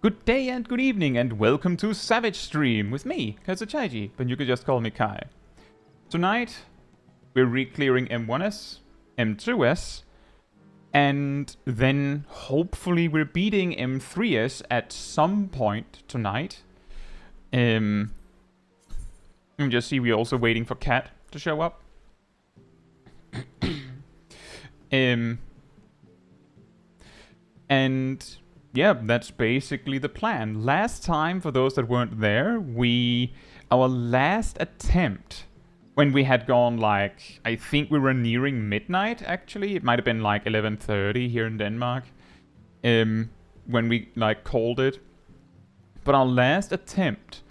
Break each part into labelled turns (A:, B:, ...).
A: Good day and good evening and welcome to Savage Stream with me, Chaiji, but you could just call me Kai. Tonight, we're reclearing M1S, M2S, and then hopefully we're beating M3S at some point tonight. And just see, we're also waiting for Cat to show up. And yeah, that's basically the plan. Last time, for those that weren't there, our last attempt, when we had gone like, I think we were nearing midnight actually, it might have been like 11:30 here in Denmark, when we like called it. But our last attempt,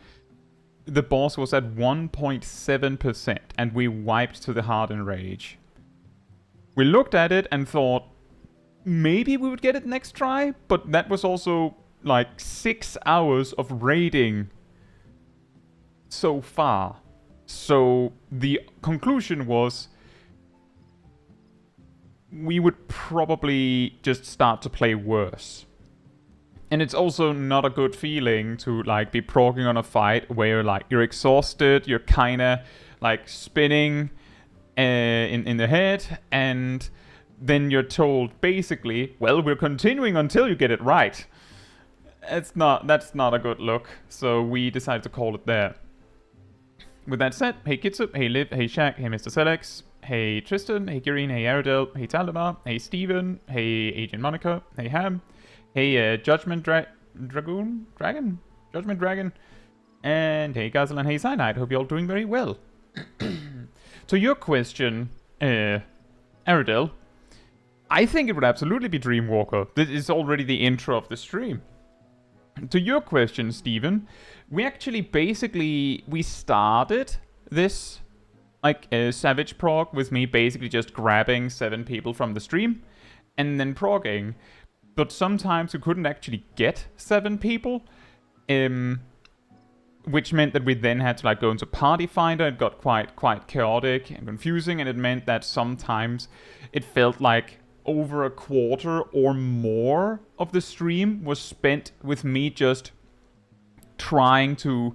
A: the boss was at 1.7% and we wiped to the heart and rage. We looked at it and thought, maybe we would get it next try, but that was also like 6 hours of raiding so far. So the conclusion was we would probably just start to play worse. And it's also not a good feeling to like be progging on a fight where like you're exhausted, you're kinda like spinning in the head, and then you're told basically, well, we're continuing until you get it right. That's not a good look. So we decided to call it there. With that said, hey Caetsu, hey Liv, hey Shaq, hey Mr. Selex, hey Tristan, hey Gireen, hey Aridel, hey Taldemar, hey Steven, hey Agent Monica, hey Ham, hey Judgment Dragon, and hey Gazel and hey Cyanide. Hope you're all doing very well. To your question, Aridel, I think it would absolutely be Dreamwalker. This is already the intro of the stream. To your question, Steven, we actually we started this like Savage prog with me basically just grabbing 7 people from the stream and then progging. But sometimes we couldn't actually get 7 people, which meant that we then had to like go into Party Finder. It got quite chaotic and confusing, and it meant that sometimes it felt like over a quarter or more of the stream was spent with me just trying to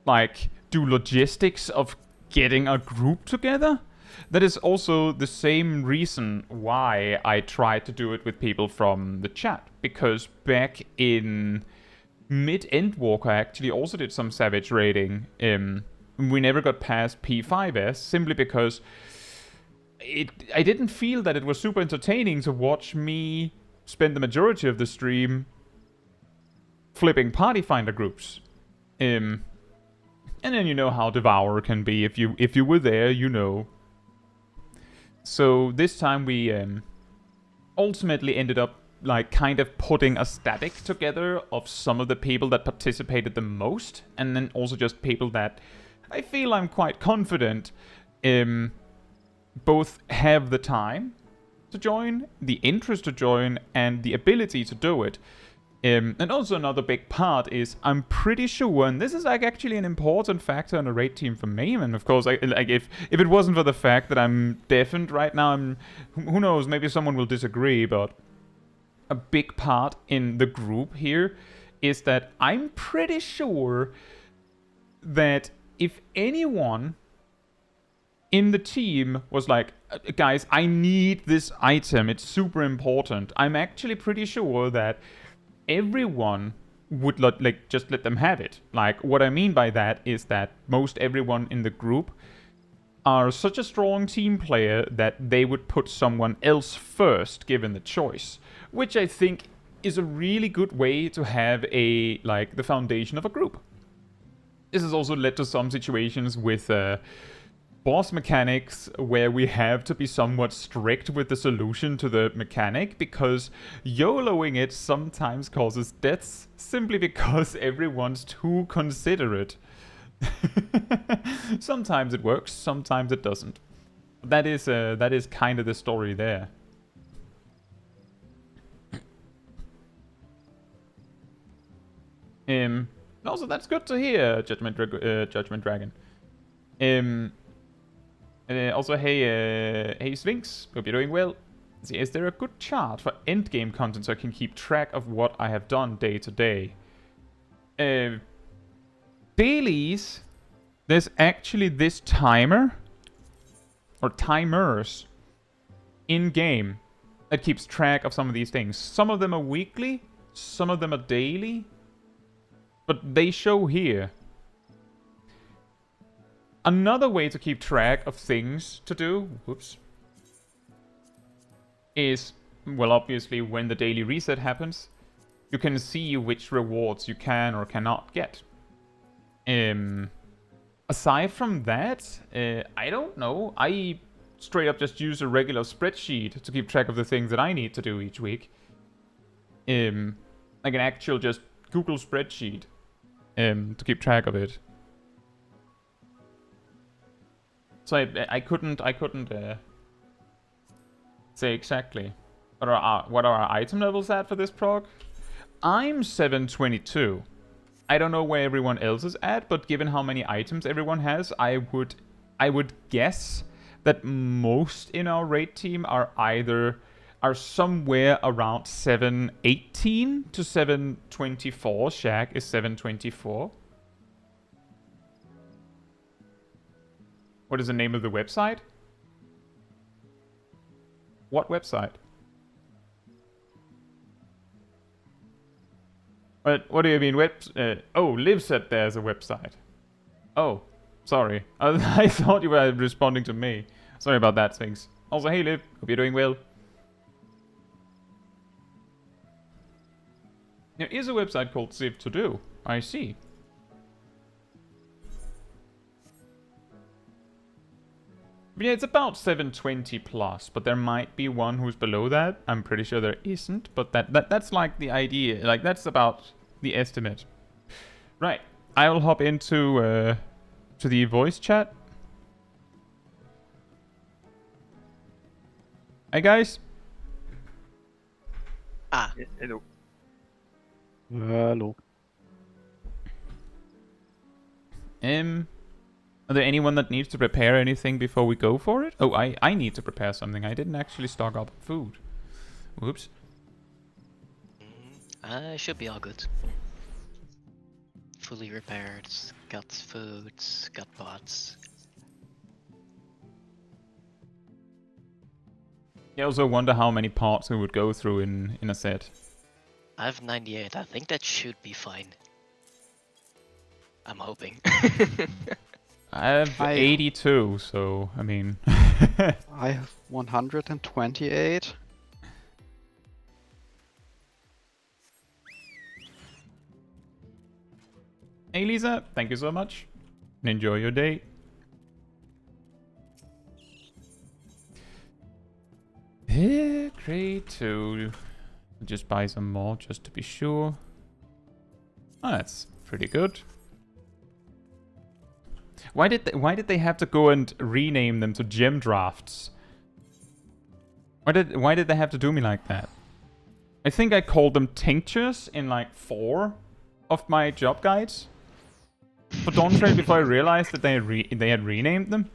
A: like do logistics of getting a group together. That is also the same reason why I tried to do it with people from the chat, because back in mid-Endwalker I actually also did some Savage raiding. We never got past P5S simply because I didn't feel that it was super entertaining to watch me spend the majority of the stream flipping Party Finder groups. And then you know how Devourer can be. If you were there, you know. So this time we ultimately ended up like kind of putting a static together of some of the people that participated the most, and then also just people that I feel I'm quite confident both have the time to join, the interest to join, and the ability to do it. And also another big part is I'm pretty sure, and this is like actually an important factor in a raid team for me, and of course, if it wasn't for the fact that I'm deafened right now, who knows, maybe someone will disagree, but a big part in the group here is that I'm pretty sure that if anyone in the team was like, guys, I need this item, it's super important, I'm actually pretty sure that everyone would just let them have it. Like, what I mean by that is that most everyone in the group are such a strong team player that they would put someone else first given the choice, which I think is a really good way to have the foundation of a group. This has also led to some situations with boss mechanics where we have to be somewhat strict with the solution to the mechanic, because YOLOing it sometimes causes deaths simply because everyone's too considerate. Sometimes it works, sometimes it doesn't. That is kind of the story there. Also, that's good to hear, Judgment Dragon. Also, hey Sphinx, hope you're doing well. See, is there a good chart for endgame content so I can keep track of what I have done day to day? Dailies, there's actually this timer, or timers, in-game that keeps track of some of these things. Some of them are weekly, some of them are daily, but they show here. Another way to keep track of things to do, whoops, is, well, obviously when the daily reset happens, you can see which rewards you can or cannot get. Aside from that, I don't know. I straight up just use a regular spreadsheet to keep track of the things that I need to do each week. Like an actual just Google spreadsheet to keep track of it. So I couldn't say exactly what are our item levels at for this prog. I'm 722. I don't know where everyone else is at, but given how many items everyone has, I would guess that most in our raid team are somewhere around 718 to 724. Shag is 724. What is the name of the website? What website? What do you mean oh, Liv said there's a website. Oh, sorry. I thought you were responding to me. Sorry about that, things. Also, hey Liv, hope you're doing well. There is a website called Civ To Do. I see. But yeah, it's about 720 plus, but there might be one who's below that. I'm pretty sure there isn't, but that's like the idea. Like, that's about the estimate. Right. I'll hop into to the voice chat. Hey guys.
B: Ah.
C: Hello.
D: Hello.
A: Are there anyone that needs to prepare anything before we go for it? Oh, I need to prepare something. I didn't actually stock up food. Whoops.
B: Should be all good. Fully repaired, got foods, got bots.
A: I also wonder how many parts we would go through in a set.
B: I have 98. I think that should be fine. I'm hoping.
A: I have 82, so, I mean...
D: I have 128.
A: Hey Lisa, thank you so much. Enjoy your day. Grade 2. Just buy some more just to be sure. Oh, that's pretty good. Why did they have to go and rename them to gem drafts? Why did they have to do me like that? I think I called them tinctures in like 4 of my job guides for Dawntrail before I realized that they had renamed them.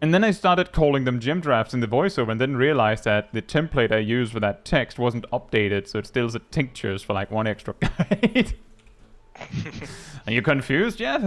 A: And then I started calling them gem drafts in the voiceover and then realized that the template I used for that text wasn't updated, so it still said tinctures for like 1 extra guide. Are you confused yet?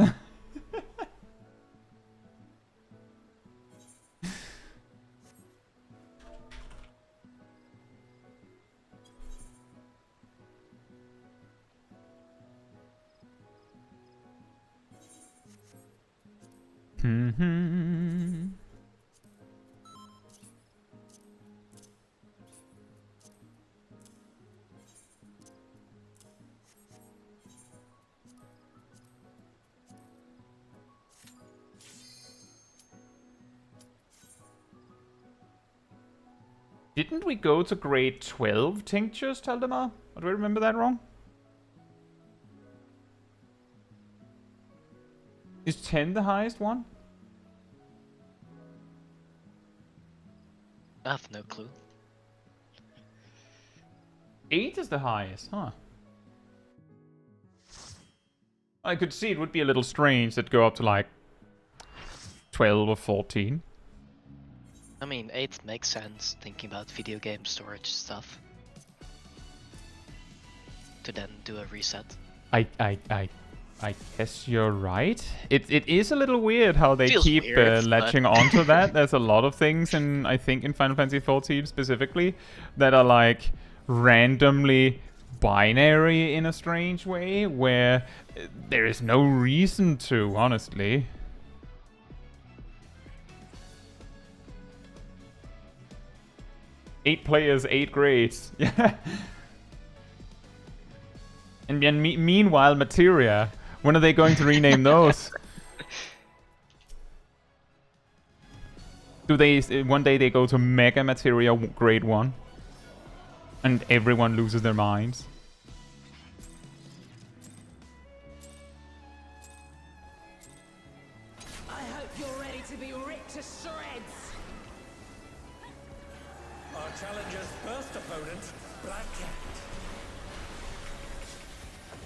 A: Didn't we go to grade 12 tinctures, Taldemar? Or do I remember that wrong? Is 10 the highest one?
B: I have no clue.
A: 8 is the highest, huh? I could see it would be a little strange to go up to like 12 or 14.
B: I mean, 8 makes sense, thinking about video game storage stuff. To then do a reset.
A: I guess you're right. It is a little weird how they
B: Feels
A: keep
B: weird,
A: latching
B: but-
A: onto that. There's a lot of things in, I think, in Final Fantasy XIV specifically, that are like randomly binary in a strange way, where there is no reason to, honestly. Eight players, 8 grades. Yeah. And then meanwhile, materia. When are they going to rename those? Do they one day they go to Mega Materia Grade 1? And everyone loses their minds.
C: I hope you're ready to be ripped to shreds.
E: Our challenger's first opponent, Black Cat.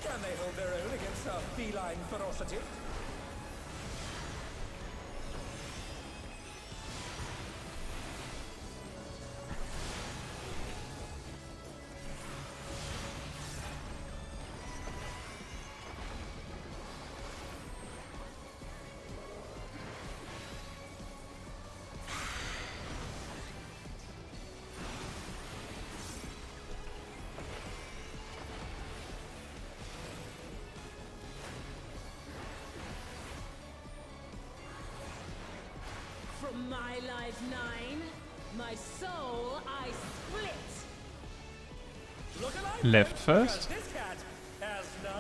E: Can they hold their own against our feline ferocity?
C: From my life 9, my soul I split.
E: Look alive,
A: Left
E: friends,
A: first.
E: because this cat has 9.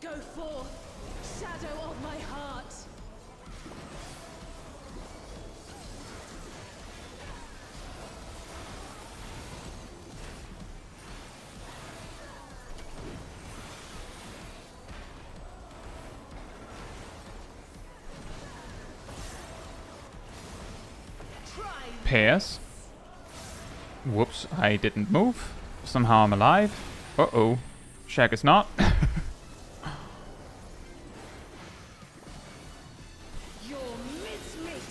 C: Go forth, shadow of my heart. Try
A: Pairs. Whoops, I didn't move. Somehow I'm alive. Uh-oh. Shaq is not.
C: your mincemeat.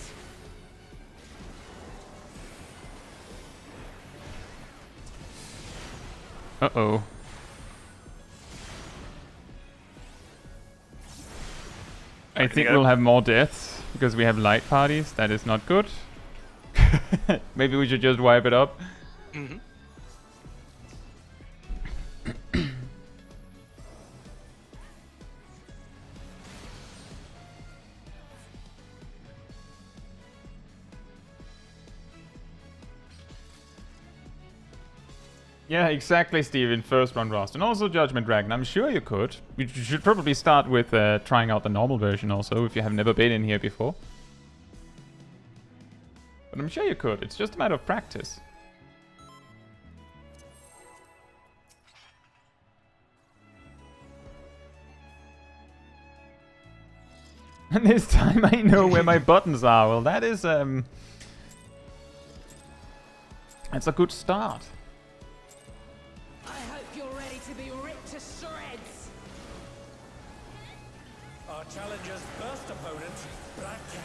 A: Uh-oh. I think we'll have more deaths because we have light parties. That is not good. Maybe we should just wipe it up.
B: Mm-hmm.
A: Yeah, exactly, Steven. First run Rust. And also Judgment Dragon. I'm sure you could. You should probably start with trying out the normal version also, if you have never been in here before. But I'm sure you could. It's just a matter of practice. And this time I know where my buttons are. Well, that is, that's a good start.
C: I hope you're ready to be ripped to shreds.
E: Our challenger's first opponent, Black Cat.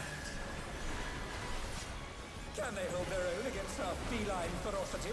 E: Can they hold their own against our feline ferocity?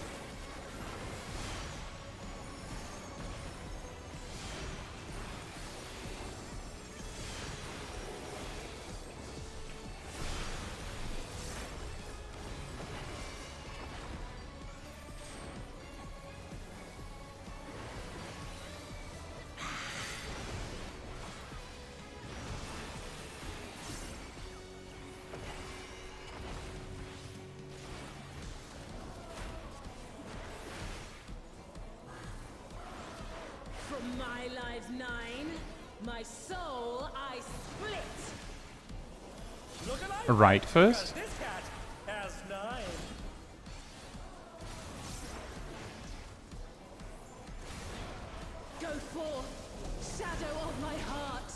C: From my life 9, my soul I split.
E: Look alive,
A: Right
E: because
A: first.
E: this cat has 9.
C: Go forth, shadow of my heart.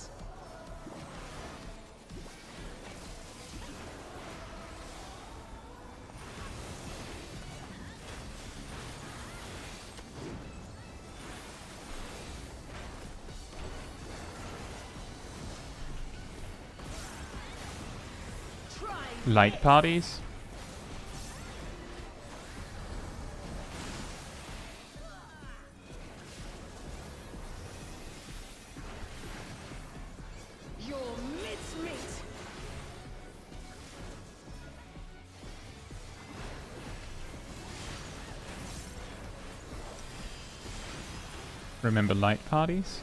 A: light parties.
C: Your mincemeat.
A: Remember light parties?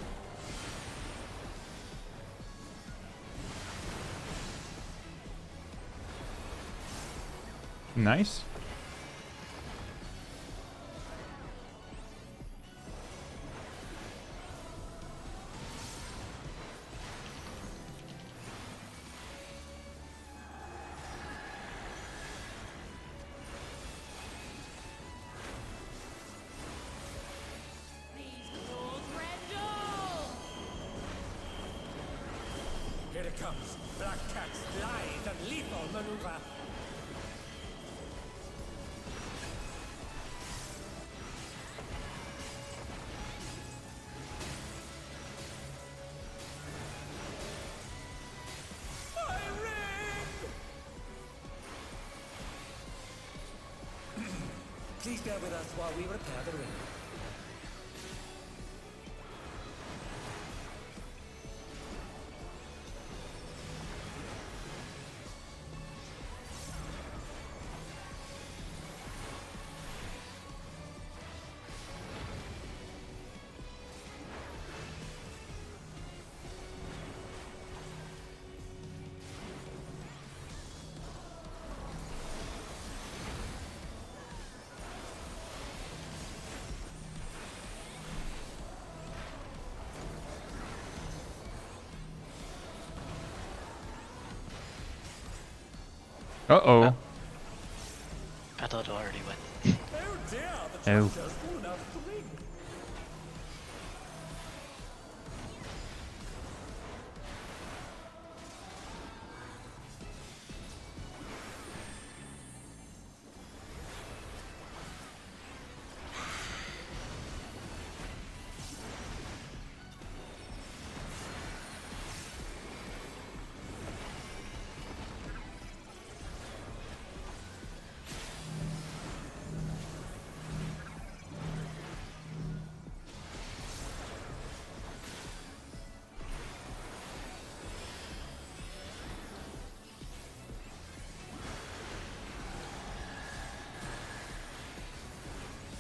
A: Nice.
C: These claws rendle.
E: Here it comes. Black Cat's lithe and lethal maneuver. Please bear with us while we repair the ring.
A: Uh-oh.
B: I thought it already went.
E: Oh dear, the
A: Oh.
E: treasure's fallen out of the ring.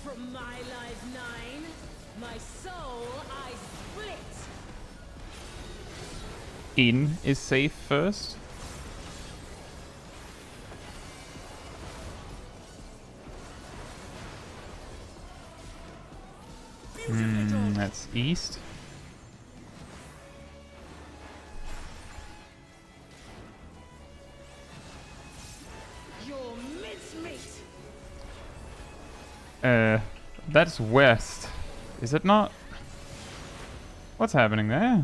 C: From my life 9, my soul I split.
A: In is safe first. That's east.
C: Your mincemeat.
A: That's west. Is it not? What's happening there?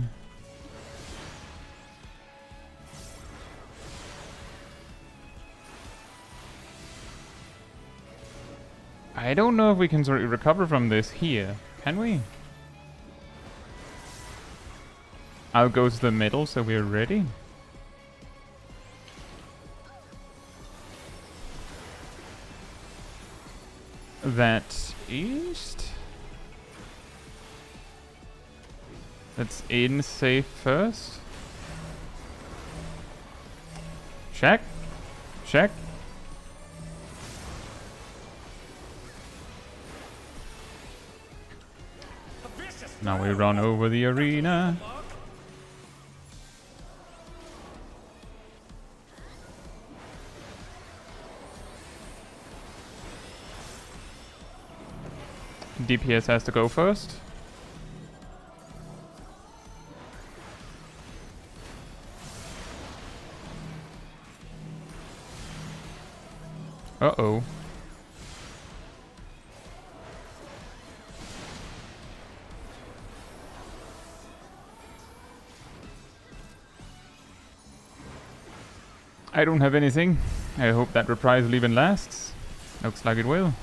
A: I don't know if we can sort of recover from this here. Can we? I'll go to the middle so we're ready. That's east. Let's in safe first. Check. Check. Now we run over the arena. DPS has to go first. Uh-oh. I don't have anything. I hope that reprisal even lasts. Looks like it will.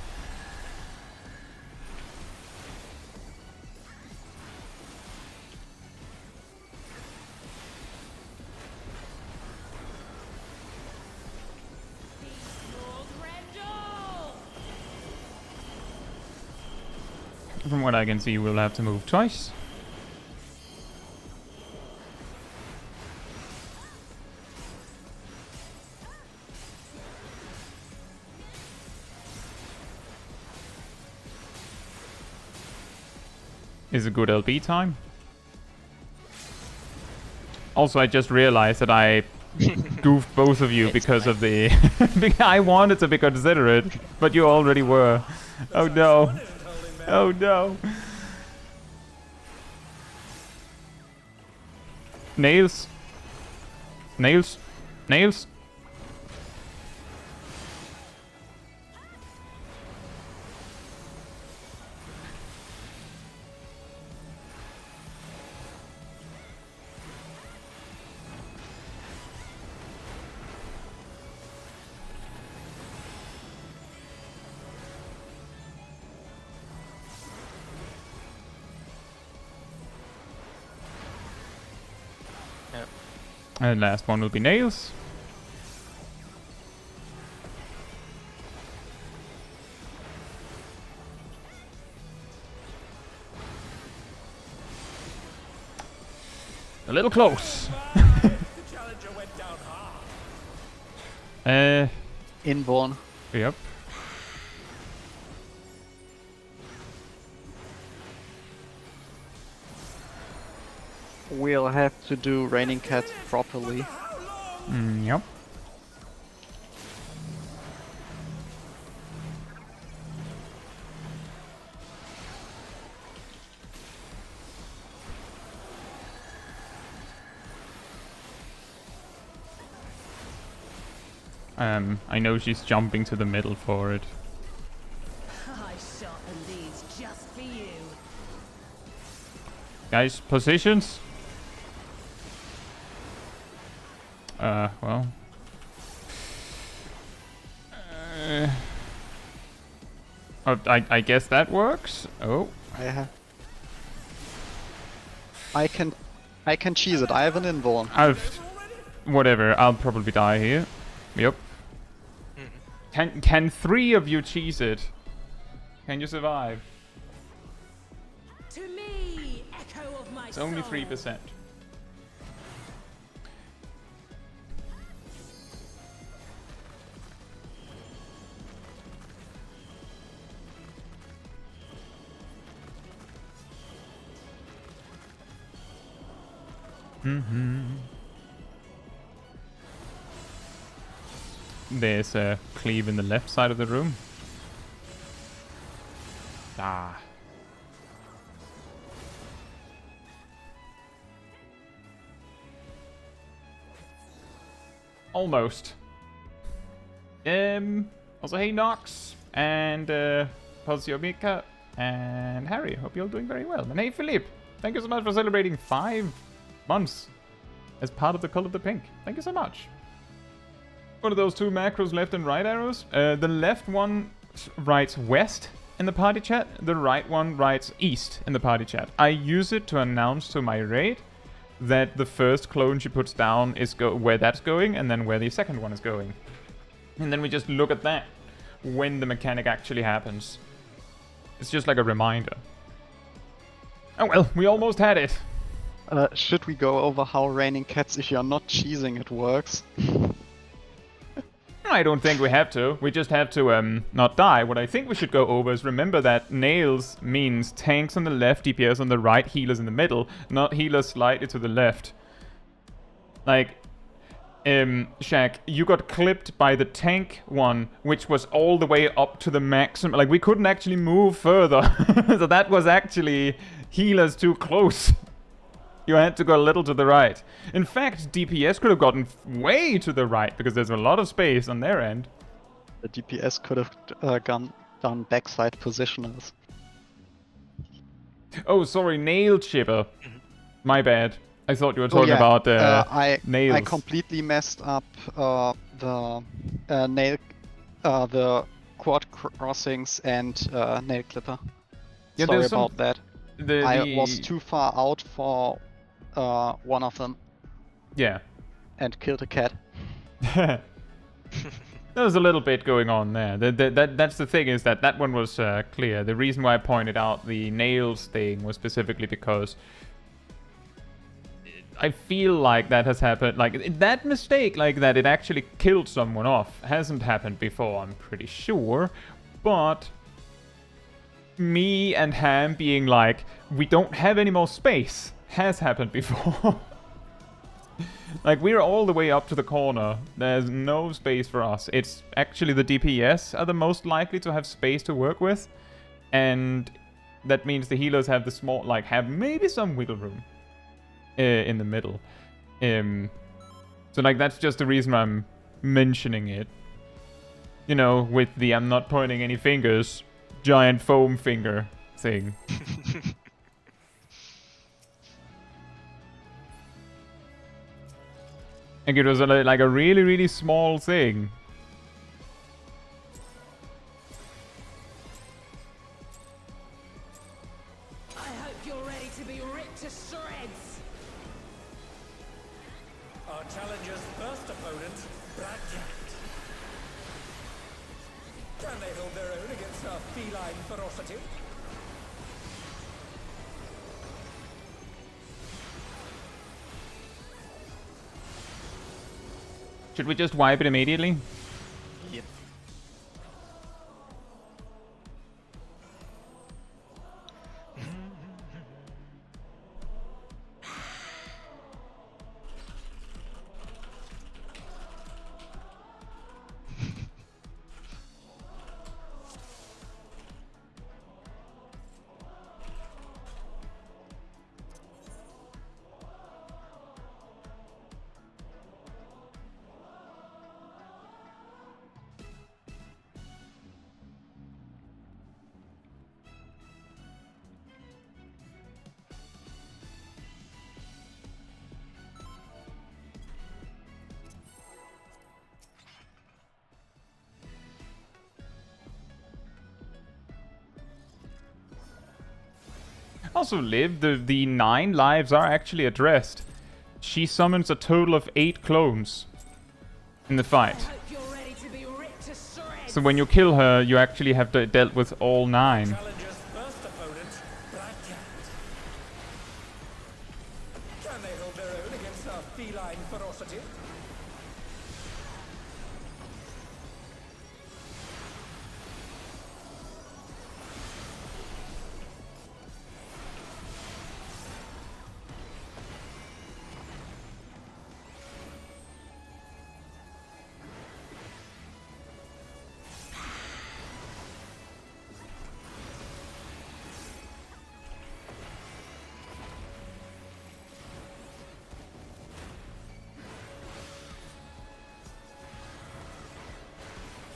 A: From what I can see, we'll have to move twice. Is a good LB time. Also, I just realized that I goofed both of you because of the... I wanted to be considerate, but you already were. Oh no. Oh no. Nails. Nails. Nails. And last one will be nails. A little close.
E: The challenger went down hard.
D: Inborn.
A: Yep.
D: We'll have to do Raining Cats properly.
A: Yep. I know she's jumping to the middle for it.
C: I sharpened these just for you.
A: Guys, positions. Well. Oh, I guess that works. Oh.
D: I can cheese it. I have an inborn.
A: Whatever. I'll probably die here. Yep. Can 3 of you cheese it? Can you survive?
C: To me, echo of my
A: It's only
C: soul.
A: 3%. There's a cleave in the left side of the room. Ah. Almost. Also, hey Nox and Posio Mika and Harry. Hope you're all doing very well. And hey Philippe, thank you so much for celebrating 5 months as part of the Cult of the Pink. Thank you so much. What are those 2 macros, left and right arrows? The left one writes west in the party chat. The right one writes east in the party chat. I use it to announce to my raid that the first clone she puts down is where that's going, and then where the second one is going. And then we just look at that when the mechanic actually happens. It's just like a reminder. Oh well, we almost had it.
D: Should we go over how Raining Cats, if you're not cheesing, it works?
A: I don't think we have to. We just have to not die. What I think we should go over is remember that nails means tanks on the left, DPS on the right, healers in the middle, not healers slightly to the left. Like, Shaq, you got clipped by the tank one, which was all the way up to the maximum. Like, we couldn't actually move further. So that was actually healers too close. You had to go a little to the right. In fact, DPS could have gotten way to the right, because there's a lot of space on their end.
D: The DPS could have done backside positioners.
A: Oh, sorry, nail chipper. My bad. I thought you were talking about nails.
D: I completely messed up the the quad crossings and nail clipper.
A: Yeah,
D: Sorry about that.
A: I
D: I was too far out for one of them.
A: Yeah.
D: And killed a cat.
A: There was a little bit going on there. That's the thing, is that one was clear. The reason why I pointed out the nails thing was specifically because I feel like that has happened. Like, that mistake, like that it actually killed someone off, hasn't happened before, I'm pretty sure. But me and Ham being like, we don't have any more space, has happened before. Like, we're all the way up to the corner. There's no space for us. It's actually the DPS are the most likely to have space to work with. And that means the healers have the small, like, have maybe some wiggle room in the middle. So, like, that's just the reason I'm mentioning it. You know, with the I'm not pointing any fingers, giant foam finger thing. Like, it was like a really, really small thing.
C: I hope you're ready to be ripped to shreds.
E: Our challenger's first opponent, Black Cat. Can they hold their own against our feline ferocity?
A: Should we just wipe it immediately?
B: Yep.
A: Also, Liv, the 9 lives are actually addressed. She summons a total of 8 clones in the
C: I
A: fight.
C: hope you're ready to be ripped to shreds.
A: So when you kill her, you actually have dealt with all 9.
E: Challenger's first opponent, Black Cat. Can they hold their own against our feline ferocity?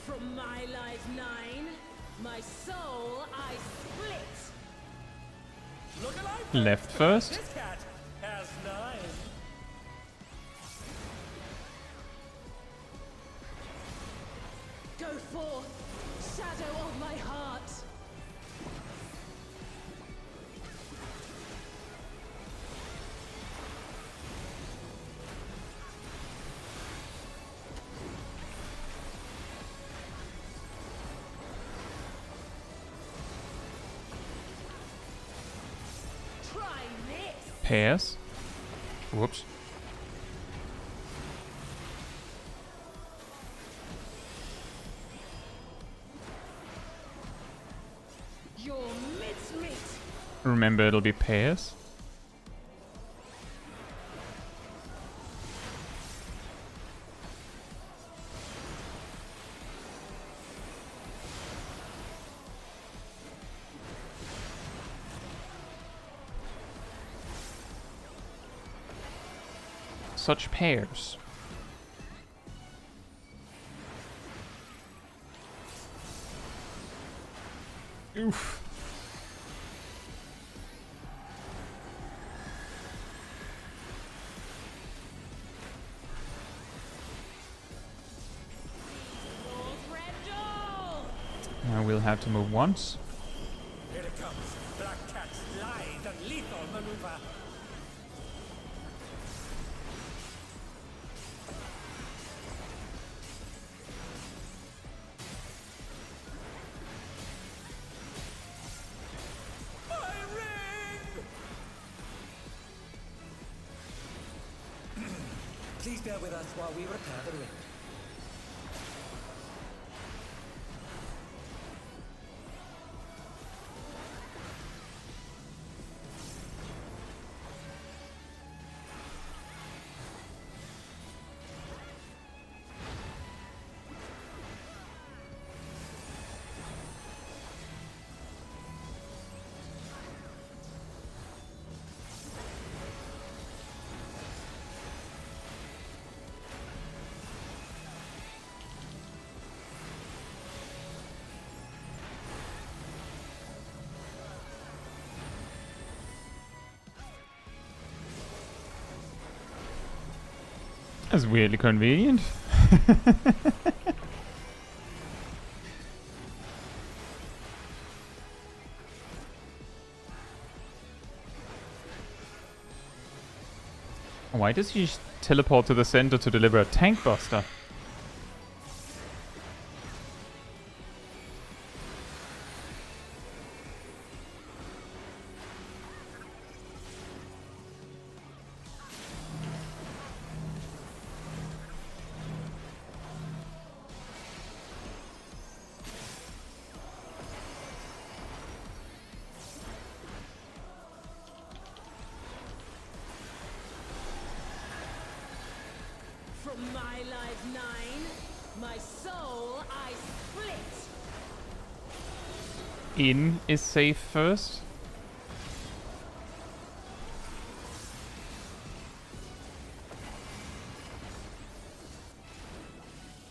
C: From my life 9, my soul I split.
E: Look alive!
A: Left first.
E: This cat has 9.
C: Go forth, shadow of my heart. Try this.
A: Pairs. Whoops.
C: Your mincemeat.
A: Remember, it'll be pairs. Such pairs. Oof. Now we'll have to move once.
E: Here it comes. Black Cat's lithe and lethal maneuver. bear with us while we repair the ring.
A: That's weirdly convenient. Why does he teleport to the center to deliver a tank buster?
C: From my life 9, my soul I split.
A: In is safe first.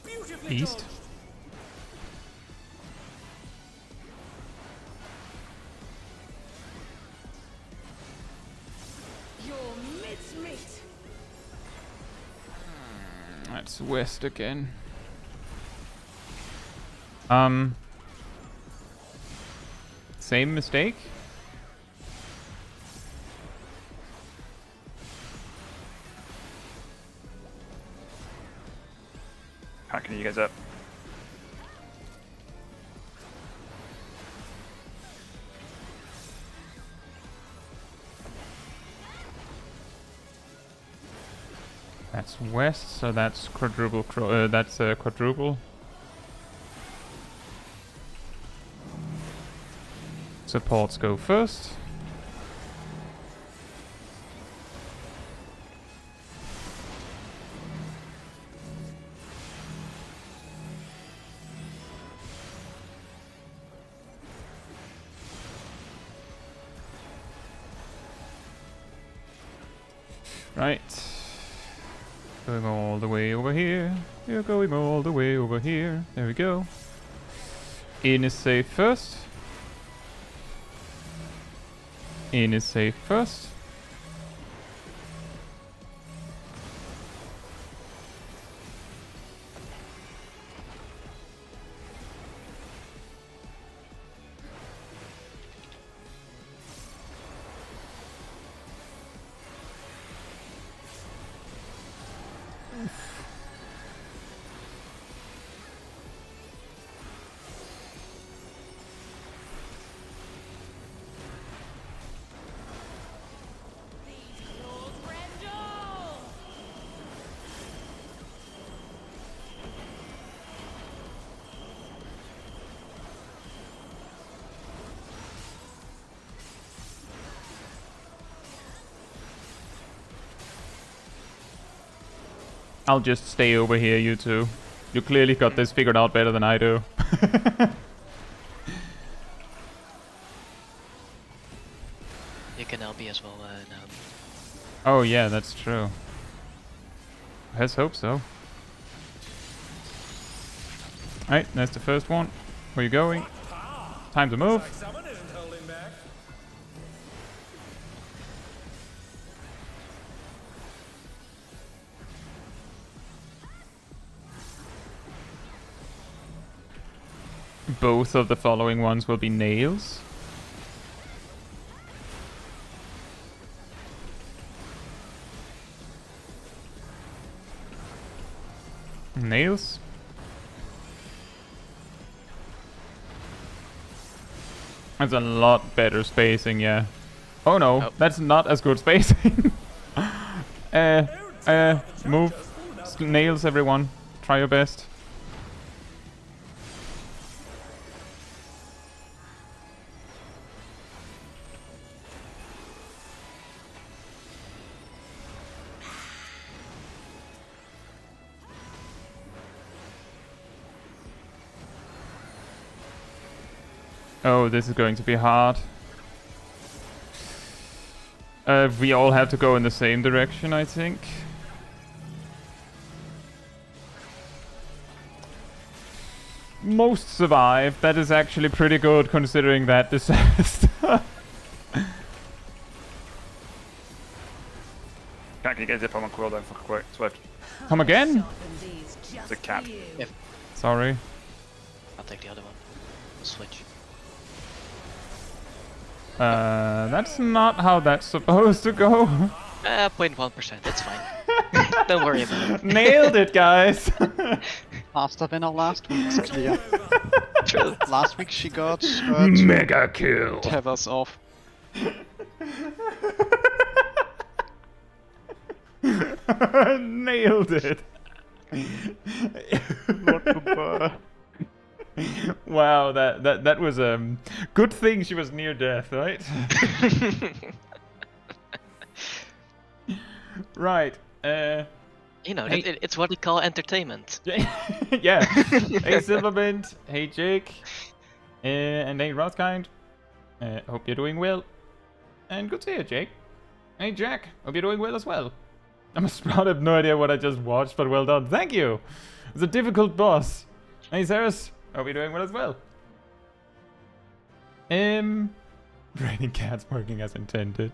E: Beautifully
A: East.
E: dodged.
C: Your mincemeat.
A: That's west again. Same mistake.
F: Hacking you guys up.
A: That's west, so that's quadruple. That's quadruple. Supports go first. Right. Going all the way over here. You're going all the way over here. There we go. In is safe first. In is safe first.
C: These claws rendle.
A: I'll just stay over here, you two. You clearly got this figured out better than I do.
B: You can LB as well now.
A: Oh yeah, that's true. Let's hope so. Alright, that's the first one. Where you going? Time to move.
E: Like someone isn't holding back.
A: Both of the following ones will be nails. Nails. That's a lot better spacing, yeah. Oh no,
B: Oh.
A: that's not as good spacing. Move. nails, everyone. Try your best. Oh, this is going to be hard. We all have to go in the same direction, I think. Most survive. That is actually pretty good considering that disaster.
F: Can you get zip on one cooldown for quick Swift?
A: Come again?
F: It's a cat.
A: Sorry.
B: I'll take the other one. We'll switch.
A: That's not how that's supposed to go.
B: 0.1%, it's fine. Don't worry about it.
A: Nailed it, guys.
D: Faster than our last week's clear.
B: True.
D: Last week she got
A: Mega kill.
D: tethers off.
A: Nailed it.
D: What the burr.
A: Wow, that was good thing she was near death, right? Right.
B: You know,
A: Hey.
B: it's what we call entertainment.
A: Yeah. Hey Silverbint. Hey Jake. And hey Rothkind. Hope you're doing well. And good to see you, Jake. Hey Jack. Hope you're doing well as well. I'm a sprout. I have no idea what I just watched, but well done. Thank you. It's a difficult boss. Hey Ceres. Hope you're doing well as well. Raining cats working as intended.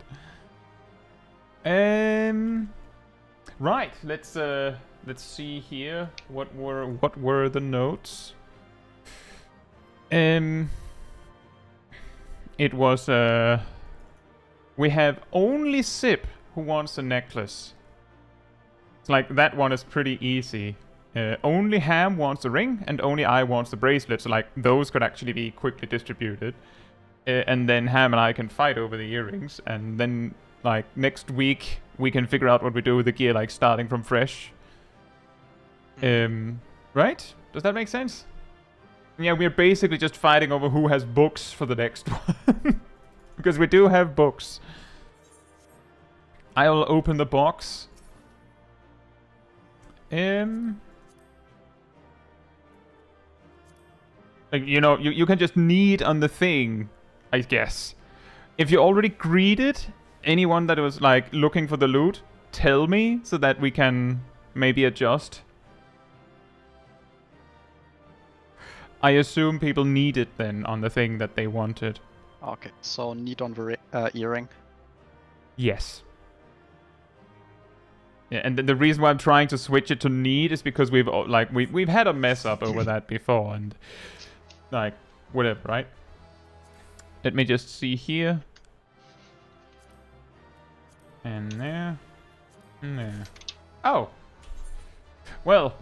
A: Right. Let's see here. What were the notes? It was we have only Sip who wants a necklace. It's like that one is pretty easy. Only Ham wants the ring, and only I wants the bracelet. So like those could actually be quickly distributed, and then Ham and I can fight over the earrings, and then like next week we can figure out what we do with the gear, like starting from fresh. Right? Does that make sense? Yeah, we're basically just fighting over who has books for the next one, because we do have books. I'll open the box. Like, you know, you can just knead on the thing, I guess. If you already greeted anyone that was, like, looking for the loot, tell me so that we can maybe adjust. I assume people need it then on the thing that they wanted.
D: Okay, so need on the earring.
A: Yes. Yeah, and the reason why I'm trying to switch it to need is because we've had a mess up over that before, and like whatever, right? Let me just see here. And there. And there. Oh. Well.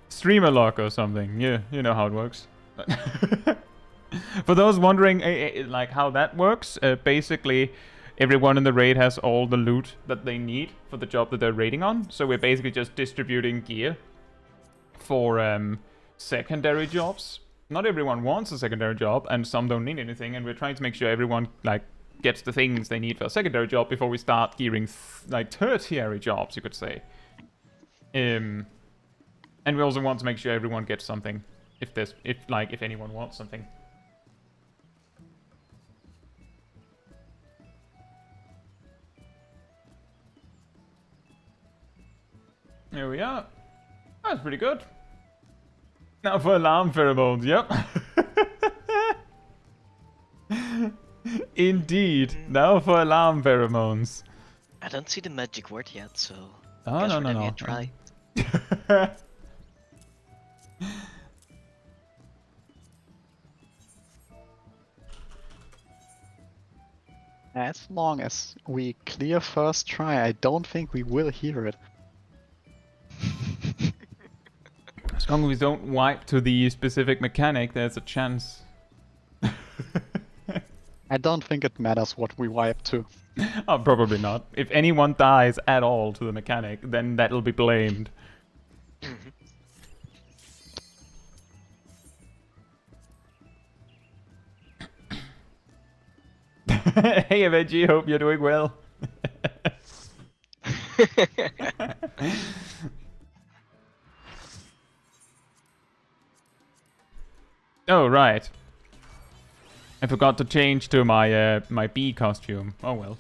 A: Streamer lock or something. Yeah, you know how it works. For those wondering like how that works, basically everyone in the raid has all the loot that they need for the job that they're raiding on. So we're basically just distributing gear for secondary jobs. Not everyone wants a secondary job, and some don't need anything, and we're trying to make sure everyone like gets the things they need for a secondary job before we start gearing like tertiary jobs, you could say. And we also want to make sure everyone gets something if anyone wants something. There we are. That's pretty good. Now for alarm pheromones, yep. Indeed. Now for alarm pheromones.
B: I don't see the magic word yet, so
A: Oh,
B: guess
A: no,
B: we're
A: no,
B: gonna
A: no.
B: try.
D: As long as we clear first try, I don't think we will hear it.
A: As long as we don't wipe to the specific mechanic, there's a chance.
D: I don't think it matters what we wipe to.
A: Oh, probably not. If anyone dies at all to the mechanic, then that'll be blamed. Hey, Aveggie, hope you're doing well. Oh, right. I forgot to change to my my bee costume. Oh well.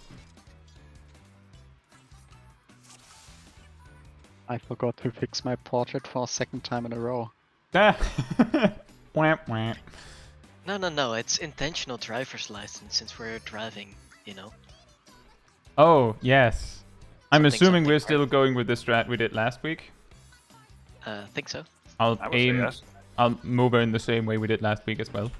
D: I forgot to fix my portrait for a second time in a row.
A: Ah. Wah, wah.
B: No, it's intentional driver's license since we're driving, you know.
A: Oh, yes. I'm
B: Something,
A: assuming
B: something,
A: we're
B: right?
A: still going with the strat we did last week.
B: Think so.
A: I'll
F: I would say
A: aim.
F: yes.
A: I'll move her in the same way we did last week as well.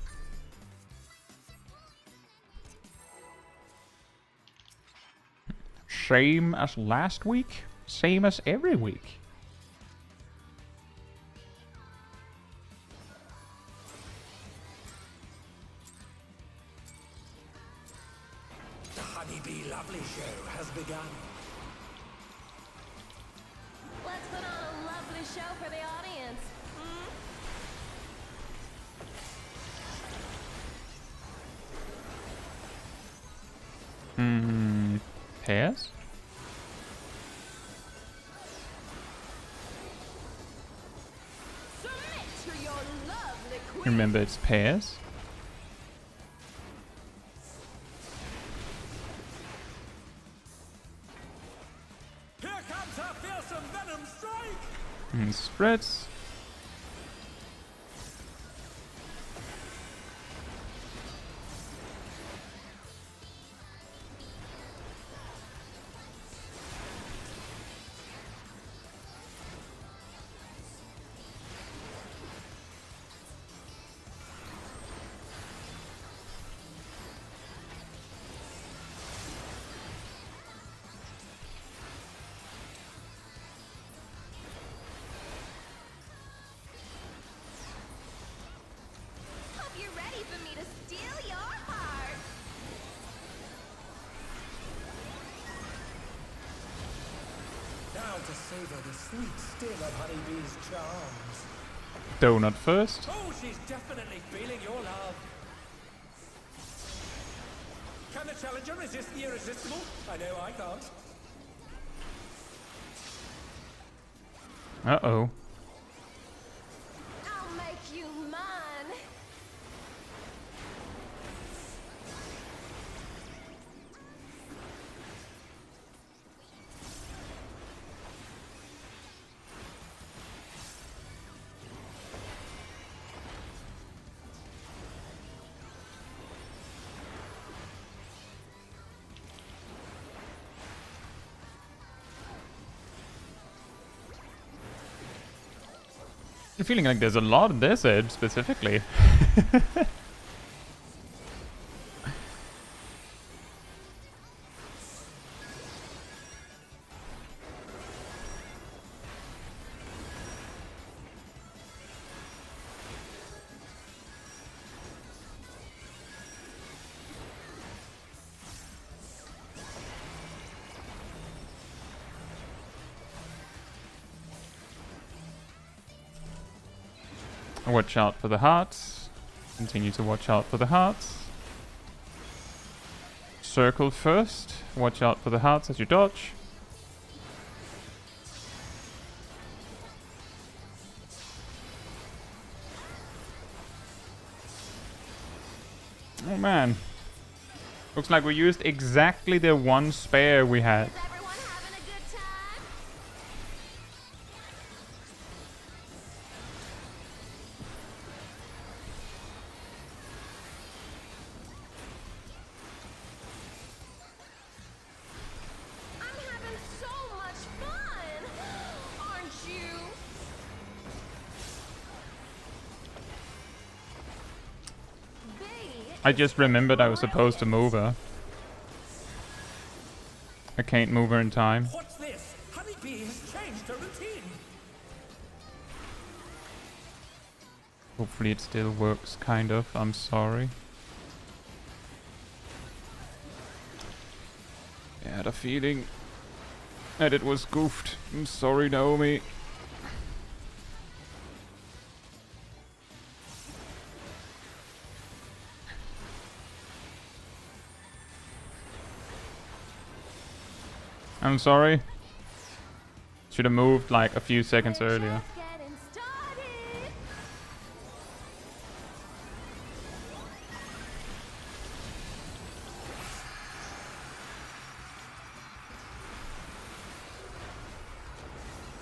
A: Same as last week? Same as every week.
E: The Honeybee Lovely Show has begun.
C: Let's put on a lovely show for the audience.
A: Pairs?
C: Submit to your lovely queen.
A: Remember, it's pairs.
E: Here comes our fearsome venom strike!
A: And spreads.
C: Hope you're ready for me to steal your heart.
E: Now to savor the sweet sting of Honeybee's charms.
A: Donut first.
E: Oh, she's definitely feeling your love. Can the challenger resist the irresistible? I know I can't.
A: Uh-oh.
C: I'll make you mine.
A: I'm feeling like there's a lot on this edge specifically. Watch out for the hearts. Continue to watch out for the hearts. Circle first. Watch out for the hearts as you dodge. Oh man. Looks like we used exactly the one spare we had.
C: Is everyone having a good time? I'm having so much fun, aren't you? Baby,
A: I just remembered I was supposed to move her. I can't move her in time.
E: What's this? Honeybee has changed her routine.
A: Hopefully it still works, kind of. I'm sorry. had a feeling that it was goofed. I'm sorry, Naomi. I'm sorry. Should have moved like a few seconds earlier.
C: Getting started.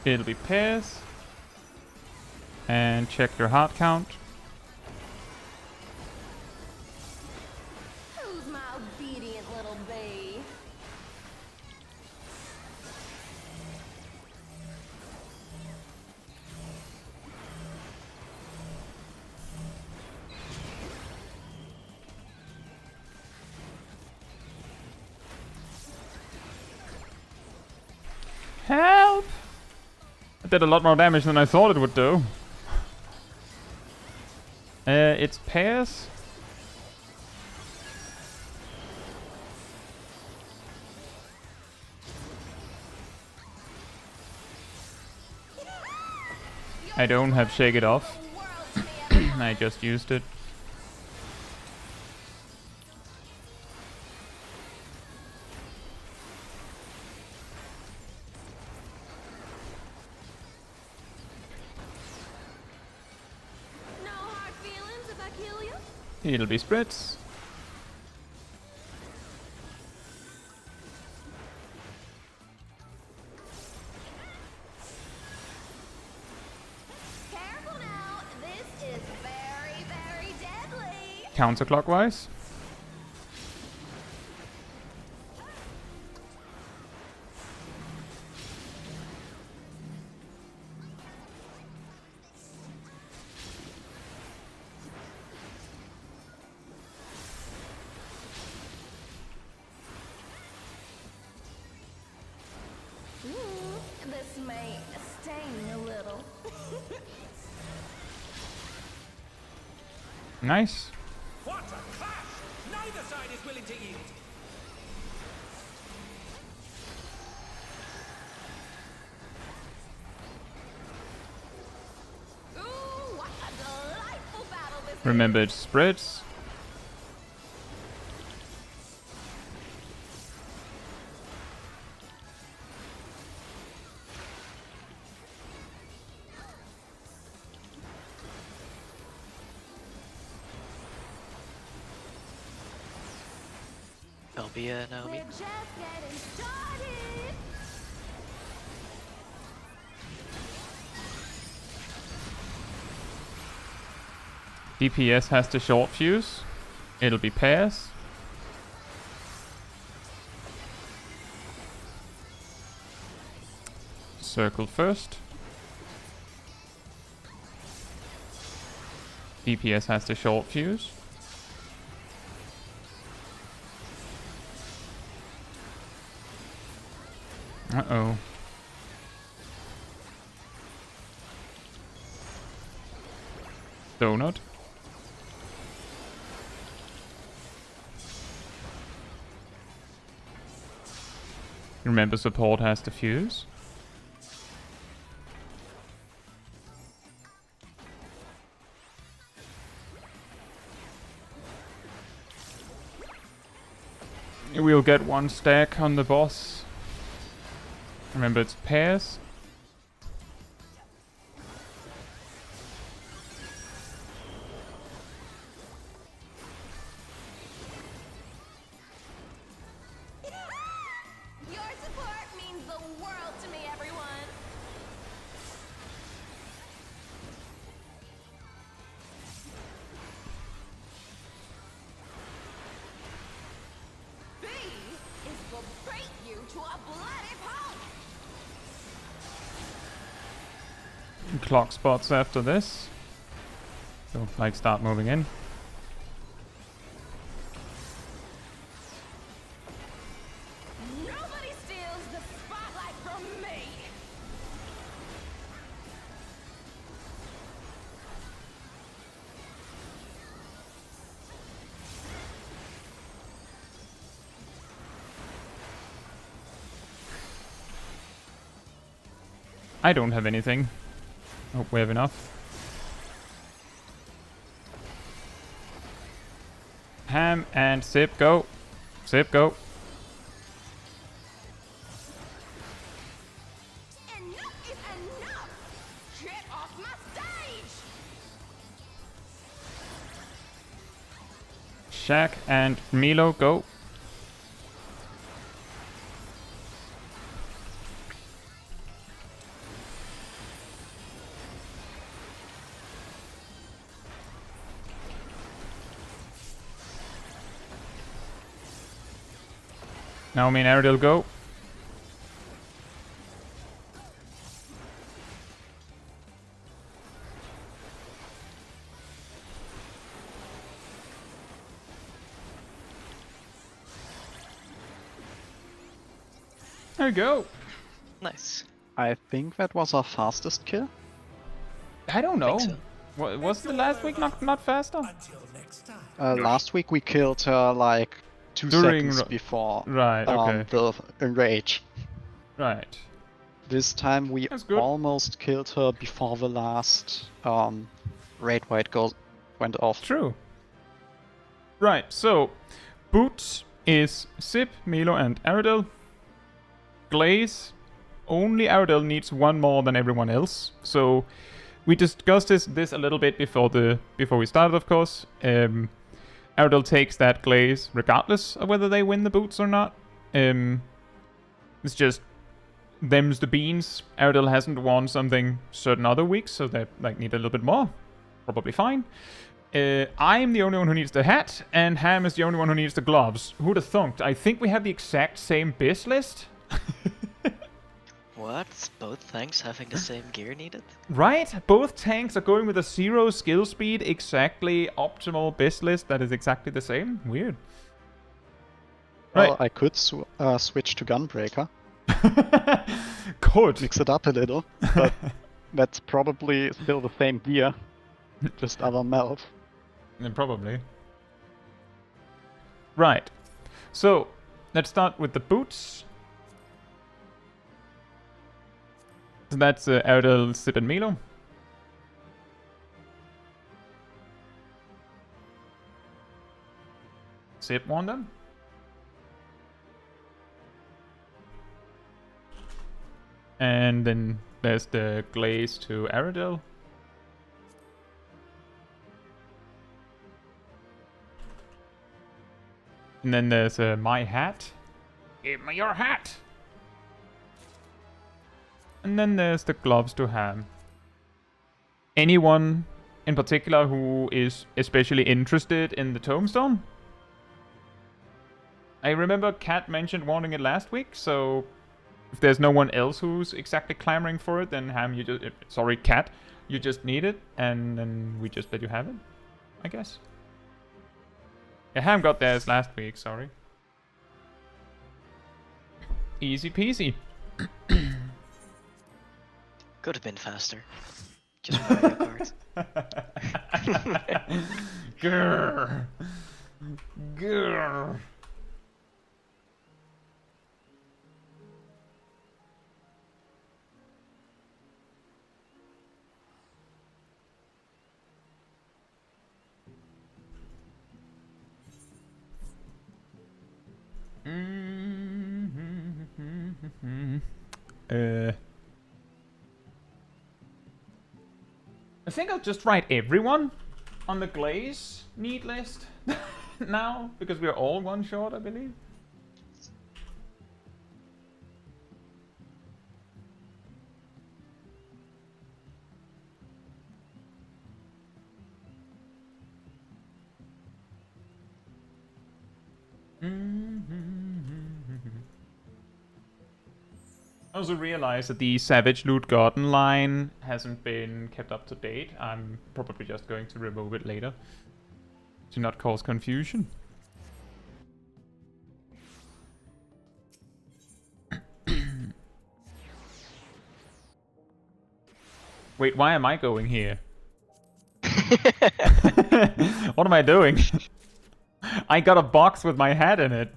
A: It'll be pairs. And check your heart count.
C: Who's my obedient little bee?
A: Help! It did a lot more damage than I thought it would do. It's pairs. I don't have Shake It Off. I just used it.
C: No hard feelings if I kill you?
A: It'll be spritz.
C: Careful now. This is very, very deadly.
A: Counterclockwise.
C: This may sting a little.
A: Nice.
E: What a clash! Neither side is willing to yield.
C: Ooh, what a delightful battle this is.
A: Remember it's spritz.
B: Albia, Naomi.
C: We're just getting started.
A: DPS has the short fuse. It'll be pairs. Circle first. DPS has the short fuse. Uh-oh. Donut. Remember, support has the fuse. We'll get one stack on the boss. Remember, it's pairs.
C: Your support means the world to me, everyone. B is will break you to a bloody pulp.
A: Clock spots after this. So, like, start moving in.
C: Nobody steals the spotlight from me.
A: I don't have anything. Hope we have enough. Ham and Sip, go. Sip, go.
C: Enough is enough! Get off my stage!
A: Shaq and Milo, go. Naomi and Aridil, go. There we go.
B: Nice.
D: I think that was our fastest kill.
A: I don't know.
B: so.
A: Was the last week not faster?
E: Until next time.
D: Last week we killed her like 2
A: During
D: seconds before
A: Right, okay.
D: the enrage.
A: Right.
D: This time we
A: That's good.
D: almost killed her before the last raid white went off.
A: True. Right, so Boots is Sip, Milo, and Aridil. Glaze, only Aridil needs one more than everyone else. So we discussed this a little bit before we started, of course. Aridil takes that Glaze regardless of whether they win the Boots or not. It's just them's the beans. Aridil hasn't won something certain other weeks, so they like need a little bit more. Probably fine. I'm the only one who needs the hat, and Ham is the only one who needs the gloves. Who'd have thunked? I think we have the exact same biz list.
B: What? Both tanks having the same gear needed?
A: Right? Both tanks are going with a 0 skill speed, exactly optimal biz list that is exactly the same. Weird.
D: Well,
A: Right.
D: I could switch to Gunbreaker,
A: Could.
D: mix it up a little, but that's probably still the same gear, just other melt.
A: Yeah, probably. Right. So, let's start with the boots. So that's Aridil, Sip, and Milo. Sip won them. And then there's the glaze to Aridil. And then there's my hat. Give me your hat! And then there's the gloves to Ham. Anyone in particular who is especially interested in the tombstone? I remember Kat mentioned wanting it last week, so if there's no one else who's exactly clamoring for it, then Ham, you just... sorry, Kat, you just need it, and then we just let you have it, I guess. Yeah, Ham got theirs last week, sorry. Easy peasy.
B: Could have been faster. Just Mario Kart.
A: Grrr. Grrr. I think I'll just write everyone on the glaze need list now, because we are all one short, I believe. I also realized that the Savage Loot Garden line hasn't been kept up to date. I'm probably just going to remove it later to not cause confusion. Wait, why am I going here? What am I doing? I got a box with my hat in it.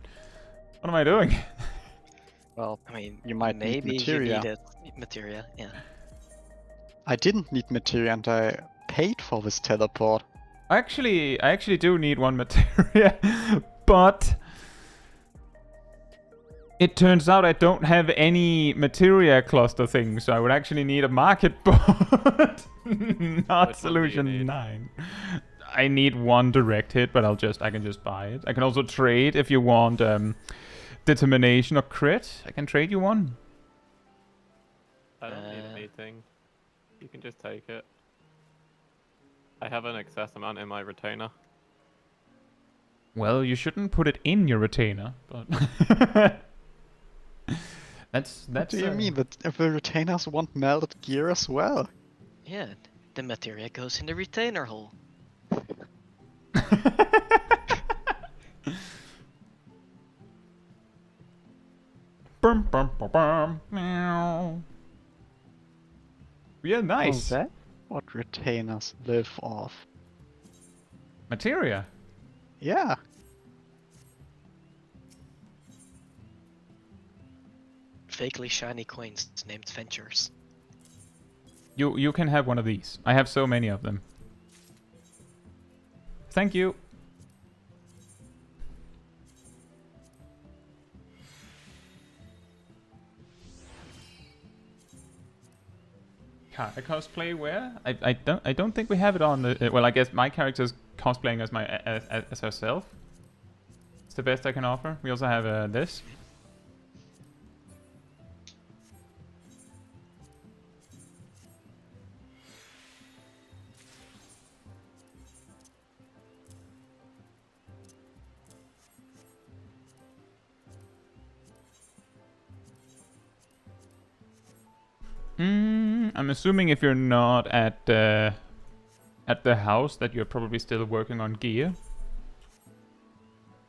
A: What am I doing?
D: Well,
B: I mean,
D: you might need
B: maybe
D: materia.
B: you needed materia, yeah.
D: I didn't need materia and I paid for this teleport.
A: I actually do need one materia, but it turns out I don't have any materia cluster things, so I would actually need a market board. Not solution 9. I need one direct hit, but I can just buy it. I can also trade if you want determination or crit. I can trade you one.
G: I don't need anything. You can just take it. I have an excess amount in my retainer.
A: Well, you shouldn't put it in your retainer, but that's.
D: What do you mean? That if the retainers want melted gear as well?
B: Yeah, the materia goes in the retainer hole.
A: Bum, bum, bum, bum, meow. Yeah, nice.
D: Oh, that what retainers live off.
A: Materia.
D: Yeah.
B: Fakely shiny coins named Ventures.
A: You can have one of these. I have so many of them. Thank you. Cosplay where? I don't think we have it on the. Well, I guess my character's cosplaying as as herself. It's the best I can offer. We also have this. I'm assuming if you're not at the house that you're probably still working on gear.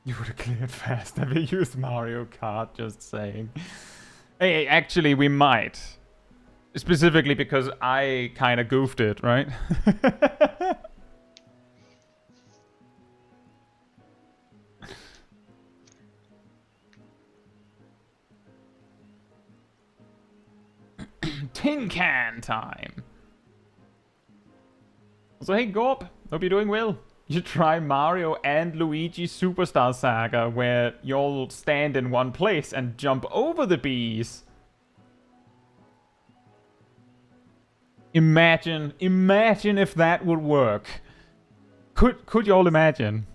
A: You would have cleared fast if you used Mario Kart, just saying. Hey, actually we might. Specifically because I kinda goofed it, right? Tin can time! So hey Gorp, hope you're doing well. You should try Mario and Luigi Superstar Saga, where you'll stand in one place and jump over the bees. Imagine if that would work. Could you all imagine?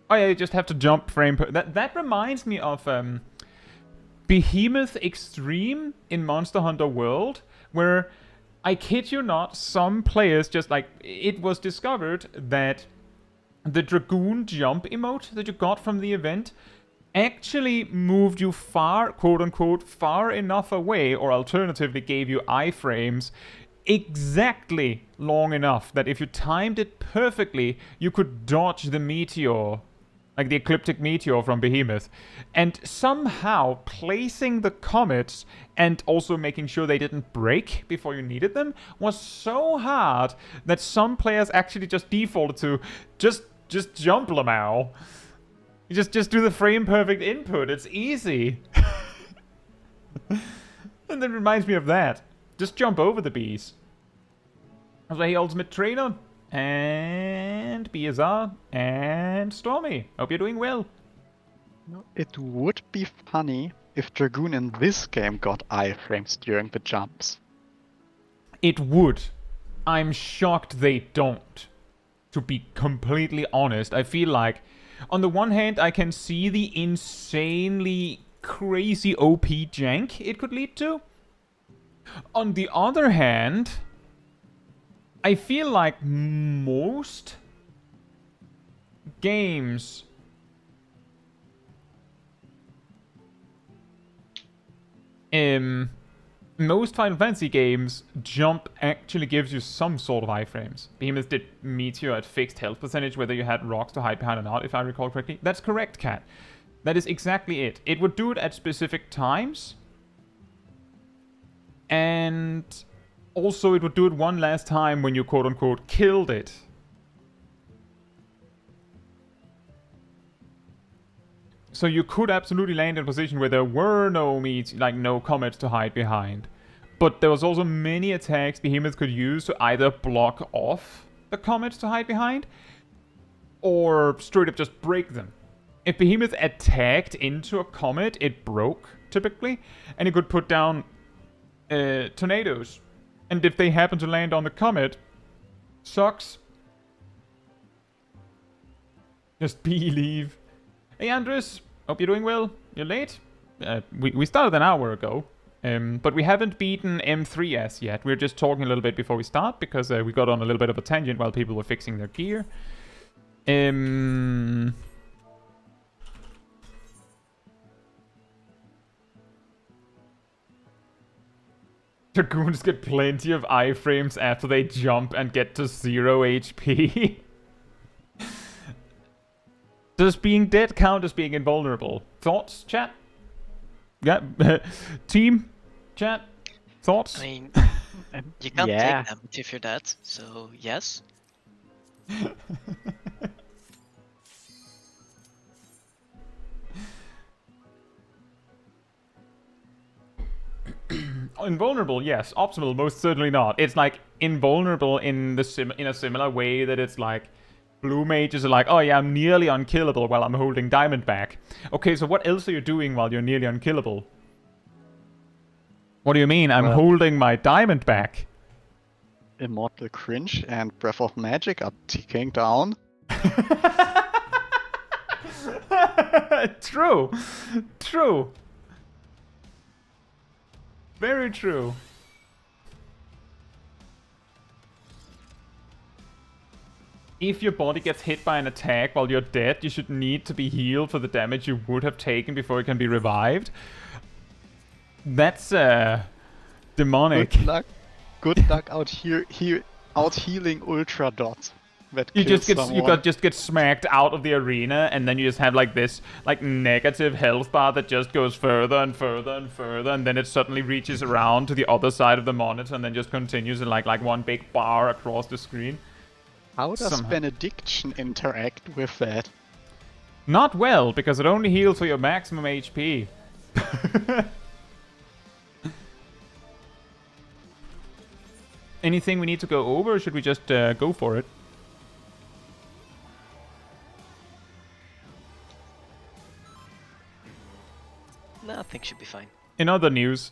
A: Oh yeah, you just have to jump frame per... That reminds me of Behemoth Extreme in Monster Hunter World, where, I kid you not, some players just like... It was discovered that the Dragoon jump emote that you got from the event actually moved you far, quote-unquote, far enough away, or alternatively gave you iframes exactly long enough that if you timed it perfectly, you could dodge the meteor, like the ecliptic meteor from Behemoth. And somehow placing the comets and also making sure they didn't break before you needed them was so hard that some players actually just defaulted to just jump Lamau. You just do the frame perfect input. It's easy. And that reminds me of that. Just jump over the bees. I was like, hey, Ultimate Trainer, and BSR, and Stormy. Hope you're doing well.
D: It would be funny if Dragoon in this game got iframes during the jumps.
A: It would. I'm shocked they don't. To be completely honest, I feel like, on the one hand, I can see the insanely crazy OP jank it could lead to. On the other hand, I feel like most games most Final Fantasy games, jump actually gives you some sort of iframes. Behemoth did Meteor at fixed health percentage, whether you had rocks to hide behind or not, if I recall correctly. That's correct, Cat. That is exactly it. It would do it at specific times. And also it would do it one last time when you quote-unquote killed it. So you could absolutely land in a position where there were no no comets to hide behind. But there was also many attacks Behemoth could use to either block off the comets to hide behind, or straight up just break them. If Behemoth attacked into a comet, it broke, typically, and it could put down tornadoes. And if they happen to land on the comet, sucks. Just believe. Hey Andres, hope you're doing well. You're late? We started an hour ago, but we haven't beaten M3S yet. We're just talking a little bit before we start, because we got on a little bit of a tangent while people were fixing their gear. Dragoons get plenty of iframes after they jump and get to 0 HP. Does being dead count as being invulnerable? Thoughts, chat? Yeah, team, chat, thoughts?
B: I mean, you can't
D: Yeah.
B: take damage if you're dead, so yes.
A: Invulnerable, yes. Optimal, most certainly not. It's like invulnerable in the in a similar way that it's like blue mages are like, oh yeah, I'm nearly unkillable while I'm holding diamond back. Okay, so what else are you doing while you're nearly unkillable? What do you mean? I'm
D: Well-
A: holding my diamond back.
D: Immortal Cringe and Breath of Magic are ticking down.
A: True. True. Very true. If your body gets hit by an attack while you're dead, you should need to be healed for the damage you would have taken before you can be revived. That's demonic.
D: Good luck out here, out healing Ultra Dot. That
A: You
D: kills
A: just
D: someone.
A: get smacked out of the arena, and then you just have like this like negative health bar that just goes further and further and further, and then it suddenly reaches around to the other side of the monitor, and then just continues in like one big bar across the screen.
D: How does
A: somehow.
D: Benediction interact with that?
A: Not well, because it only heals for your maximum HP. Anything we need to go over, or should we just go for it?
B: No, I think should be fine.
A: In other news,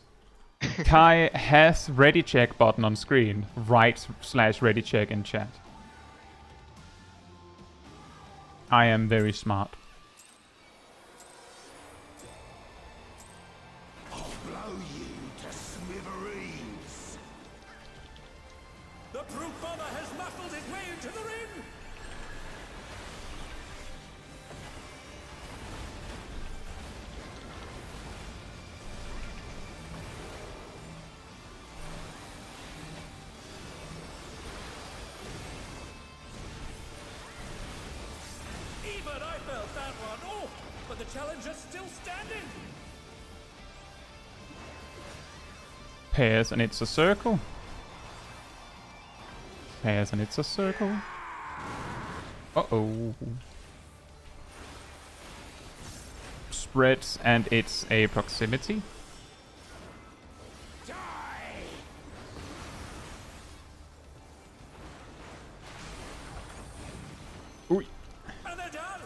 A: Kai has ready check button on screen. Right/ready check in chat. I am very smart.
E: Blow you to smithereens. The brute bomber has muscled his way into the ring. Even I felt that one. Oh, but the challenger's still standing.
A: Pairs and it's a circle. Pairs and it's a circle. Uh-oh. Spreads and it's a proximity. Ooh.
E: And they're done.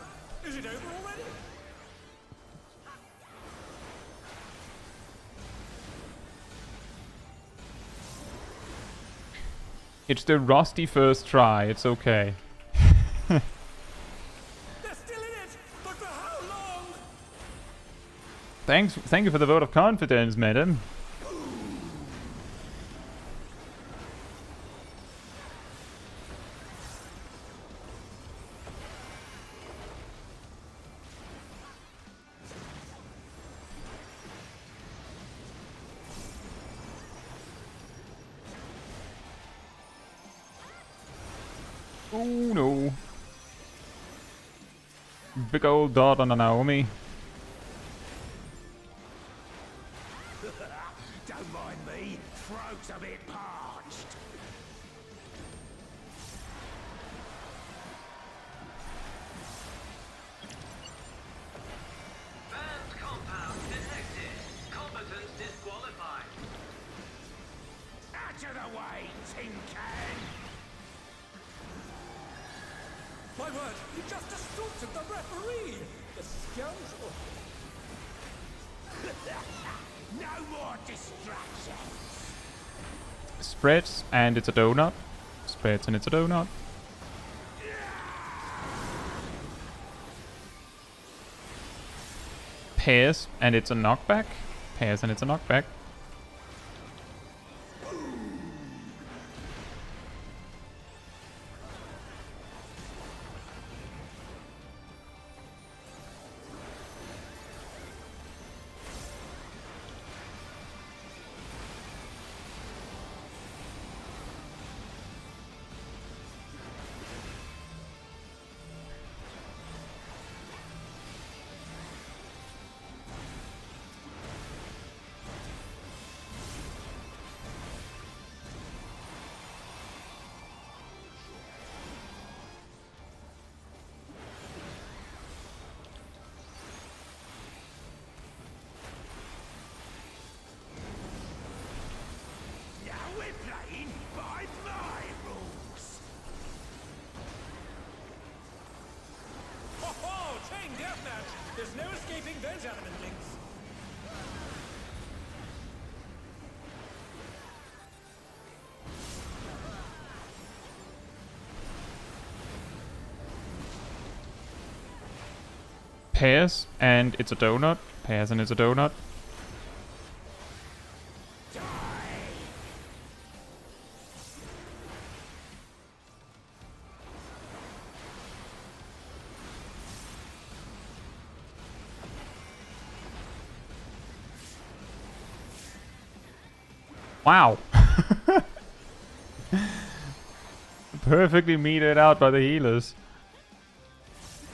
E: Is it over already?
A: It's the rusty first try, it's okay.
E: They're still in it, but for how long?
A: Thank you for the vote of confidence, madam. Oh no. Big old dot on a Naomi.
E: Don't mind me, throat's a bit parched.
H: Banned compound detected. Competence disqualified.
E: My word, he just assaulted the referee! The scoundrel! No more distractions!
A: Spreads, and it's a donut. Spreads, and it's a donut. Pairs, and it's a knockback. Pairs, and it's a knockback.
E: Now we're playing by my rules! Ho ho! Chain deathmatch! There's no escaping those element links!
A: Pairs, and it's a donut. Pairs, and it's a donut. Wow. Perfectly meted out by the healers.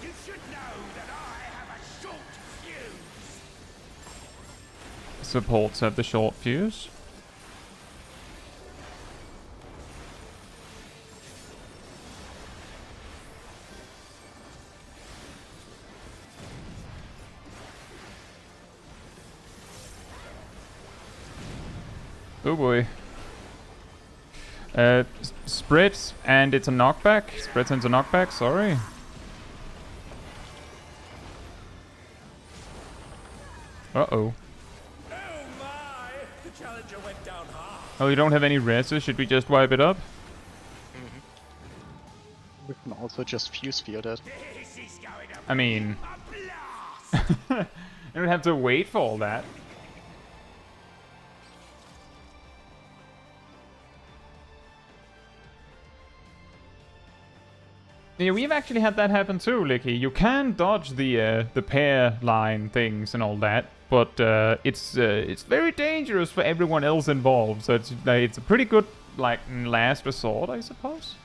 E: You should know that I have a short fuse!
A: Supports have the short fuse. Oh boy. Spreads, and it's a knockback. Spreads and it's a knockback, sorry. Uh-oh.
E: Oh my! The challenger went down hard.
A: Oh, you don't have any reses? Should we just wipe it up?
D: We can also just fuse field it.
E: This is going to
A: I mean,
E: a blast!
A: you don't have to wait for all that. Yeah, we've actually had that happen too, Licky. You can dodge the pair line things and all that, but it's very dangerous for everyone else involved. So it's a pretty good like last resort, I suppose.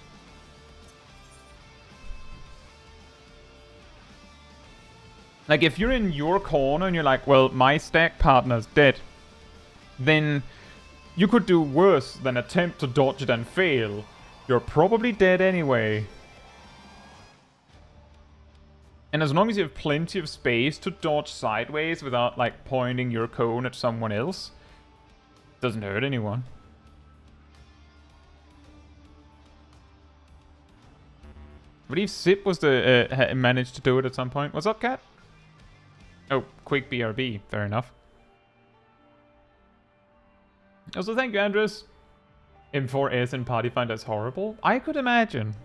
A: Like if you're in your corner and you're like, well, my stack partner's dead, then you could do worse than attempt to dodge it and fail. You're probably dead anyway. And as long as you have plenty of space to dodge sideways without, like, pointing your cone at someone else, it doesn't hurt anyone. I believe Zip was the managed to do it at some point. What's up, Cat? Oh, quick BRB. Fair enough. Also, thank you, Andres. M4S and Party Finder is horrible. I could imagine.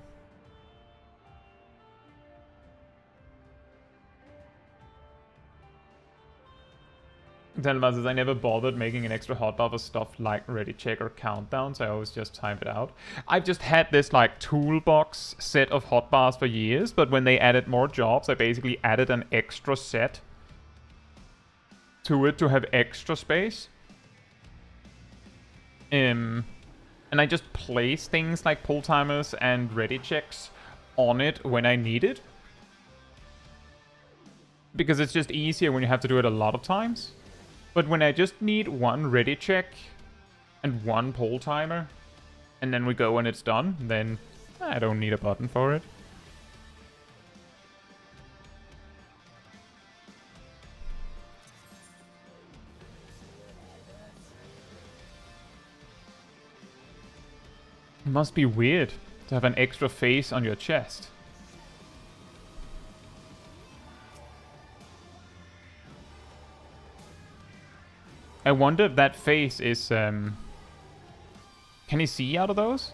A: Telma says, I never bothered making an extra hotbar for stuff like ready check or countdown, so I always just type it out. I've just had this like toolbox set of hotbars for years, but when they added more jobs, I basically added an extra set to it to have extra space. And I just place things like pull timers and ready checks on it when I need it. Because it's just easier when you have to do it a lot of times. But when I just need one ready check and one pull timer, and then we go when it's done, then I don't need a button for it. It must be weird to have an extra face on your chest. I wonder if that face is... Can he see out of those?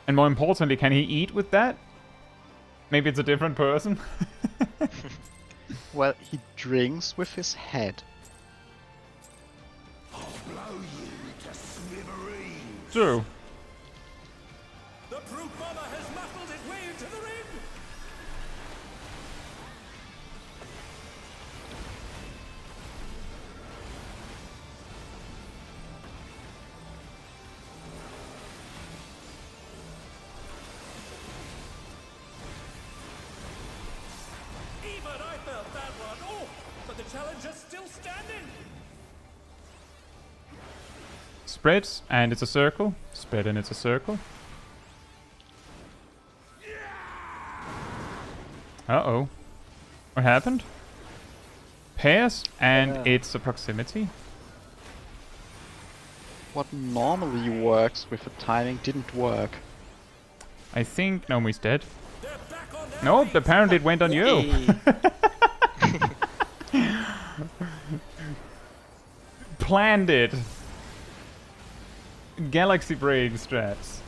A: And more importantly, can he eat with that? Maybe it's a different person?
D: Well, he drinks with his head.
E: I'll blow you to smithereens.
A: True.
E: The brute bomber has muscled its way into the ring. Even I felt that one. Oh, but the challenger's still standing.
A: Spreads, and it's a circle. Spread, and it's a circle. Uh-oh. What happened? Pairs, and it's a proximity.
D: What normally works with the timing didn't work.
A: I think Nomi's dead.
E: They're back on their
A: Nope,
E: feet.
A: apparently it went on you. Planned it. Galaxy brain strats.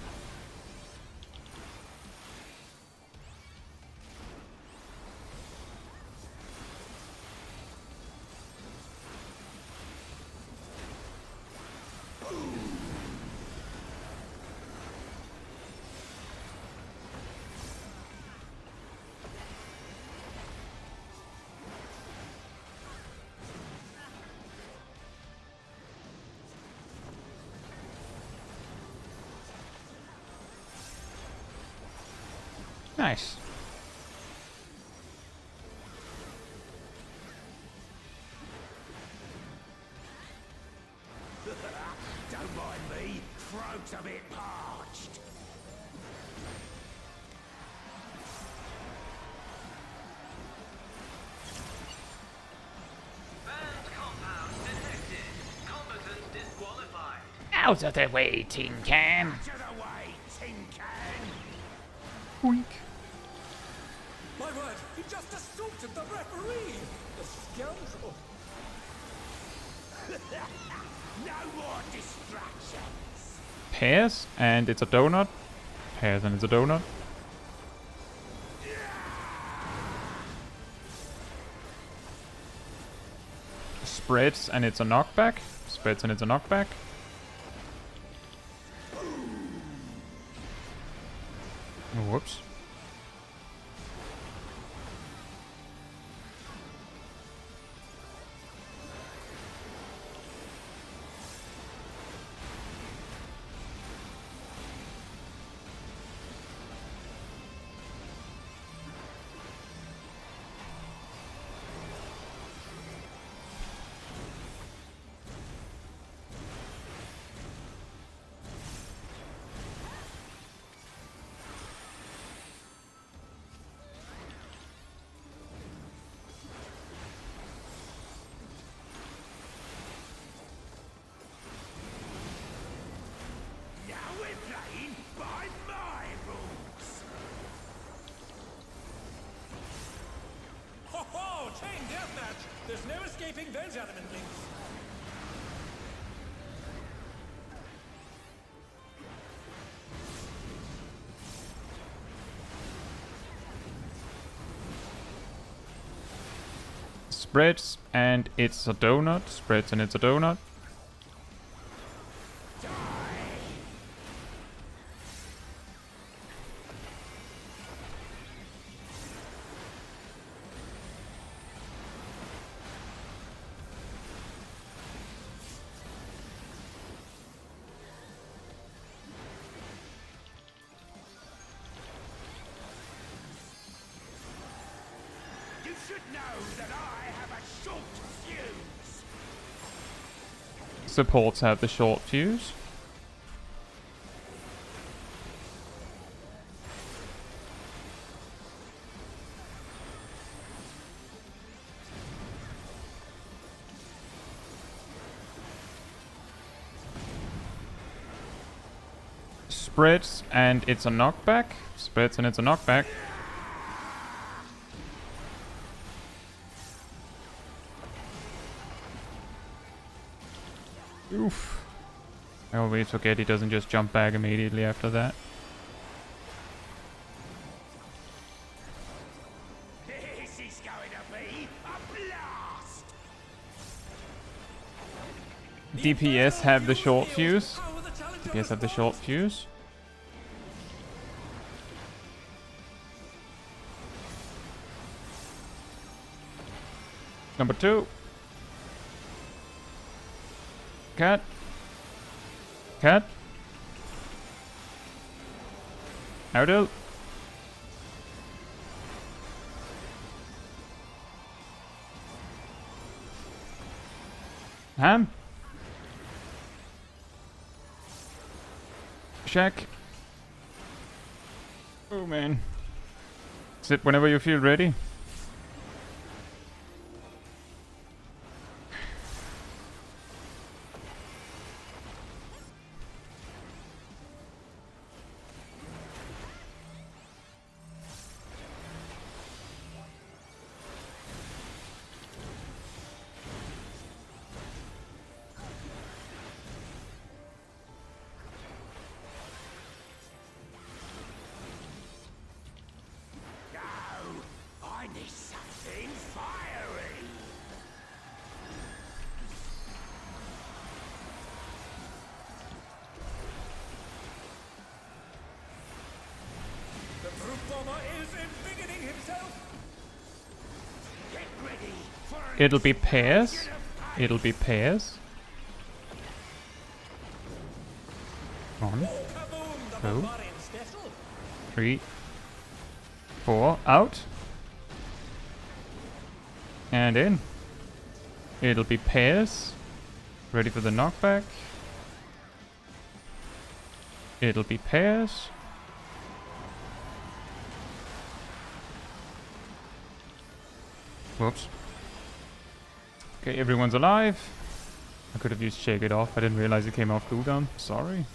A: Nice.
E: Don't mind me. Throat's a bit parched.
A: Out of the way, tin can.
E: To the way, tin can.
A: Boink.
E: My word, he just assaulted the referee. The scoundrel. No more distractions.
A: Pairs, and it's a donut. Pairs, and it's a donut. Spreads, and it's a knockback. Spreads, and it's a knockback. Whoops.
E: Now we're playing by my rules. Ho ho! Chain deathmatch. There's no escaping those adamant links.
A: Spreads, and it's a donut. Spreads, and it's a donut.
E: You should know that I have a short fuse.
A: Supports have the short fuse. Spreads and it's a knockback. Spreads and it's a knockback. Oof. I always forget he doesn't just jump back immediately after that.
E: This is going to be a blast!
A: DPS have the short fuse. DPS have the short fuse. Number 2. Cat. Cat. Outdo. Ham. Shack. Oh man. Sit whenever you feel ready.
E: I need something fiery! The brute bomber is embiggening himself! Get ready for an
A: It'll be pairs. It'll be pairs. 1,
E: kaboom! The
A: 2,
E: barbarian special!
A: 3, 4. Out. And in. It'll be pairs. Ready for the knockback. It'll be pairs. Whoops. Okay, everyone's alive. I could have used Shake It Off. I didn't realize it came off cooldown. Sorry.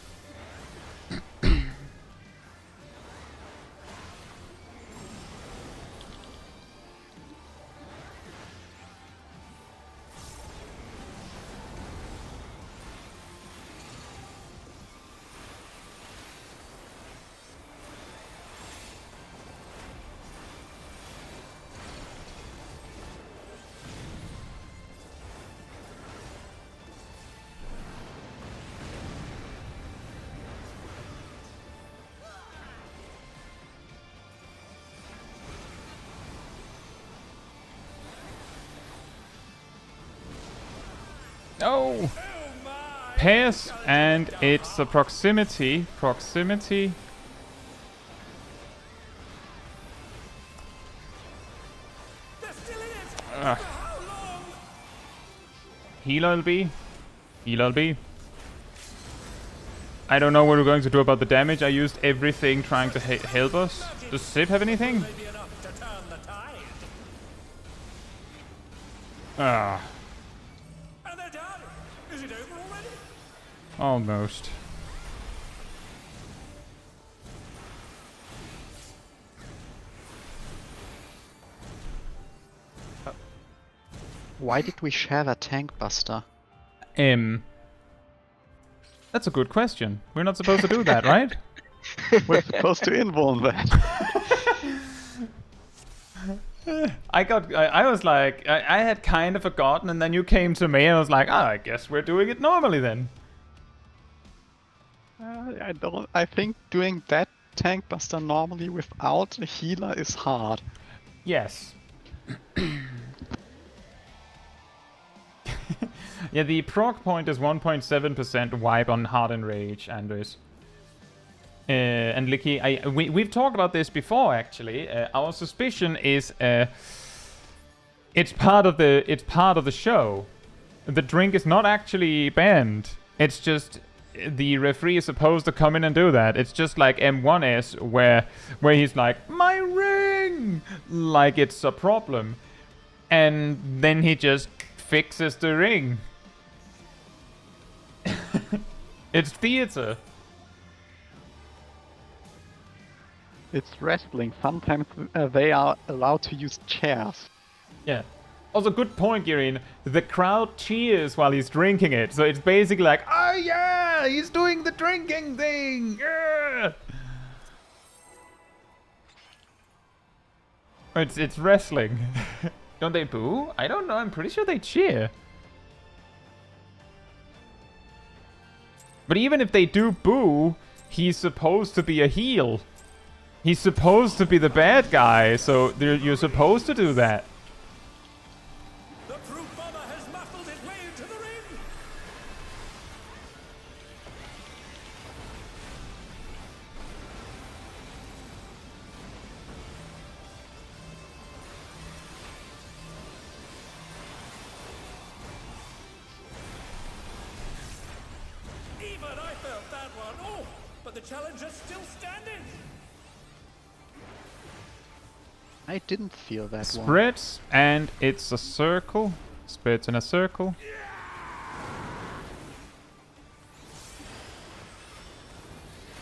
A: Oh! Pairs, and it's a proximity. Proximity.
E: They're still in it!
A: Ugh.
E: For how long?
A: Heal LB. Heal LB. I don't know what we're going to do about the damage. I used everything trying to help us. Does Sip have anything?
E: Maybe enough to turn the tide.
A: Ah,
E: And they're done! Is it over already?
A: almost.
D: Why did we share a tank buster?
A: That's a good question. We're not supposed to do that, right?
D: We're supposed to invuln that.
A: I was like, I had kind of forgotten, and then you came to me, and I was like, I guess we're doing it normally then.
D: I think doing that tank buster normally without a healer is hard.
A: Yes. Yeah, the proc point is 1.7% wipe on Hardened Rage, Andres. And Licky, we've talked about this before, actually. Our suspicion is it's part of the show. The drink is not actually banned. It's just the referee is supposed to come in and do that. It's just like M1S, where he's like, my ring, like it's a problem, and then he just fixes the ring. It's theater.
D: It's wrestling. Sometimes they are allowed to use chairs.
A: Yeah. Also, good point, Girin. The crowd cheers while he's drinking it. So it's basically like, oh yeah, he's doing the drinking thing. Yeah. It's wrestling. Don't they boo? I don't know. I'm pretty sure they cheer. But even if they do boo, he's supposed to be a heel. He's supposed to be the bad guy, so you're supposed to do that.
E: The brute bomber has muscled his way into the ring. Even I felt that one. Oh, but the challenger's still standing.
D: I didn't feel that one.
A: Spreads, and it's a circle. Spreads in a circle.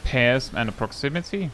A: Pairs and a proximity.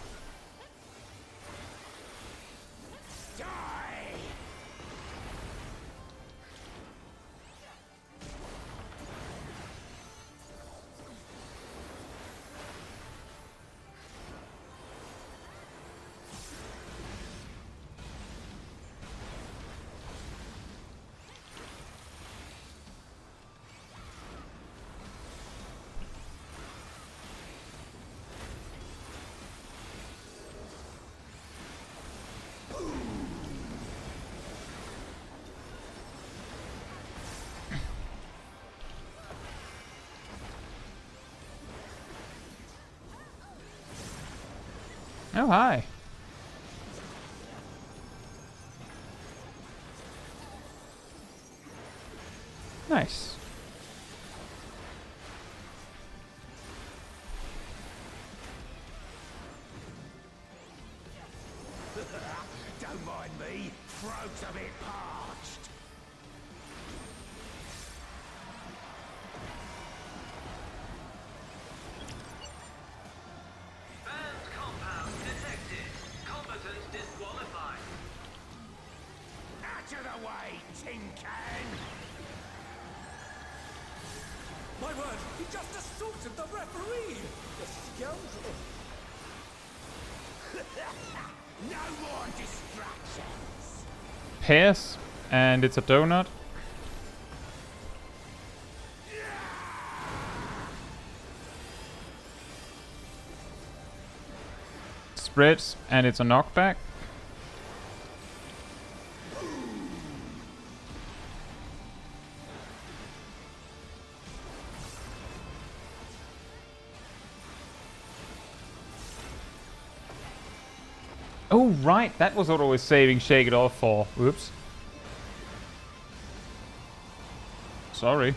A: Oh, hi. Nice.
E: Don't mind me. Throat's a bit parched.
H: Banned compound detected. Combatant disqualified.
E: Out of the way, tin can! My word, he just assaulted the referee! The scoundrel! No more distractions!
A: Pairs, and it's a donut. Spreads, and it's a knockback. Oh, right. That was what I was saving Shake It Off for. Whoops. Sorry.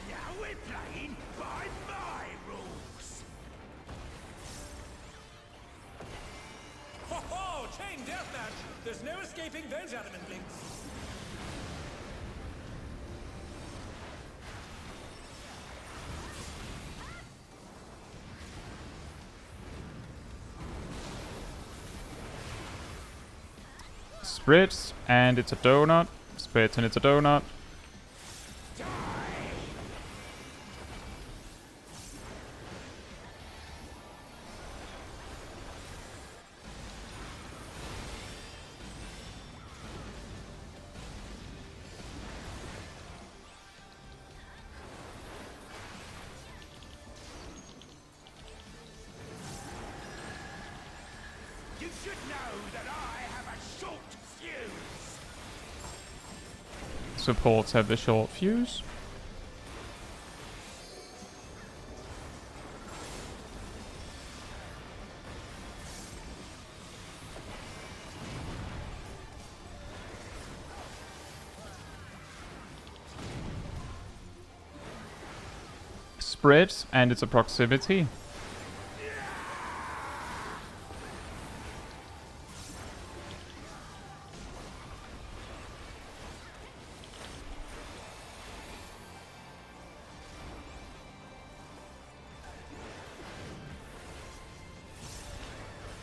E: Now we're playing by my rules! Ho ho! Chain deathmatch! There's no escaping those adamant links!
A: Spreads, and it's a donut. Spreads, and it's a donut.
E: You should know that I have a short fuse!
A: Supports have the short fuse. spread and it's a proximity.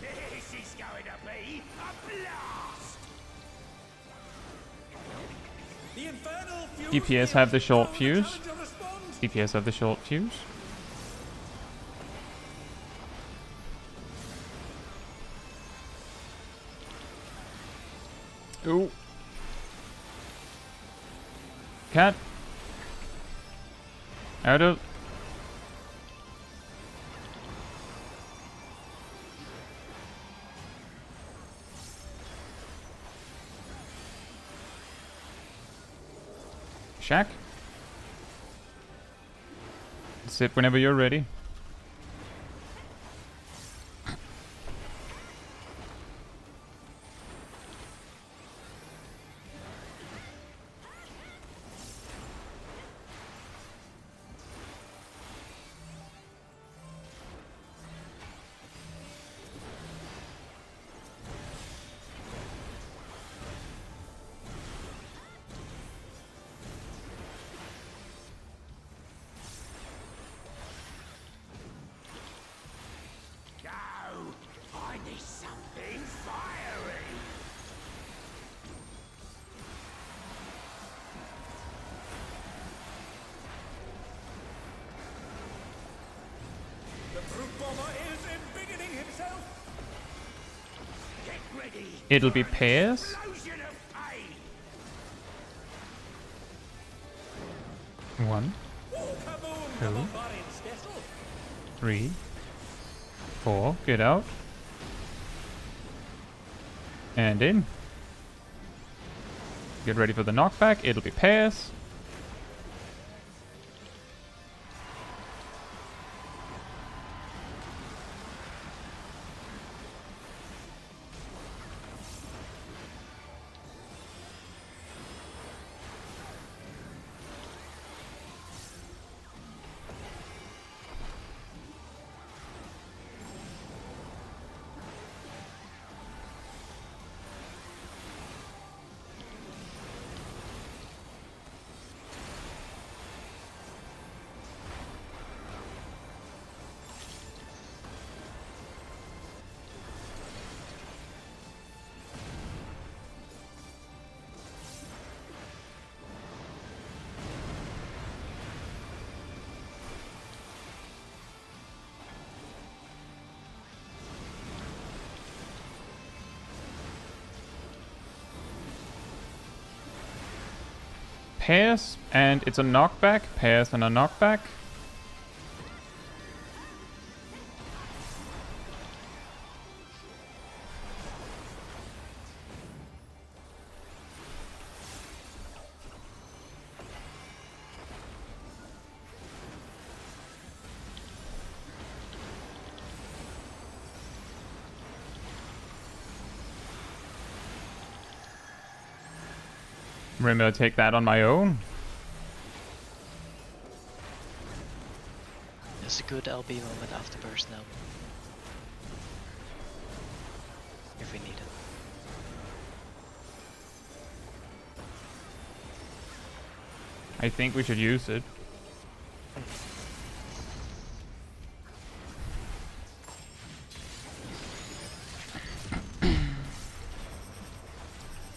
E: This is going to be a blast! The infernal fuse
A: DPS have the short
E: will
A: fuse.
E: challenger respond.
A: DPS have the short fuse. Ooh. Cat. Out of. Shack. Sip whenever you're ready.
E: Go! I need something fiery! The brute bomber is embiggening himself! Get ready!
A: It'll be pairs.
E: Explosion of pain!
A: 1,
E: Oh, kaboom!
A: Two.
E: The barbarian skettle!
A: 3, 4. Get out. And in. Get ready for the knockback. It'll be pairs. Pairs, and it's a knockback. Pairs and a knockback. Remember to take that on my own.
B: There's a good LB moment after burst now. If we need it.
A: I think we should use it.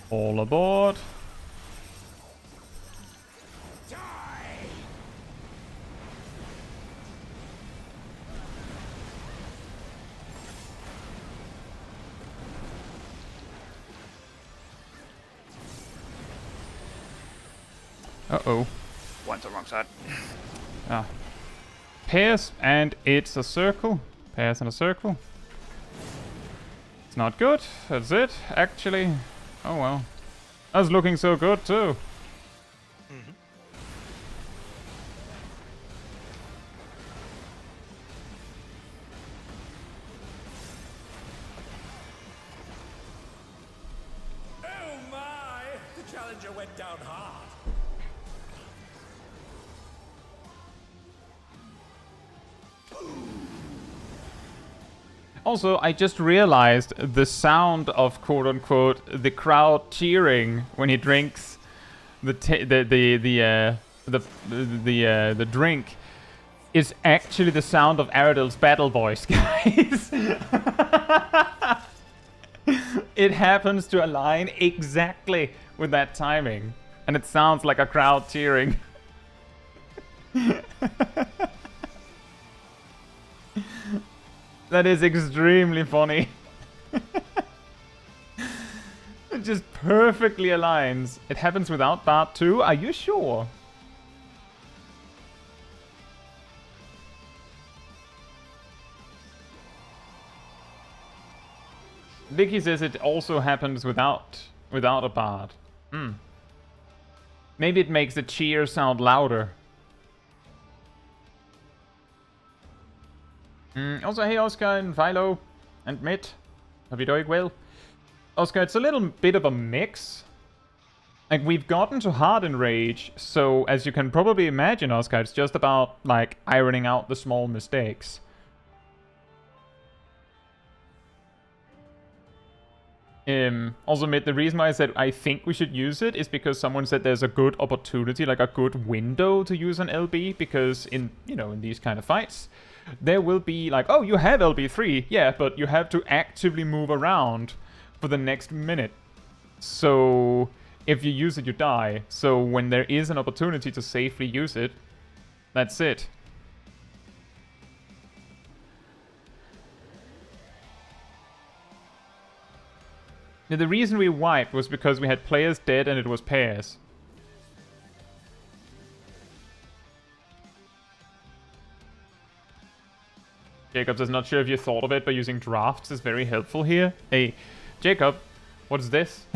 A: All aboard. Uh-oh.
F: Went to the wrong side.
A: Ah. Pairs, and it's a circle. Pairs and a circle. It's not good. That's it, actually. Oh well. That's looking so good, too.
E: Oh my! The challenger went down hard.
A: Also, I just realized the sound of quote-unquote the crowd cheering when he drinks the drink is actually the sound of Aradil's battle voice, guys. It happens to align exactly with that timing, and it sounds like a crowd cheering. That is extremely funny. It just perfectly aligns. It happens without Bart too? Are you sure? Vicky says it also happens without a Bart. Maybe it makes the cheer sound louder. Also, hey Oscar and Philo and Mitt. Hope you're doing well. Oscar, it's a little bit of a mix. Like, we've gotten to hard enrage, so as you can probably imagine, Oscar, it's just about, like, ironing out the small mistakes. Also, Mitt, the reason why I said I think we should use it is because someone said there's a good opportunity, like a good window to use an LB, because in, you know, in these kind of fights, there will be like, oh, you have LB3, yeah, but you have to actively move around for the next minute. So if you use it, you die. So when there is an opportunity to safely use it, that's it. Now, the reason we wiped was because we had players dead and it was pairs. Jacob says, not sure if you thought of it, but using drafts is very helpful here. Hey, Jacob, what's this?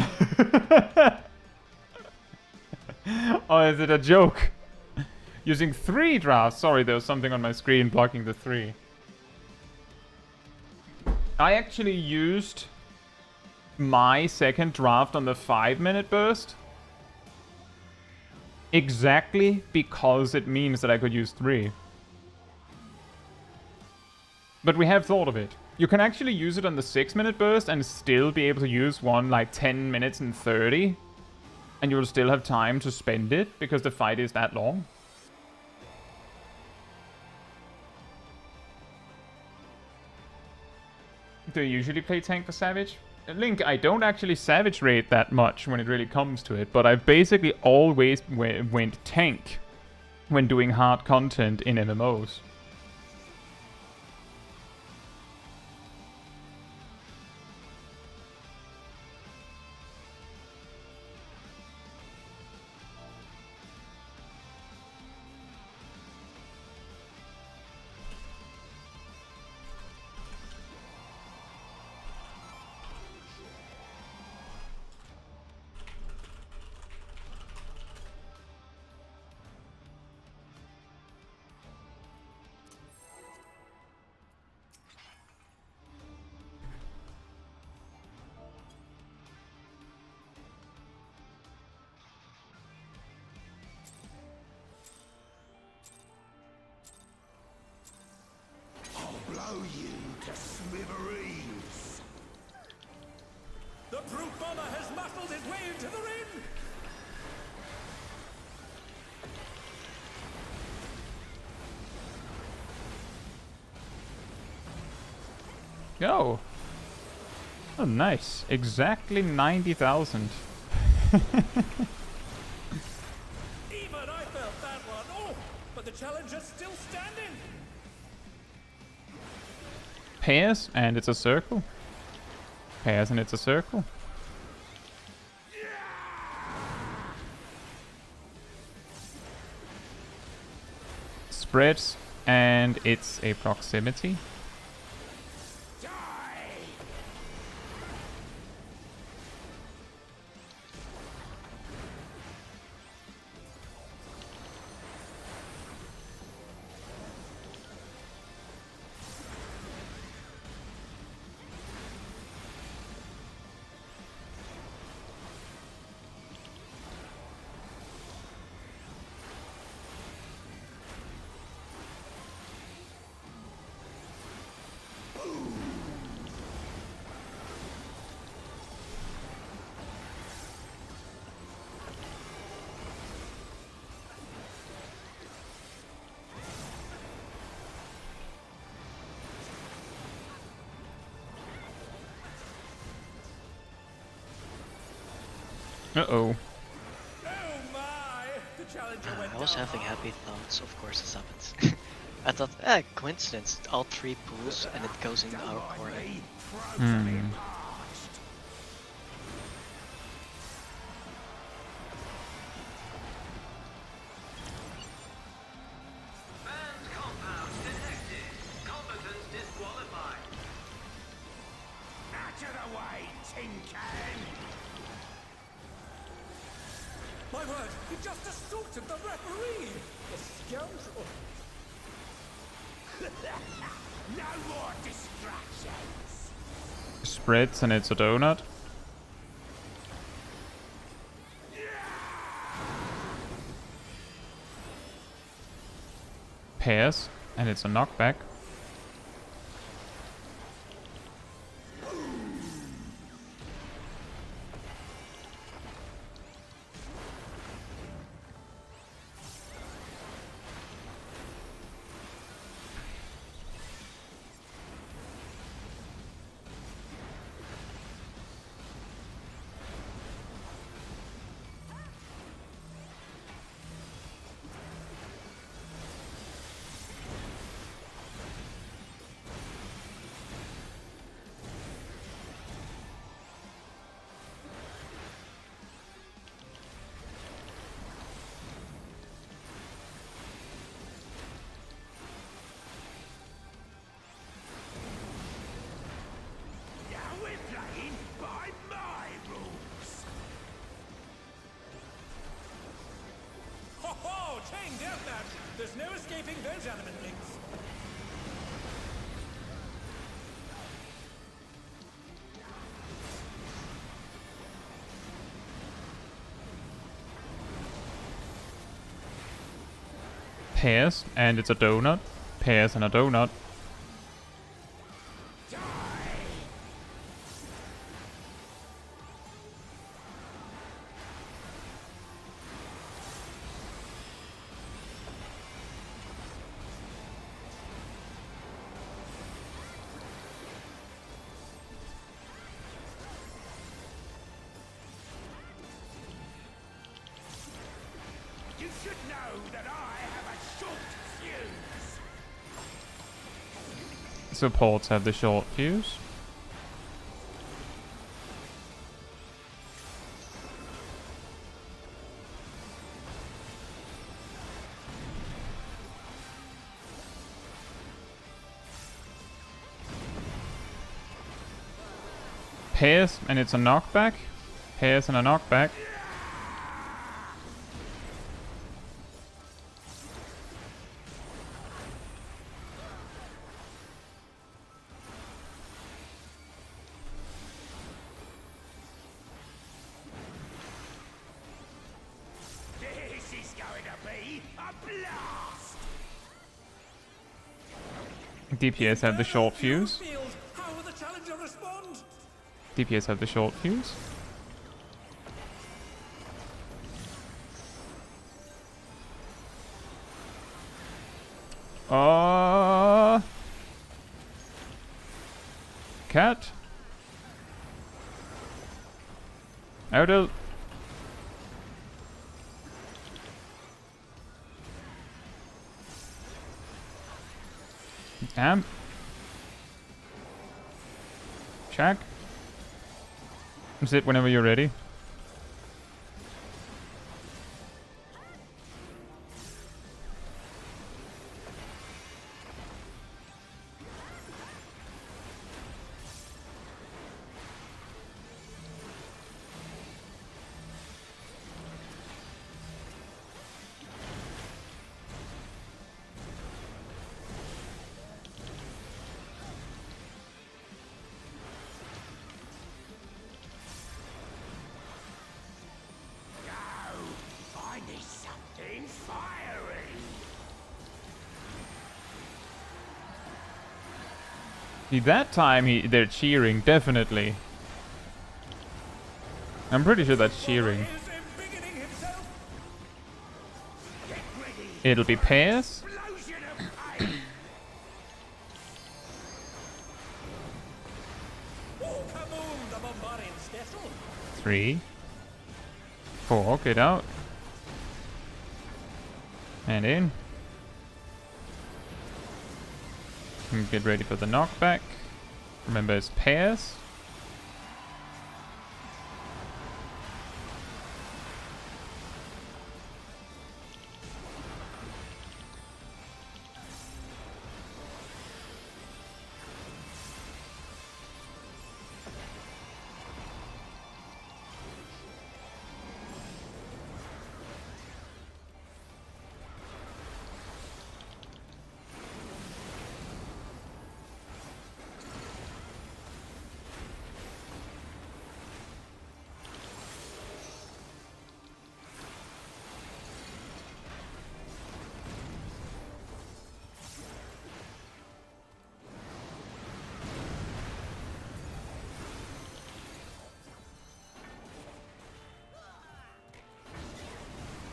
A: Oh, is it a joke? Using 3 drafts. Sorry, there was something on my screen blocking the 3. I actually used my second draft on the 5-minute burst exactly because it means that I could use 3. But we have thought of it. You can actually use it on the 6-minute burst and still be able to use one like 10 minutes and 30. And you'll still have time to spend it because the fight is that long. Do you usually play tank for Savage? Link, I don't actually Savage raid that much when it really comes to it, but I've basically always went tank when doing hard content in MMOs.
E: Blow you to smithereens. The brute bomber has muscled his way into the ring.
A: Go. Oh, nice. Exactly 90,000.
E: Even I felt that one. Oh, but the challenger's still standing.
A: Pairs, and it's a circle. Pairs, and it's a circle. Spreads, and it's a proximity. Uh-oh.
E: Oh my! The challenger went
B: I was
E: down
B: having
E: hard.
B: happy thoughts, of course this happens. I thought, coincidence, all 3 pools and it goes in our corner.
A: Hmm.
H: Banned compound detected. Combatants disqualified.
E: Out of the way, tin can! My word, he just assaulted the referee! The scoundrel! No more distractions!
A: Spreads and it's a donut. Pairs and it's a knockback.
E: Now we're playing by my rules! Ho ho! Chain deathmatch! There's no escaping those element links!
A: Pairs and it's a donut. Pairs and a donut.
E: You should know that I have a short fuse!
A: Supports have the short fuse. Pairs and it's a knockback. Pairs and a knockback.
E: This is going to be a blast!
A: DPS have the short fuse.
E: Field, how will the challenger respond?
A: DPS have the short fuse. Cat. Auto. Damn. Check. Sit whenever you're ready.
E: I need something fiery!
A: See, that time they're cheering, definitely. I'm pretty sure that's cheering.
E: Is embiggening himself? Get ready!
A: It'll be pairs.
E: Explosion of pain! Oh, kaboom! The bombarding special!
A: 3. 4, get out. And in. And get ready for the knockback. Remember, it's pairs.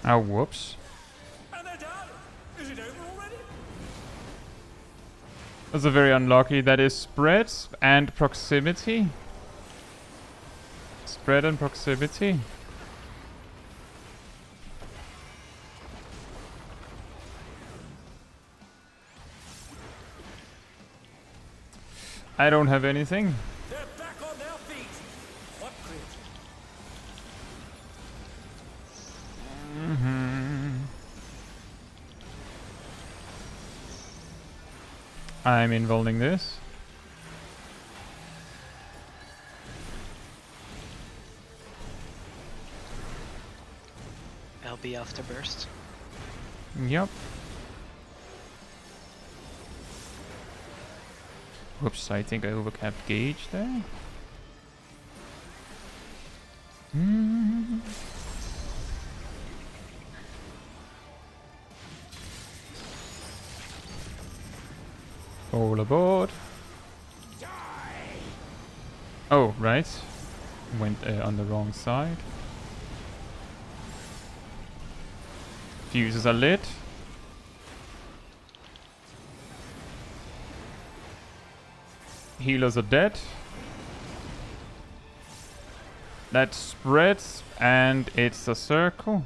A: Oh, whoops.
E: And they're done. Is it over already?
A: That's a very unlucky. That is spread and proximity. Spread and proximity. I don't have anything.
E: They're back on their feet. What grit?
A: I'm involving this.
B: LB afterburst.
A: Yep. Whoops, I think I overcapped gauge there. All aboard. Oh, right. Went on the wrong side. Fuses are lit. Healers are dead. That spreads and it's a circle.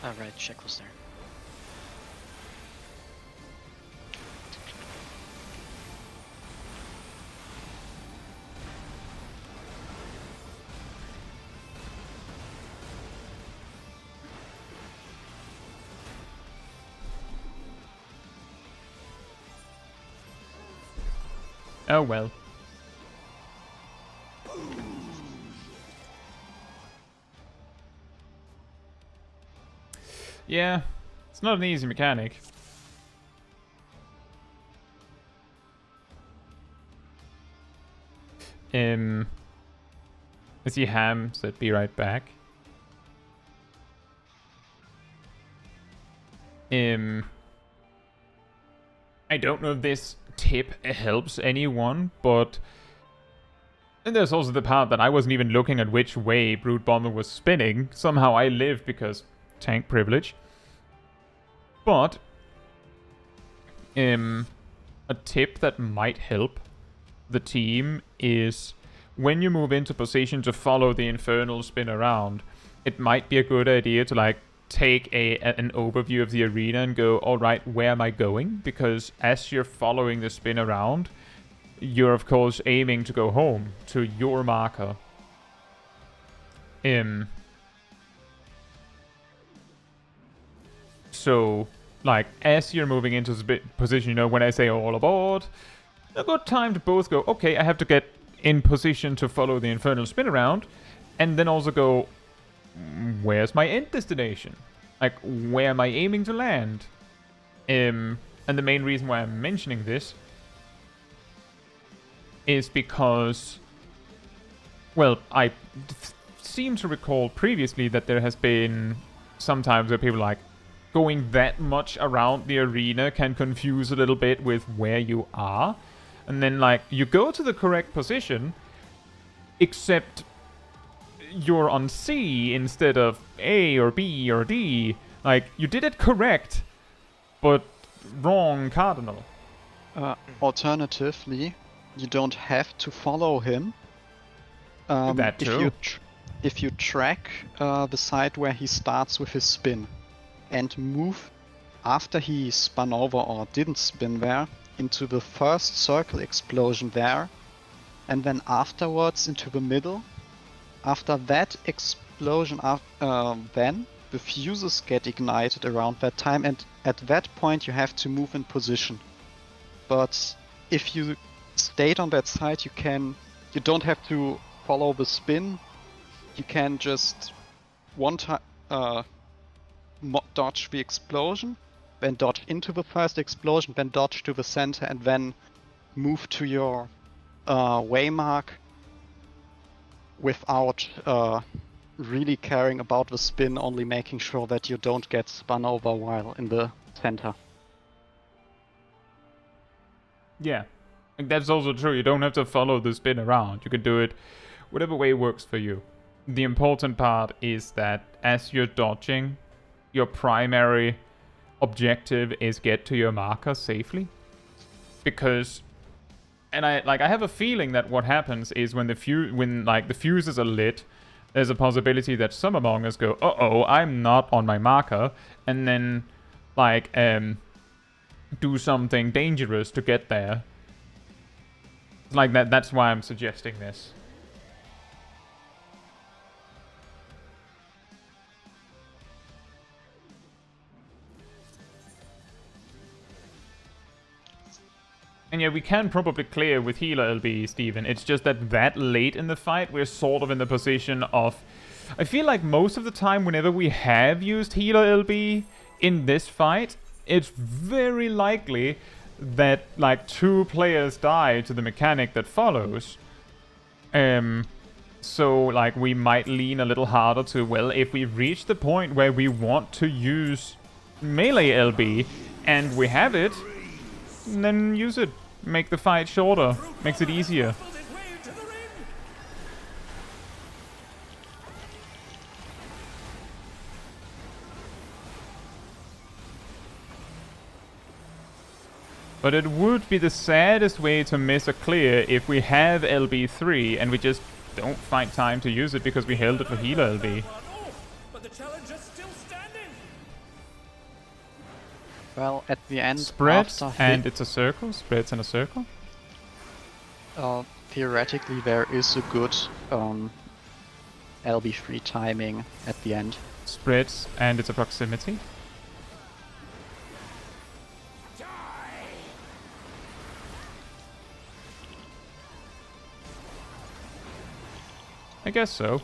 B: Alright, check was there.
A: Oh well. Yeah, it's not an easy mechanic. I see Ham said be right back. I don't know if this tip helps anyone, but and there's also the part that I wasn't even looking at which way Brood Bomber was spinning. Somehow I lived because tank privilege. But a tip that might help the team is when you move into position to follow the infernal spin around, it might be a good idea to like take an overview of the arena and go, all right, where am I going? Because as you're following the spin around, you're of course aiming to go home to your marker. So, like, as you're moving into the position, you know, when I say all aboard, a good time to both go, okay, I have to get in position to follow the infernal spin around, and then also go, where's my end destination? Like, where am I aiming to land? And the main reason why I'm mentioning this is because, well, I seem to recall previously that there has been sometimes where people like, going that much around the arena can confuse a little bit with where you are. And then, like, you go to the correct position, except you're on C instead of A or B or D. Like, you did it correct, but wrong cardinal.
D: Alternatively, you don't have to follow him.
A: That too.
D: if you track the side where he starts with his spin and move after he spun over or didn't spin there into the first circle explosion there, and then afterwards into the middle, after that explosion, then the fuses get ignited around that time, and at that point you have to move in position. But if you stayed on that side, you don't have to follow the spin. You can just one time dodge the explosion, then dodge into the first explosion, then dodge to the center, and then move to your waymark without really caring about the spin, only making sure that you don't get spun over while in the center.
A: Yeah, and that's also true. You don't have to follow the spin around. You can do it whatever way works for you. The important part is that as you're dodging, your primary objective is get to your marker safely. Because, and I have a feeling that what happens is when the fuses are lit, there's a possibility that some among us go, uh-oh, I'm not on my marker, and then do something dangerous to get there. Like that's why I'm suggesting this. And yeah, we can probably clear with healer LB, Steven. It's just that late in the fight, we're sort of in the position of... I feel like most of the time, whenever we have used healer LB in this fight, it's very likely that, like, 2 players die to the mechanic that follows. So, like, we might lean a little harder to, well, if we reach the point where we want to use melee LB, and we have it, then use it. Make the fight shorter. Makes it easier. But it would be the saddest way to miss a clear if we have LB3 and we just don't find time to use it because we held it for healer LB.
E: But the challenger's still standing.
D: Well, at the end,
A: Spreads,
D: after
A: and it's a circle. Spreads in a circle.
D: theoretically there is a good LB3 timing at the end.
A: Spreads, and it's a proximity. I guess so.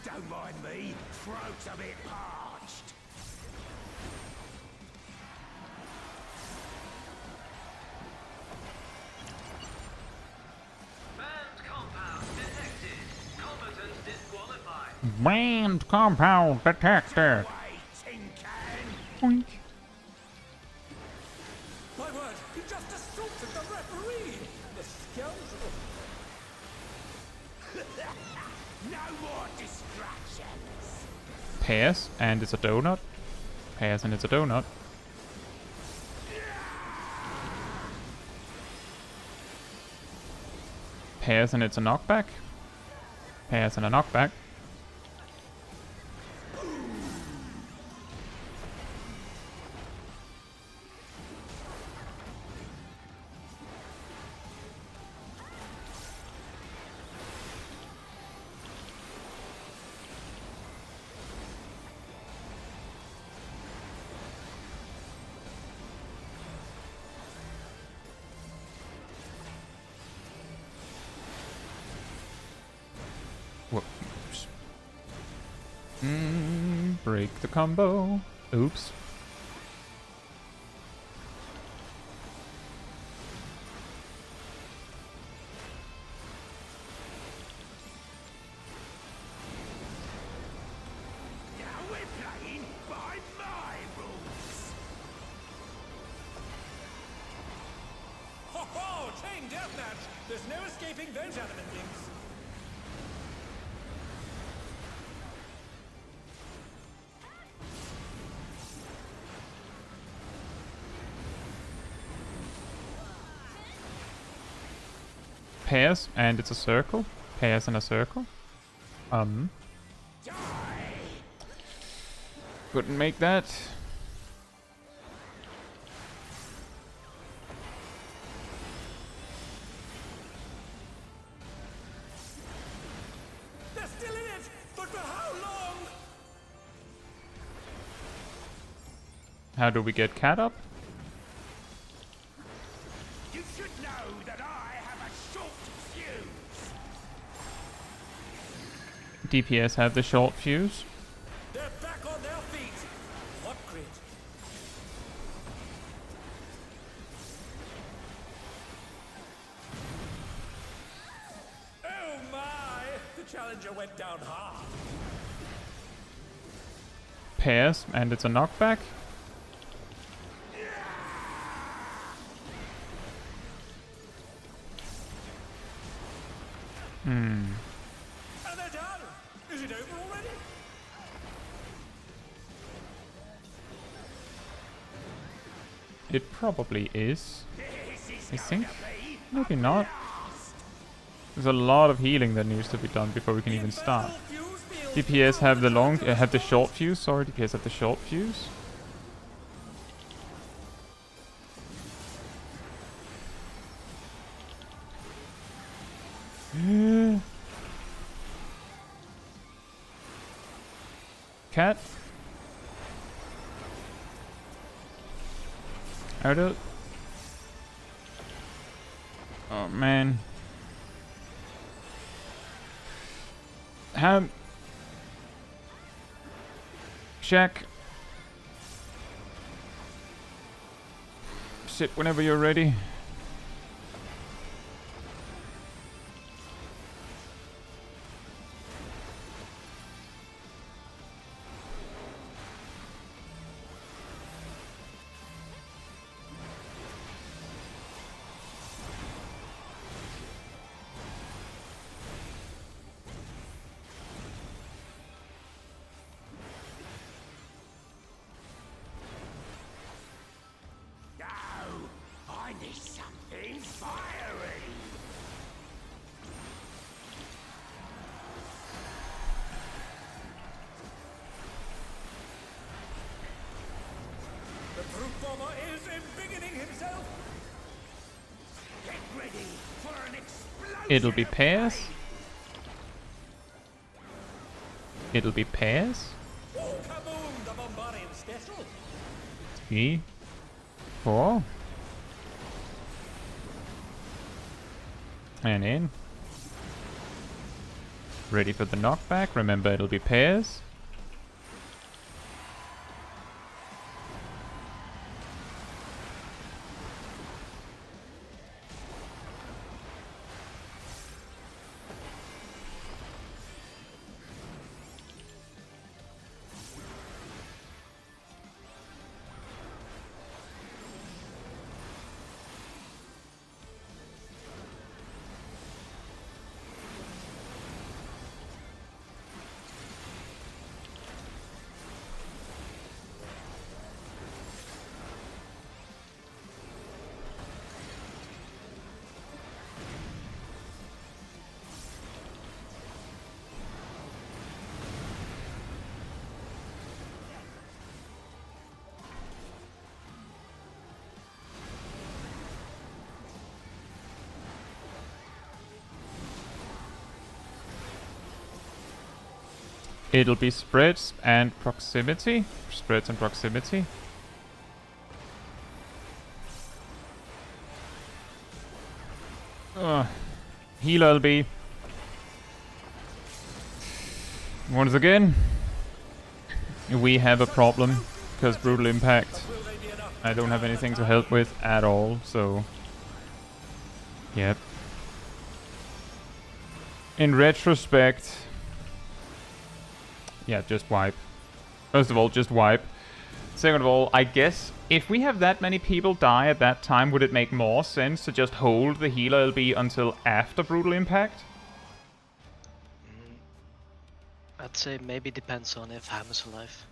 E: Don't mind me, throat's a bit parched.
H: Banned compound detected. Combatants disqualified.
A: Banned compound detected.
E: Wait, tin can.
A: Boink.
E: My word, he just assaulted the referee. The scoundrel. No more distractions.
A: Pairs, and it's a donut. Pairs, and it's a donut. Pairs, and it's a knockback. Pairs, and a knockback. Whoops. Break the combo. Oops.
E: Now we're playing by my rules. Ho ho! Chain deathmatch! There's no escaping those element links.
A: Pairs, and it's a circle. Pairs and a circle. Couldn't make that.
E: They're still in it, but for how long?
A: How do we get Cat up?
E: You should know that I have a short fuse.
A: DPS have the short fuse.
E: They're back on their feet. What grit? Oh my! The challenger went down hard.
A: Pairs, and it's a knockback.
E: And they're done. Is it over already?
A: It probably is.
E: This is
A: I
E: going
A: think.
E: to be
A: Maybe not. There's a lot of healing that needs to be done before we can even start.
E: fuse field.
A: DPS have the long, have the short fuse. Sorry, DPS have the short fuse. Cat. Out of. Oh man. Ham. Shack. Sit whenever you're ready.
E: I need something fiery. The brute bomber is embiggening himself. Get ready for an explosion.
A: It'll be
E: of
A: pairs.
E: pain.
A: It'll be pairs.
E: Oh, kaboom! The bombarding special.
A: 3, 4. And in. Ready for the knockback. Remember, it'll be pairs. It'll be spreads and proximity. Spreads and proximity. Healer will be. Once again, we have a problem because Brutal Impact I don't have anything to help with at all, so yep. In retrospect, yeah, just wipe. First of all, just wipe. Second of all, I guess if we have that many people die at that time, would it make more sense to just hold the healer LB until after Brutal Impact?
B: I'd say maybe depends on if Ham is alive.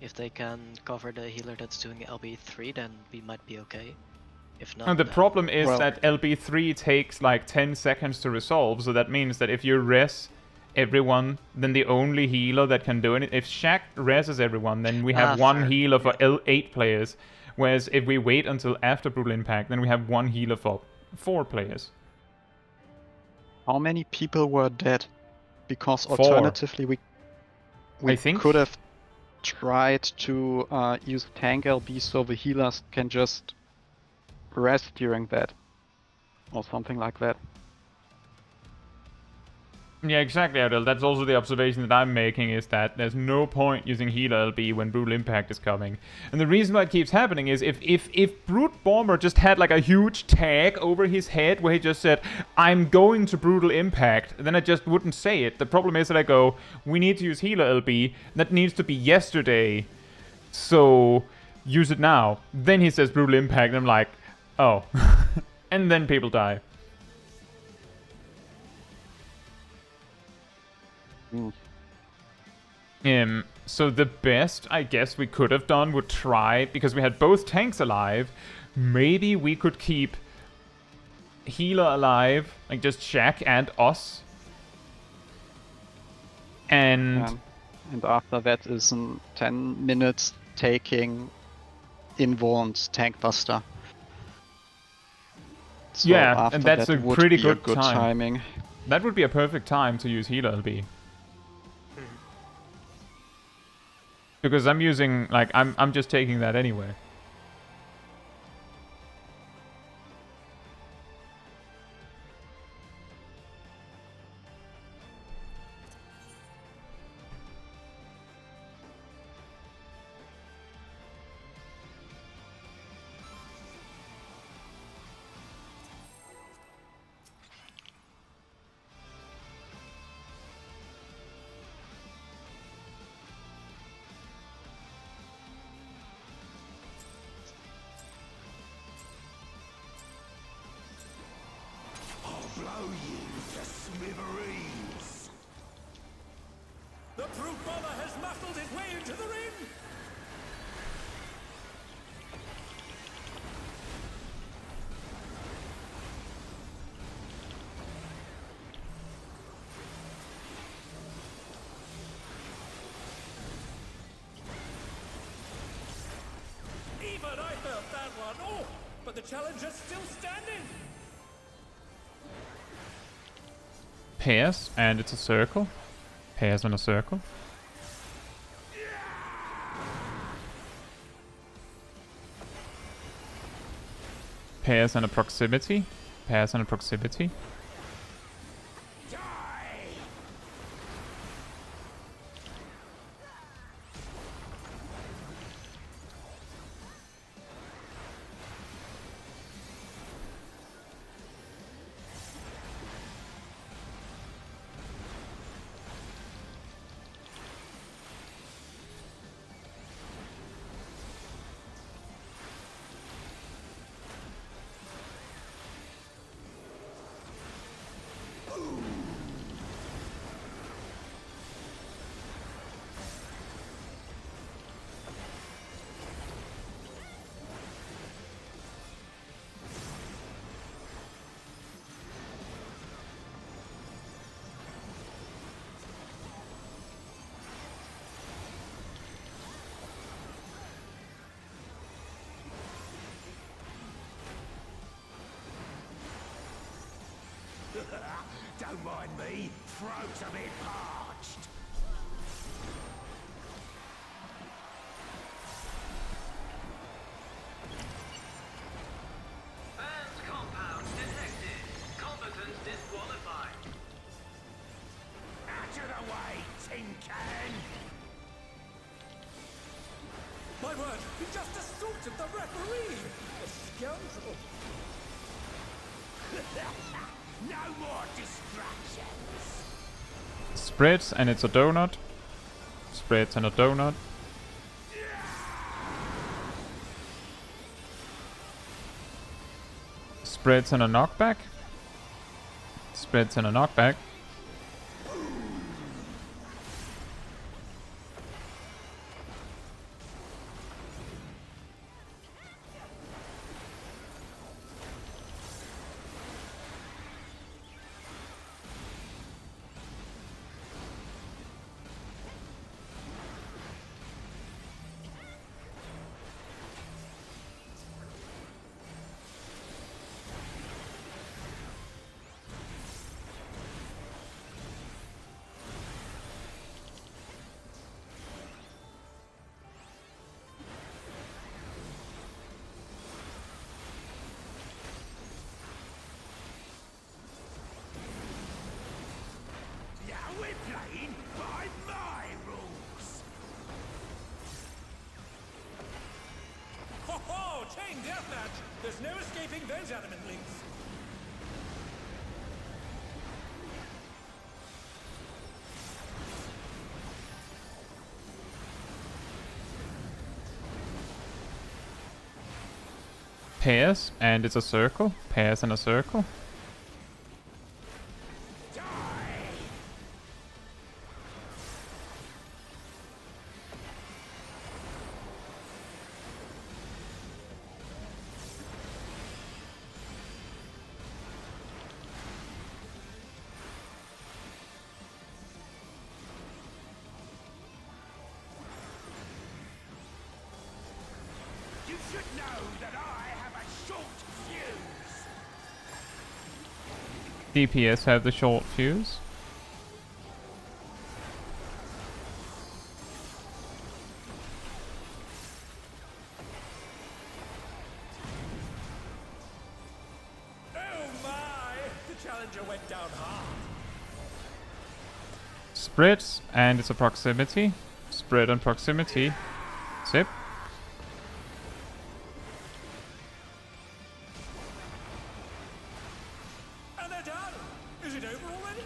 B: If they can cover the healer that's doing LB3, then we might be okay. If not,
A: And the
B: then
A: problem is that LB3 takes like 10 seconds to resolve, so that means that if you res everyone, then the only healer that can do it, if Shaq reses everyone, then we have one
B: fair.
A: healer for L8 players, whereas if we wait until after Brutal Impact, then we have one healer for 4 players.
D: How many people were dead? Because
A: 4.
D: alternatively we
A: I think
D: could have tried to use tank LB so the healers can just rest during that. Or something like that.
A: Yeah, exactly, Adel. That's also the observation that I'm making, is that there's no point using healer LB when Brutal Impact is coming. And the reason why it keeps happening is if Brute Bomber just had like a huge tag over his head where he just said, I'm going to Brutal Impact, then I just wouldn't say it. The problem is that I go, we need to use healer LB, that needs to be yesterday, so use it now. Then he says Brutal Impact, and I'm like, oh. And then people die. So the best I guess we could have done would try, because we had both tanks alive, maybe we could keep healer alive, like just Shaq and us. And
D: after that is 10 minutes taking Invuln's tank buster. So
A: yeah, and that's
D: that
A: a
D: would
A: pretty
D: be
A: good,
D: a good
A: time.
D: timing.
A: That would be a perfect time to use healer LB. Because I'm using, like, I'm just taking that anyway.
E: Blow you to smithereens! The Brute Bomber has muscled his way into the ring! Even I felt that one! Oh! But the challenger's still standing!
A: Pairs, and it's a circle. Pairs and a circle. Pairs and a proximity. Pairs and a proximity.
E: Don't mind me, throat's a bit parched.
H: Banned compound detected. Competence disqualified.
E: Out of the way, Tinker! word! He just assaulted the referee! The scoundrel! No more distractions!
A: Spreads, and it's a donut. Spreads and a donut. Spreads and a knockback. Spreads and a knockback.
E: Now we're playing by my rules! Ho ho! Chain deathmatch! There's no escaping those adamant links!
A: Pairs, and it's a circle. Pairs and a circle.
E: You should know that I have a short fuse!
A: DPS have the short fuse.
E: Oh my! The challenger went down hard!
A: Spreads, and it's a proximity. Spread and proximity. Zip.
E: And they're done! Is it over already?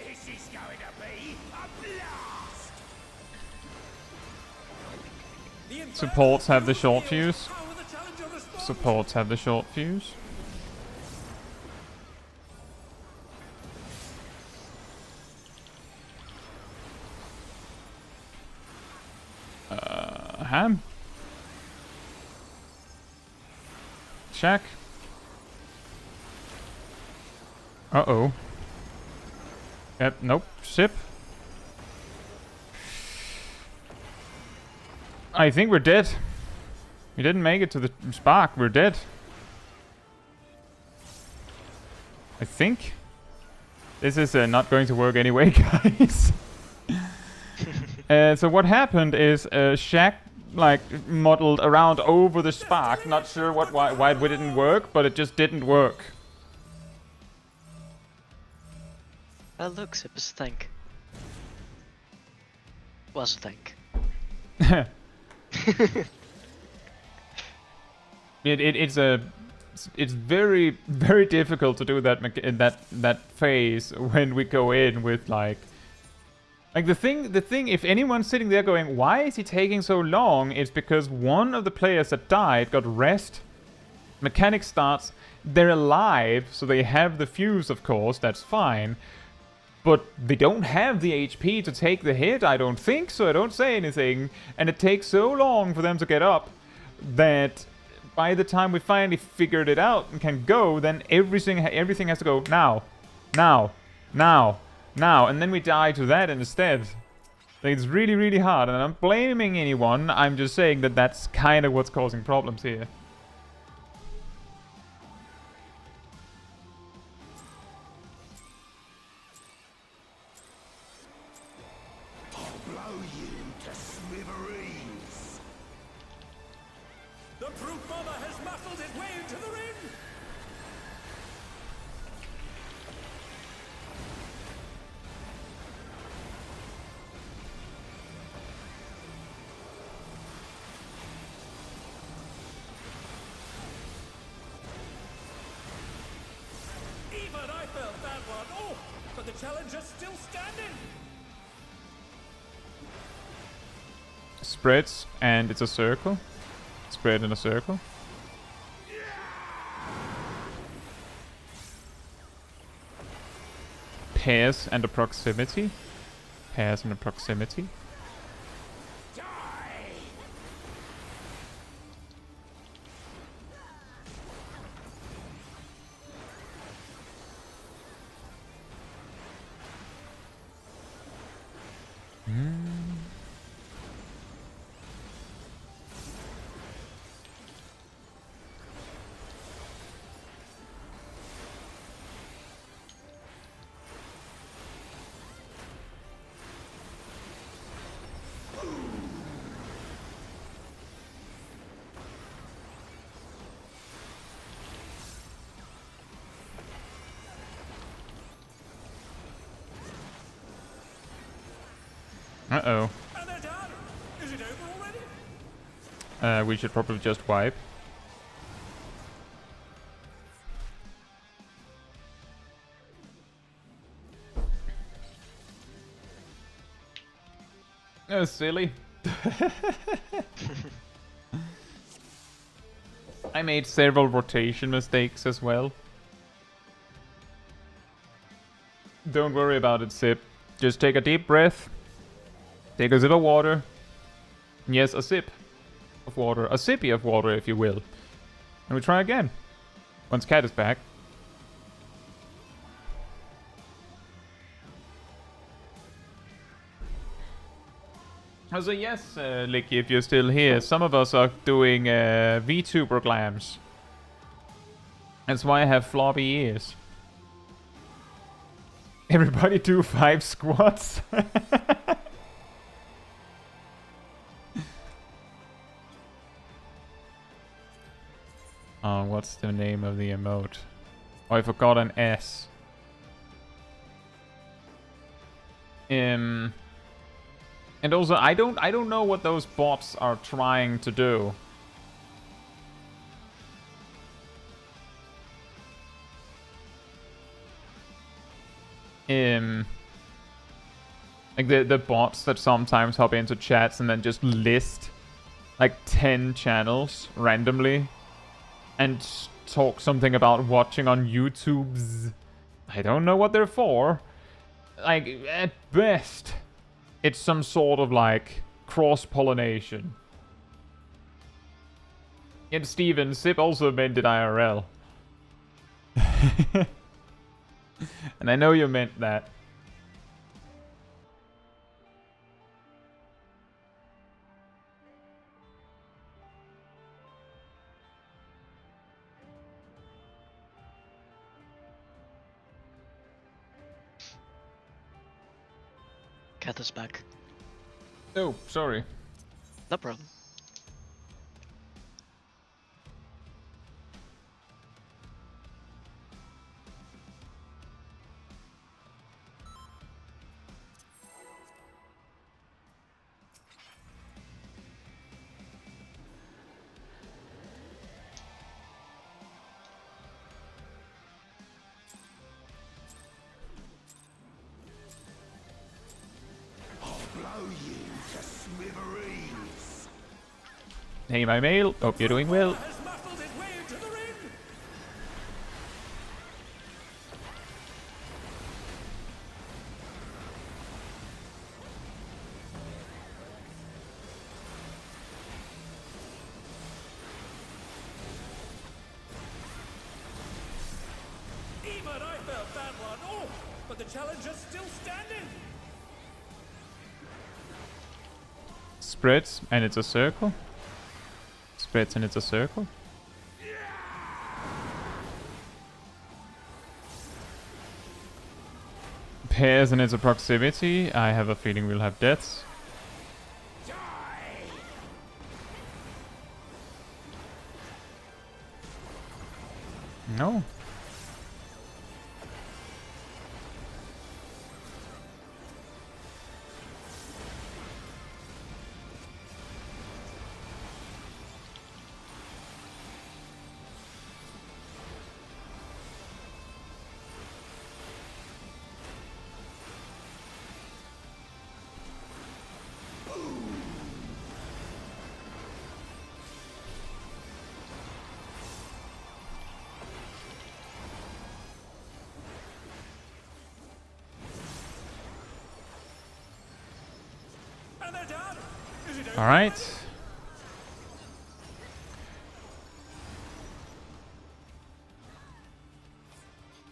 E: This is going to be a blast! The Inferno
A: Supports have the short
E: reveals
A: fuse.
E: how the challenger responds.
A: Supports have the short fuse. Ham. Shack. Uh-oh. Yep, nope. Sip. I think we're dead. We didn't make it to the spark. We're dead. I think. This is not going to work anyway, guys. So what happened is Shack like modeled around over the spark. Not sure why it didn't work, but it just didn't work.
B: Oh look, Zip is a tank. Was a tank.
A: It's very difficult to do that in that phase when we go in with like the thing if anyone's sitting there going, why is he taking so long, it's because one of the players that died got rest, mechanic starts, they're alive, so they have the fuse, of course, that's fine, but they don't have the HP to take the hit, I don't think, so I don't say anything, and it takes so long for them to get up that by the time we finally figured it out and can go, then everything has to go now, and then we die to that instead. Like, it's really hard, and I'm not blaming anyone, I'm just saying that that's kind of what's causing problems here.
E: I'll blow you to smithereens! The brute bomber has muscled his way into the ring! challenger's still standing.
A: Spreads, and it's a circle. Spread in a circle. Pairs and a proximity. Pairs and a proximity. Uh-oh.
E: And they're done. Is it over already?
A: We should probably just wipe. Oh, silly. I made several rotation mistakes as well. Don't worry about it, Sip. Just take a deep breath. Take a sip of water. Yes, a sip of water. A sippy of water, if you will. And we try again. Once Cat is back. So yes, Licky, if you're still here, some of us are doing VTuber glams. That's why I have floppy ears. Everybody do 5 squats. What's the name of the emote? Oh, I forgot an S. And also, I don't know what those bots are trying to do. Like the bots that sometimes hop into chats and then just list like 10 channels randomly and talk something about watching on YouTube's. I don't know what they're for. Like, at best, it's some sort of like cross-pollination. And Steven, Sip also meant it IRL. And I know you meant that.
B: Cat is back.
A: Oh, sorry.
B: No problem.
A: Hey, my mail. Hope you're doing well.
E: Has muscled his way into the ring. Even I felt that one. Oh, but the challenger's still standing.
A: Spreads, and it's a circle. Spreads, and it's a circle. Pairs, and it's a proximity. I have a feeling we'll have deaths. No.
E: When they're done, is it over?
A: All right.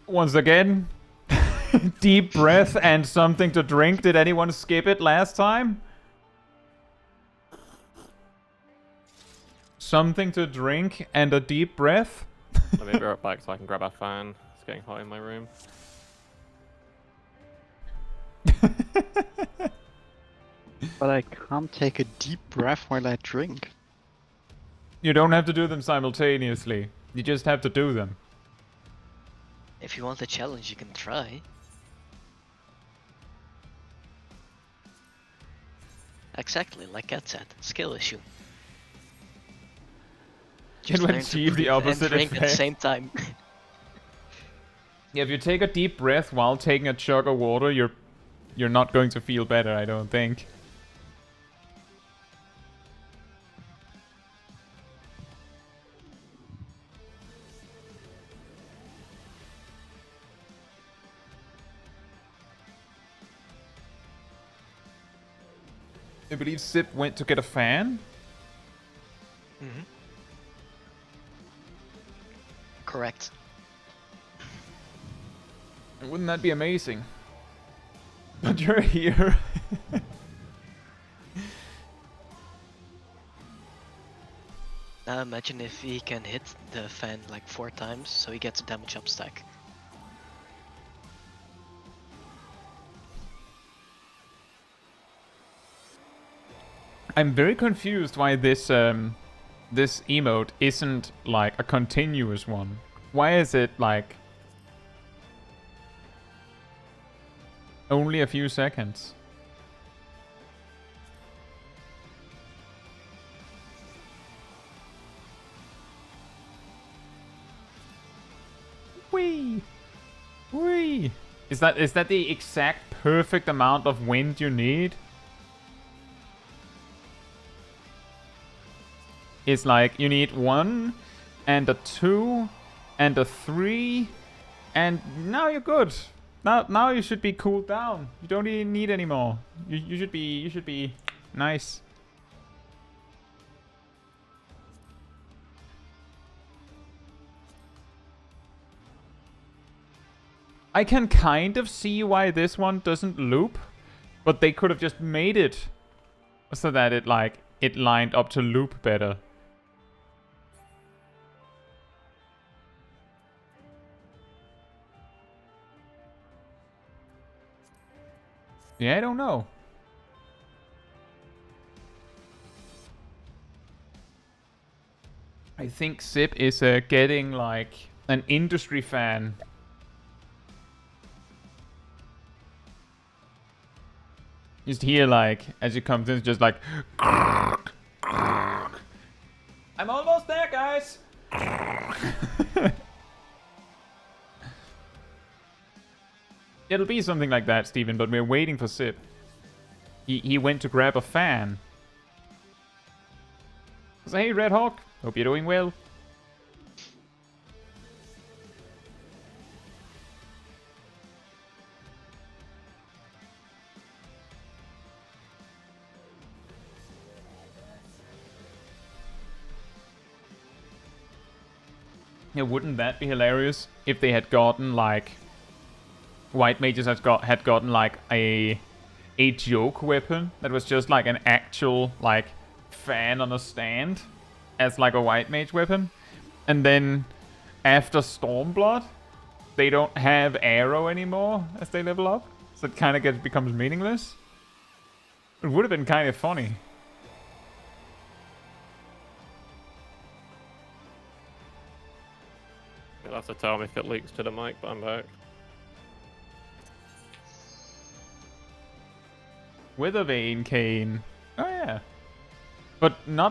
A: Once again, deep breath and something to drink. Did anyone skip it last time? Something to drink and a deep breath?
G: Let me be right back so I can grab a fan. It's getting hot in my room.
D: But I can't take a deep breath while I drink.
A: You don't have to do them simultaneously. You just have to do them.
B: If you want a challenge, you can try. Exactly, like Kat said, skill issue.
A: It would
B: learn to
A: achieve the
B: breathe and
A: opposite
B: drink at the
A: effect.
B: same time.
A: Yeah, if you take a deep breath while taking a chug of water, you're not going to feel better, I don't think. I believe Sip went to get a fan.
B: Mm-hmm. Correct.
A: Wouldn't that be amazing? But you're here.
B: Now imagine if he can hit the fan like 4 times, so he gets a damage up stack.
A: I'm very confused why this this emote isn't like a continuous one. Why is it like only a few seconds? Whee! Whee! Is that the exact perfect amount of wind you need? It's like you need 1 and a 2 and a 3 and now you're good. Now you should be cooled down. You don't even need any more. You should be nice. I can kind of see why this one doesn't loop, but they could have just made it so that it lined up to loop better. Yeah, I don't know. I think Sip is getting like an industry fan. Just hear like as it comes in, it's just like I'm almost there, guys. It'll be something like that, Steven, but we're waiting for Sip. He went to grab a fan. So, hey, Red Hawk. Hope you're doing well. Yeah, wouldn't that be hilarious if they had gotten like White Mages had gotten like a joke weapon that was just like an actual like fan on a stand as like a White Mage weapon, and then after Stormblood they don't have arrow anymore as they level up, so it kind of becomes meaningless. It would have been kind of funny.
G: You'll have to tell me if it leaks to the mic, but I'm back.
A: Withervein Cane. Oh yeah. But not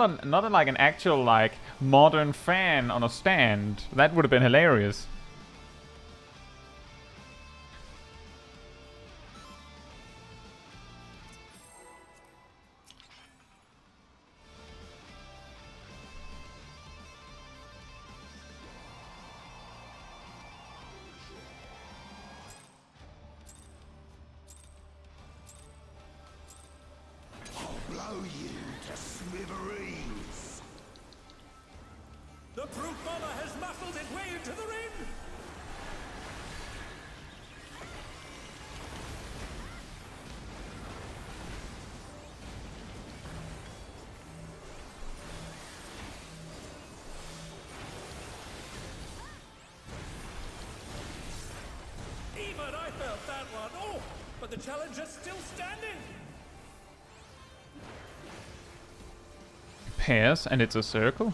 A: like an actual like modern fan on a stand. That would have been hilarious.
E: his way into the ring! Even I felt that one. Oh, but the challenger's still standing.
A: Pairs, and it's a circle.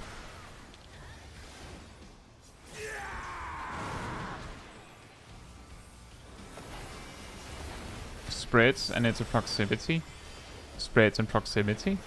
A: Spreads, and it's a proximity. Spreads and proximity.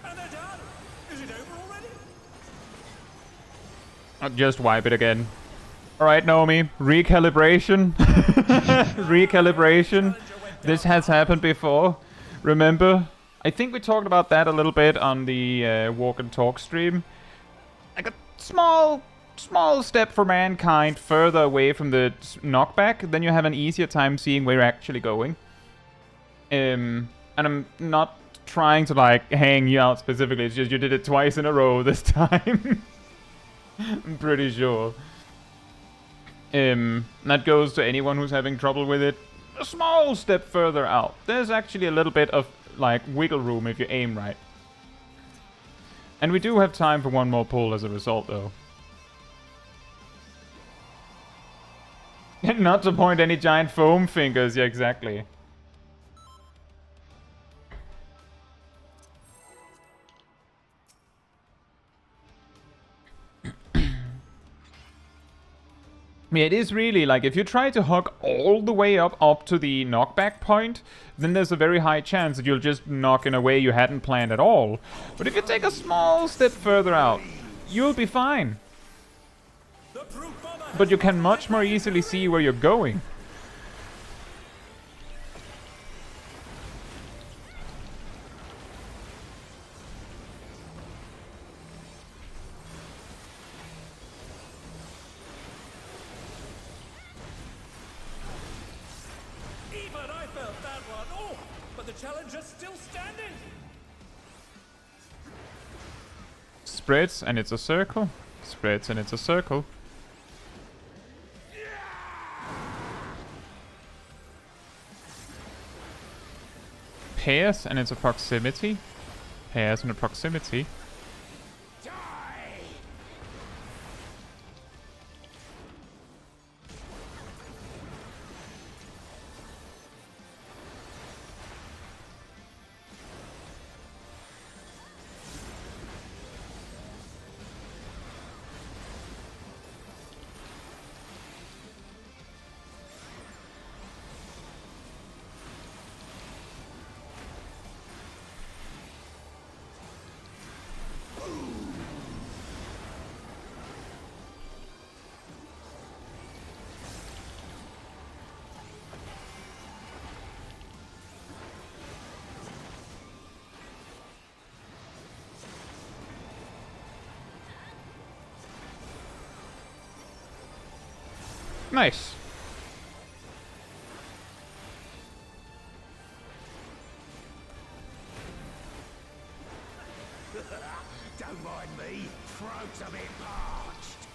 E: And they're done. Is it over already?
A: I'll just wipe it again. Alright, Naomi. Recalibration. Recalibration. This has happened before. Remember? I think we talked about that a little bit on the Walk and Talk stream. Like a small step for mankind further away from the knockback, then you have an easier time seeing where you're actually going. And I'm not trying to like hang you out specifically, it's just you did it twice in a row this time. I'm pretty sure. That goes to anyone who's having trouble with it. A small step further out. There's actually a little bit of like wiggle room if you aim right. And we do have time for one more pull as a result though. Not to point any giant foam fingers, yeah, exactly. Yeah, it is really like if you try to hug all the way up to the knockback point, then there's a very high chance that you'll just knock in a way you hadn't planned at all. But if you take a small step further out, you'll be fine. But you can much more easily see where you're going.
E: Even I felt that one. Oh, but the challenger's still standing.
A: Spreads, and it's a circle. Spreads, and it's a circle. Pairs, and it's a proximity. Pairs and a proximity. Nice.
E: Don't mind me. Throat's a bit parched.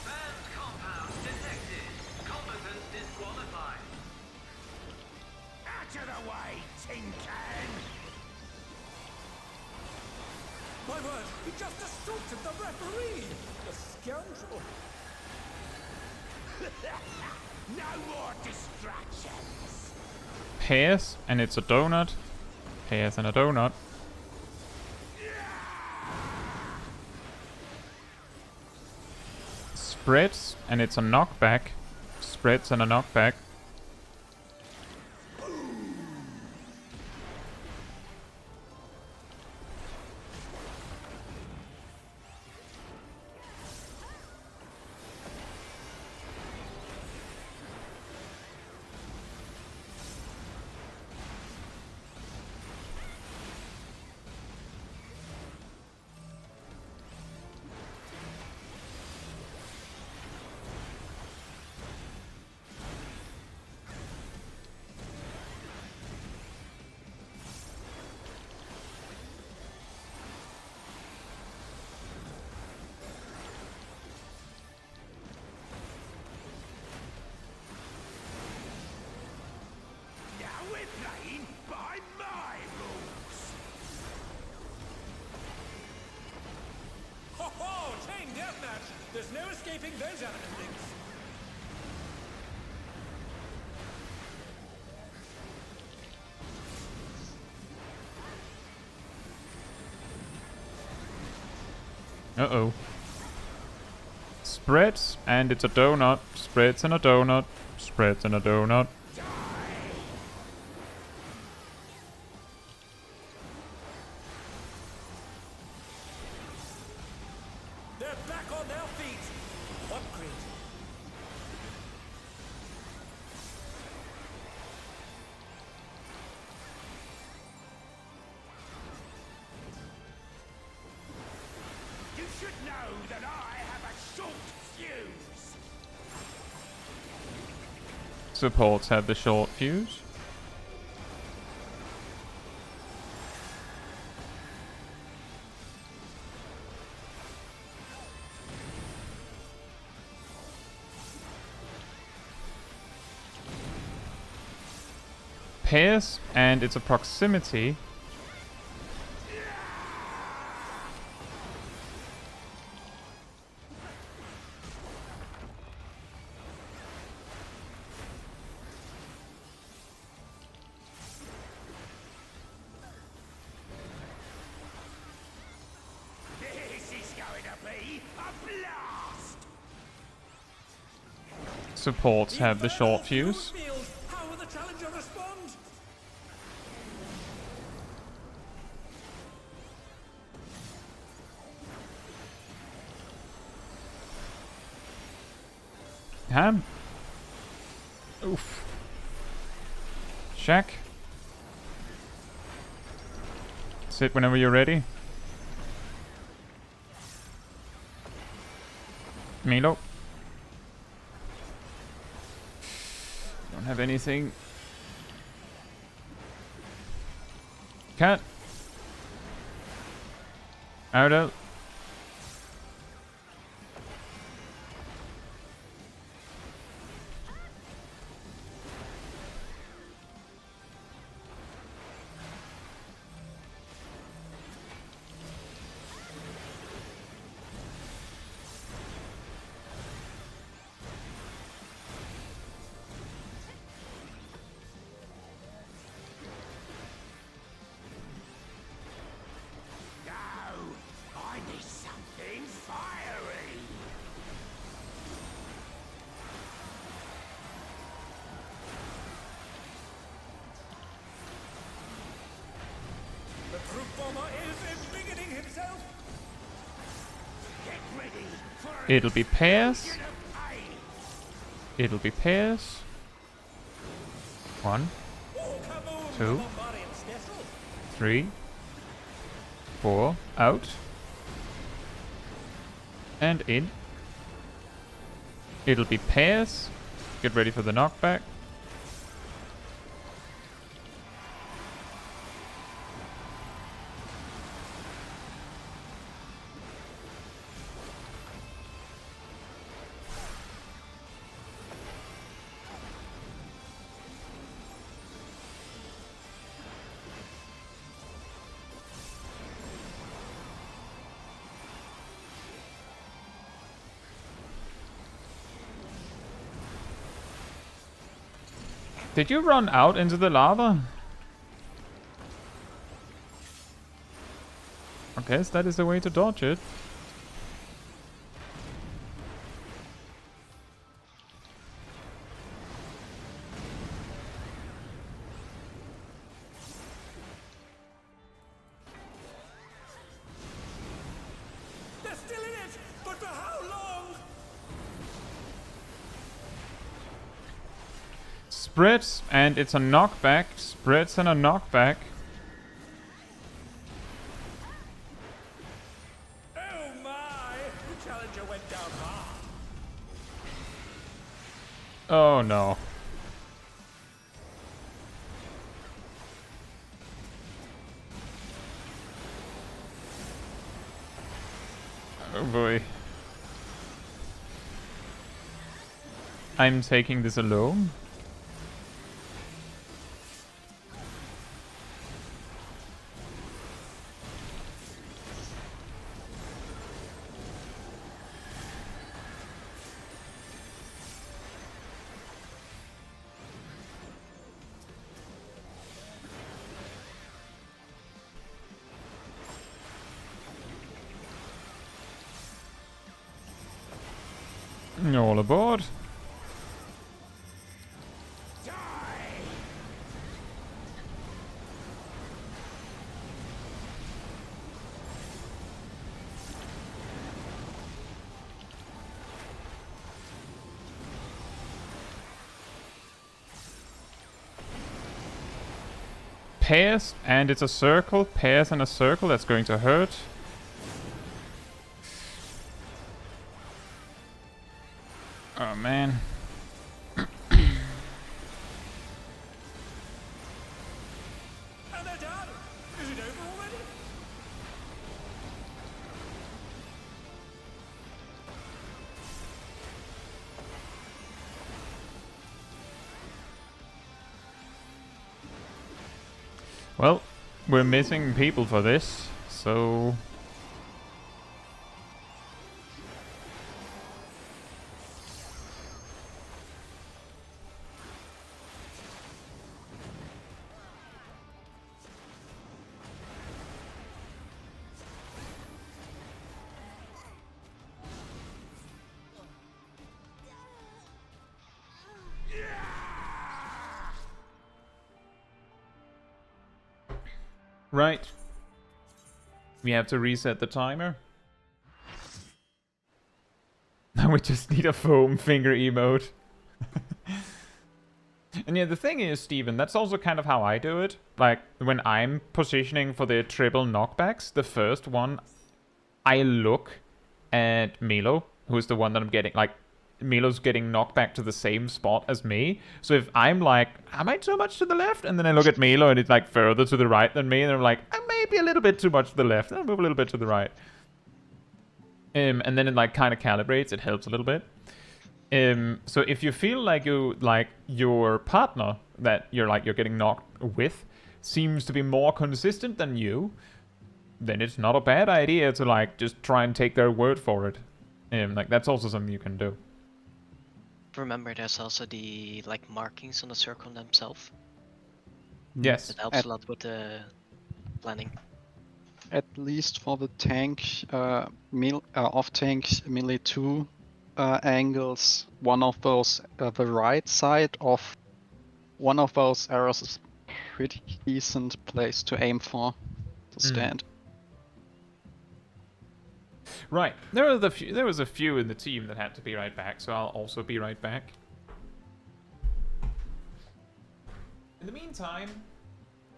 H: Banned compound detected. Combatant disqualified.
E: Out of the way, tin can. My word, he just assaulted the referee! The scoundrel! No more distractions!
A: Pairs, and it's a donut. Pears and a donut. Spreads, and it's a knockback. Spreads and a knockback.
E: There's no escaping those animals.
A: Uh-oh. Spreads, and it's a donut. Spreads and a donut. Spreads and a donut.
E: They're back on their feet. Upgrade. You should know that I have a short fuse.
A: Supports have the short fuse. Pairs, and it's a proximity.
E: This is going to be a blast.
A: Supports have the short fuse.
E: How will the challenger respond?
A: Ham. Oof. Shack. Sit whenever you're ready. Milo. Don't have anything. Cat. Out.
E: I need something fiery. The troop bomber is embiggening himself. Get ready for
A: It'll be pairs.
E: explosion of pain.
A: It'll be pairs. 1,
E: Oh, kaboom,
A: 2,
E: bombarding Stessel.
A: 3, 4, out. And in. It'll be pairs. Get ready for the knockback. Did you run out into the lava? guess that is the way to dodge it.
E: They're still in it, but for how long?
A: Spreads, and it's a knockback. Spreads and a knockback.
E: Oh my! The challenger went down hard.
A: Oh no. Oh boy. I'm taking this alone. All aboard. Pairs, and it's a circle. Pairs and a circle, that's going to hurt. Oh man.
E: And they're done. Is it over already?
A: Well, we're missing people for this, so... Right. We have to reset the timer. Now we just need a foam finger emote. And yeah, the thing is, Steven, that's also kind of how I do it. Like, when I'm positioning for the triple knockbacks, the first one, I look at Milo, who's the one that I'm getting, like, Milo's getting knocked back to the same spot as me. So if I'm like, am I too much to the left? And then I look at Milo and it's like further to the right than me. And I'm like, I may be a little bit too much to the left. And I'll move a little bit to the right. And then it like kind of calibrates. It helps a little bit. So if you feel like your partner that you're getting knocked with seems to be more consistent than you, then it's not a bad idea to like just try and take their word for it. Like that's also something you can do.
B: Remember, there's also the like markings on the circle themselves.
A: Yes.
B: It helps a lot with the planning.
D: At least for the tank, off-tank melee 2 angles, one of those, the right side of one of those arrows is a pretty decent place to aim for, to stand.
A: Right. There was a few in the team that had to be right back, so I'll also be right back. In the meantime,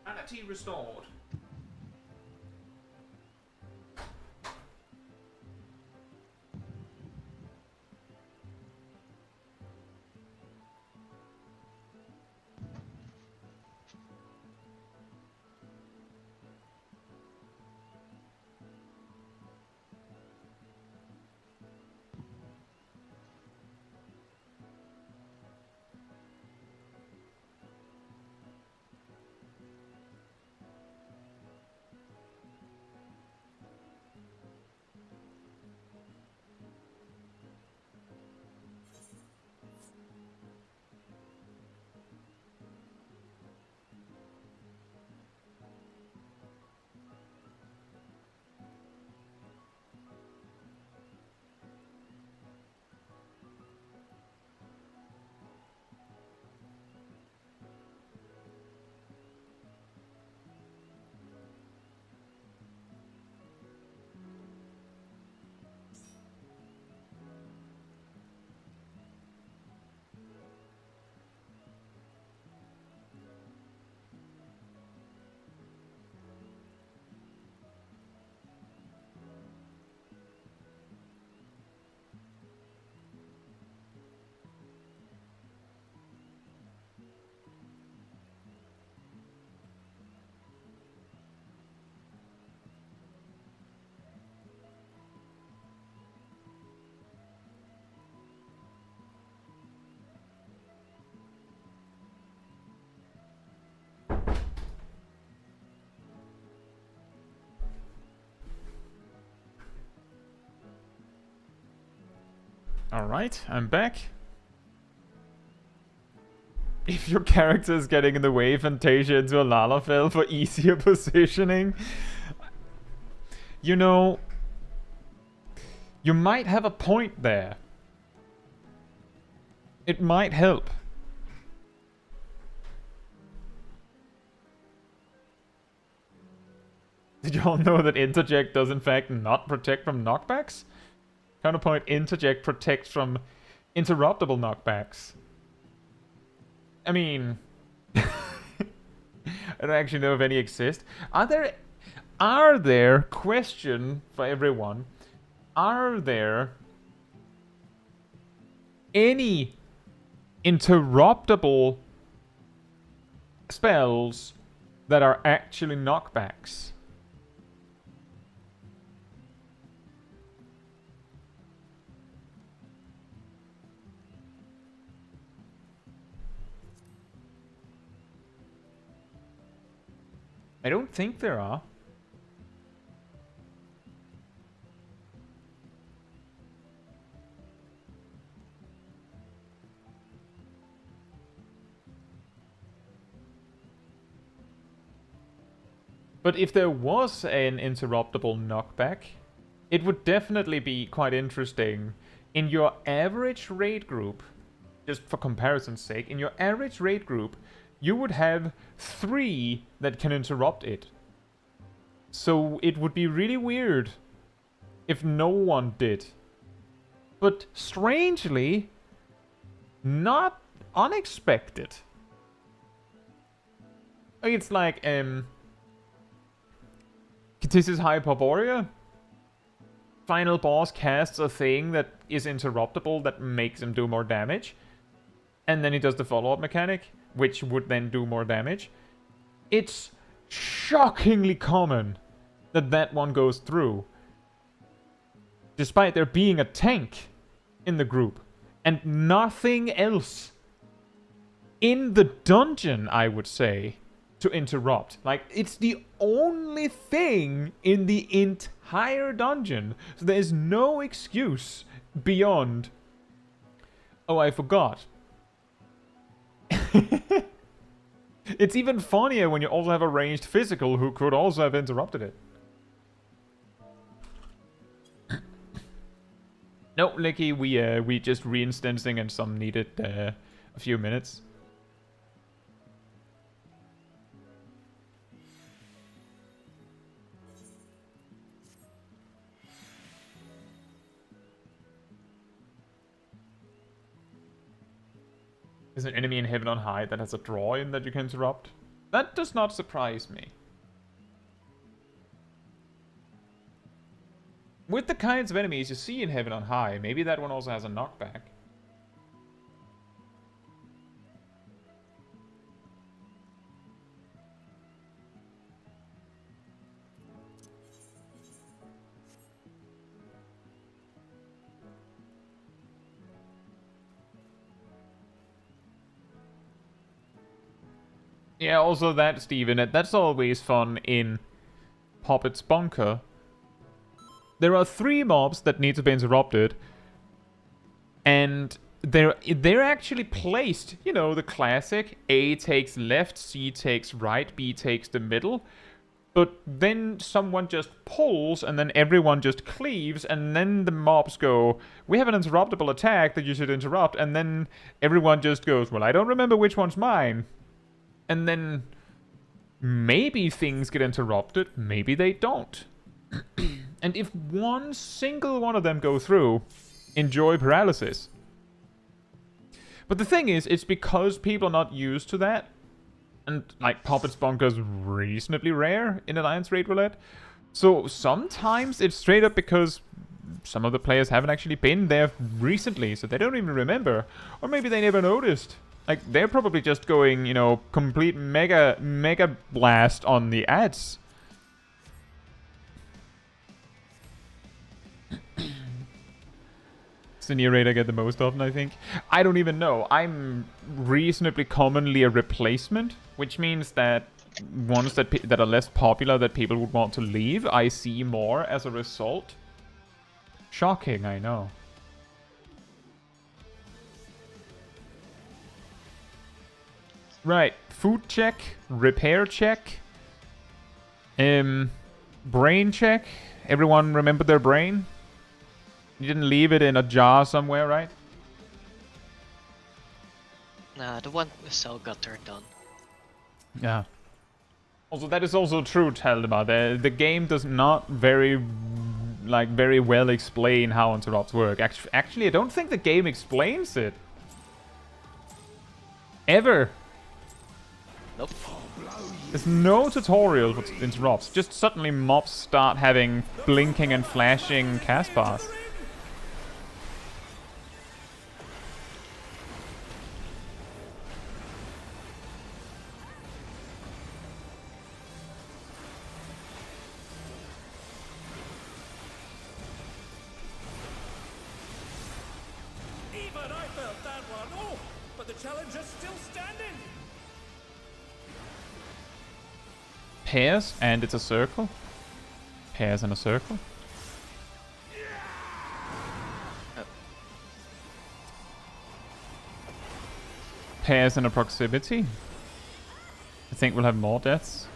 A: sanity restored. Alright, I'm back. If your character is getting in the way, Fantasia into a Lalafell for easier positioning. You know, you might have a point there. It might help. Did you all know that Interject does in fact not protect from knockbacks? Counterpoint, Interject protects from interruptible knockbacks. I mean, I don't actually know if any exist. Are there, question for everyone, are there any interruptible spells that are actually knockbacks? I don't think there are. But if there was an interruptible knockback, it would definitely be quite interesting. In your average raid group, just for comparison's sake, in your average raid group, you would have 3 that can interrupt it. So it would be really weird if no one did. But strangely, not unexpected. It's like, Caetsu's Hyperborea. Final boss casts a thing that is interruptible that makes him do more damage. And then he does the follow-up mechanic, which would then do more damage. It's shockingly common that that one goes through. Despite there being a tank in the group. And nothing else in the dungeon, I would say, to interrupt. Like, it's the only thing in the entire dungeon. So there is no excuse beyond... Oh, I forgot. It's even funnier when you also have a ranged physical who could also have interrupted it. No, Licky, we just reinstancing and some needed a few minutes. There's an enemy in Heaven on High that has a draw-in that you can interrupt. That does not surprise me. With the kinds of enemies you see in Heaven on High, maybe that one also has a knockback. Yeah, also that, Steven, that's always fun in Puppet's Bunker. There are 3 mobs that need to be interrupted, and they're actually placed, you know, the classic, A takes left, C takes right, B takes the middle, but then someone just pulls, and then everyone just cleaves, and then the mobs go, we have an interruptible attack that you should interrupt, and then everyone just goes, well, I don't remember which one's mine. And then maybe things get interrupted, maybe they don't. And if one single one of them go through, enjoy paralysis. But the thing is, it's because people are not used to that. And, like, Puppet's Bunker is reasonably rare in Alliance Raid Roulette. So sometimes it's straight up because some of the players haven't actually been there recently, so they don't even remember. Or maybe they never noticed. Like, they're probably just going, you know, complete mega blast on the ads. It's the near raid I get the most often, I think. I don't even know. I'm reasonably commonly a replacement, which means that ones that are less popular that people would want to leave, I see more as a result. Shocking, I know. Right. Food check. Repair check. Brain check. Everyone remember their brain? You didn't leave it in a jar somewhere, right?
B: Nah, the one cell got turned on.
A: Yeah. Also, that is also true, Taldemar. The game does not very well explain how interrupts work. Actually, I don't think the game explains it. Ever.
B: Nope.
A: There's no tutorial for interrupts. Just suddenly mobs start having blinking and flashing cast bars.
E: Even I felt that one. Oh, but the challenger's still standing.
A: Pairs, and it's a circle. Pairs and a circle. Pairs and a proximity. I think we'll have more deaths.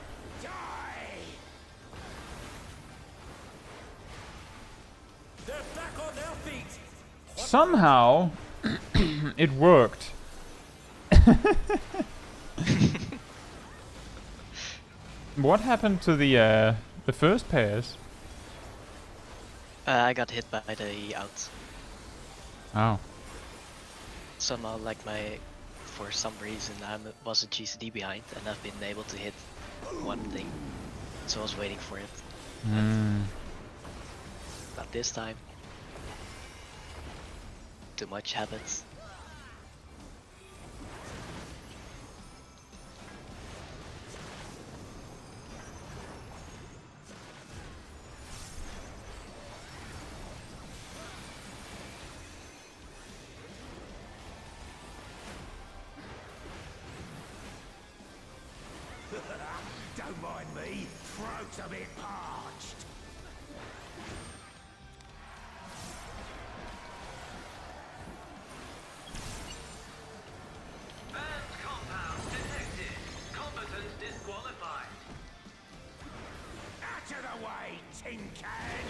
E: They're back on their feet.
A: Somehow, it worked. What happened to the first pairs?
B: I got hit by the out.
A: Oh.
B: Somehow, like for some reason, I was a GCD behind, and I've been able to hit one thing. So I was waiting for it. Not this time. Too much habits.
E: Don't mind me. Throat's a bit parched.
H: Banned compound detected. Combatant disqualified.
E: Out of the way, tin can!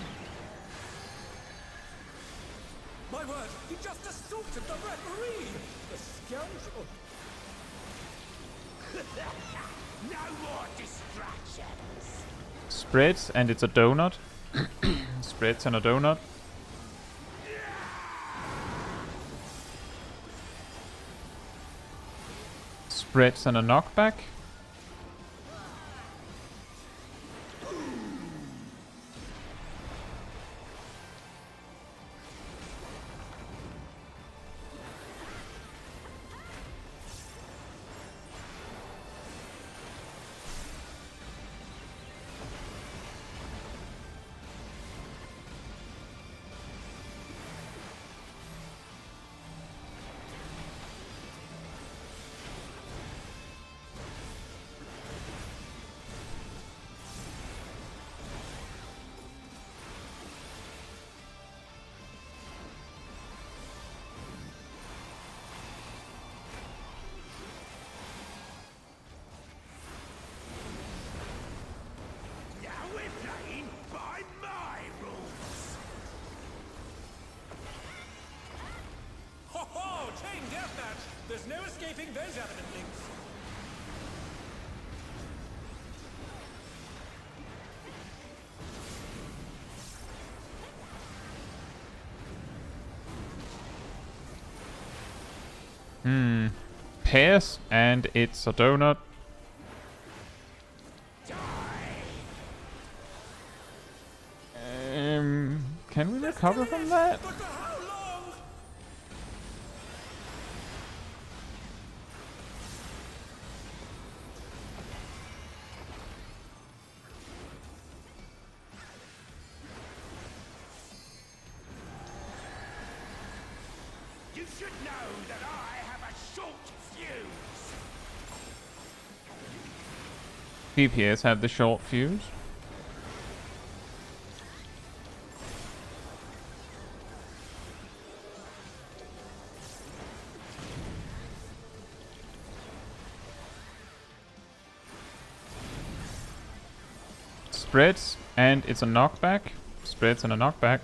E: My word, he just assaulted the referee! The scoundrel! No more distractions!
A: Spreads, and it's a donut. Spreads and a donut. Spreads and a knockback.
E: Now we're playing by my rules! Ho ho! Chain deathmatch! There's no escaping those adamant links!
A: Pairs, and it's a donut. Can we recover from that?
E: But for how long? You should know that I have a short fuse.
A: DPS have the short fuse. spreads, and it's a knockback. Spreads and a knockback.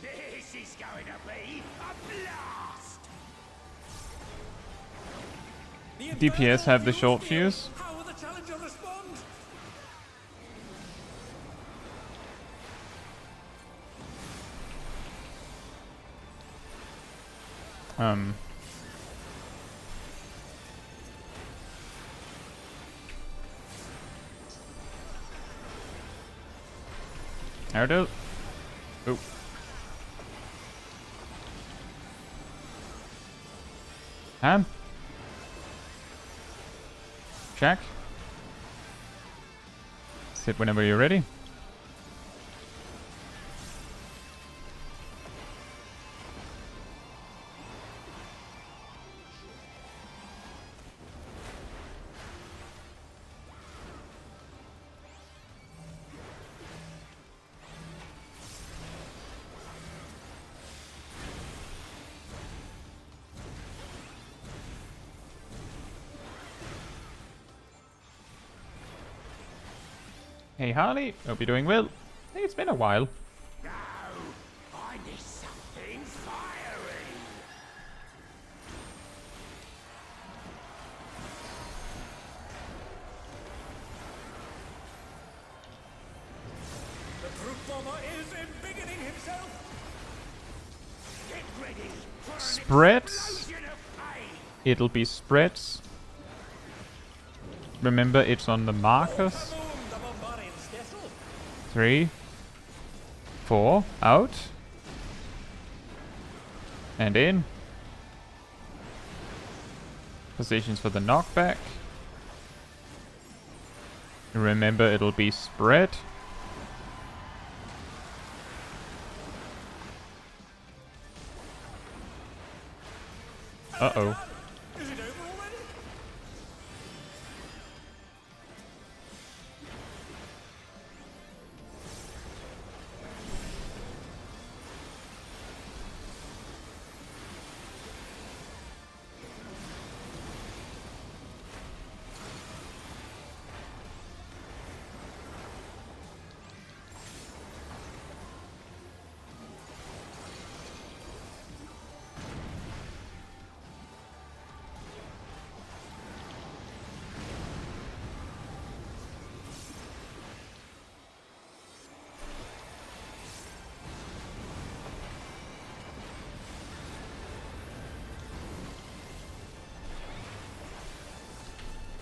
E: This is going to be a blast!
A: DPS have the short fuse.
E: How will the challenger respond?
A: There it is. Oh. Ham. Check. Sit whenever you're ready. Hey Harley, hope you're doing well. Hey, it's been a while.
E: No, I need something fiery. The brute bomber is embiggening himself. Get ready for an
A: Spreads.
E: explosion of pain.
A: It'll be spreads. Remember, it's on the markers. 3, 4, out. And in. Positions for the knockback. Remember, it'll be spread. Uh-oh.
E: Is it over already?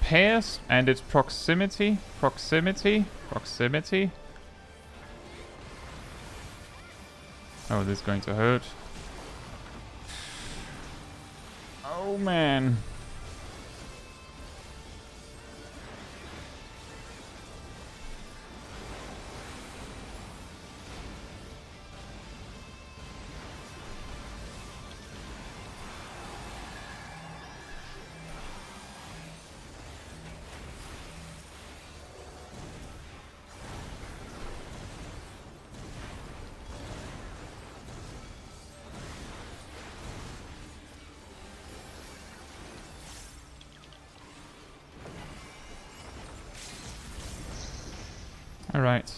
A: Pairs and its proximity. Proximity. Oh, this is going to hurt. Oh man. All right.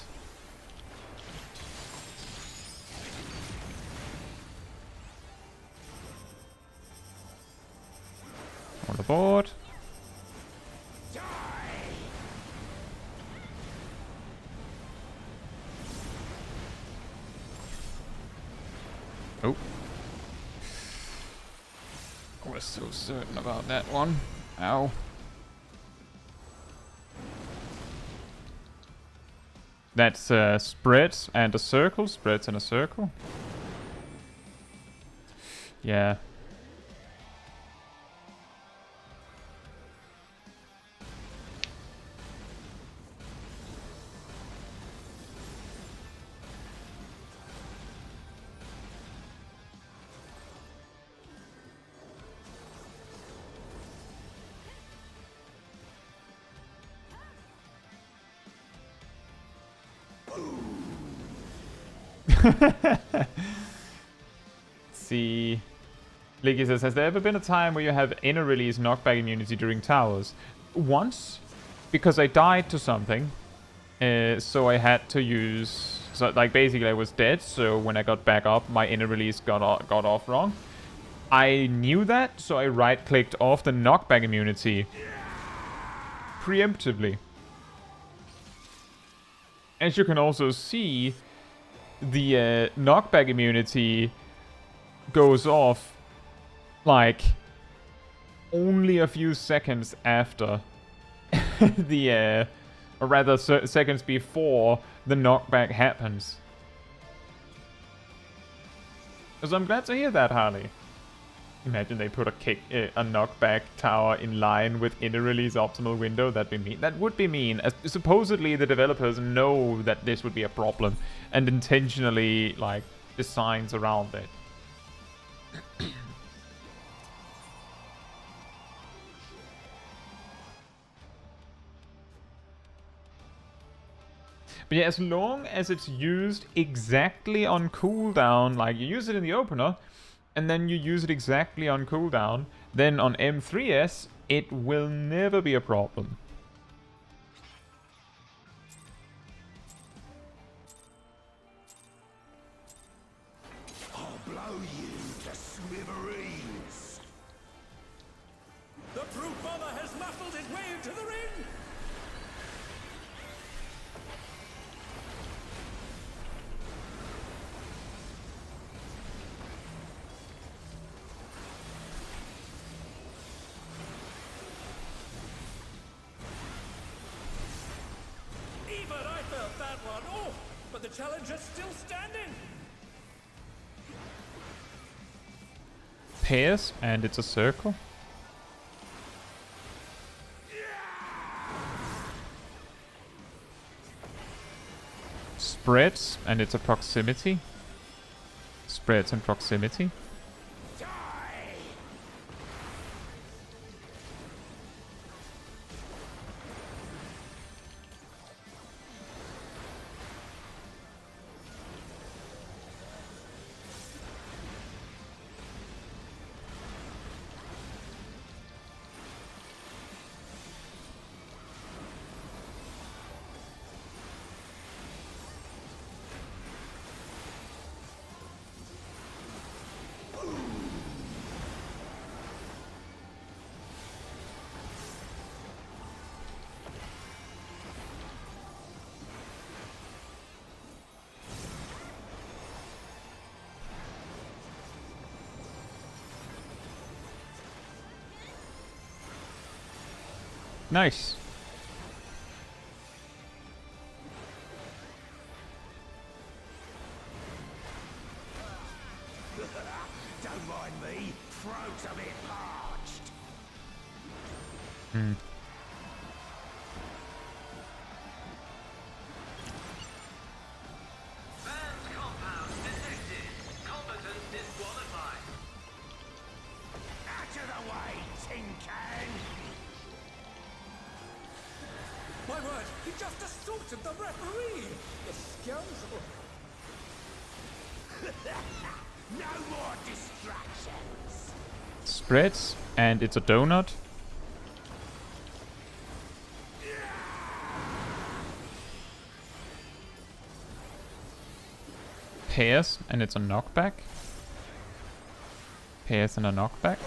A: On the board. Oh. I was so certain about that one. Ow. That's spreads and a circle. Spreads and a circle. Yeah. See. Leaky says, has there ever been a time where you have inner release knockback immunity during towers? Once, because I died to something. So I had to use... So, like, basically I was dead, so when I got back up, my inner release got off wrong. I knew that, so I right-clicked off the knockback immunity. Preemptively. As you can also see, the knockback immunity goes off like only a few seconds after the or rather seconds before the knockback happens. So I'm glad to hear that, Harley. Imagine they put a knockback tower in line with inner release optimal window. That'd be mean. That would be mean. As supposedly the developers know that this would be a problem and intentionally like designs around it. But yeah, as long as it's used exactly on cooldown, like you use it in the opener, and then you use it exactly on cooldown, then on M3S, it will never be a problem.
E: I'll blow you to smithereens. The brute bomber has muscled his way into the ring. Even I felt that one off, but the challenger's still standing.
A: Pairs, and it's a circle. Spreads, and it's a proximity. Spreads and proximity. Nice.
E: Don't mind me, throat's a bit parched.
H: Banned compound detected. Combatants disqualified.
E: Out of the way, tin can! My word, he just assaulted the referee! The scoundrel! No more distractions!
A: Spreads, and it's a donut. Pairs, and it's a knockback. Pairs and a knockback.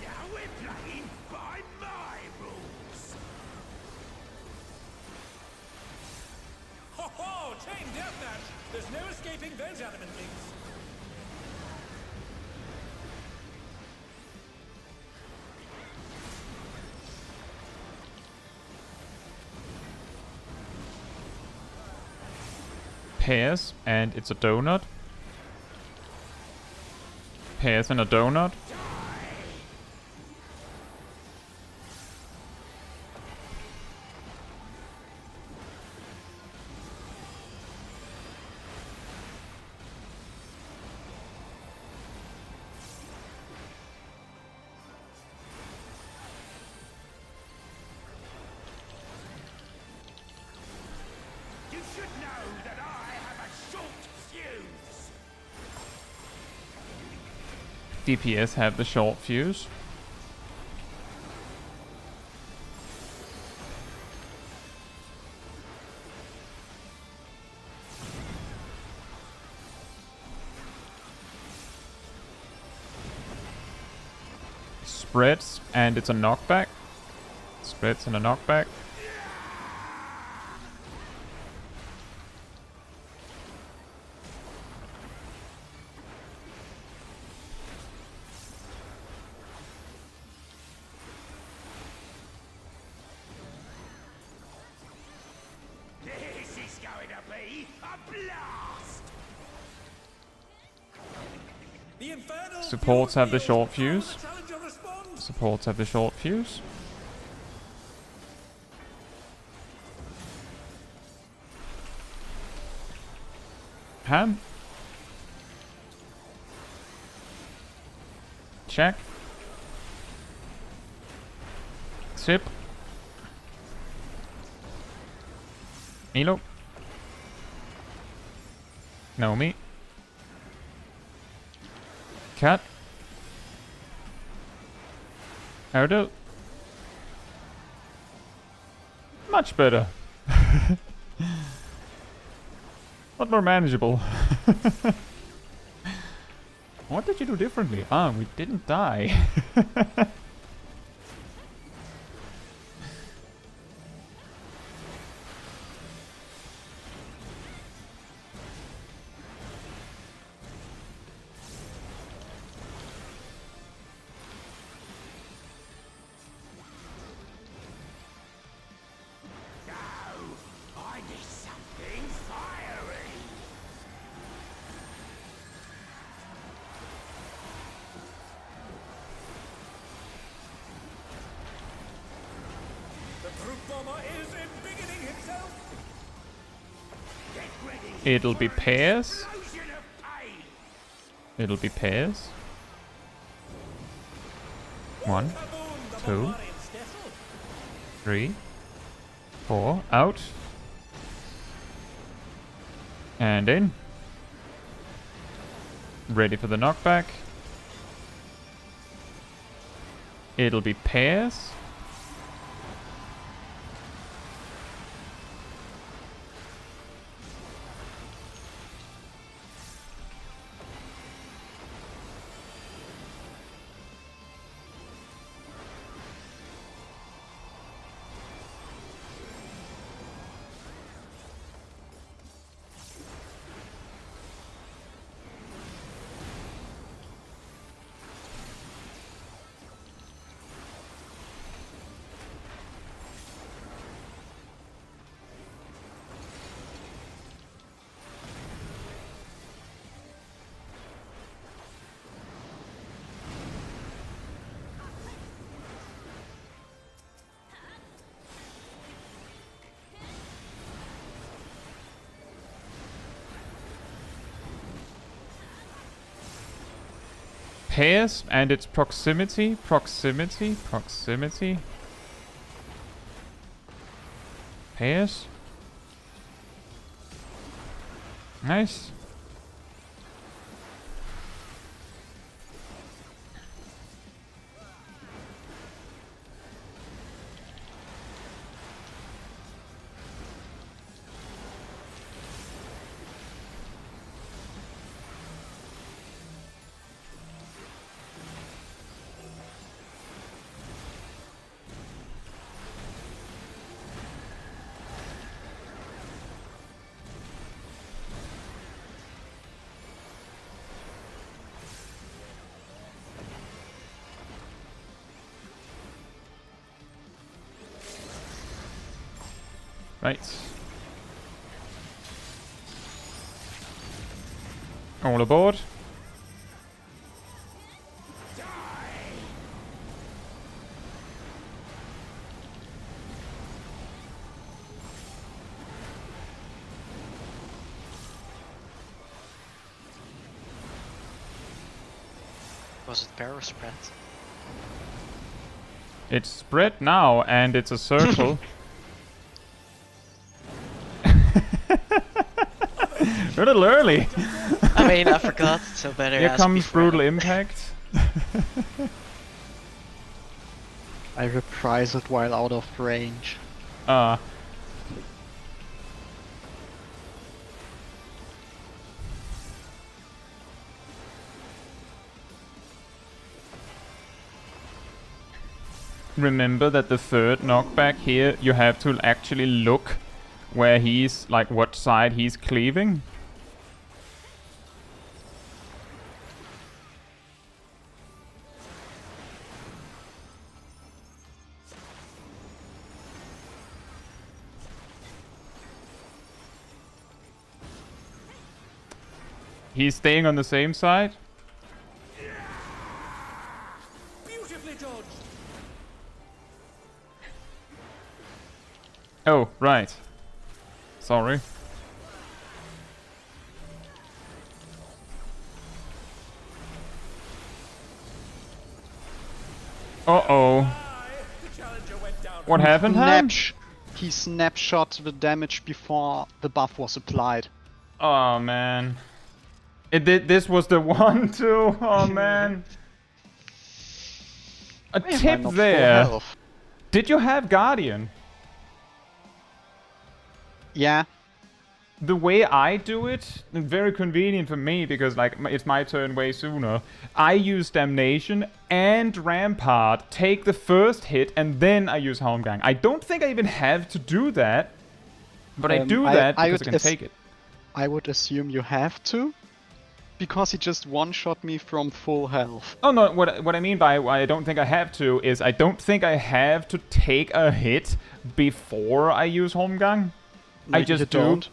E: Now we're playing by my rules! Ho ho! Chain deathmatch! There's no escaping those adamant links!
A: Pairs, and it's a donut. Pairs and a donut.
E: You should know that I have a short fuse.
A: DPS have the short fuse. Spreads, and it's a knockback. Spreads and a knockback.
E: This is going to be a blast. The infernal
A: Supports have the short
E: How
A: fuse.
E: the challenger responds.
A: Supports have the short fuse. Ham. Check. Sip. Elo. Naomi. Cat. Erdel. Much better. Lot more manageable. What did you do differently? Ah, we didn't die.
E: I need something fiery. The brute bomber is embiggening himself. Get ready.
A: It'll be pairs.
E: Explosion of pain.
A: It'll be pairs. 1,
E: Kaboom, the
A: 2,
E: barbarian Stessel.
A: 3, 4. Out. And in. Ready for the knockback. It'll be pairs. Pairs, and it's proximity, proximity, proximity. Pairs. Nice. Right. All aboard.
B: Was it pair or spread?
A: It's spread now, and it's a circle. A little early.
B: I mean, I forgot, so better
A: Here
B: ask
A: comes
B: before.
A: Brutal Impact.
D: I reprise it while out of range.
A: Remember that the third knockback here, you have to actually look where he's, like, what side he's cleaving. He's staying on the same side.
E: Beautifully dodged.
A: Oh, right. Sorry. Uh-oh.
E: The challenger went down.
A: What happened, Ham?
D: He snapshot the damage before the buff was applied.
A: Oh, man. This was the one, too. Oh, man. A
D: Why am I
A: tip
D: not full
A: there.
D: health?
A: Did you have Guardian?
D: Yeah.
A: The way I do it, very convenient for me because like it's my turn way sooner. I use Damnation and Rampart, take the first hit, and then I use Helmgang. I don't think I even have to do that, but I do that because I can take it.
D: I would assume you have to, because he just one-shot me from full health.
A: Oh no, what I mean by I don't think I have to is I don't think I have to take a hit before I use Helmgang.
D: No,
A: I just
D: you
A: do.
D: don't.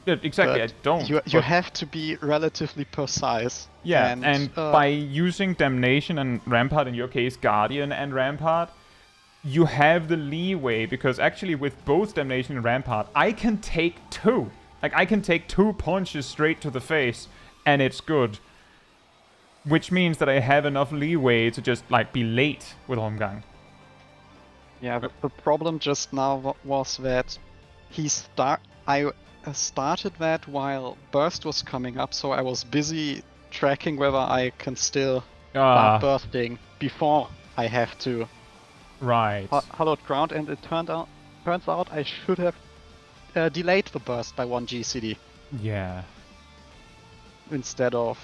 A: Yeah, exactly,
D: But
A: I don't.
D: You
A: but-
D: have to be relatively precise.
A: Yeah, and
D: uh,
A: by using Damnation and Rampart, in your case Guardian and Rampart, you have the leeway, because actually with both Damnation and Rampart, I can take two. Like, I can take 2 punches straight to the face, and it's good. Which means that I have enough leeway to just, like, be late with Holmgang.
D: Yeah, the problem just now was that I started that while Burst was coming up, so I was busy tracking whether I can still start bursting before I have to
A: Right.
D: Hallowed Ground, and it turns out I should have delayed the burst by 1 GCD
A: Yeah.
D: instead of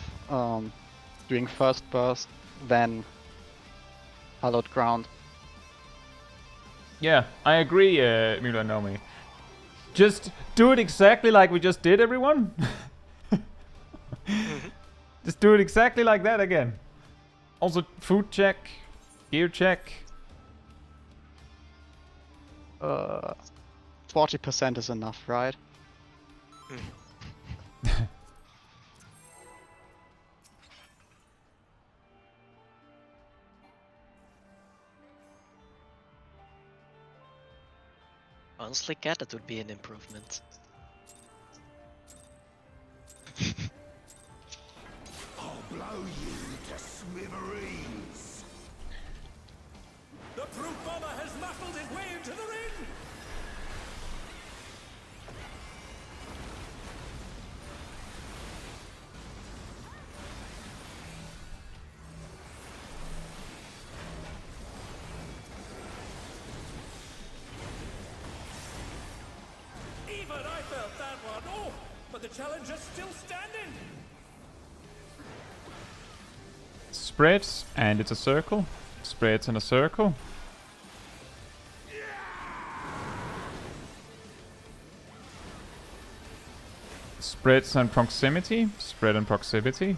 D: doing first burst, then Hallowed Ground.
A: Yeah, I agree, Milo Nomi. Just do it exactly like we just did, everyone. Just do it exactly like that again. Also, food check, gear check.
D: 40% is enough, right?
B: Honestly, Cat, that would be an improvement.
E: I'll blow you to smithereens. The Proof Bomber has muffled his way into the ring. Even I felt that one. Oh, but the challenger's still standing.
A: Spreads, and it's a circle. Spreads in a circle. Spreads and proximity. Spread and proximity.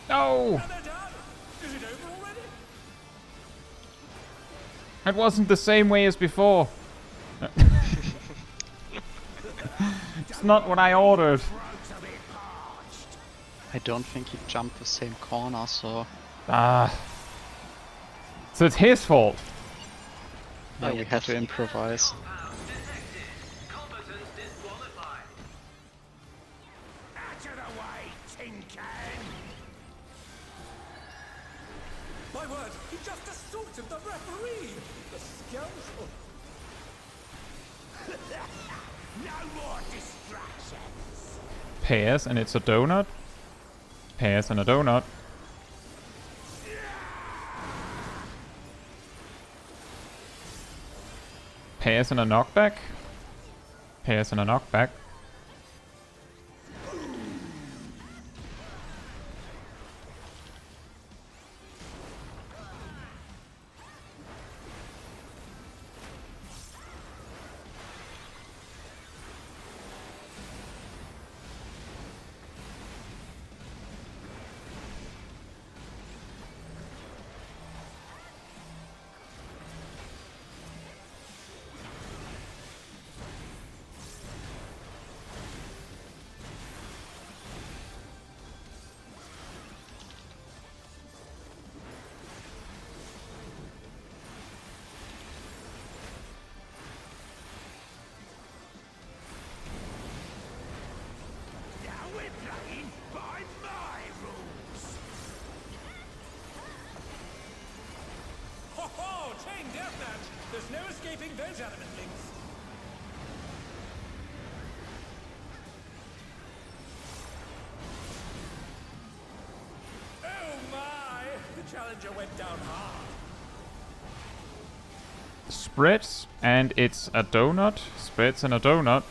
A: No!
E: And they're done. Is it over already?
A: It wasn't the same way as before. It's not what I ordered.
D: I don't think he jumped the same corner, so
A: Ah. So it's his fault.
D: yeah,
B: Oh,
D: we
B: yeah,
D: had to
B: definitely.
D: improvise.
H: Compound detected. Competence disqualified.
E: Out of the way, tin can! My word, he just assaulted the referee! The scoundrel! No more distractions!
A: Pears and it's a donut. Pears and a donut. Pears and a knockback. Pears and a knockback.
E: Now we're playing by my rules! Ho ho! Chain deathmatch! There's no escaping those element links! Oh my! The challenger went down hard.
A: Spreads and it's a donut. Spreads and a donut.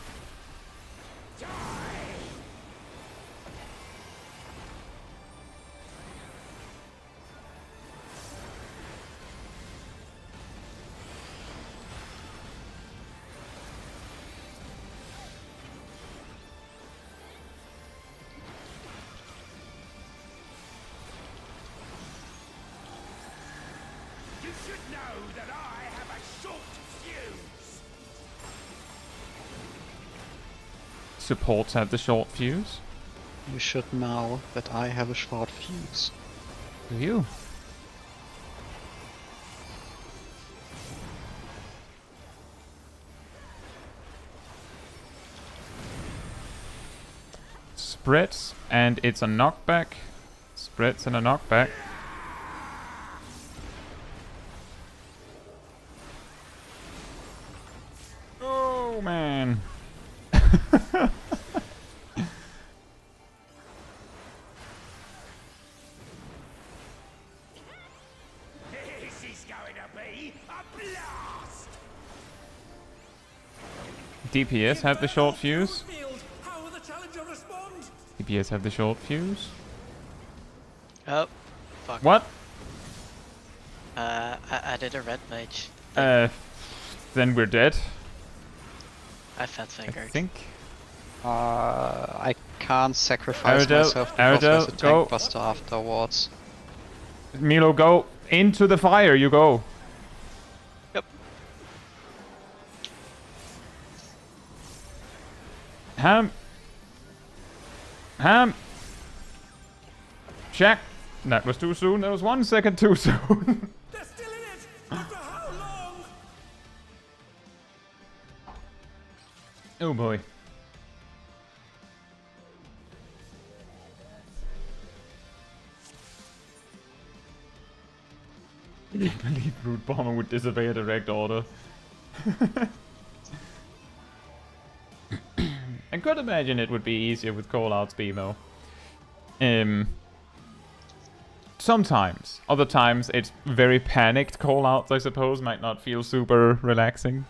E: You should know that I have a short fuse!
A: Supports have the short fuse.
D: You should know that I have a short fuse.
A: Do you? Spreads and it's a knockback. Spreads and a knockback. Oh man.
E: This is going to be a blast!
A: DPS have the short fuse.
E: Field, how will the challenger respond?
A: DPS have the short fuse.
B: Oh, fuck.
A: What?
B: I did a red mage.
A: Then we're dead.
B: I fat
A: I
B: fingered.
A: think.
D: I can't sacrifice
A: Aerodel,
D: myself because there's a
A: Aerodel, go.
D: tank buster afterwards.
A: Milo, go into the fire. You go.
B: Yep.
A: Ham. Check. That was too soon. That was 1 second too soon.
E: They're still in it! But for how long?
A: Oh boy. I believe Root Bomber would disobey a direct order. I could imagine it would be easier with callouts, BMO. Sometimes. Other times it's very panicked callouts, I suppose, might not feel super relaxing.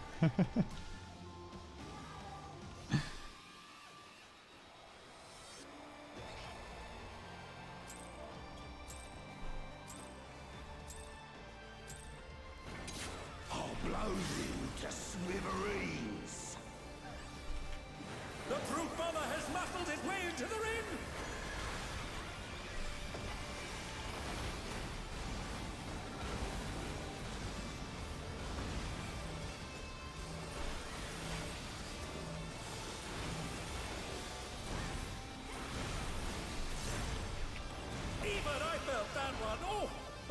E: I'll blow you to smithereens! The brute bomber has muscled his way into the ring!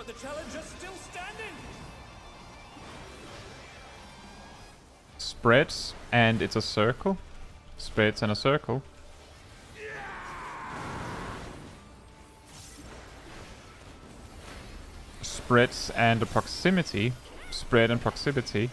E: but the challenger's still standing.
A: Spreads, and it's a circle. Spreads and a circle. Spreads and a proximity. Spread and proximity.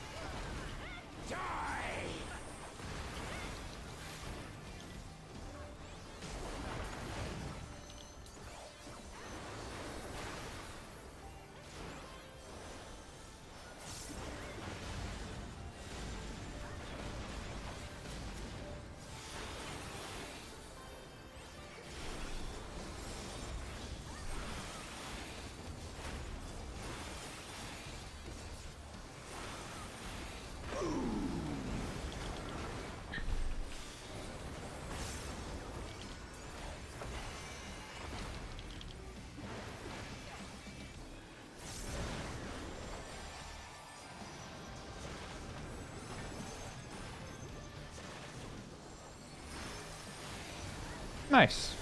A: Nice.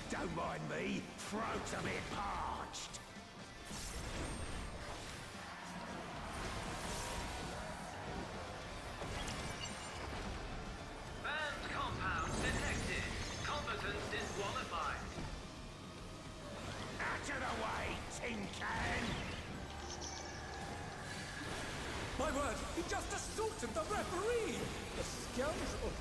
E: Don't mind me, throat's a bit parched.
H: Banned compound detected. Competence disqualified.
E: Out of the way, tin can! My word, he just assaulted the referee! The scoundrel!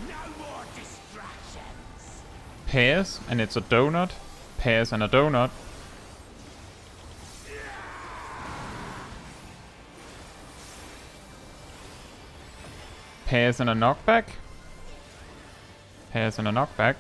E: No more distractions!
A: Pairs, and it's a donut. Pairs and a donut. Pairs and a knockback. Pairs and a knockback.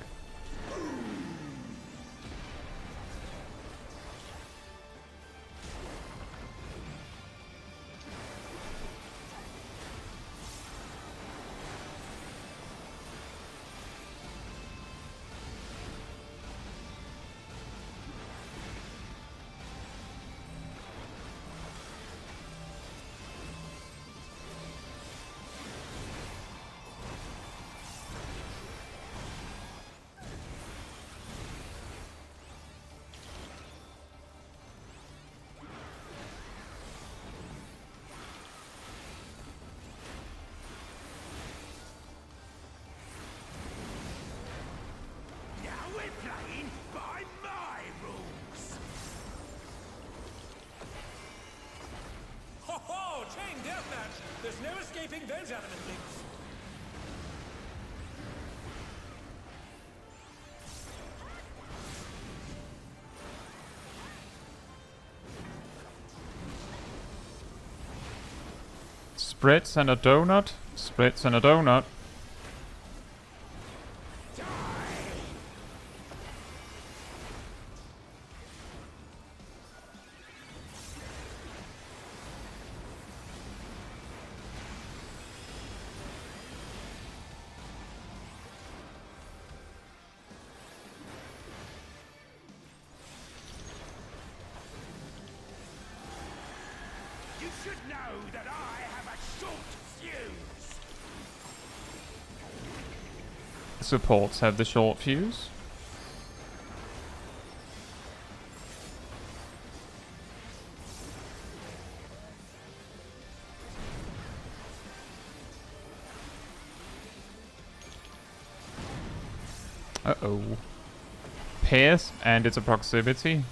E: There's no escaping those adamant links.
A: Spreads and a donut. Spreads and a donut.
E: You should know that I have a short fuse.
A: Supports have the short fuse. Uh-oh. Pairs, and it's a proximity.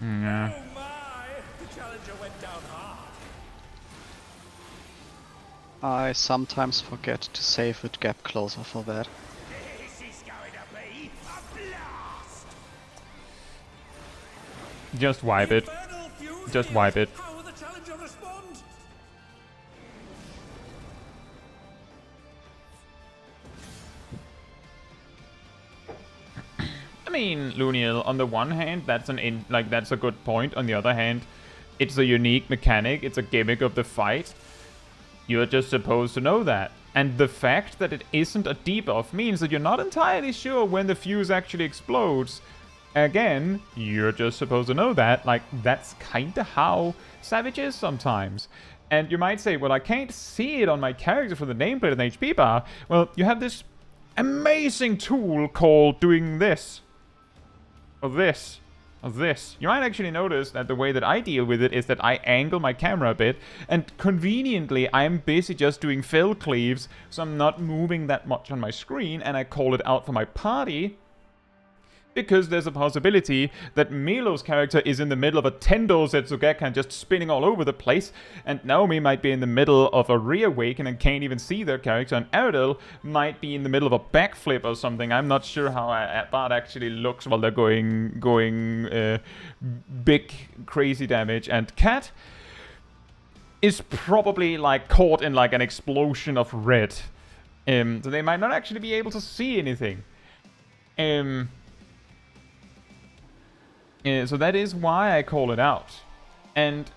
A: Yeah.
E: Oh my! The challenger went down hard.
D: I sometimes forget to save with gap closer for that.
E: This is going to be a blast!
A: Just wipe it.
E: Infernal fuse
A: Just
E: here.
A: wipe it.
E: How will the challenger respond?
A: I mean, Luniel, on the one hand, that's that's a good point. On the other hand, it's a unique mechanic. It's a gimmick of the fight. You're just supposed to know that. And the fact that it isn't a debuff means that you're not entirely sure when the fuse actually explodes. Again, you're just supposed to know that. Like, that's kinda how Savage is sometimes. And you might say, well, I can't see it on my character from the nameplate and HP bar. Well, you have this amazing tool called doing this. Or this. Or this. You might actually notice that the way that I deal with it is that I angle my camera a bit, and conveniently I'm busy just doing fill cleaves, so I'm not moving that much on my screen, and I call it out for my party, because there's a possibility that Milo's character is in the middle of a Tendo Zetsugekan just spinning all over the place, and Naomi might be in the middle of a reawaken and can't even see their character, and Aridel might be in the middle of a backflip or something. I'm not sure how Bard actually looks while they're going big crazy damage, and Cat is probably like caught in like an explosion of red, so they might not actually be able to see anything. So that is why I call it out. And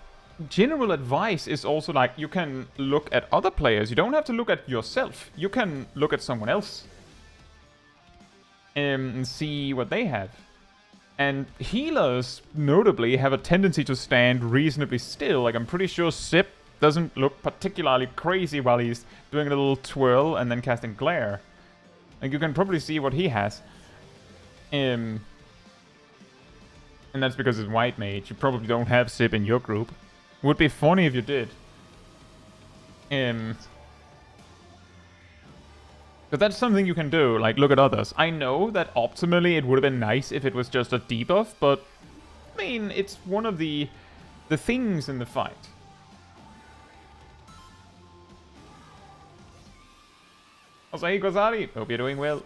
A: general advice is also like, you can look at other players. You don't have to look at yourself. You can look at someone else and see what they have. And healers, notably, have a tendency to stand reasonably still. Like, I'm pretty sure Sip doesn't look particularly crazy while he's doing a little twirl and then casting Glare. Like, you can probably see what he has. And that's because it's White Mage. You probably don't have Sip in your group. Would be funny if you did. But that's something you can do, like look at others. I know that optimally it would have been nice if it was just a debuff, but I mean, it's one of the things in the fight. Osahi Gozari, hope you're doing well.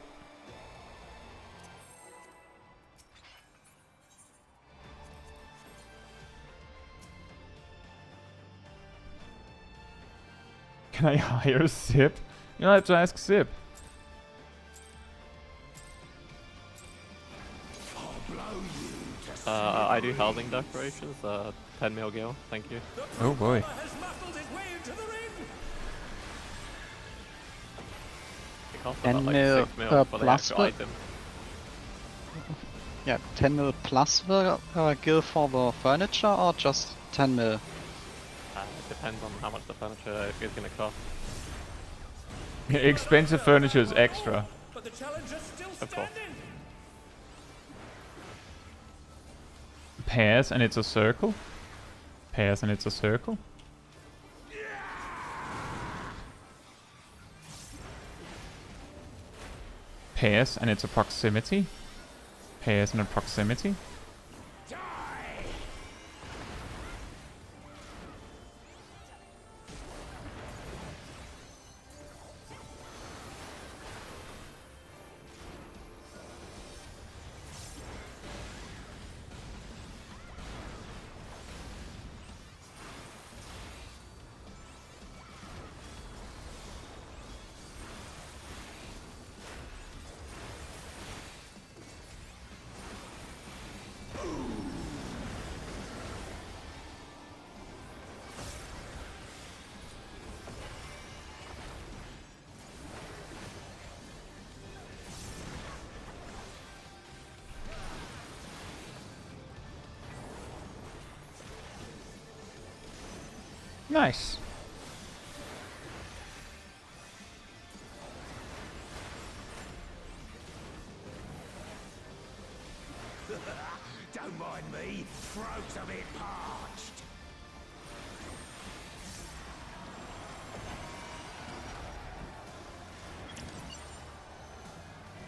A: Can I hire Sip? You'll have to ask Sip.
G: I do housing decorations, 10 mil gil, thank you.
A: Oh boy.
G: It costs
D: 10
G: about like
D: mil,
G: 6 mil for the
D: plus
G: actual
D: the-
G: item.
D: Yeah, 10 mil plus the gil for the furniture, or just 10 mil?
G: It depends on how much the furniture is going to cost.
A: Expensive furniture is extra.
E: But the challenger's still
G: Of course.
E: standing.
A: Pairs and it's a circle. Pairs and it's a circle. Pairs and it's a proximity. Pairs and a proximity. Nice.
E: Don't mind me, throat's a bit parched.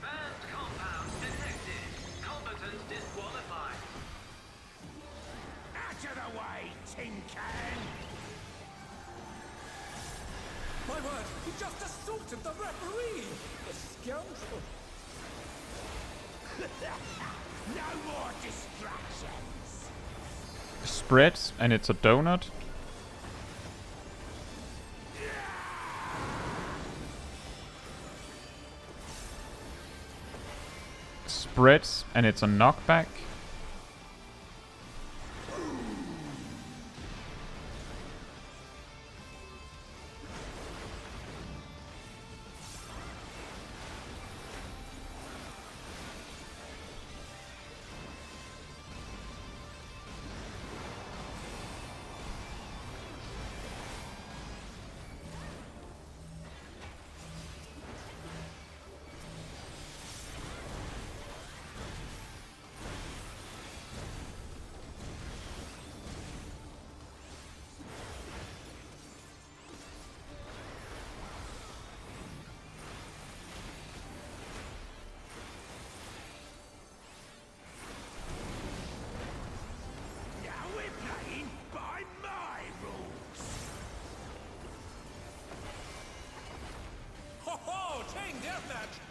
H: Banned compound detected. Combatants disqualified.
E: Out of the way, tin can! My word, he just assaulted the referee! The scoundrel! No more distractions!
A: Spreads and it's a donut. Spreads and it's a knockback.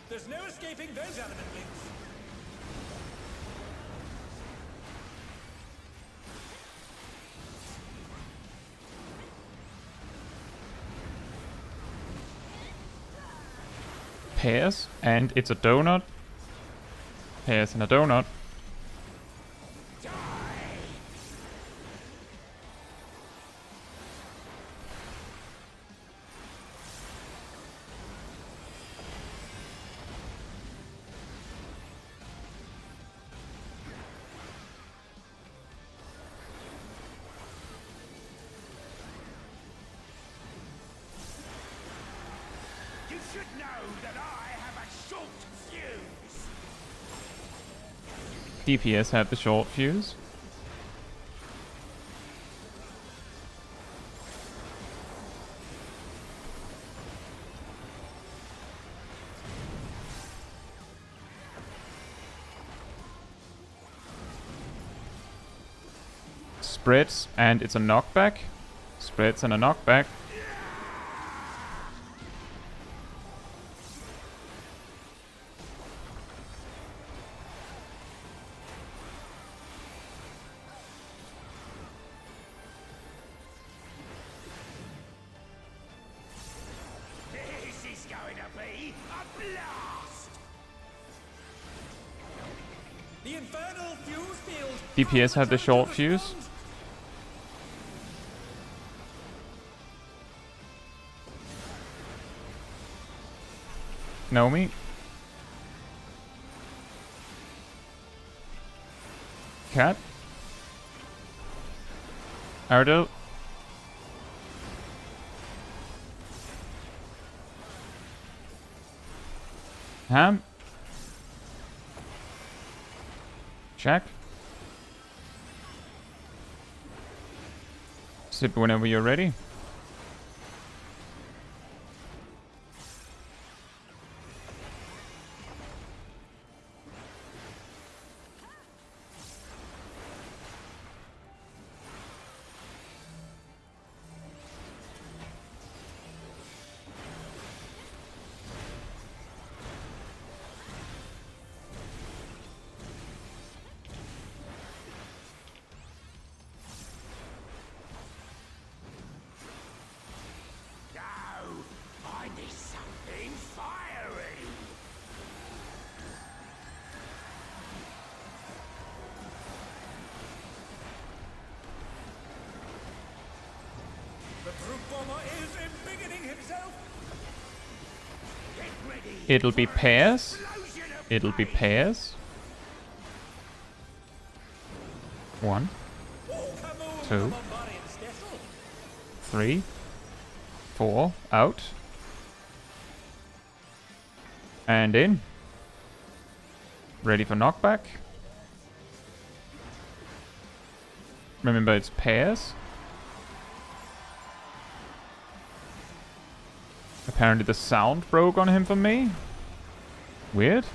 E: There's no escaping those element links.
A: Pears, and it's a donut. Pears and a donut.
E: You should know that I have a short fuse.
A: DPS had the short fuse. Spreads, and it's a knockback. Spreads and a knockback.
E: This is going to be a blast. The infernal fuse field.
A: DPS had the short fuse. Naomi. Cat. Ardell. Ham. Jack. Sip whenever you're ready. It'll be pairs. It'll be pairs. 1, 2, 3, 4, out. And in. Ready for knockback. Remember, it's pairs. Apparently the sound broke on him for me. Weird.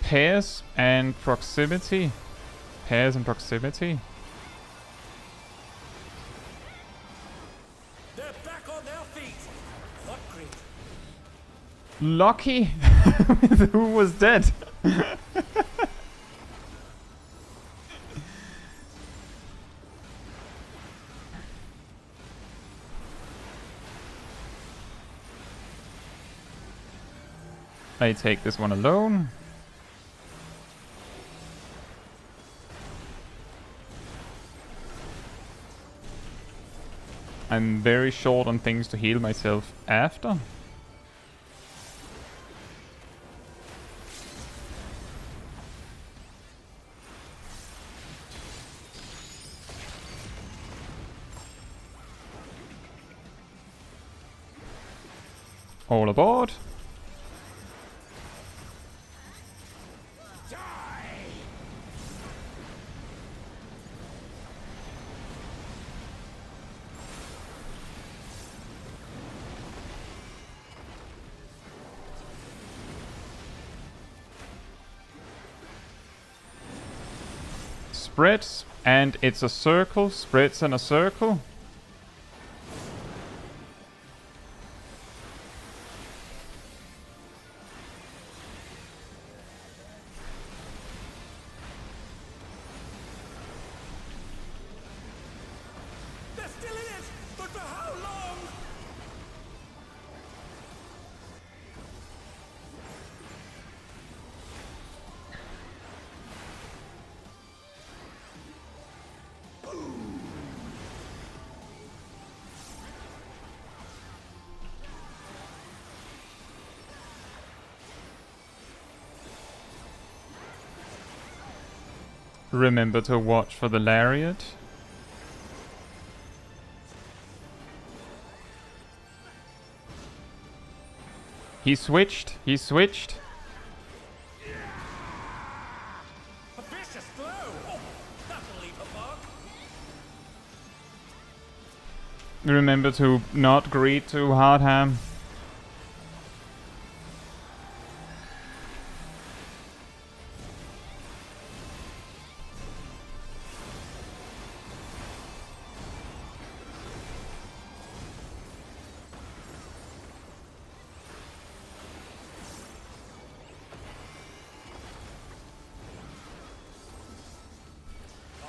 A: Pairs and proximity. Pairs and proximity.
E: They're back on their feet. What great.
A: Lucky. Who was dead? I take this one alone. I'm very short on things to heal myself after. All aboard. Spreads, and it's a circle, spreads in a circle.
E: They're still in it, but for how long?
A: Remember to watch for the lariat. He switched.
E: A vicious blow! Oh, that'll leave a mark.
A: Remember to not greet too hard, Ham.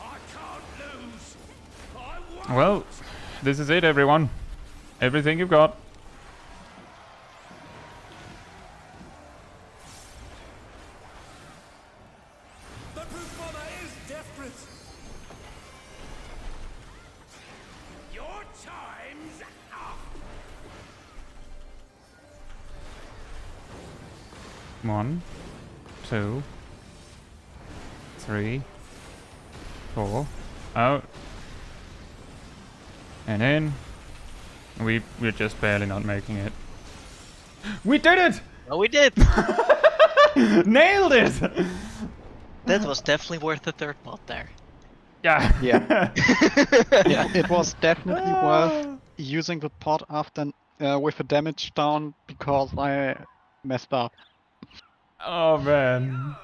E: I can't lose. I won't.
A: Well, this is it, everyone. Everything you've got.
E: The Brufana is desperate. Your time's up.
A: 1, 2, 3, 4. Out. And in. We're just barely not making it. We did it!
B: Oh, we did!
A: Nailed it!
B: That was definitely worth the third pot there.
A: Yeah.
D: Yeah. Yeah, it was definitely worth using the pot after with a damage down because I messed up.
A: Oh man.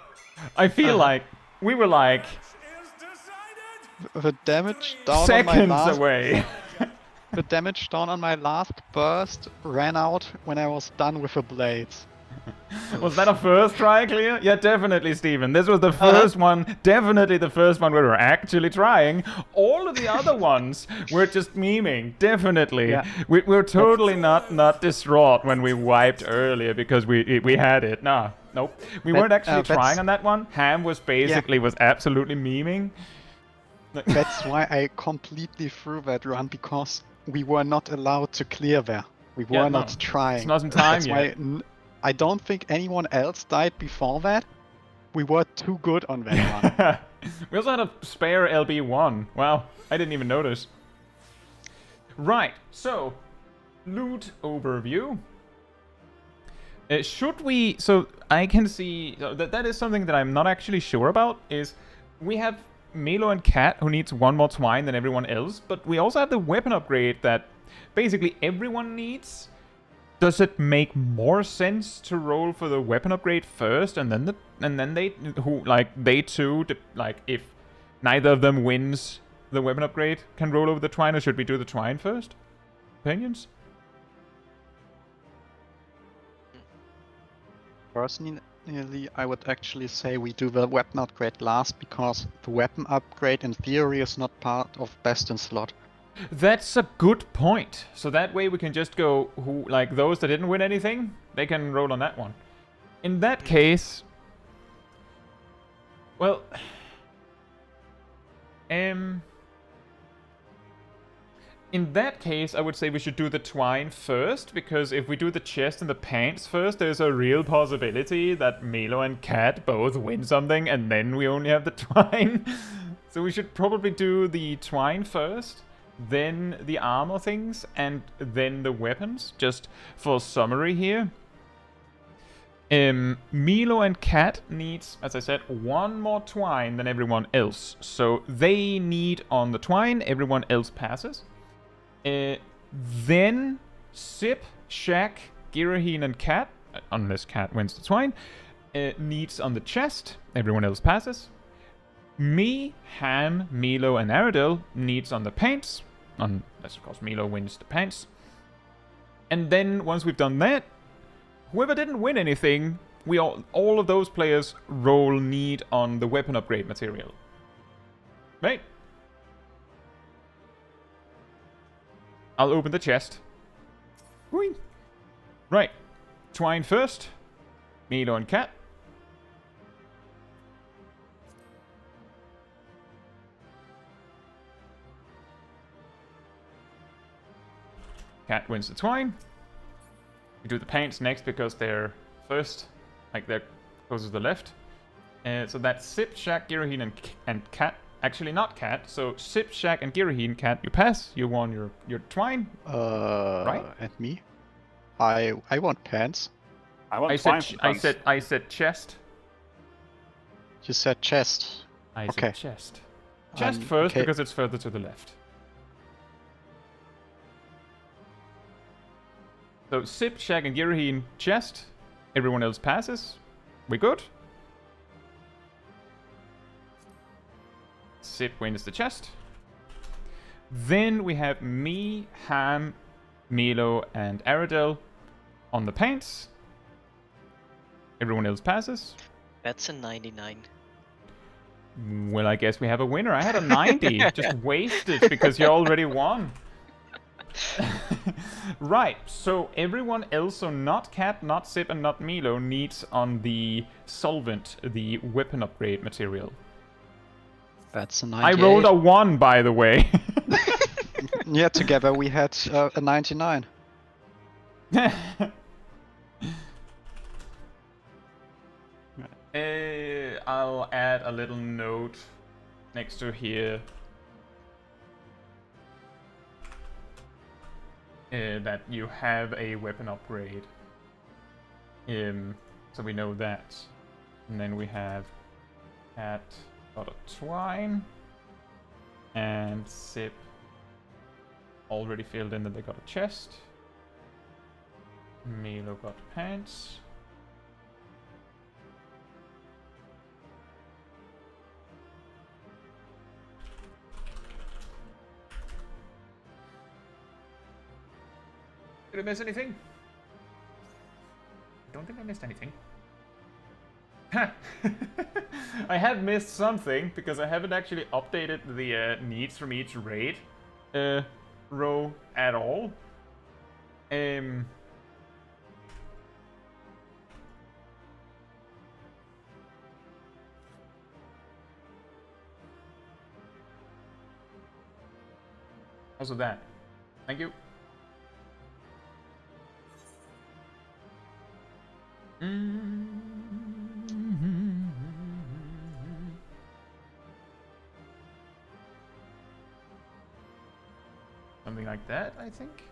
A: I feel like we were like
E: Is decided.
D: The damage down on my
A: seconds
D: last
A: away.
D: the damage down on my last burst ran out when I was done with the blades.
A: Was that a first try clear? Yeah, definitely, Steven. This was the first one, definitely the first one where we were actually trying. All of the other ones were just memeing, definitely.
D: Yeah.
A: We were totally not distraught when we wiped earlier because we had it. Nah, nope. We weren't actually trying on that one. Ham was basically, was absolutely memeing.
D: That's why I completely threw that run, because we were not allowed to clear there. We were
A: Yeah, no.
D: not trying.
A: It's not in time
D: That's
A: yet.
D: why I don't think anyone else died before that. We were too good on that run.
A: We also had a spare LB1. Wow, I didn't even notice. Right, so loot overview. Should we? So I can see that is something that I'm not actually sure about. Is we have Milo and Cat who needs one more twine than everyone else, but we also have the weapon upgrade that basically everyone needs. Does it make more sense to roll for the weapon upgrade first, and then they too, like if neither of them wins the weapon upgrade, can roll over the twine, or should we do the twine first? Opinions?
D: Personally, I would actually say we do the weapon upgrade last, because the weapon upgrade in theory is not part of best in slot.
A: That's a good point. So that way we can just go, who like those that didn't win anything, they can roll on that one. In that case, well, in that case, I would say we should do the twine first, because if we do the chest and the pants first, there's a real possibility that Milo and Cat both win something, and then we only have the twine. So we should probably do the twine first. then the armor things, and then the weapons. Just for a summary here. Milo and Cat needs, as I said, one more twine than everyone else. So they need on the twine, everyone else passes. Then Sip, Shaq, Giraheen, and Cat, unless Cat wins the twine, needs on the chest, everyone else passes. Me, Ham, Milo, and Aradel needs on the pants, unless of course Milo wins the pants. And then once we've done that, whoever didn't win anything, we all of those players roll need on the weapon upgrade material. Right? I'll open the chest. Whee! Right. Twine first. Milo and Cat. Cat wins the twine. We do the pants next because they're first, like they're closest to the left. So that's Sip, Shaq, Giraheen, and Cat. Actually, not Cat. So Sip, Shaq, and Giraheen, Cat, you pass. You won your twine. Right?
D: And me? I want pants.
F: I want
A: I
F: twine
A: said
F: for pants.
A: I said chest.
D: You said chest.
A: I
D: Okay.
A: said chest. Chest first
D: okay.
A: because it's further to the left. So Sip, Shaq, and Giraheen, chest. Everyone else passes. We good? Sip wins the chest. Then we have me, Ham, Milo, and Aradel on the pants. Everyone else passes.
B: That's a 99.
A: Well, I guess we have a winner. I had a 90. Just wasted because you already won. Right, so everyone else, so not Cat, not Sip, and not Milo, needs on the solvent, the weapon upgrade material.
D: That's a
A: I
D: 98.
A: rolled a 1, by the way.
D: Yeah, together we had a 99.
A: I'll add a little note next to here. That you have a weapon upgrade. So we know that. And then we have Cat got a twine. And Sip already filled in that they got a chest. Milo got pants. Did I miss anything? Don't think I missed anything. I have missed something because I haven't actually updated the needs from each raid row at all. Also that. Thank you. Something like that, I think.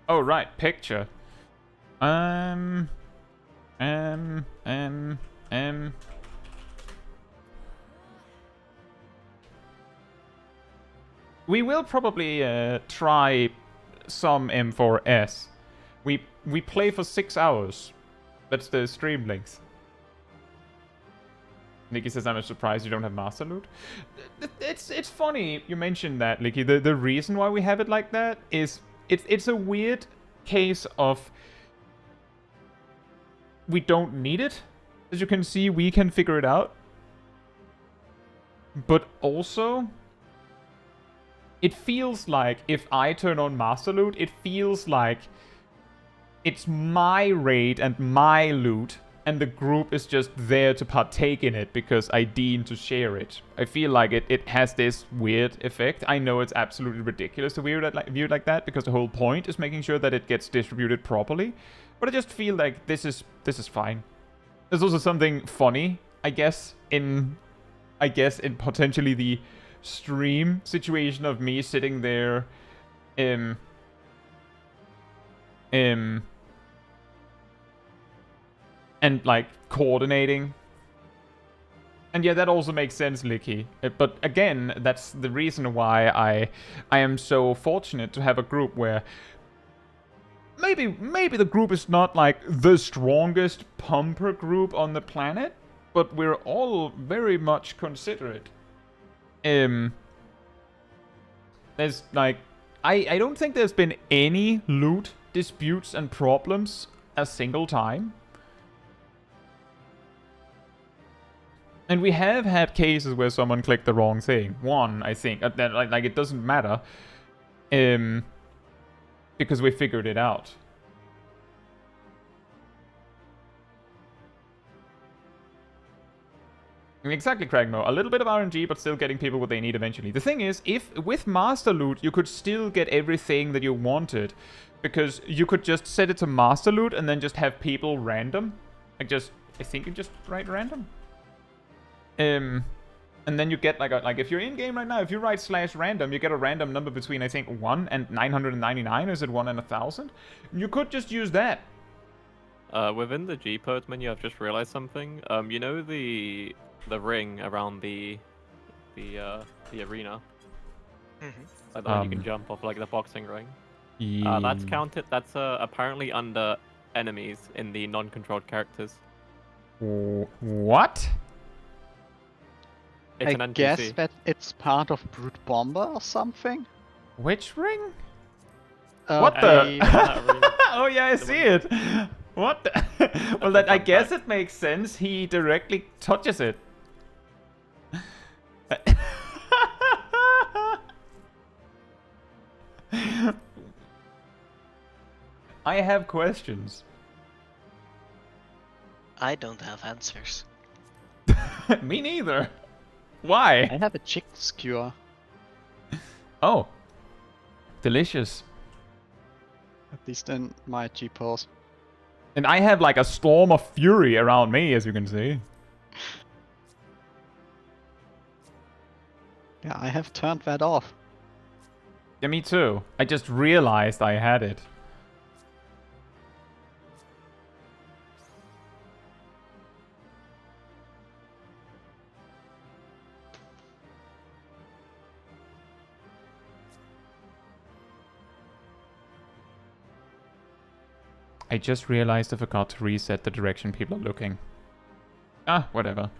A: Oh, right, picture. We will probably try some M4S. We play for 6 hours. That's the stream length. Nikki says, I'm surprised you don't have master loot. It's funny you mentioned that, Nikki. The reason why we have it like that is it's a weird case of we don't need it. As you can see, we can figure it out. But also, it feels like if I turn on master loot, it feels like it's my raid and my loot, and the group is just there to partake in it because I deem to share it. I feel like it has this weird effect. I know it's absolutely ridiculous to view it like that because the whole point is making sure that it gets distributed properly. But I just feel like this is fine. There's also something funny, I guess, in I guess, in potentially the stream situation of me sitting there, and like coordinating. And yeah, that also makes sense, Licky. But again, that's the reason why I am so fortunate to have a group where maybe the group is not like the strongest pumper group on the planet, but we're all very much considerate. There's like I don't think there's been any loot disputes and problems a single time. And we have had cases where someone clicked the wrong thing. One, I think. Like it doesn't matter. Because we figured it out. Exactly, Cragmo. A little bit of RNG, but still getting people what they need eventually. The thing is, if with Master Loot, you could still get everything that you wanted. Because you could just set it to Master Loot and then just have people random. Like just, I think you just write random. And then you get like if you're in game right now, if you write /random, you get a random number between I think 1 and 999. Is it 1 and 1,000? You could just use that.
G: Within the G-Pose menu, I've just realized something. You know the ring around the arena, like the one you can jump off, like the boxing ring. That's counted. That's apparently under enemies in the non-controlled characters.
A: What?
G: It's
D: I
G: an NPC.
D: guess that it's part of Brute Bomber or something?
A: Which ring? What the? Oh yeah, I see it. What the? Well, that I guess it makes sense. He directly touches it. I have questions.
B: I don't have answers.
A: Me neither. Why?
D: I have a chick skewer.
A: Oh. Delicious.
D: At least in my G-Pose.
A: And I have like a storm of fury around me, as you can see.
D: Yeah, I have turned that off.
A: Yeah, me too. I just realized I had it. I just realized I forgot to reset the direction people are looking. Ah, whatever.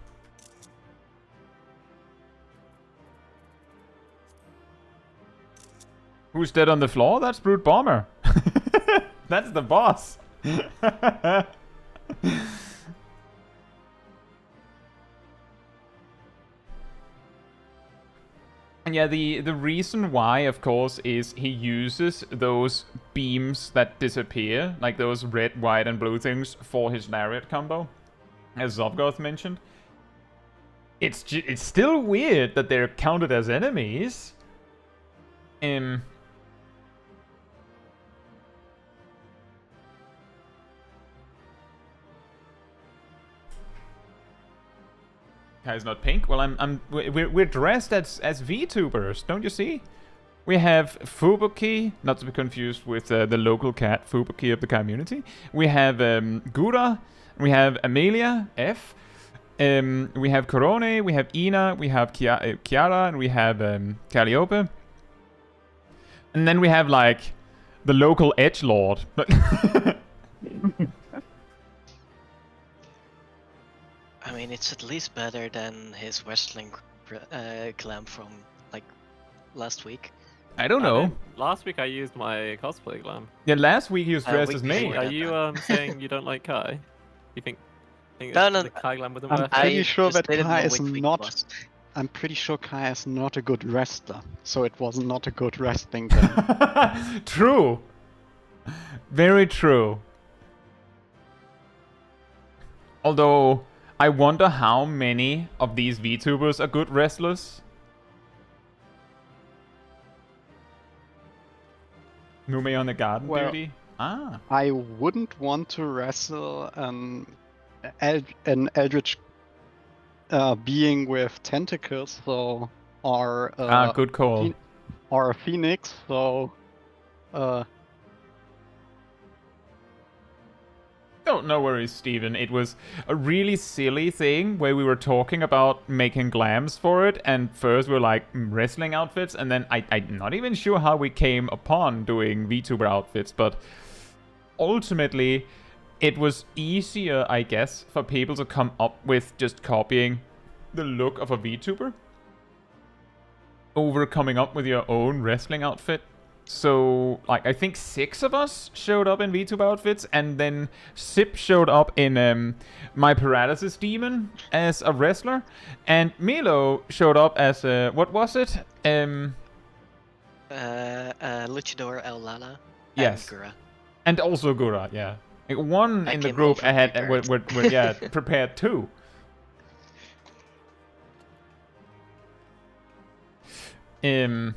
A: Who's dead on the floor? That's Brute Bomber. That's the boss. And yeah, the reason why, of course, is he uses those beams that disappear, like those red, white, and blue things, for his lariat combo, as Zovgoth mentioned. It's still weird that they're counted as enemies. Guy's not pink. Well, we're dressed as VTubers, don't you see? We have Fubuki, not to be confused with the local cat Fubuki of the community. We have Gura, we have Amelia F, we have Korone, we have Ina, we have Chiara, and we have Calliope. And then we have like the local edgelord.
B: I mean, it's at least better than his wrestling glam from like last week.
A: I don't know.
G: Last week I used my cosplay glam.
A: Yeah, last week he was dressed as me.
G: Are you saying you don't like Kai? You think
B: No,
G: the Kai glam wasn't
D: I'm
G: worth
D: pretty
G: it?
D: sure that
B: didn't
D: Kai
B: know
D: is
B: which week it
D: not.
B: was.
D: I'm pretty sure Kai is not a good wrestler, so it was not a good wrestling game.
A: True. Very true. Although, I wonder how many of these VTubers are good wrestlers. Nume on the garden
D: Well,
A: duty? Ah.
D: I wouldn't want to wrestle an Eldritch being with tentacles, so or
A: Good call.
D: or a phoenix, so
A: Oh, no worries, Steven. It was a really silly thing where we were talking about making glams for it, and first we were like wrestling outfits, and then I'm not even sure how we came upon doing VTuber outfits, but ultimately it was easier, I guess, for people to come up with just copying the look of a VTuber over coming up with your own wrestling outfit. So, like, I think 6 of us showed up in VTuber outfits, and then Sip showed up in my Paralysis Demon as a wrestler, and Milo showed up as a, what was it?
B: Luchador El Lala.
A: Yes.
B: And Gura.
A: And also Gura, yeah. Like, one
B: I
A: in the
B: came
A: group I had
B: over-prepared.
A: were yeah, prepared too. Yeah.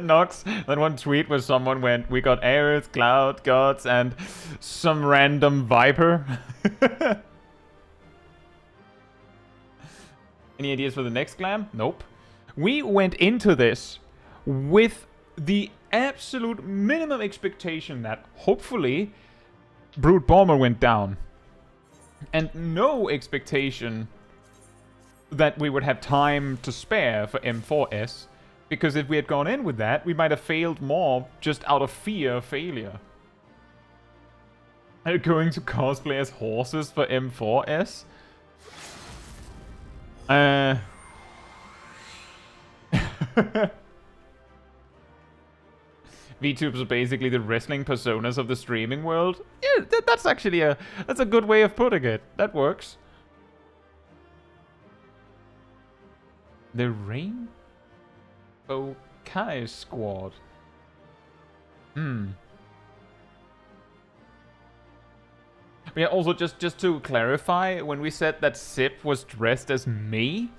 A: Nox, that one tweet where someone went, we got Aerith, Cloud, Gods, and some random Viper. Any ideas for the next glam? Nope. We went into this with the absolute minimum expectation that hopefully Brute Bomber went down. And no expectation that we would have time to spare for M4S, because if we had gone in with that, we might have failed more just out of fear of failure. Are you going to cosplay as horses for M4S? VTubers are basically the wrestling personas of the streaming world. Yeah, that's actually that's a good way of putting it. That works. The Rainbow Kai Squad. Yeah, also just to clarify, when we said that Sip was dressed as me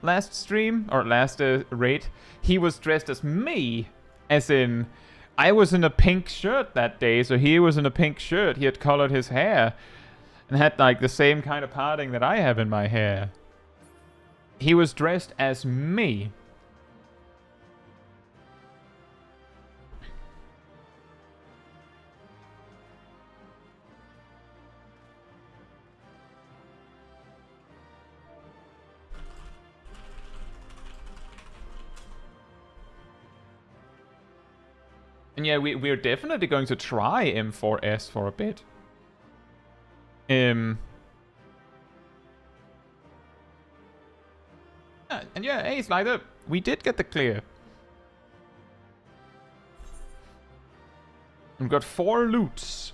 A: last stream, or last raid, he was dressed as me, as in, I was in a pink shirt that day, so he was in a pink shirt. He had colored his hair, and had like the same kind of parting that I have in my hair. He was dressed as me. And yeah, we're definitely going to try M4S for a bit. And yeah, hey, Slider, we did get the clear. We've got 4 loots.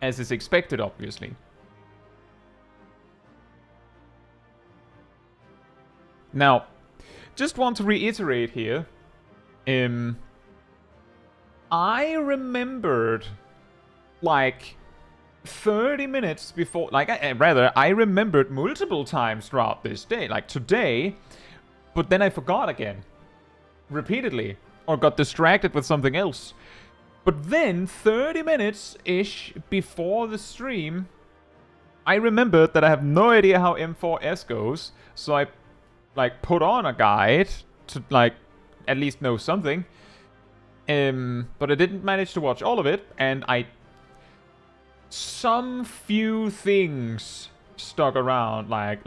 A: As is expected, obviously. Now, just want to reiterate here. I remembered, like, 30 minutes before, like, I remembered multiple times throughout this day, like today, but then I forgot again. Repeatedly. Or got distracted with something else. But then, 30 minutes-ish before the stream, I remembered that I have no idea how M4S goes, so I, like, put on a guide to, like, at least know something. But I didn't manage to watch all of it, and some few things stuck around, like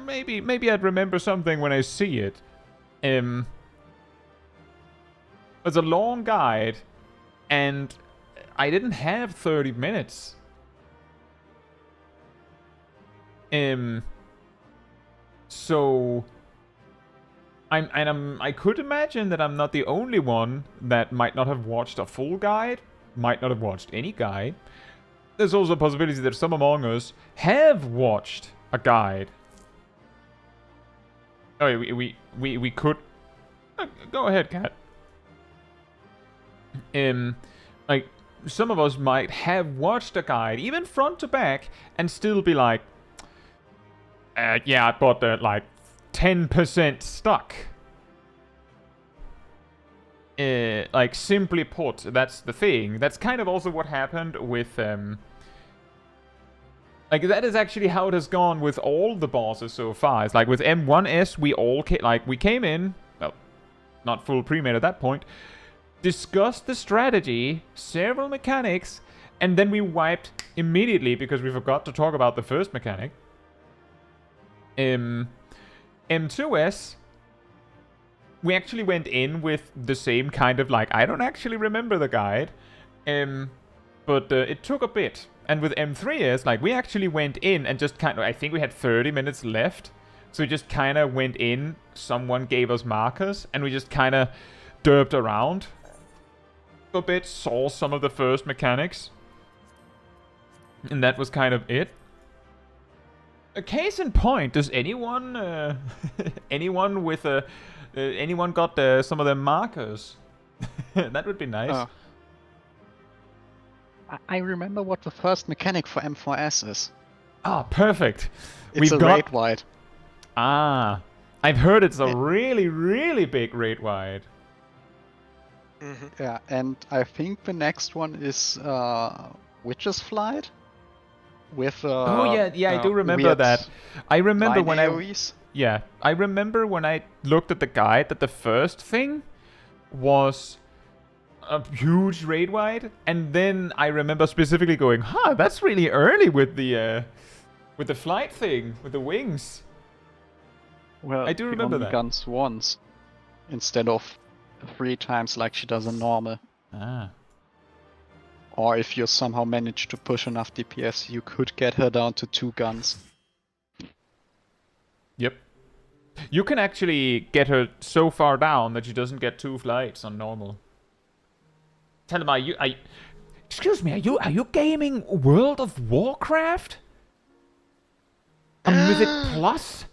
A: maybe I'd remember something when I see it. It's a long guide, and I didn't have 30 minutes. So I could imagine that I'm not the only one that might not have watched a full guide, might not have watched any guide. There's also a possibility that some among us have watched a guide. Oh, we could. Go ahead, Kat. Like, some of us might have watched a guide, even front to back, and still be like, yeah, but like 10% stuck. Like, simply put, that's the thing. That's kind of also what happened with, like, that is actually how it has gone with all the bosses so far. It's like, with M1S, we came in, well, not full pre-made at that point, discussed the strategy, several mechanics, and then we wiped immediately because we forgot to talk about the first mechanic. M2S, we actually went in with the same kind of, like, I don't actually remember the guide, but it took a bit. And with M3S, like, we actually went in and just kind of, I think we had 30 minutes left, so we just kind of went in, someone gave us markers, and we just kind of derped around a bit, saw some of the first mechanics, and that was kind of it. A case in point, does anyone anyone with anyone got some of their markers? That would be nice.
D: I remember what the first mechanic for M4S is.
A: Ah, perfect.
D: It's a raid wide.
A: Ah, I've heard it's a really, really big raid wide.
D: Yeah, and I think the next one is Witch's Flight. With
A: oh yeah, I do remember that. I remember when
D: AoEs.
A: I remember when I looked at the guide that the first thing was a huge raid wide, and then I remember specifically going, "Huh, that's really early with the flight thing with the wings."
D: Well,
A: I do remember that.
D: Guns once instead of 3 times like she does in normal.
A: Ah.
D: Or if you somehow manage to push enough DPS, you could get her down to 2 guns.
A: Yep. You can actually get her so far down that she doesn't get 2 flights on normal. Tell him, excuse me, are you gaming World of Warcraft? A Mythic Plus?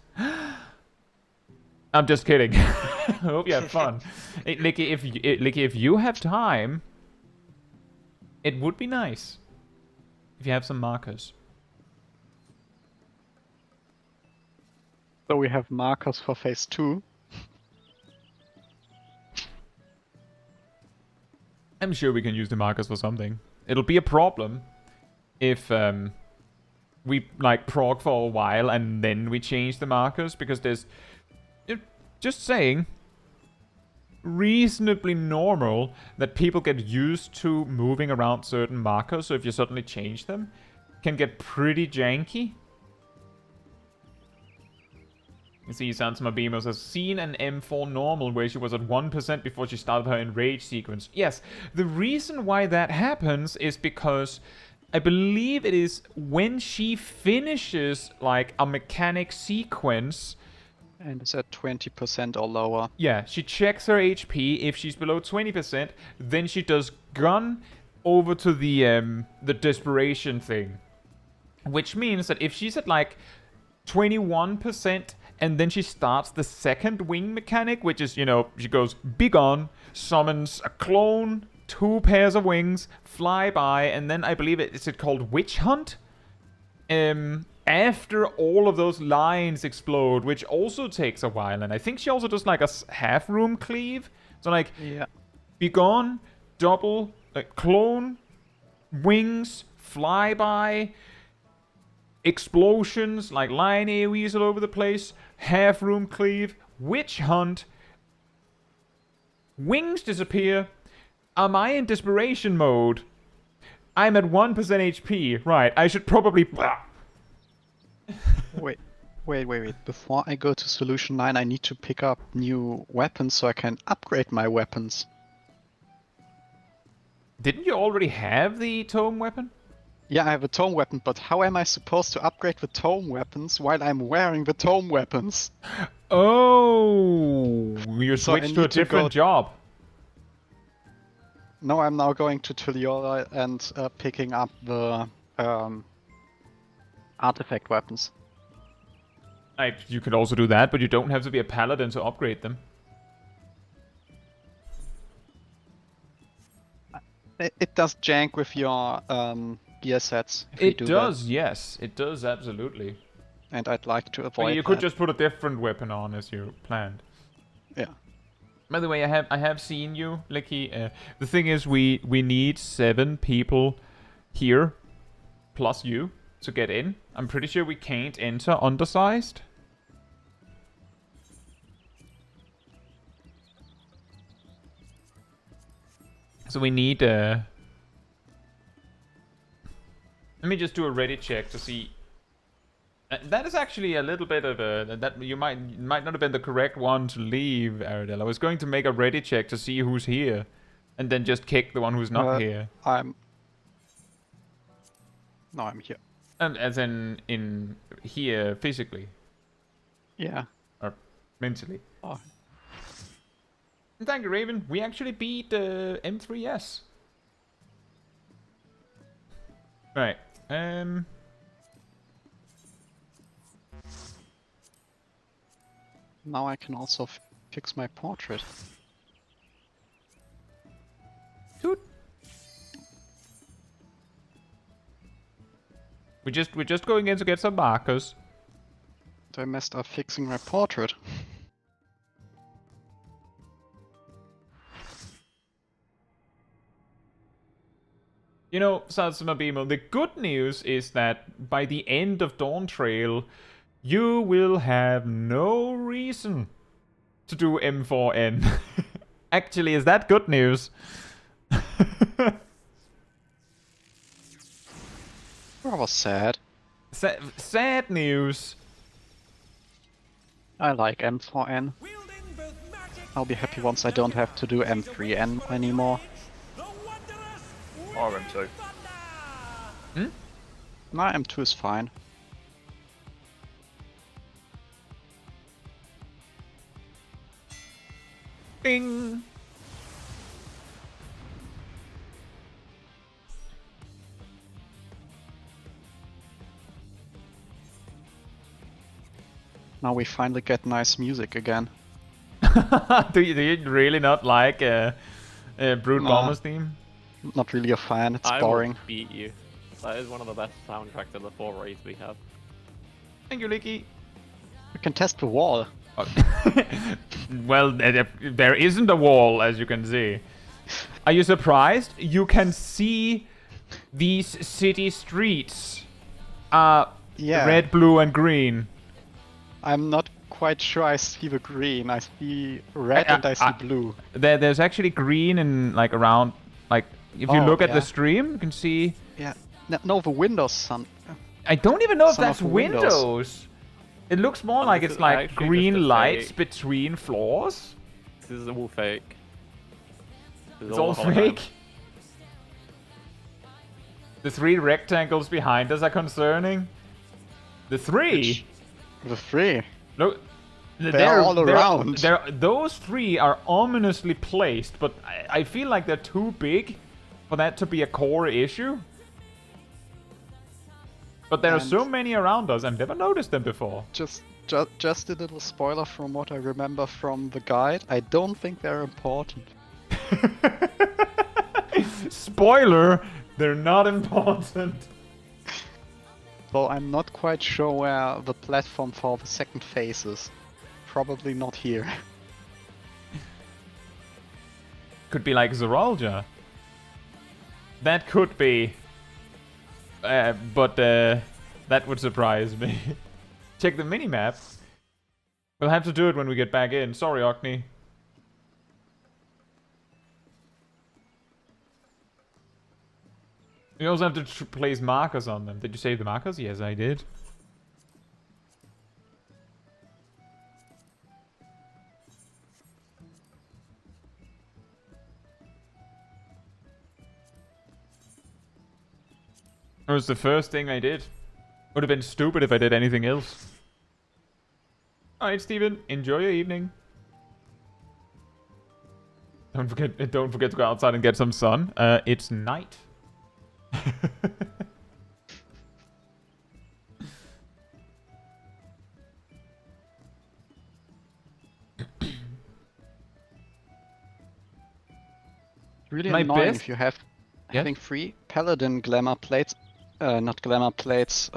A: I'm just kidding. I hope you have fun. Licky, if you have time, it would be nice if you have some markers.
D: So we have markers for phase 2.
A: I'm sure we can use the markers for something. It'll be a problem if we like prog for a while and then we change the markers, because there's, just saying, reasonably normal that people get used to moving around certain markers, so if you suddenly change them, it can get pretty janky. You see, Sansma Beamos has seen an M4 normal where she was at 1% before she started her enrage sequence. Yes, the reason why that happens is because I believe it is when she finishes like a mechanic sequence.
D: And it's at 20% or lower.
A: Yeah, she checks her HP. If she's below 20%, then she does gun over to the desperation thing. Which means that if she's at like 21%, and then she starts the second wing mechanic, which is, you know, she goes big on, summons a clone, 2 pairs of wings, fly by, and then I believe is it called Witch Hunt? After all of those lines explode, which also takes a while, and I think she also does like a half room cleave. So like,
D: yeah,
A: be gone, double, clone, wings, flyby, explosions, like line AoEs all over the place, half room cleave, witch hunt, wings disappear. Am I in desperation mode? I'm at 1% HP. Right, I should probably...
D: Wait. Before I go to Solution 9, I need to pick up new weapons so I can upgrade my weapons.
A: Didn't you already have the tome weapon?
D: Yeah, I have a tome weapon, but how am I supposed to upgrade the tome weapons while I'm wearing the tome weapons?
A: Oh, you switched to a different job.
D: No, I'm now going to Tuliora and picking up the artifact weapons.
A: You could also do that, but you don't have to be a paladin to upgrade them.
D: It does jank with your gear sets. If you
A: It
D: do
A: does, yes. It does, absolutely.
D: that. And I'd like to
A: But
D: avoid
A: you could
D: that.
A: just put a different weapon on as you planned.
D: Yeah.
A: By the way, I have seen you, Licky. The thing is, we need 7 people here, plus you, to get in. I'm pretty sure we can't enter undersized. So we need let me just do a ready check to see. That is actually a little bit of a that you might not have been the correct one to leave, Aradel. I was going to make a ready check to see who's here, and then just kick the one who's not here.
D: No, I'm here.
A: And as in here physically
D: Yeah.
A: or mentally.
D: Oh.
A: Thank you, Raven. We actually beat M3S. Right.
D: Now I can also fix my portrait.
A: Dude. We're just going in to get some markers.
D: I messed up fixing my portrait.
A: You know, Satsuma Bimo, the good news is that by the end of Dawntrail, you will have no reason to do M4N. Actually, is that good news?
D: That was sad.
A: Sad news.
D: I like M4N. I'll be happy once I don't have to do M3N anymore.
F: Or M2.
D: Nah, M2 is fine.
A: Ding.
D: Now we finally get nice music again.
A: do you really not like Brood
D: Nah.
A: Bomber's theme?
D: Not really a fan, it's
G: I
D: boring.
G: will beat you. That is one of the best soundtracks of the 4 raids we have.
A: Thank you, Licky.
D: You can test the wall.
A: Well, there isn't a wall, as you can see. Are you surprised? You can see these city streets.
D: Yeah.
A: Red, blue, and green.
D: I'm not quite sure I see the green. I see red and I see blue.
A: There's actually green and like around, like if you
D: Oh,
A: look at
D: yeah.
A: the stream, you can see.
D: Yeah. No, the windows. Some.
A: I don't even know if
D: Some
A: that's
D: of the windows.
A: windows. It looks more like
G: this
A: it's
G: is
A: like
G: actually
A: green
G: just a
A: lights
G: fake.
A: between floors.
G: This is all fake. This is
A: It's all
G: a hologram.
A: fake. The 3 rectangles behind us are concerning. The 3.
D: The 3.
A: Look,
D: They're all around.
A: Those 3 are ominously placed, but I feel like they're too big for that to be a core issue. But there are so many around us. I've never noticed them before.
D: Just a little spoiler from what I remember from the guide. I don't think they're important.
A: Spoiler, they're not important.
D: Though I'm not quite sure where the platform for the second phase is. Probably not here.
A: Could be like Zeralja. That could be. But that would surprise me. Check the minimap. We'll have to do it when we get back in. Sorry, Ocni. You also have to place markers on them. Did you save the markers? Yes, I did. It was the first thing I did. Would have been stupid if I did anything else. Alright, Steven. Enjoy your evening. Don't forget to go outside and get some sun. It's night.
D: Really
A: My
D: annoying
A: best-
D: if you have
A: Yes?
D: Having 3 Paladin glamour plates, not glamour plates,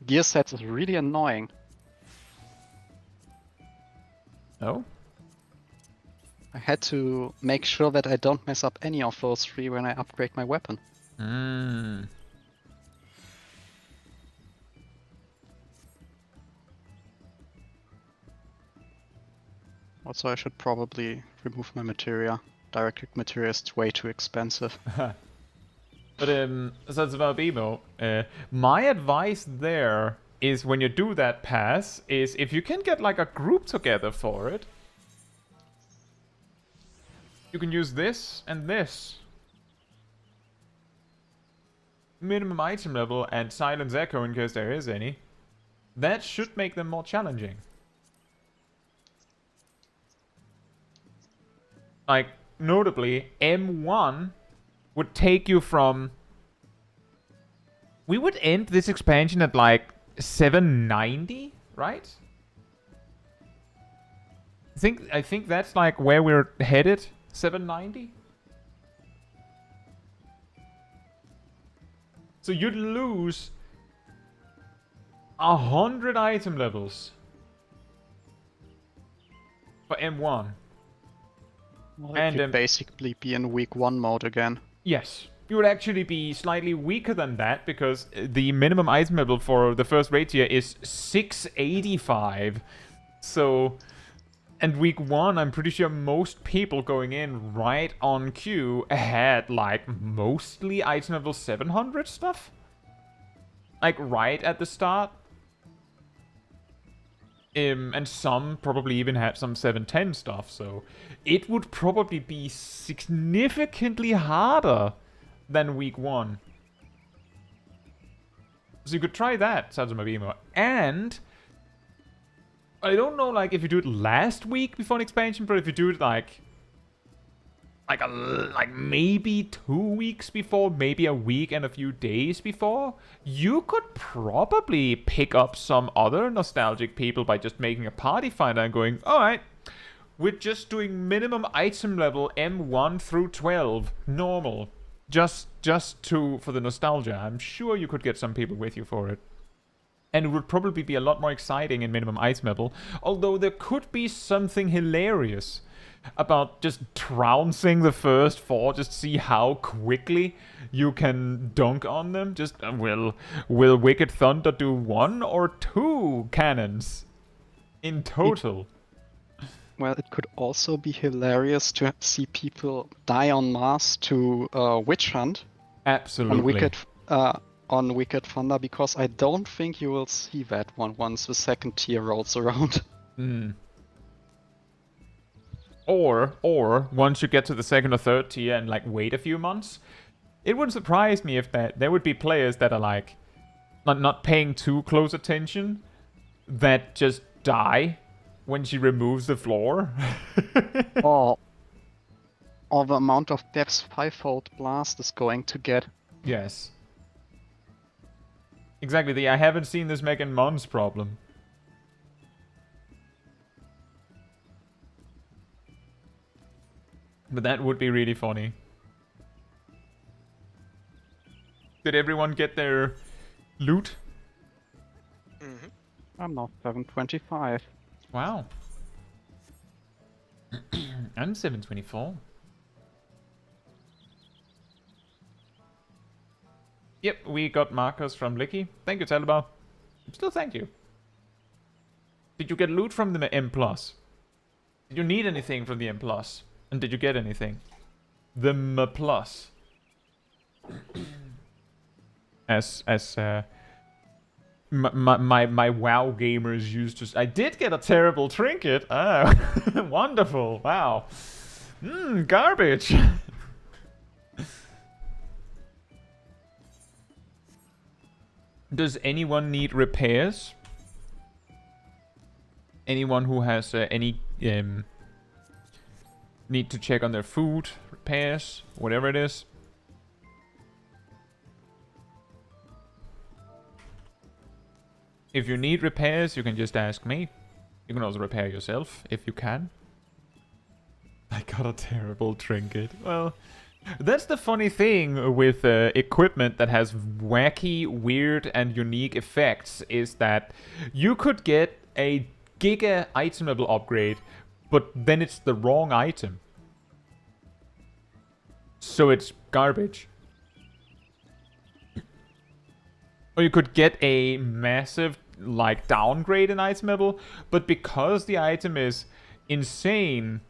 D: gear sets is really annoying.
A: Oh?
D: I had to make sure that I don't mess up any of those 3 when I upgrade my weapon.
A: Hmm.
D: Also, I should probably remove my materia. Direct click materia is way too expensive.
A: But so it's about BMO. My advice there is when you do that pass is if you can get like a group together for it, you can use this and this. Minimum item level and silence echo in case there is any. That should make them more challenging. Like, notably, M1 would take you from... We would end this expansion at like 790, right? I think that's like where we're headed. 790? So you'd lose 100 item levels for M1.
D: Well,
A: And,
D: it could basically be in week 1 mode again.
A: Yes. You would actually be slightly weaker than that because the minimum item level for the first raid tier is 685. So, and week 1, I'm pretty sure most people going in right on cue had like mostly item level 700 stuff. Like right at the start. And some probably even had some 710 stuff, so it would probably be significantly harder than week 1. So you could try that, Satsuma. And I don't know, like, if you do it last week before an expansion, but if you do it like maybe 2 weeks before, maybe a week and a few days before, you could probably pick up some other nostalgic people by just making a party finder and going, alright, we're just doing minimum item level M1 through 12, normal. Just for the nostalgia. I'm sure you could get some people with you for it. And it would probably be a lot more exciting in minimum item level, although there could be something hilarious about just trouncing the first 4, just see how quickly you can dunk on them. Just, will Wicked Thunder do 1 or 2 cannons in total?
D: Well, it could also be hilarious to see people die en masse to Witch Hunt
A: Absolutely.
D: on Wicked Thunder, because I don't think you will see that one once the 2nd tier rolls around.
A: Or once you get to the 2nd or 3rd tier and like wait a few months, it wouldn't surprise me if there would be players that are like not paying too close attention that just die when she removes the floor.
D: or the amount of deaths 5-fold blast is going to get.
A: Yes. Exactly. I haven't seen this Megan Mons problem. But that would be really funny. Did everyone get their loot?
D: I'm not 725.
A: Wow. I'm 724. Yep, we got markers from Licky. Thank you, Talibar. Still thank you. Did you get loot from the M+? Did you need anything from the M+? And did you get anything? The M+. As my WoW gamers used to... I did get a terrible trinket. Ah, wonderful. Wow. Garbage. Does anyone need repairs? Anyone who has any need to check on their food, repairs, whatever it is? If you need repairs, you can just ask me. You can also repair yourself, if you can. I got a terrible trinket. Well, That's the funny thing with equipment that has wacky, weird, and unique effects, is that you could get a giga item level upgrade, but then it's the wrong item. So it's garbage. Or you could get a massive, like, downgrade in item level, but because the item is insane,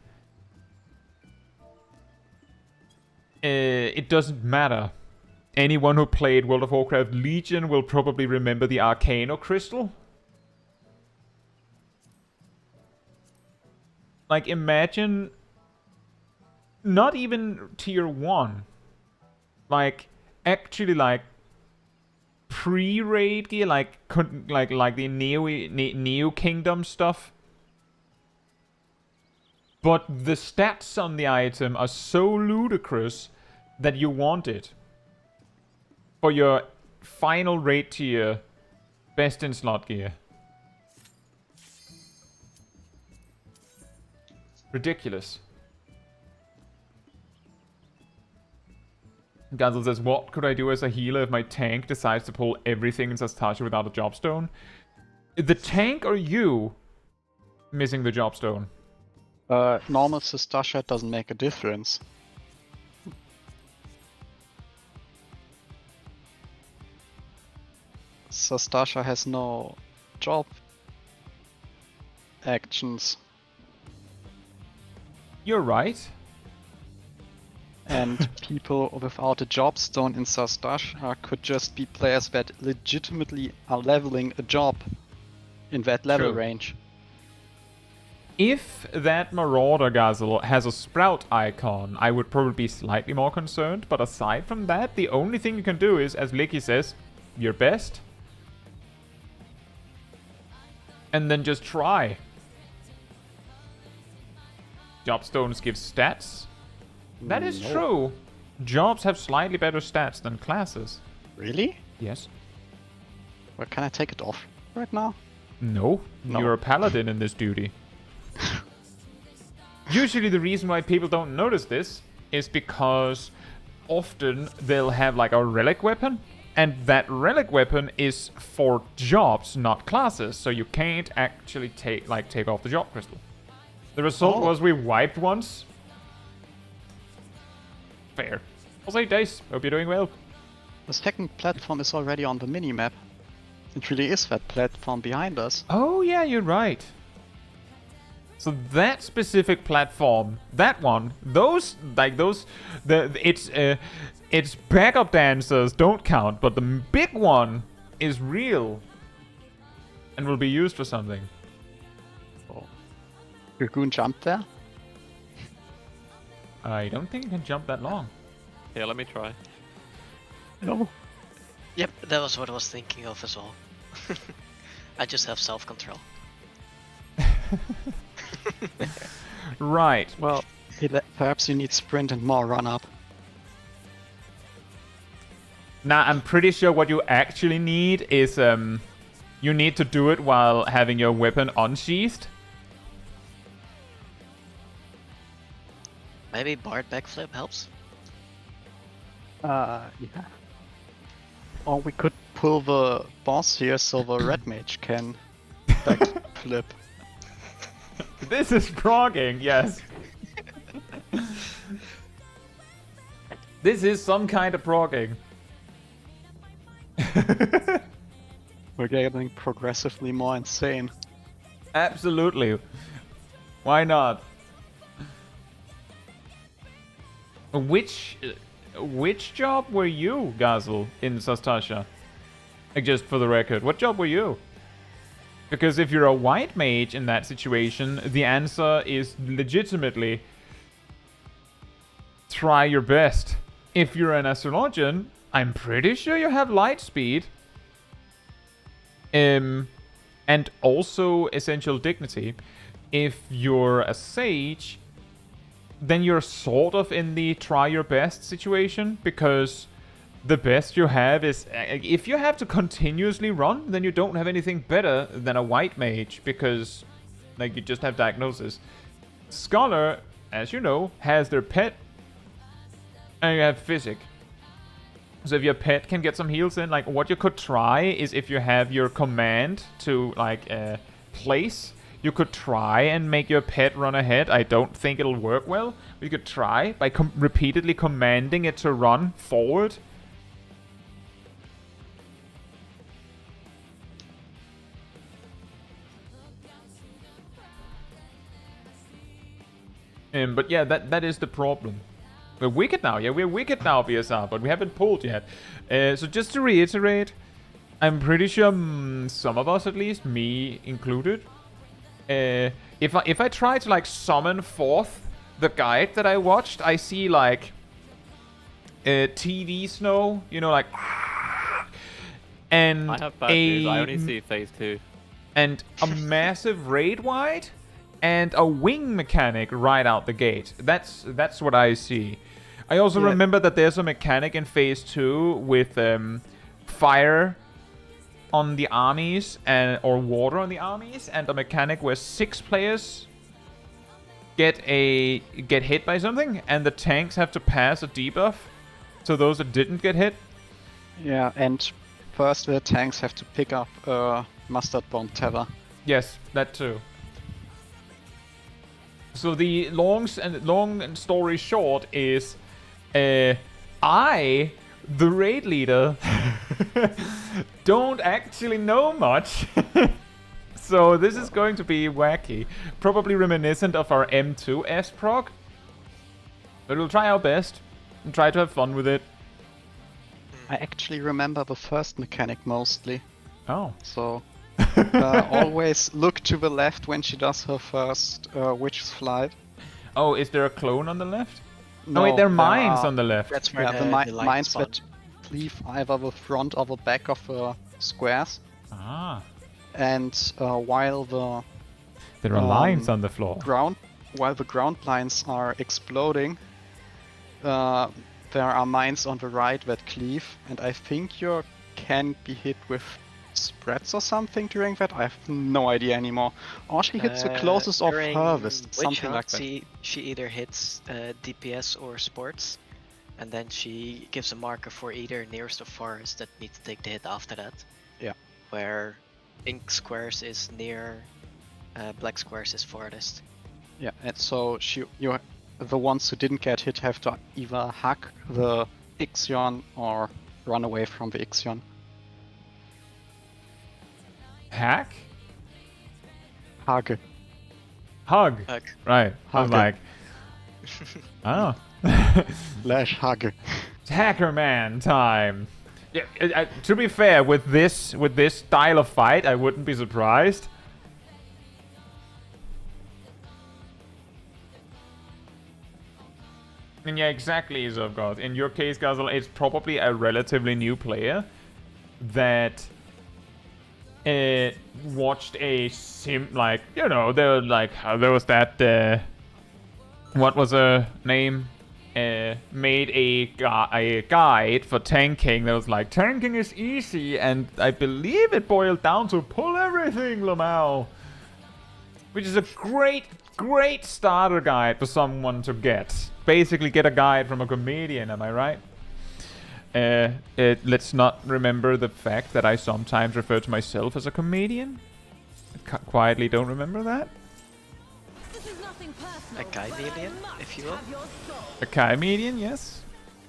A: it doesn't matter. Anyone who played World of Warcraft Legion will probably remember the Arcano Crystal. Like, imagine... Not even tier 1. Like, actually, like, pre-raid gear, like the Neo Kingdom stuff. But the stats on the item are so ludicrous that you want it for your final raid tier best in slot gear. Ridiculous. Gazel says, what could I do as a healer if my tank decides to pull everything in Sastasha without a jobstone? The tank or you missing the jobstone?
D: Normal Sastasha doesn't make a difference. Sastasha has no job actions.
A: You're right.
D: And people without a jobstone in Sastasha could just be players that legitimately are leveling a job in that level
A: True.
D: range.
A: If that Marauder Gazel has a sprout icon, I would probably be slightly more concerned, but aside from that, the only thing you can do is, as Licky says, your best. And then just try. Jobstones give stats. That is true. Jobs have slightly better stats than classes.
D: Really?
A: Yes.
D: Well, can I take it off right now?
A: No. You're a paladin in this duty. Usually the reason why people don't notice this is because often they'll have like a relic weapon, and that relic weapon is for jobs, not classes, so you can't actually take off the job crystal. The result was we wiped once. Fair. Also, 8 days. Hope you're doing well.
D: The second platform is already on the minimap. It really is that platform behind us.
A: Oh yeah, you're right. So that specific platform, that one, it's backup dancers don't count, but the big one is real and will be used for something.
D: Oh. You can jump there?
A: I don't think you can jump that long.
G: Here, let me try.
D: No.
B: Yep, that was what I was thinking of as well. I just have self-control.
A: Right.
D: Well, perhaps you need sprint and more run up.
A: Now, I'm pretty sure what you actually need is you need to do it while having your weapon unsheathed.
B: Maybe Bard backflip helps?
D: Yeah. Or we could pull the boss here so the red mage can backflip.
A: This is progging, yes. This is some kind of progging.
D: We're getting progressively more insane.
A: Absolutely. Why not? Which job were you, Gazel, in Sastasha? Like, just for the record, what job were you? Because if you're a white mage in that situation, the answer is legitimately try your best. If you're an astrologian, I'm pretty sure you have light speed. And also essential dignity. If you're a sage, then you're sort of in the try your best situation, because the best you have is... If you have to continuously run, then you don't have anything better than a white mage, because like you just have diagnosis. Scholar, as you know, has their pet And you have physic. So if your pet can get some heals in, like what you could try is if you have your command to like place, you could try and make your pet run ahead. I don't think it'll work well. But you could try by repeatedly commanding it to run forward. But yeah, that is the problem. We're wicked now. Yeah, we're wicked now, BSR, but we haven't pulled yet. So just to reiterate, I'm pretty sure some of us, at least, me included, if I try to like summon forth the guide that I watched, I see like TV snow, you know, like, and
G: I have bad news. I only see phase 2.
A: And a massive raid wide. And a wing mechanic right out the gate. That's what I see. I also remember that there's a mechanic in phase 2 with fire on the armies or water on the armies, and a mechanic where 6 players get hit by something, and the tanks have to pass a debuff. So those that didn't get hit.
D: Yeah, and first the tanks have to pick up mustard bomb tether.
A: Yes, that too. So the long story short is, I, the raid leader, don't actually know much. So this is going to be wacky. Probably reminiscent of our M2S proc. But we'll try our best and try to have fun with it.
D: I actually remember the first mechanic mostly.
A: Oh.
D: So always look to the left when she does her first witch's flight.
A: Oh, is there a clone on the left?
D: No,
A: oh wait, there are mines on the left.
B: That's where
D: the
B: light
D: mines
B: spawn.
D: that leave either the front or the back of the squares.
A: Ah.
D: And while
A: there are lines on the floor.
D: While the ground lines are exploding, there are mines on the right that cleave, and I think you can be hit with spreads or something during that. I have no idea anymore. Or she hits the closest of
B: During
D: harvest,
B: Witch
D: something
B: Hunt,
D: like that.
B: She either hits DPS or sports, and then she gives a marker for either nearest or farthest that need to take the hit after that.
D: Yeah.
B: Where ink squares is near, black squares is farthest.
D: Yeah, and so the ones who didn't get hit have to either hack the Ixion or run away from the Ixion.
A: Hack?
D: Hug.
A: Hug. Right. I was
D: Hug.
A: like, oh.
D: Lash hug.
A: It's Hacker Man time. Yeah, to be fair, with this style of fight, I wouldn't be surprised. And yeah, exactly, Zovgoth. In your case, Guzzle, it's probably a relatively new player that watched a like, you know, there was that what was her name? Made a guide for tanking that was like, tanking is easy, and I believe it boiled down to pull everything, Lamau. Which is a great starter guide for someone to get. Basically get a guide from a comedian, am I right? Let's not remember the fact that I sometimes refer to myself as a comedian. Quietly don't remember that.
B: A Caetsu, if you will.
A: A comedian, yes.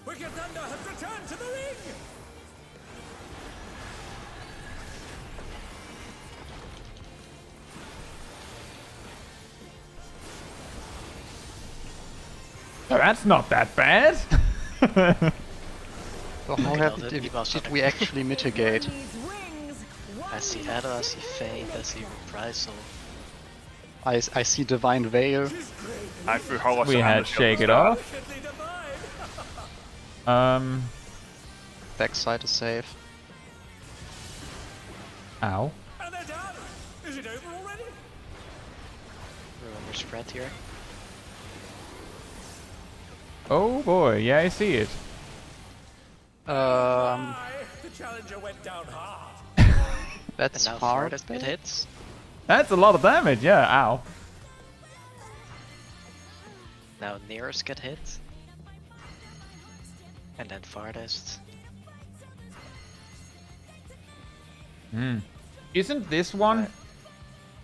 E: Wicked Thunder has returned to the ring!
A: Oh, that's not that bad.
D: So how did we actually mitigate?
B: I see Edo, I see Fate, I see Reprisal.
D: I see Divine Veil.
F: I threw Hollow
A: We had Shake It Off.
D: Backside is safe.
A: Ow.
E: And they're done! Is it over already?
B: Remember spread here?
A: Oh boy, yeah, I see it.
E: Aye, the challenger went down hard.
D: That's
B: And now
D: hard.
B: farthest it hits.
A: That's a lot of damage, yeah, ow.
B: Now nearest get hit. And then farthest.
A: Isn't this one?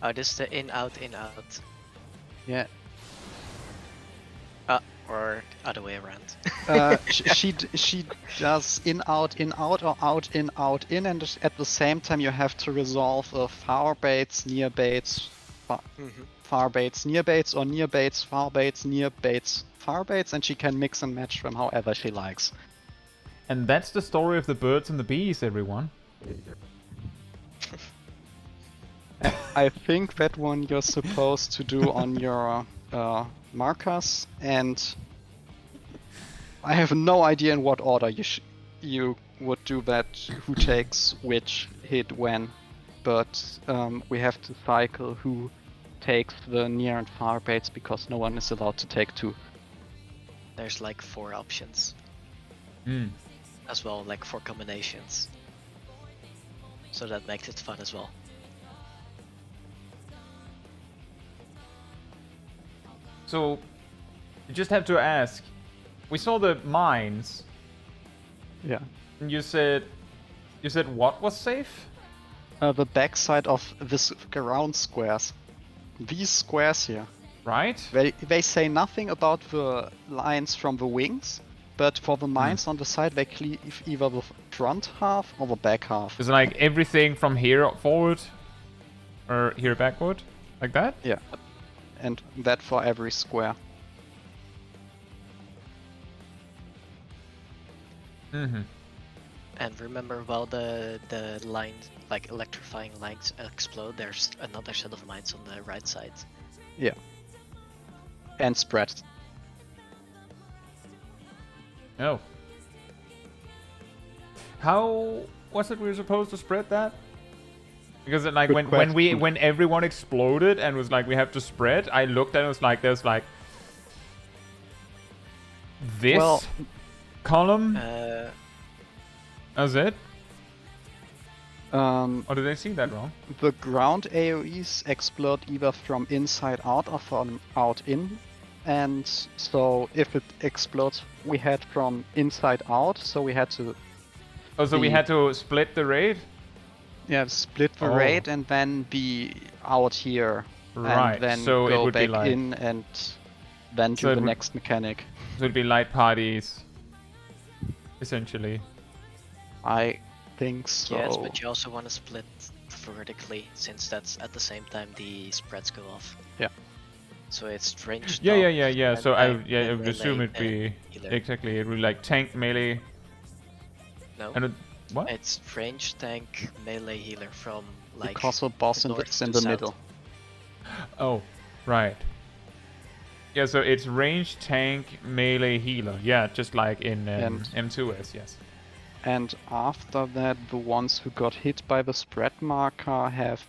B: Oh, this is the in out in out.
D: Yeah.
B: Or other way around.
D: She does in out or out in, and at the same time you have to resolve far baits, near baits, far baits, near baits, or near baits, far baits, near baits, far baits, and she can mix and match them however she likes.
A: And that's the story of the birds and the bees, everyone.
D: I think that one you're supposed to do on your markers, and I have no idea in what order you would do that, who takes which hit when, but we have to cycle who takes the near and far baits because no one is allowed to take 2.
B: There's like 4 options. As well, like 4 combinations. So that makes it fun as well.
A: So, you just have to ask. We saw the mines.
D: Yeah.
A: And you said what was safe?
D: The backside of this ground squares. These squares here.
A: Right?
D: They say nothing about the lines from the wings, but for the mines on the side they cleave either the front half or the back half.
A: Is it like everything from here forward? Or here backward? Like that?
D: Yeah. And that for every square.
B: And remember, while the lines, like electrifying lines, explode, there's another set of mines on the right side.
D: Yeah. And spread.
A: Oh. How was it we were supposed to spread that? Because like
D: Good
A: when everyone exploded and was like we have to spread, I looked and it was like there's like this column. That's it? Or did I see that wrong?
D: The ground AoEs explode either from inside out or from out in. And so if it explodes, we had from inside out, so we had to...
A: Oh, so we had to split the raid?
D: Yeah, split the raid and then be out here.
A: Right,
D: And then
A: so it
D: go
A: would be
D: back
A: like...
D: in and then do the next mechanic.
A: So it'd be light parties, essentially.
D: I think so.
B: Yes, but you also want to split vertically, since that's at the same time the spreads go off.
D: Yeah.
B: So it's ranged.
A: Yeah. So I would assume it'd be
B: healer.
A: exactly. It would be like tank, melee.
B: No.
A: And what?
B: It's range, tank, melee, healer from like.
D: Because the boss is in the middle.
A: Oh, right. Yeah, so it's range, tank, melee, healer. Yeah, just like in M2S, yes.
D: And after that, the ones who got hit by the spread marker have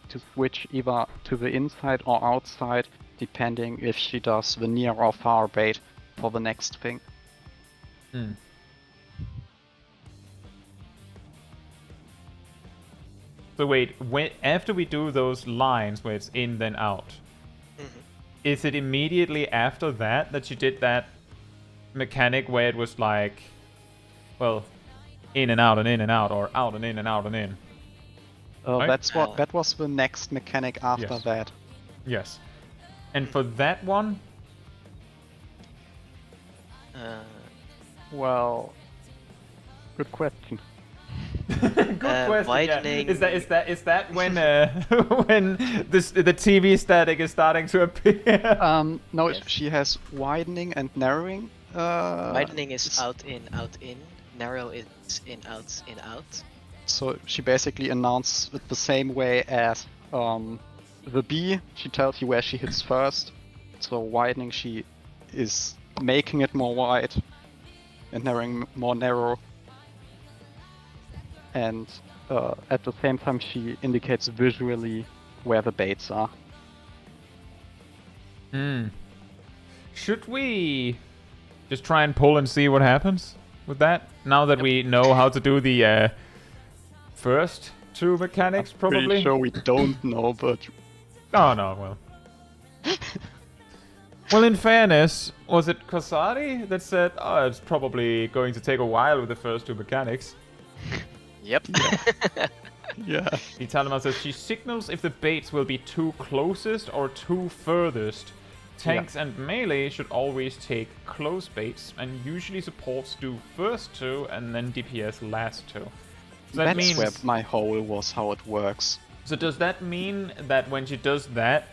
D: to switch either to the inside or outside, depending if she does the near or far bait for the next thing.
A: So wait, after we do those lines where it's in then out, is it immediately after that you did that mechanic where it was like, well, in and out and in and out, or out and in and out and in? Right?
D: That was the next mechanic after that.
A: Yes. And for that one?
D: Well, good question.
A: Good question.
B: Widening.
A: Yeah. Is that when when the TV static is starting to appear?
D: No, she has widening and narrowing.
B: Widening is out in. Narrow is in out.
D: So she basically announced it the same way as the bee. She tells you where she hits first. So widening, she is making it more wide, and narrowing more narrow. And at the same time, she indicates visually where the baits are.
A: Should we just try and pull and see what happens with that? Now that we know how to do the first two mechanics, probably?
D: Pretty sure we don't know, but...
A: Oh, no, well. Well, in fairness, was it Kosari that said, oh, it's probably going to take a while with the first two mechanics?
B: Yep.
D: Yeah.
A: Italema says she signals if the baits will be two closest or two furthest. Tanks and melee should always take close baits, and usually supports do first two and then DPS last two. So that
D: That's
A: means,
D: where my hole was, how it works.
A: so does that mean that when she does that...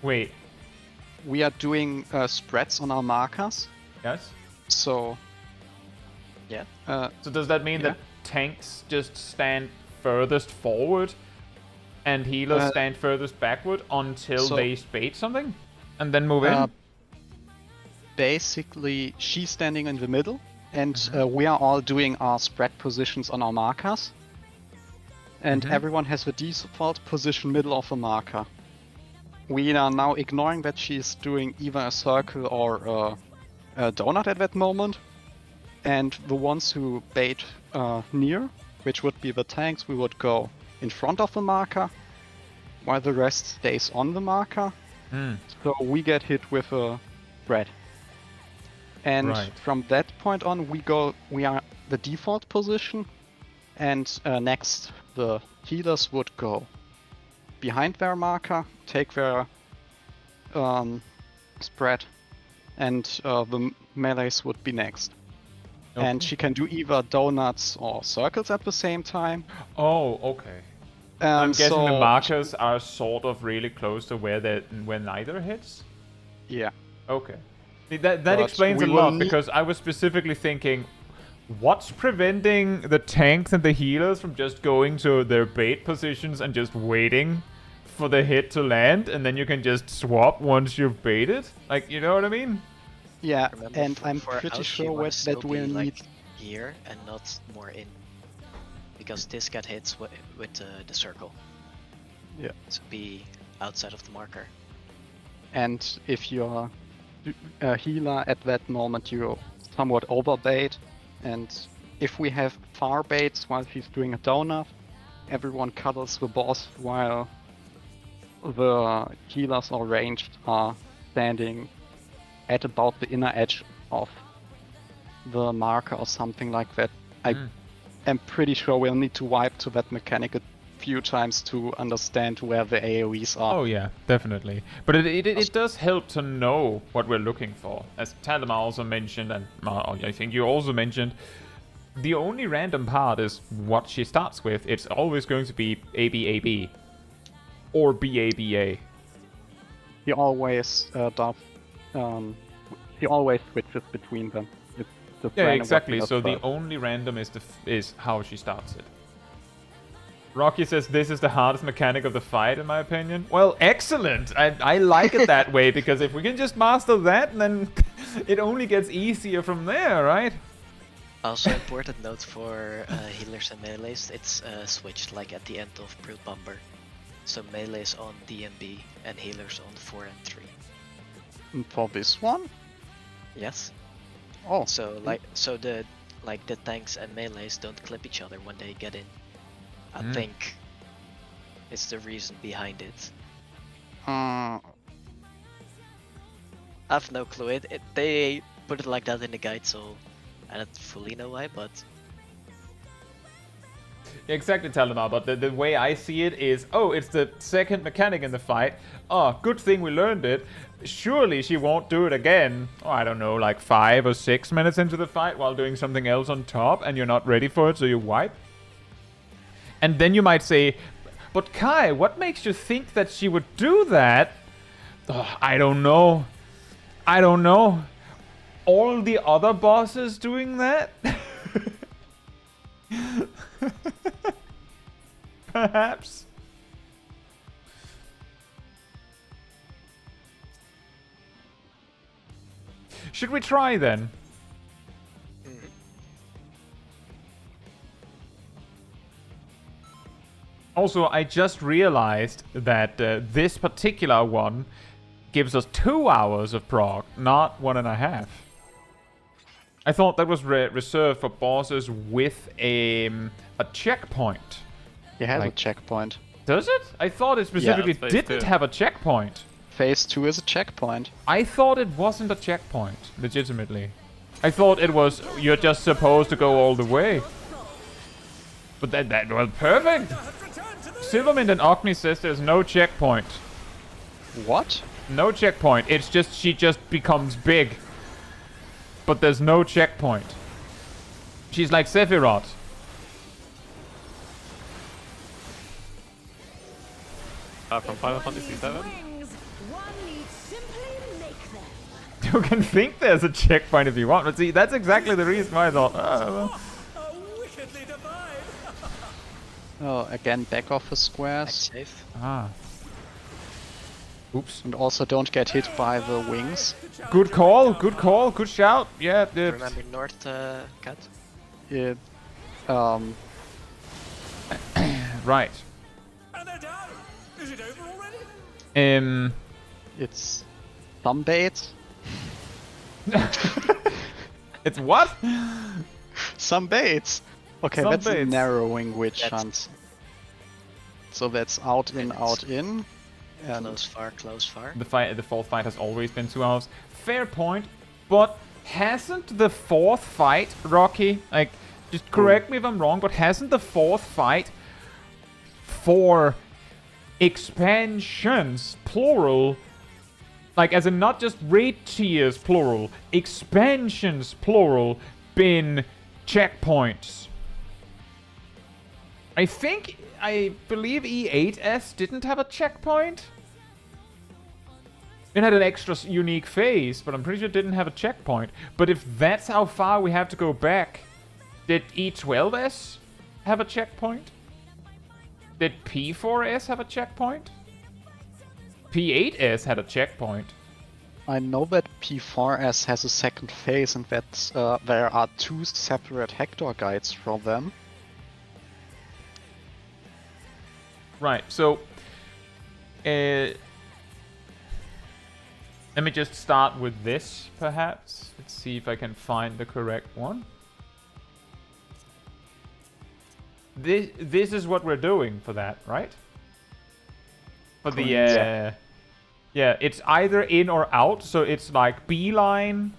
A: Wait,
D: We are doing spreads on our markers,
A: yes?
D: so
B: Yeah.
A: So does that mean
D: Yeah.
A: that tanks just stand furthest forward and healers stand furthest backward until
D: so-
A: they bait something? And then move in?
D: basically she's standing in the middle, and we are all doing our spread positions on our markers. And everyone has the default position middle of the marker. We are now ignoring that she's doing either a circle or a donut at that moment. And the ones who bait near, which would be the tanks, we would go in front of the marker, while the rest stays on the marker. So we get hit with a spread. And
A: Right.
D: from that point on, we are the default position, and next the healers would go behind their marker, take their spread, and the melees would be next. And she can do either donuts or circles at the same time.
A: Oh, okay. I'm guessing the
D: so-
A: markers are sort of really close to where neither hits?
D: Yeah.
A: Okay. That
D: But
A: explains a
D: we
A: lot,
D: will
A: because I was specifically thinking, what's preventing the tanks and the healers from just going to their bait positions and just waiting for the hit to land, and then you can just swap once you've baited? Like, you know what I mean?
D: Yeah,
B: Remember,
D: and I'm
B: for
D: pretty
B: out, you
D: sure
B: wanna
D: that
B: still
D: we'll
B: be,
D: need.
B: like, here and not more in, because this got hits with the circle.
D: Yeah.
B: So be outside of the marker.
D: And if you're a healer at that moment, you somewhat overbait. And if we have far baits while he's doing a donut, everyone cuddles the boss while the healers or ranged are standing at about the inner edge of the marker or something like that. I am pretty sure we'll need to wipe to that mechanic a few times to understand where the AoEs are.
A: Oh yeah, definitely. But it does help to know what we're looking for. As Talema also mentioned, and I think you also mentioned, the only random part is what she starts with. It's always going to be ABAB or BABA.
D: He always he always switches between them. It's just
A: Yeah,
D: random
A: exactly.
D: what
A: So
D: he
A: the
D: does
A: only random is how she starts it. Rocky says this is the hardest mechanic of the fight, in my opinion. Well, excellent. I like it that way, because if we can just master that, then it only gets easier from there, right?
B: Also, important note for healers and melees, it's switched like at the end of Brute Bomber. So melees on DMB and healers on 4 and 3.
D: And for this one?
B: Yes.
D: Oh,
B: So the tanks and melees don't clip each other when they get in. I think it's the reason behind it. I have no clue. They put it like that in the guide, so I don't fully know why, but
A: Exactly, Talema, but the way I see it is, oh, it's the second mechanic in the fight. Oh, good thing we learned it. Surely she won't do it again. Oh, I don't know, like 5 or 6 minutes into the fight while doing something else on top, and you're not ready for it, so you wipe. And then you might say, but Kai, what makes you think that she would do that? Oh, I don't know. I don't know. All the other bosses doing that? Perhaps. Should we try then? Also, I just realized that this particular one gives us 2 hours of prog, not 1.5. I thought that was reserved for bosses with a checkpoint.
D: he has
A: Like-
D: a checkpoint.
A: Does it? I thought it specifically
G: phase
A: didn't
G: 2.
A: have a checkpoint.
D: phase 2 is a checkpoint.
A: I thought it wasn't a checkpoint, legitimately. I thought it was, you're just supposed to go all the way. But that was perfect! Silvermint and Ogni says there's no checkpoint.
D: What?
A: No checkpoint, it's just, she just becomes big. But there's no checkpoint. She's like Sephiroth.
G: From Final Fantasy VII?
C: Wings, one needs simply make them.
A: You can think there's a checkpoint if you want, but see, that's exactly the reason why I thought, well.
E: Wickedly divine.
D: Oh, again, back off the
B: Back
D: squares.
B: safe.
A: Ah. Oops.
D: And also don't get hit by the wings.
A: Good call, good shout. Yeah,
B: Remember north, cut?
D: It,
A: right.
E: And they're down. Is it over already?
D: it's sunbait.
A: It's what?
D: Sunbaits! Okay, that's a
A: Sunbaits.
D: narrowing witch
B: That's-
D: hunt. So that's out in, out in. And
B: Close, far.
A: The fourth fight has always been 2 hours. Fair point, but hasn't the fourth fight, Rocky, like, just correct me if I'm wrong, but hasn't the fourth fight for expansions, plural, like as in not just raid tiers, plural, expansions, plural, been checkpoints? I believe E8S didn't have a checkpoint. It had an extra unique phase, but I'm pretty sure it didn't have a checkpoint. But if that's how far we have to go back, did E12S have a checkpoint? Did P4S have a checkpoint? P8S had a checkpoint.
D: I know that P4S has a second phase and that there are 2 separate Hector guides for them.
A: Right, so let me just start with this, perhaps. Let's see if I can find the correct one. This is what we're doing for that, right? For the yeah, it's either in or out, so it's like beeline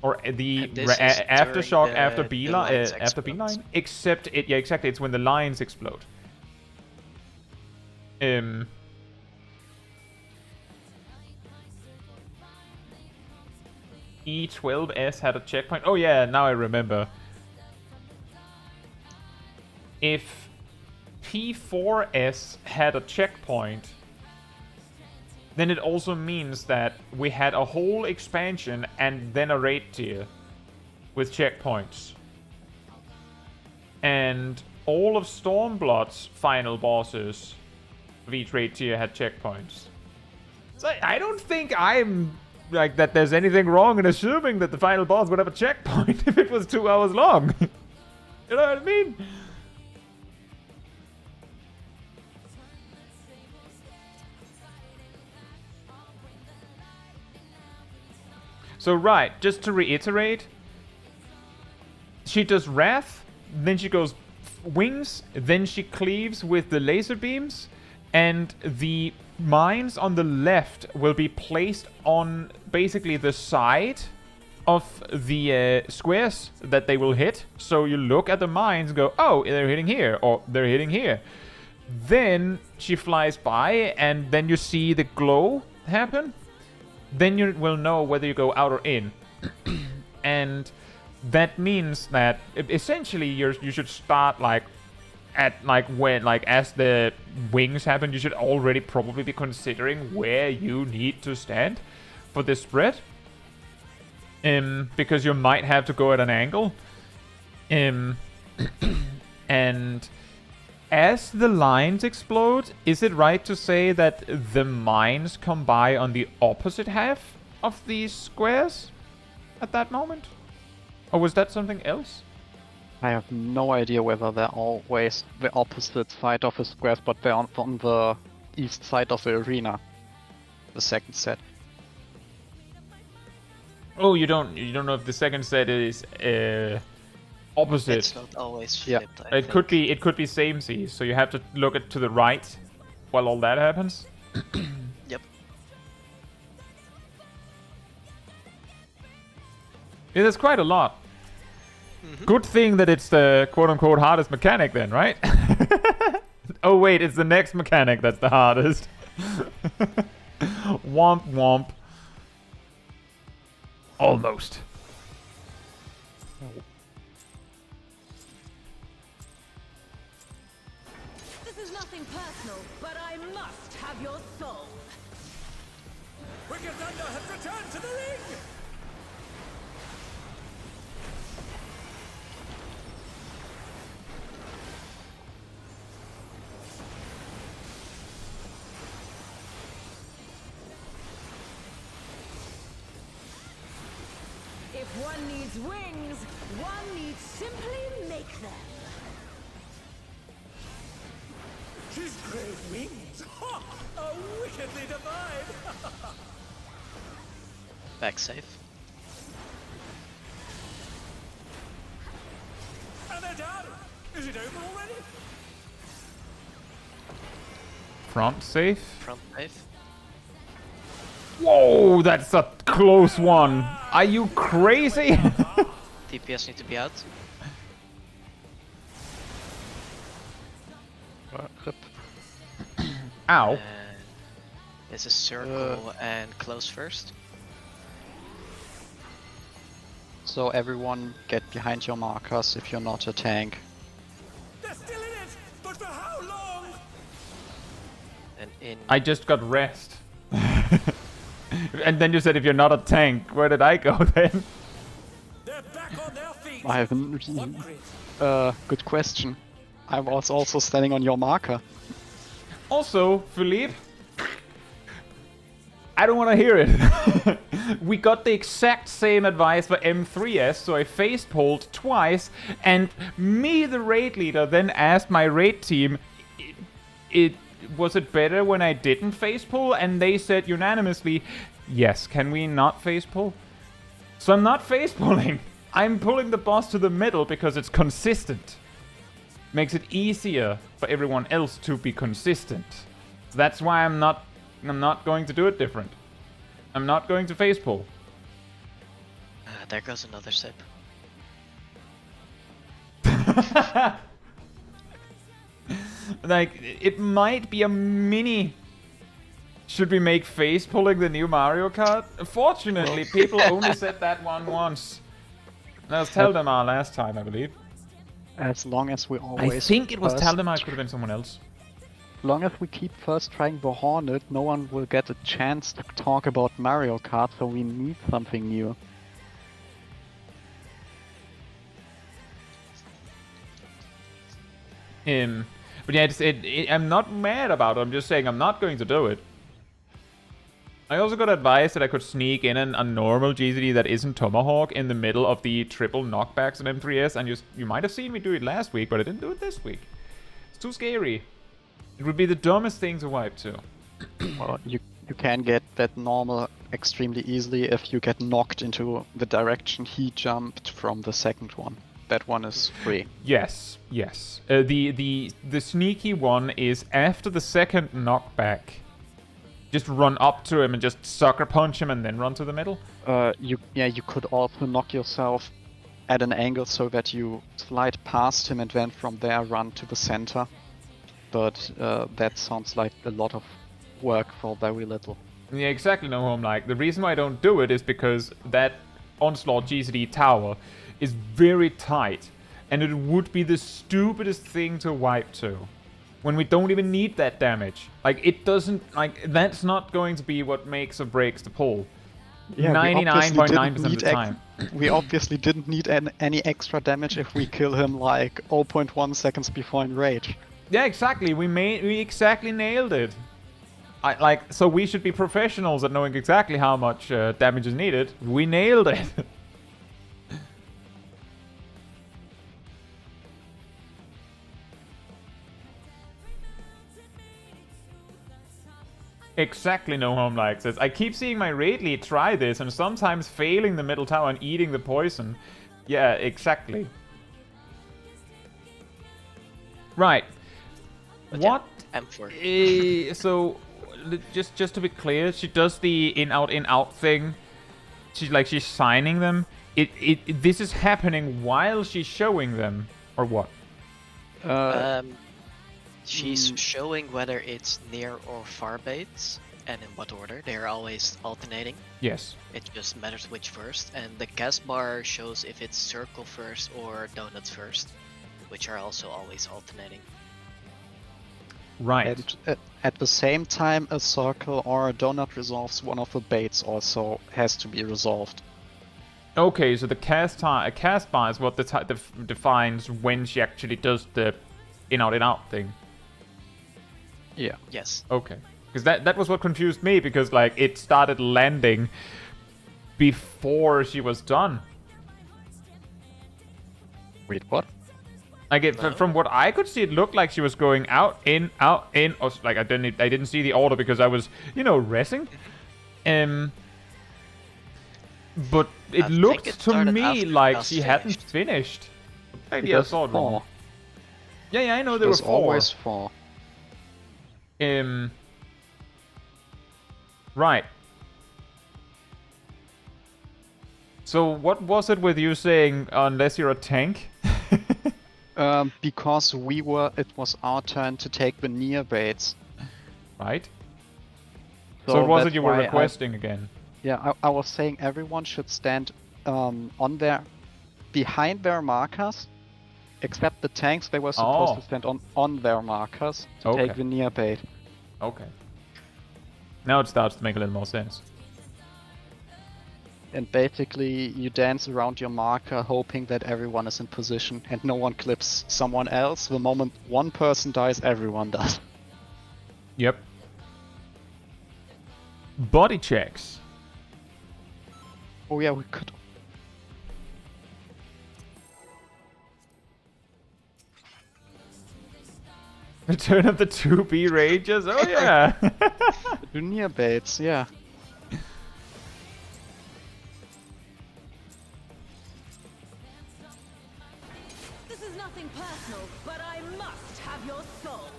A: or the
B: And this is
A: aftershock
B: during
A: after
B: the
A: beeline
B: lines
A: after
B: explodes.
A: beeline. Except it, yeah, exactly. It's when the lines explode. E12S had a checkpoint. Oh yeah, now I remember. If P4S had a checkpoint, then it also means that we had a whole expansion and then a raid tier with checkpoints. And all of Stormblood's final bosses of each raid tier had checkpoints. So I don't think I'm like that there's anything wrong in assuming that the final boss would have a checkpoint if it was 2 hours long. You know what I mean? So right, just to reiterate, she does Wrath, then she goes Wings, then she cleaves with the laser beams, and the mines on the left will be placed on basically the side of the squares that they will hit. So you look at the mines and go, oh, they're hitting here, or they're hitting here. Then she flies by, and then you see the glow happen. Then you will know whether you go out or in. And that means that essentially you should start like at like when like as the wings happen, you should already probably be considering where you need to stand for this spread. Because you might have to go at an angle. And as the lines explode, is it right to say that the mines come by on the opposite half of these squares at that moment? Or was that something else?
D: I have no idea whether they're always the opposite side of the squares, but they're on the east side of the arena. The second set.
A: Oh, you don't know if the second set is opposite.
B: It's not always
D: Yeah.
B: flipped. I
A: It could be same seas, so you have to look to the right while all that happens.
B: Yep.
A: It is quite a lot. Good thing that it's the quote-unquote hardest mechanic then, right? Oh wait, it's the next mechanic that's the hardest. Womp womp. Almost.
C: This is nothing personal, but I must have your soul.
E: Wicked Thunder has returned to the ring!
C: If one needs wings, one needs simply make them.
E: His great wings! Ha! Are wickedly divine!
B: Back safe.
E: And they're down! Is it over already?
A: Front safe.
B: Front safe.
A: Whoa, that's a close one. Are you crazy?
B: DPS need to be out.
D: Rip.
A: Ow.
B: And there's a circle and close first.
D: So everyone get behind your markers if you're not a tank.
E: They're still in it! But for how long?
B: And in.
A: I just got rest. And then you said if you're not a tank, where did I go then?
E: They're back on their feet!
D: I haven't.
E: What grit?
D: Good question. I was also standing on your marker.
A: Also, Philippe, I don't want to hear it. We got the exact same advice for M3S, so I face-pulled twice, and me, the raid leader, then asked my raid team, was it better when I didn't face-pull? And they said unanimously, yes, can we not face-pull? So I'm not face-pulling. I'm pulling the boss to the middle because it's consistent. Makes it easier for everyone else to be consistent. So that's why I'm not going to do it different. I'm not going to face pull.
B: There goes another sip.
A: Like, it might be a mini. Should we make face pulling the new Mario Kart? Fortunately, people only said that one once. That was Taldemar last time, I believe.
D: As long as we always.
A: I think it was
D: first-
A: Taldemar, it could have been someone else.
D: As long as we keep first trying the Hornet, no one will get a chance to talk about Mario Kart, so we need something new.
A: But yeah, I'm not mad about it, I'm just saying I'm not going to do it. I also got advice that I could sneak in a normal GZD that isn't Tomahawk in the middle of the triple knockbacks in M3S, and you might have seen me do it last week, but I didn't do it this week. It's too scary. It would be the dumbest thing to wipe to.
D: Well, you can get that normal extremely easily if you get knocked into the direction he jumped from the second one. That one is free.
A: Yes, yes. The sneaky one is after the second knockback. Just run up to him and just sucker punch him and then run to the middle.
D: You could also knock yourself at an angle so that you slide past him and then from there run to the center. But that sounds like a lot of work for very little.
A: Yeah, exactly, no home like. The reason why I don't do it is because that Onslaught GZD tower is very tight. And it would be the stupidest thing to wipe to. When we don't even need that damage. Like, it doesn't, like, that's not going to be what makes or breaks the pull.
D: Yeah,
A: 99.9% of the time.
D: We obviously didn't need any extra damage if we kill him like 0.1 seconds before in rage.
A: Yeah, exactly. We exactly nailed it. So we should be professionals at knowing exactly how much damage is needed. We nailed it. Exactly, no home like this. I keep seeing my raid lead try this and sometimes failing the middle tower and eating the poison. Yeah, exactly. Right.
B: But
A: What?
B: Yeah, M4.
A: So, just to be clear, she does the in out thing. She's signing them. this is happening while she's showing them, or what?
B: She's showing whether it's near or far baits, and in what order. They're always alternating.
A: Yes.
B: It just matters which first. And the cast bar shows if it's circle first or donuts first, which are also always alternating.
A: Right.
D: And at the same time, a circle or a donut resolves one of the baits also has to be resolved.
A: Okay, so the cast bar is what defines when she actually does the in-out thing.
D: Yeah.
B: Yes.
A: Okay. Because that was what confused me, because like it started landing before she was done.
D: Wait, what?
A: Like from what I could see, it looked like she was going out, in, or like I didn't see the order because I was, resting. But it looked to me like she hadn't finished. Maybe I saw it wrong. Yeah, I know there were 4.
D: Always 4.
A: Right. So what was it with you saying, unless you're a tank?
D: Because it was our turn to take the near baits.
A: Right. So what was it you were
D: why
A: requesting again?
D: Yeah, I was saying everyone should stand behind their markers, except the tanks. They were supposed to stand on their markers to take the near bait.
A: Okay. Now it starts to make a little more sense.
D: And basically, you dance around your marker, hoping that everyone is in position and no one clips someone else. The moment one person dies, everyone does.
A: Yep. Body checks.
D: Oh yeah, we could.
A: Return of the 2B Rangers? Oh yeah!
D: The near baits, yeah.
C: This is nothing personal, but I must have your soul.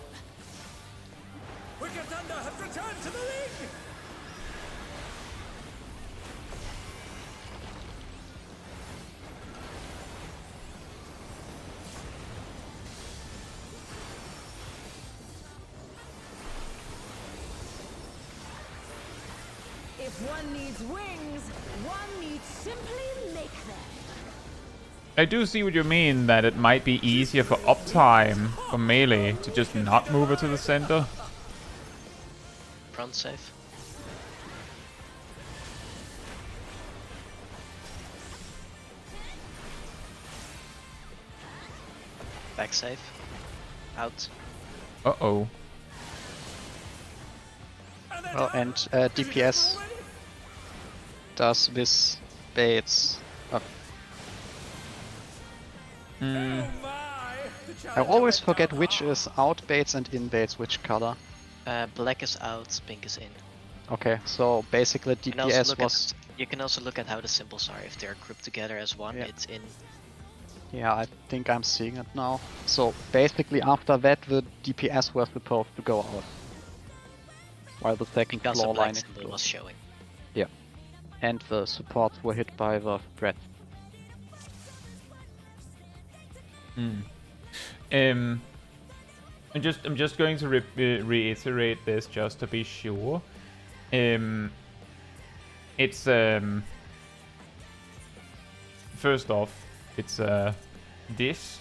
E: Wicked Thunder has returned to the ring!
C: If one needs wings, one needs simply make them.
A: I do see what you mean, that it might be easier for uptime for melee to just not move it to the center.
B: Front safe. Back safe. Out.
A: Uh-oh.
D: Well, and DPS does this baits up. I always forget which is out baits and in baits, which color.
B: Black is out, pink is in.
D: Okay, so basically DPS was...
B: You can also look at how the symbols are. If they're grouped together as one, it's in.
D: Yeah, I think I'm seeing it now. So basically after that the DPS were supposed to go out. While the second
B: Because
D: floor
B: the black
D: line
B: symbol was showing.
D: Yeah. And the supports were hit by the threat.
A: I'm just going to reiterate this just to be sure. It's first off, it's this,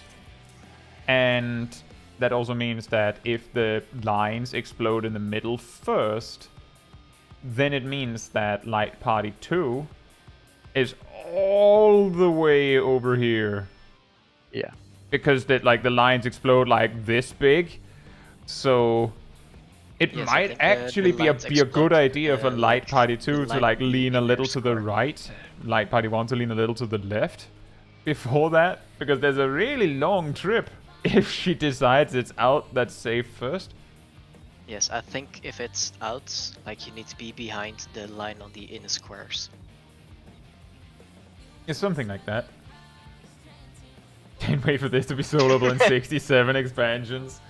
A: and that also means that if the lines explode in the middle first, then it means that Light Party 2 is all the way over here.
D: Yeah.
A: Because the lines explode like this big, so it might actually be a good idea for Light Party 2 to like lean a little to the right, Light Party 1 to lean a little to the left before that, because there's a really long trip if she decides it's out that's safe first.
B: Yes, I think if it's out, like you need to be behind the line on the inner squares.
A: It's something like that. Can't wait for this to be soloable in 67 expansions.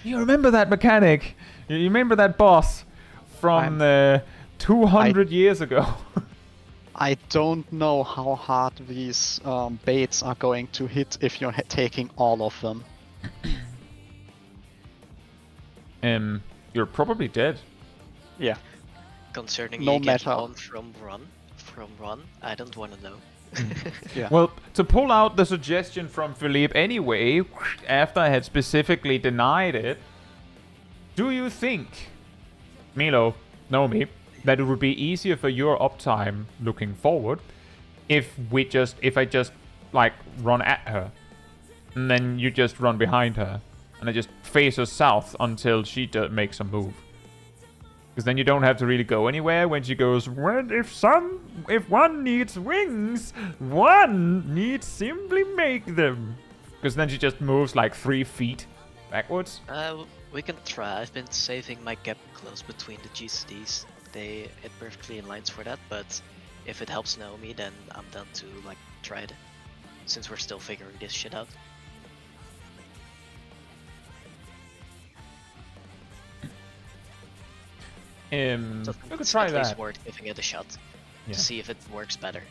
A: You remember that mechanic? You remember that boss from 200 years ago?
D: I don't know how hard these baits are going to hit if you're taking all of them.
A: You're probably dead.
D: Yeah.
B: Concerning
D: No
B: you get
D: matter.
B: on from run, I don't want to know.
D: Yeah.
A: Well, to pull out the suggestion from Philippe anyway, after I had specifically denied it, do you think, Milo, know me, that it would be easier for your uptime looking forward if I just like run at her, and then you just run behind her, and I just face her south until she makes a move? Because then you don't have to really go anywhere when she goes, well, if one needs wings, one needs simply make them. Because then she just moves like 3 feet backwards.
B: We can try. I've been saving my gap close between the GCDs. They hit perfectly in lines for that, but if it helps Naomi, then I'm down to like try it. Since we're still figuring this shit out. So
A: We could
B: it's
A: try
B: at least
A: that.
B: worth giving it a shot
A: Yeah.
B: to see if it works better.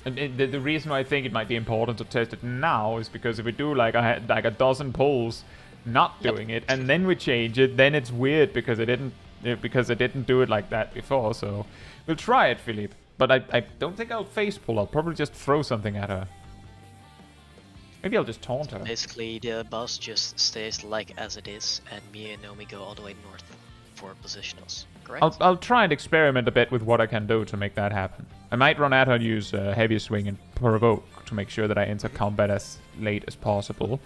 A: And the reason why I think it might be important to test it now is because if we do like a dozen pulls not doing it, and then we change it, then it's weird because I didn't do it like that before. So we'll try it, Philippe. But I don't think I'll face pull. I'll probably just throw something at her. Maybe I'll just taunt her.
B: Basically, the boss just stays like as it is, and me and Naomi go all the way north for positionals. Correct?
A: I'll try and experiment a bit with what I can do to make that happen. I might run at her and use heavy swing and provoke to make sure that I enter combat as late as possible.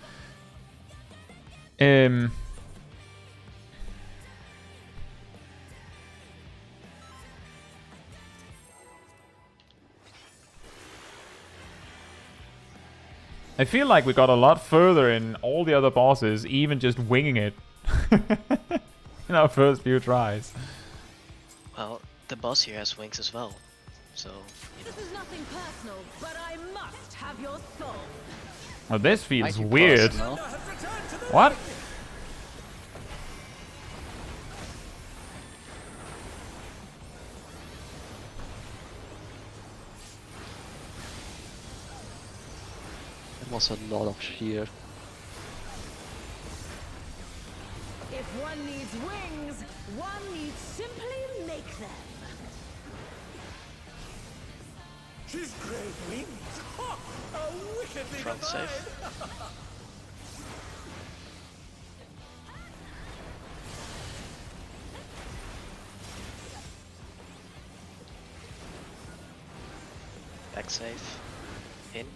A: I feel like we got a lot further in all the other bosses, even just winging it in our first few tries.
B: Well, the boss here has wings as well, so you know.
C: This is nothing personal, but I must have your soul.
A: Oh, this feels
D: Mighty
A: weird.
D: personal.
A: What?
D: It was a lot of shear.
C: If one needs wings, one needs simply make them.
E: She's great wings. Ha! A wickedly
B: Front
E: divine.
B: safe. Back safe. In.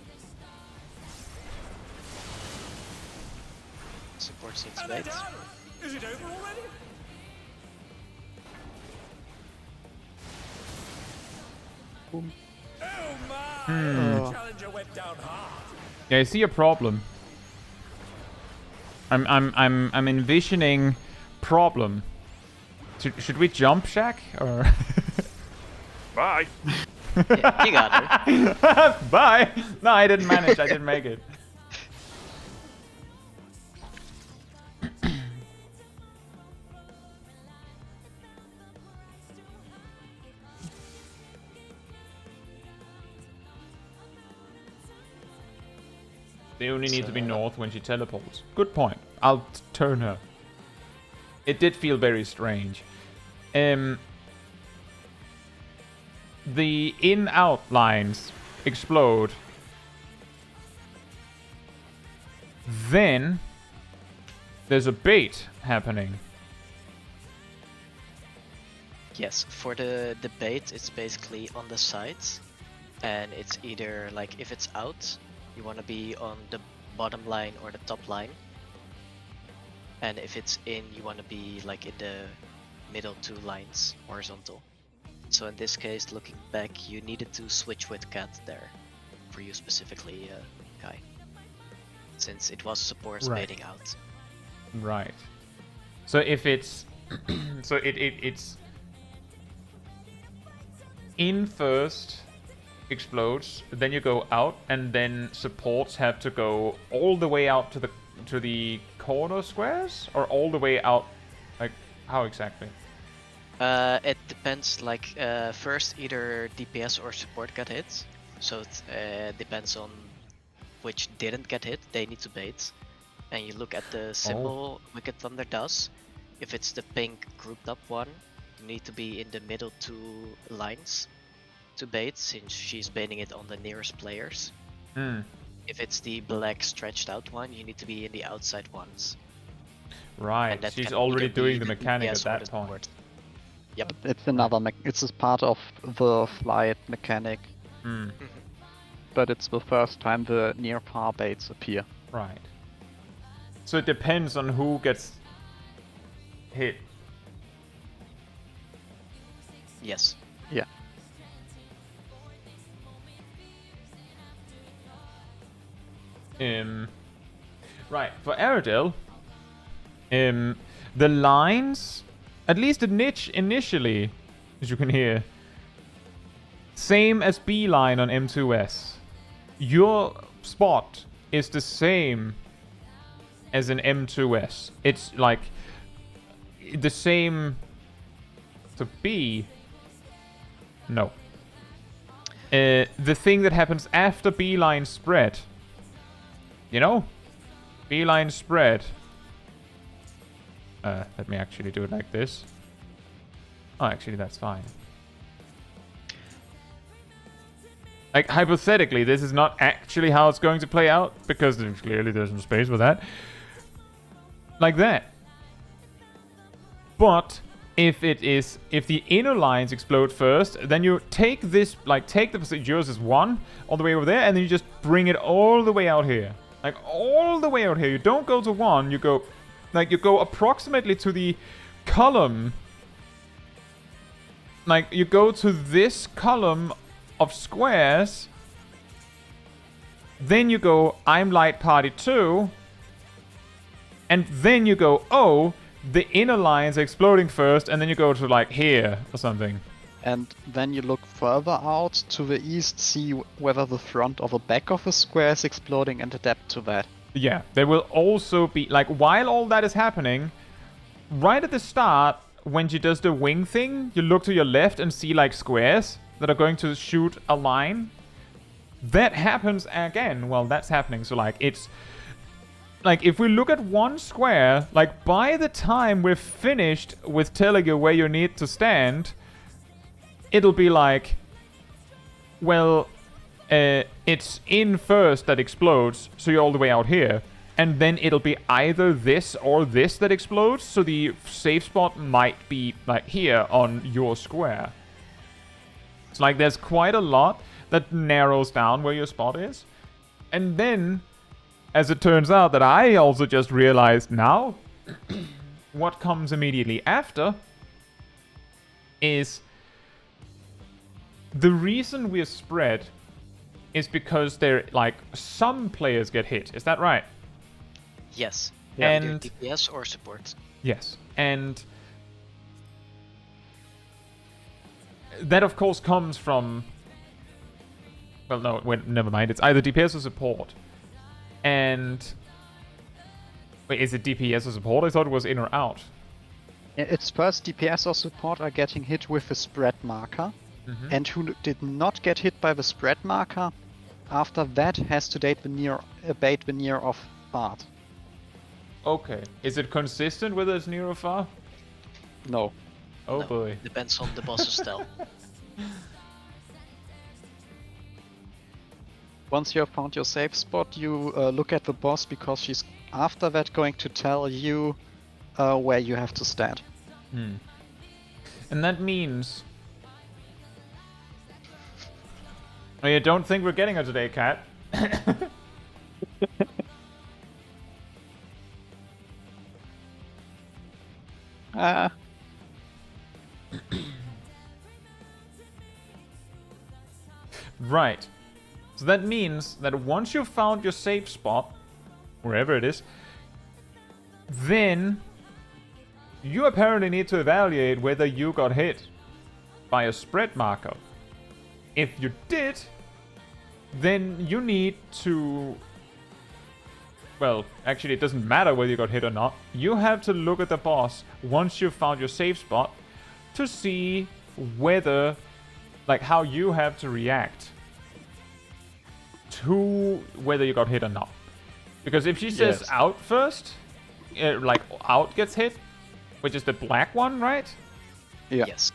B: Support needs
E: And they're
B: bait.
E: done. Is it over already?
D: Boom.
E: Oh my! The challenger went down hard.
A: Yeah, I see a problem. I'm envisioning problem. Should we jump, Shaq? Or
F: Bye.
B: Yeah, you got her.
A: bye. No, I didn't manage. I didn't make it. They only need to be north when she teleports. Good point. I'll turn her. It did feel very strange. The in-out lines explode. Then there's a bait happening.
B: Yes, for the bait, it's basically on the sides, and it's either like if it's out, you want to be on the bottom line or the top line, and if it's in, you want to be like in the middle 2 lines, horizontal. So in this case, looking back, you needed to switch with Cat there, for you specifically, Kai, since it was support
A: Right.
B: baiting out.
A: Right. So if it's so it's in first, explodes, then you go out, and then supports have to go all the way out to the corner squares, or all the way out, like how exactly?
B: It depends, like, first either DPS or support got hit, so it depends on which didn't get hit, they need to bait. And you look at the symbol Wicked Thunder does. If it's the pink grouped up one, you need to be in the middle 2 lines to bait, since she's baiting it on the nearest players. If it's the black stretched out one, you need to be in the outside ones.
A: Right,
B: that
A: she's
B: can
A: already
B: either be
A: doing the
B: the
A: mechanic at
B: DPS or
A: that
B: the
A: point.
B: support. Yep.
D: It's another it's a part of the flight mechanic, but it's the first time the near far baits appear.
A: Right. So it depends on who gets hit.
B: Yes.
D: Yeah.
A: Right, for Aerodel, the lines, at least the niche initially, as you can hear, same as B line on M2S. Your spot is the same as an M2S. It's like the same to B. No. The thing that happens after B line spread. You know? B line spread. Let me actually do it like this. Oh, actually, that's fine. Like, hypothetically, this is not actually how it's going to play out, because clearly there's no space for that. Like that. But if the inner lines explode first, then you take this, like, take the position, yours is 1 all the way over there, and then you just bring it all the way out here. Like, all the way out here. You don't go to 1, you go, like, you go approximately to the column. Like, you go to this column of squares. Then you go, I'm light party 2. And then you go, oh, the inner lines are exploding first, and then you go to, like, here or something.
D: And then you look further out to the east, see whether the front or the back of the square is exploding, and adapt to that.
A: Yeah, there will also be, like, while all that is happening, right at the start, when she does the wing thing, you look to your left and see, like, squares that are going to shoot a line. That happens again while that's happening. So, like, it's... Like, if we look at one square, like, by the time we're finished with telling you where you need to stand, it'll be like, well, it's in first that explodes, so you're all the way out here. And then it'll be either this or this that explodes, so the safe spot might be, like, here on your square. It's like there's quite a lot that narrows down where your spot is. And then, as it turns out that I also just realized now, what comes immediately after is the reason we're spread is because there, like, some players get hit. Is that right?
B: Yes.
A: Yeah.
B: Either
A: And
B: DPS or support.
A: yes, and that of course comes from. Well, no, wait, never mind. It's either DPS or support. And wait, is it DPS or support? I thought it was in or out.
D: It's first DPS or support are getting hit with the spread marker, and who did not get hit by the spread marker, after that has to bait the near of Bard.
A: Okay. Is it consistent whether it's near or far?
D: No.
A: Oh
B: No,
A: boy.
B: Depends on the boss's style.
D: Once you have found your safe spot, you look at the boss, because she's after that going to tell you where you have to stand.
A: And that means... Oh, you don't think we're getting her today, Cat? Right. So that means that once you've found your safe spot, wherever it is, then you apparently need to evaluate whether you got hit by a spread marker. If you did, then you need to... Well, actually it doesn't matter whether you got hit or not. You have to look at the boss once you've found your safe spot to see whether, like, how you have to react to whether you got hit or not. Because if she says out first, like out gets hit, which is the black one, right?
D: Yeah.
B: Yes.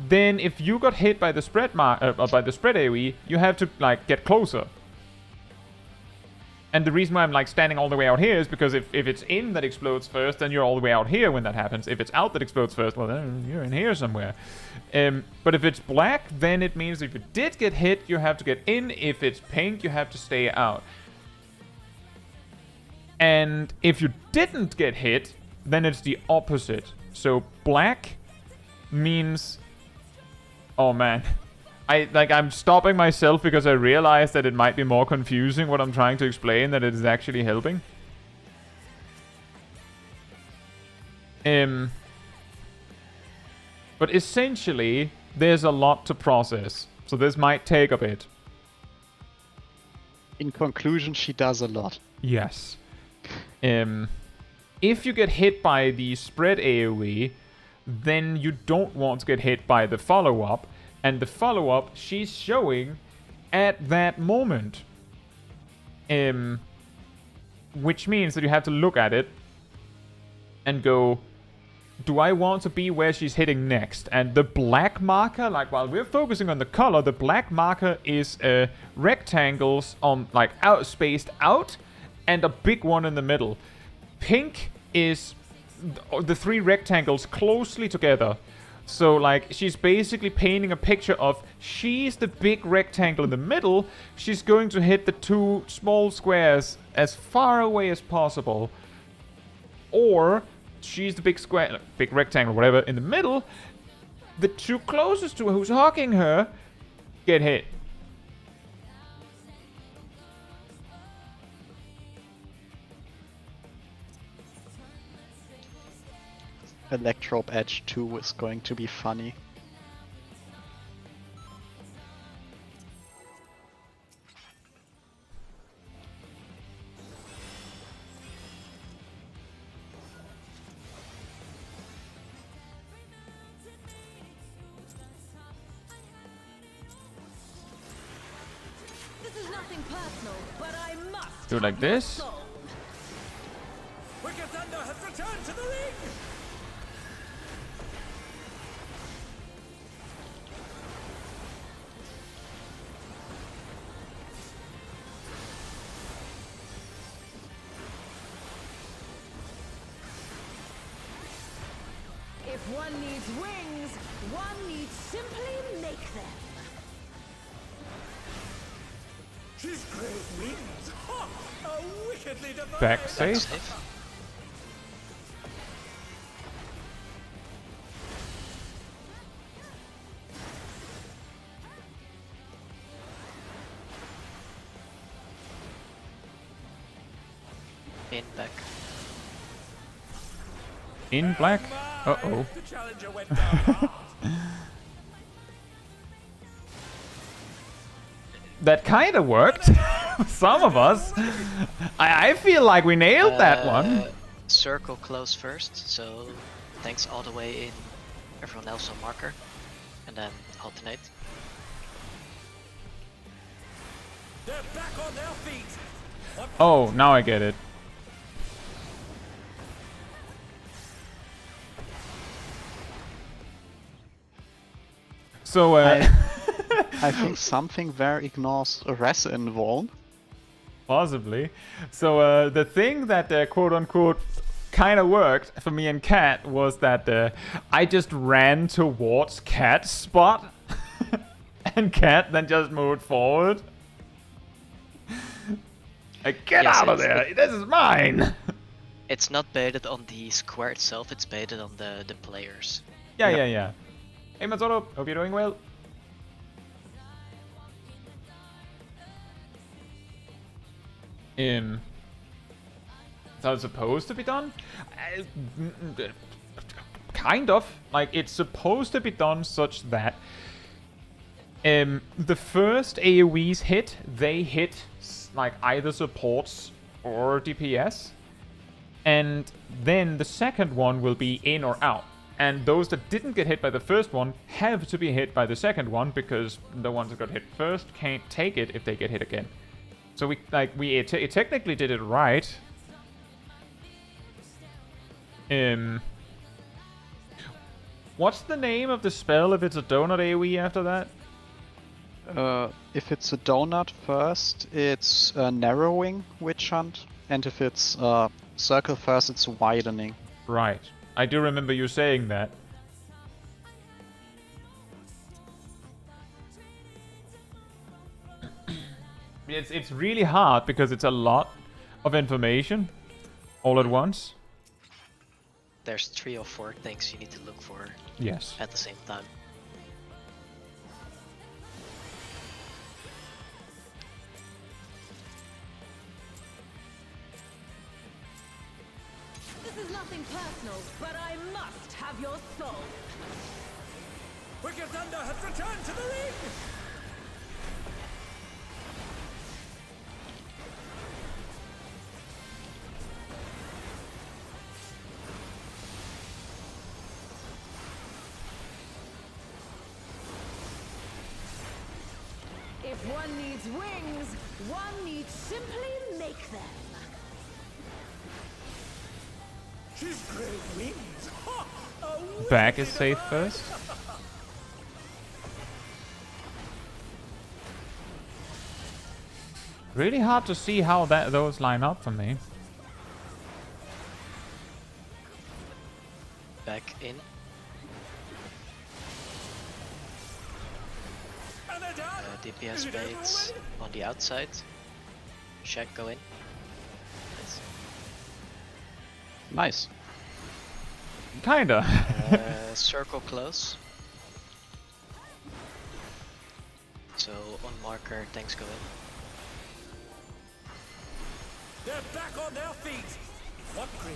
A: Then if you got hit by the spread by the spread AoE, you have to like get closer. And the reason why I'm like standing all the way out here is because if it's in that explodes first, then you're all the way out here when that happens. If it's out that explodes first, well then you're in here somewhere. But if it's black, then it means if you did get hit, you have to get in. If it's pink, you have to stay out. And if you didn't get hit, then it's the opposite. So black means... Oh man. I'm stopping myself because I realize that it might be more confusing what I'm trying to explain than it is actually helping. But essentially, there's a lot to process. So this might take a bit.
D: In conclusion, she does a lot.
A: Yes. If you get hit by the spread AoE, then you don't want to get hit by the follow-up. And the follow-up, she's showing at that moment. Which means that you have to look at it and go, do I want to be where she's hitting next? And the black marker, like while we're focusing on the color, the black marker is rectangles on like spaced out and a big one in the middle. Pink is the three rectangles closely together. So, like, she's basically painting a picture of she's the big rectangle in the middle. She's going to hit the two small squares as far away as possible. Or she's the big square, big rectangle, whatever, in the middle. The two closest to her, who's hugging her, get hit.
D: Electrope Edge 2 is going to be funny.
C: This is nothing personal, but I must
A: Do it like
C: have your
A: this.
C: soul.
E: Wicked Thunder has returned to the ring!
C: If one needs wings, one needs simply make them.
E: She's great wings! Ha! A wickedly divine...
A: Back safe.
B: Safe. In back.
A: In black. Uh-oh.
E: The challenger went down hard.
A: That kind of worked. Some of us. I feel like we nailed that one.
B: Circle close first, so thanks all the way in. Everyone else on marker. And then alternate.
E: They're back on their feet! What
A: Oh, now I get it. So,
D: I think something there ignores a res invuln.
A: possibly. So, the thing that quote-unquote kind of worked for me and Cat was that I just ran towards Cat's spot. And Cat then just moved forward. Like, get
B: Yes,
A: out of
B: it's-
A: there! This is mine!
B: It's not baited on the square itself, it's baited on the players.
A: Yeah. Hey Mazzolo, hope you're doing well. That's how it's supposed to be done? Kind of. Like, it's supposed to be done such that the first AoEs hit, they hit like either supports or DPS. And then the second one will be in or out. And those that didn't get hit by the first one have to be hit by the second one, because the ones that got hit first can't take it if they get hit again. So we technically did it right. What's the name of the spell if it's a donut AoE after that?
D: If it's a donut first, it's narrowing witch hunt, and if it's circle first, it's widening.
A: Right. I do remember you saying that. It's really hard because it's a lot of information all at once.
B: There's 3 or 4 things you need to look for
A: Yes.
B: at the same time.
C: This is nothing personal, but I must have your soul.
E: Wicked Thunder has returned to the ring!
C: If one needs wings, one needs simply make them.
E: She's great wings! Ha! A
A: Back is
E: wicked
A: safe
E: eye.
A: first. Really hard to see how those line up for me.
B: Back in.
E: And they're done!
B: DPS
E: Is it over
B: baits
E: already?
B: on the outside. Shack go in. Nice.
D: Nice.
A: Kinda.
B: Circle close. So on marker, tanks go in.
E: They're back on their feet! What grit?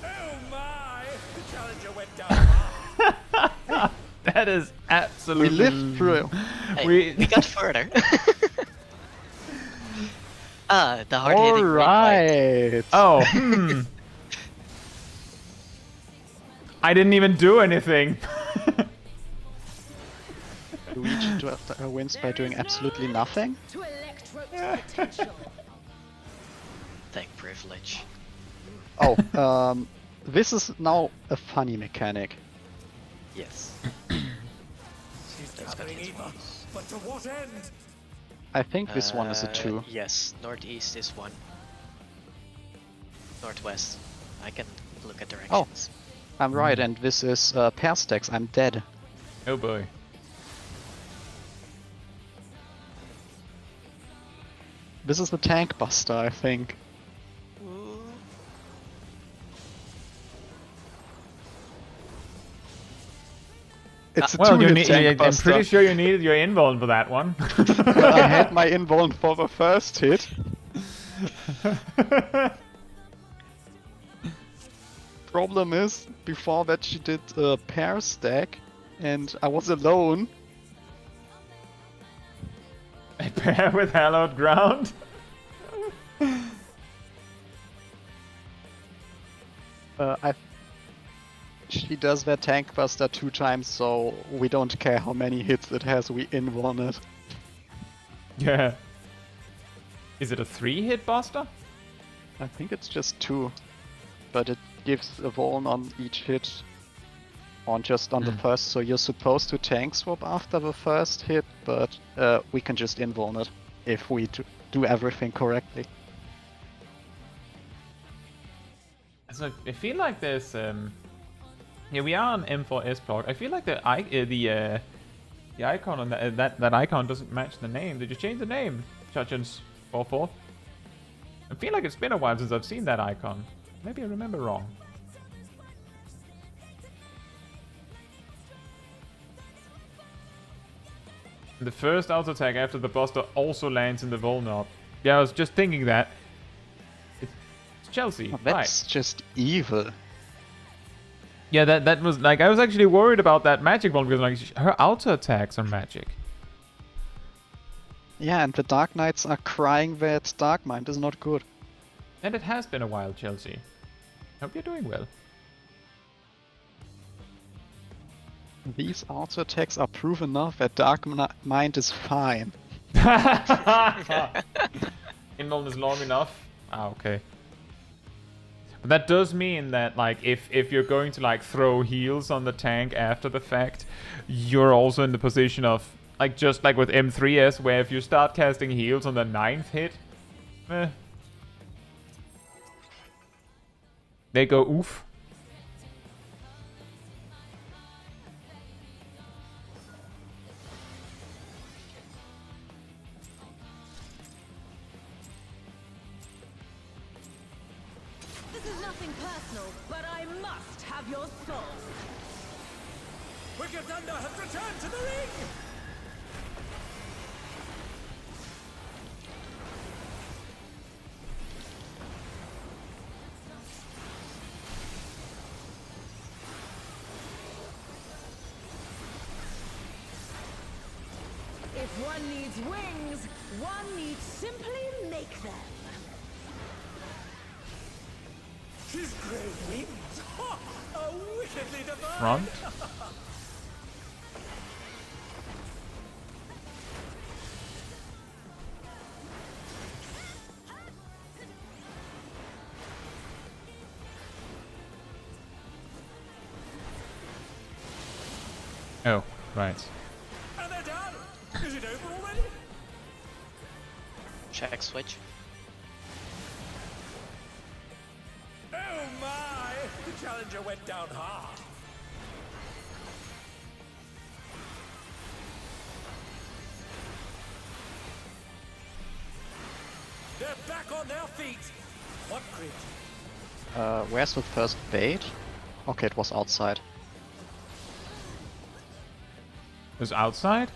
E: Oh my! The challenger went down.
A: That is absolutely.
D: We lived through.
B: Hey,
A: We-
B: we got further. The hard hitting green light.
D: Alright.
A: Oh, I didn't even do anything.
D: Luigi wins by doing absolutely nothing.
C: To electrode potential.
B: Tank privilege.
D: Oh, this is now a funny mechanic.
B: Yes.
E: She's
B: That's got
E: gathering
B: hits
E: ether,
B: once.
E: but to what end?
D: I think this one is a 2.
B: Yes, northeast is 1. Northwest. I can look at directions.
D: I'm right, and this is pair stacks. I'm dead.
A: Oh boy.
D: This is the tank buster, I think. It's a
A: Well,
D: two-hit tank
A: I'm
D: buster.
A: pretty sure you needed your invuln for that one.
D: I had my invuln for the first hit. Problem is, before that she did a pair stack, and I was alone.
A: A pair with hallowed ground.
D: She does that tank buster 2 times, so we don't care how many hits it has, we invuln it.
A: Yeah. Is it a 3-hit buster?
D: I think it's just 2, but it gives a vuln on each hit, on just on the first, so you're supposed to tank swap after the first hit, but we can just invuln it if we do everything correctly.
A: So I feel like there's yeah, we are on M4S block. I feel like the icon on that icon doesn't match the name. Did you change the name, Chachens 44? I feel like it's been a while since I've seen that icon. Maybe I remember wrong. The first auto attack after the buster also lands in the Volnop. Yeah, I was just thinking that. It's Chelsea,
D: Oh, that's just evil.
A: Yeah, that was like, I was actually worried about that magic one because like her auto attacks are magic.
D: Yeah, and the Dark Knights are crying that Dark Mind is not good.
A: And it has been a while, Chelsea. Hope you're doing well.
D: These auto attacks are proof enough that Dark Mind is fine.
A: Invuln is long enough. Ah, okay. But that does mean that, like, if you're going to, like, throw heals on the tank after the fact, you're also in the position of, like, just like with M3S, where if you start casting heals on the 9th hit, they go oof.
C: This is nothing personal, but I must have your soul.
E: Wicked Thunder has returned to the ring!
C: If one needs wings, one needs simply make them.
E: His great wings! Ha! A wickedly divine!
A: Front. Oh, right.
E: And they're done! Is it over already?
B: Check switch.
E: Oh my! The challenger went down hard. They're back on their feet! What grit?
D: Where's the first bait? Okay, it was outside.
A: It was outside?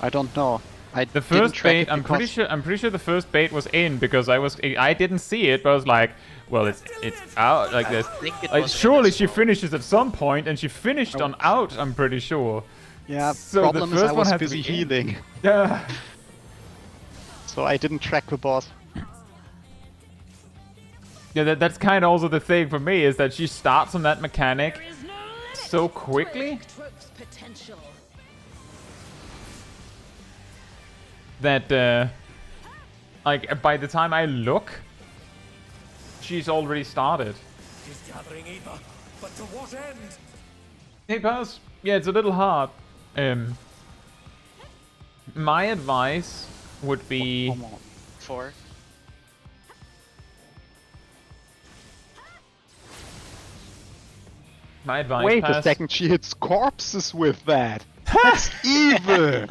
D: I don't know. I
A: The
D: didn't
A: first
D: track
A: bait,
D: it
A: I'm pretty
D: because-
A: sure the first bait was in because I didn't see it, but I was like, well, it's out like this.
B: think it
A: Like,
B: was in
A: surely
B: as
A: she
B: well.
A: finishes at some point, and she finished on out. I'm pretty sure.
D: Yeah,
A: So the
D: problem is
A: first
D: I
A: one
D: was
A: had to
D: busy
A: be in.
D: healing,
A: Yeah.
D: so I didn't track the boss.
A: Yeah, that's kind of also the thing for me is that she starts on that mechanic
C: There is no limit
A: so
C: to
A: quickly
C: Trope's potential.
A: that like by the time I look, she's already started.
E: He's gathering ether, but to what end?
A: Hey, Paz. Yeah, it's a little hard. My advice would be
D: Come on.
B: 4.
A: my advice.
D: Wait
A: Paz,
D: a second, she hits corpses with that! That's evil!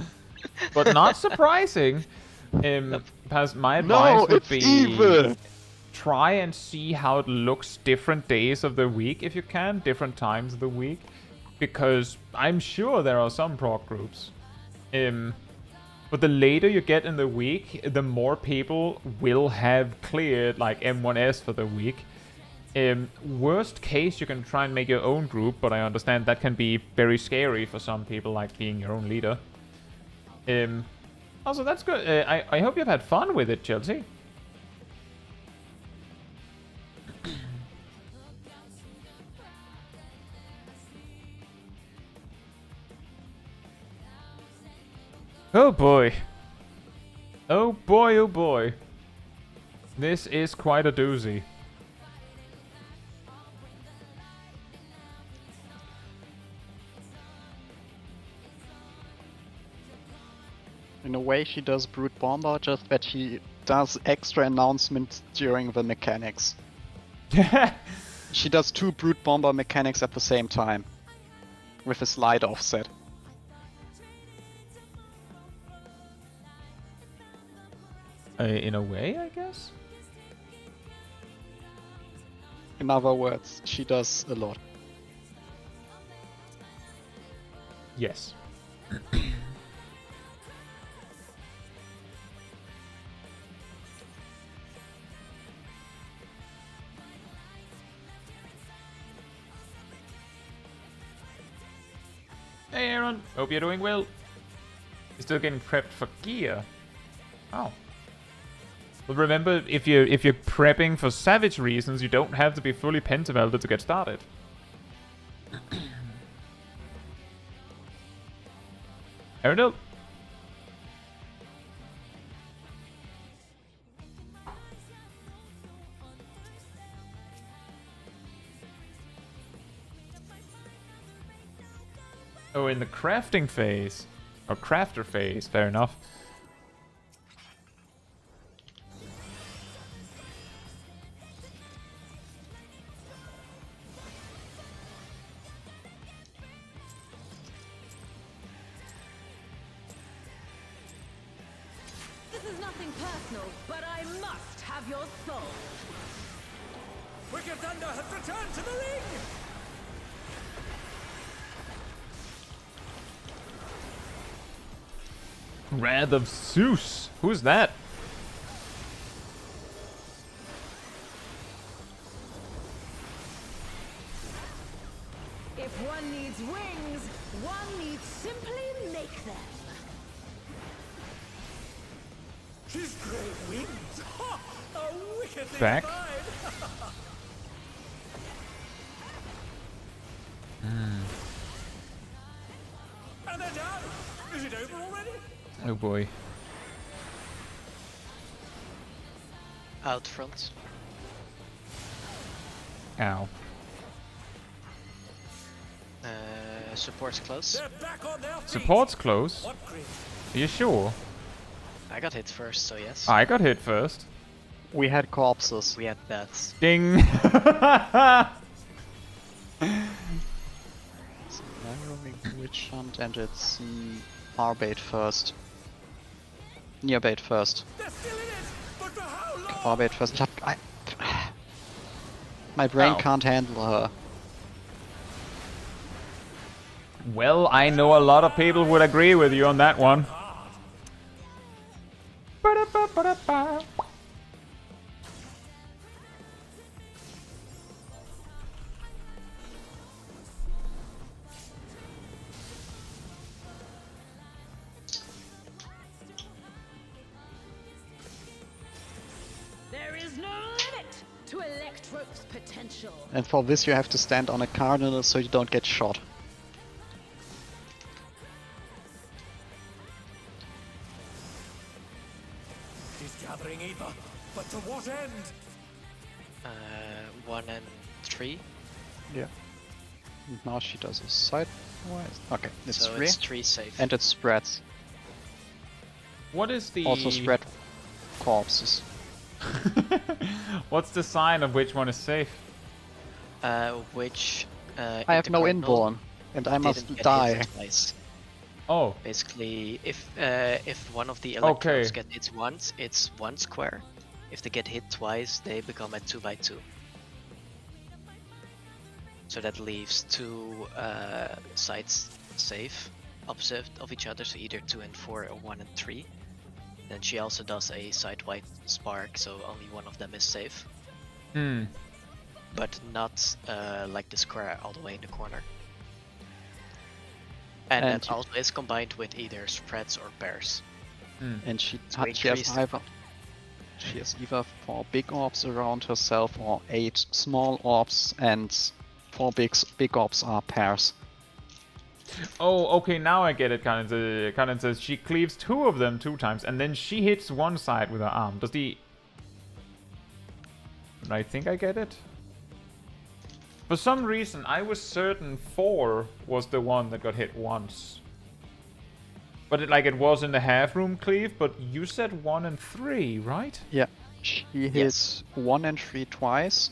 A: but not surprising. Paz, my advice
D: No,
A: would
D: it's
A: be
D: evil!
A: try and see how it looks different days of the week if you can, different times of the week, because I'm sure there are some prog groups. But the later you get in the week, the more people will have cleared like M1S for the week. Worst case, you can try and make your own group, but I understand that can be very scary for some people, like being your own leader. Also, that's good. I hope you've had fun with it, Chelsea. Oh boy. Oh boy, oh boy. This is quite a doozy.
D: In a way, she does Brute Bomber, just that she does extra announcements during the mechanics. She does 2 Brute Bomber mechanics at the same time, with a slide offset.
A: In a way, I guess?
D: In other words, she does a lot.
A: Yes. Hey Aaron, hope you're doing well. You're still getting prepped for gear. Oh. But remember, if you're prepping for savage reasons, you don't have to be fully pentavelted to get started. Arundel? Oh, in the crafting phase. Or crafter phase, fair enough.
C: This is nothing personal, but I must have your soul.
E: Wicked Thunder has returned to the ring!
A: Wrath of Zeus. Who's that?
C: If one needs wings, one needs simply make them.
E: She's great wings! Ha! A wickedly
A: Back.
E: divine! And they're down! Is it over already?
A: Oh boy.
B: Out front.
A: Ow.
B: Support's close.
E: They're back on their feet!
A: Support's close.
E: What great
A: Are you sure?
B: I got hit first, so yes.
A: I got hit first.
D: We had corpses.
B: We had bats.
A: Ding!
D: It's narrowing witch hunt and it's far bait first. Near bait first.
E: They're still in it! But for how long?
D: Far bait first. My brain
A: Ow.
D: can't handle her.
A: Well, I know a lot of people would agree with you on that one. Ba-da-ba-ba-da-ba.
C: There is no limit to Electro's potential.
D: And for this you have to stand on a cardinal so you don't get shot.
E: She's gathering ether, but to what end?
B: 1 and 3.
D: Yeah. Now she does a sidewise. Okay, it's
B: So
D: 3.
B: it's 3 safe.
D: And it spreads.
A: What is the...
D: Also spread corpses.
A: What's the sign of which one is safe?
B: Which
D: I have no
B: intercardinal
D: inborn, and I must
B: didn't get
D: die.
B: hit twice.
A: Oh,
B: Basically, if one of the electrons
A: Okay.
B: get hit once, it's 1 square. If they get hit twice, they become a 2x2. So that leaves 2 sides safe, opposite of each other, so either 2 and 4 or 1 and 3. Then she also does a side-wide spark, so only one of them is safe.
A: hmm.
B: But not like the square all the way in the corner. And
D: And
B: that also is combined with either spreads or pairs.
D: And she
B: So
D: she has
B: increase-
D: either 4 big orbs around herself or 8 small orbs, and 4 big orbs are pairs.
A: Oh, okay, now I get it, Kanen says she cleaves 2 of them 2 times, and then she hits one side with her arm. Does the... I think I get it. For some reason, I was certain 4 was the one that got hit once. But it was in the half-room cleave, but you said 1 and 3, right?
D: Yeah, she hit
B: Yes.
D: 1 and 3 twice,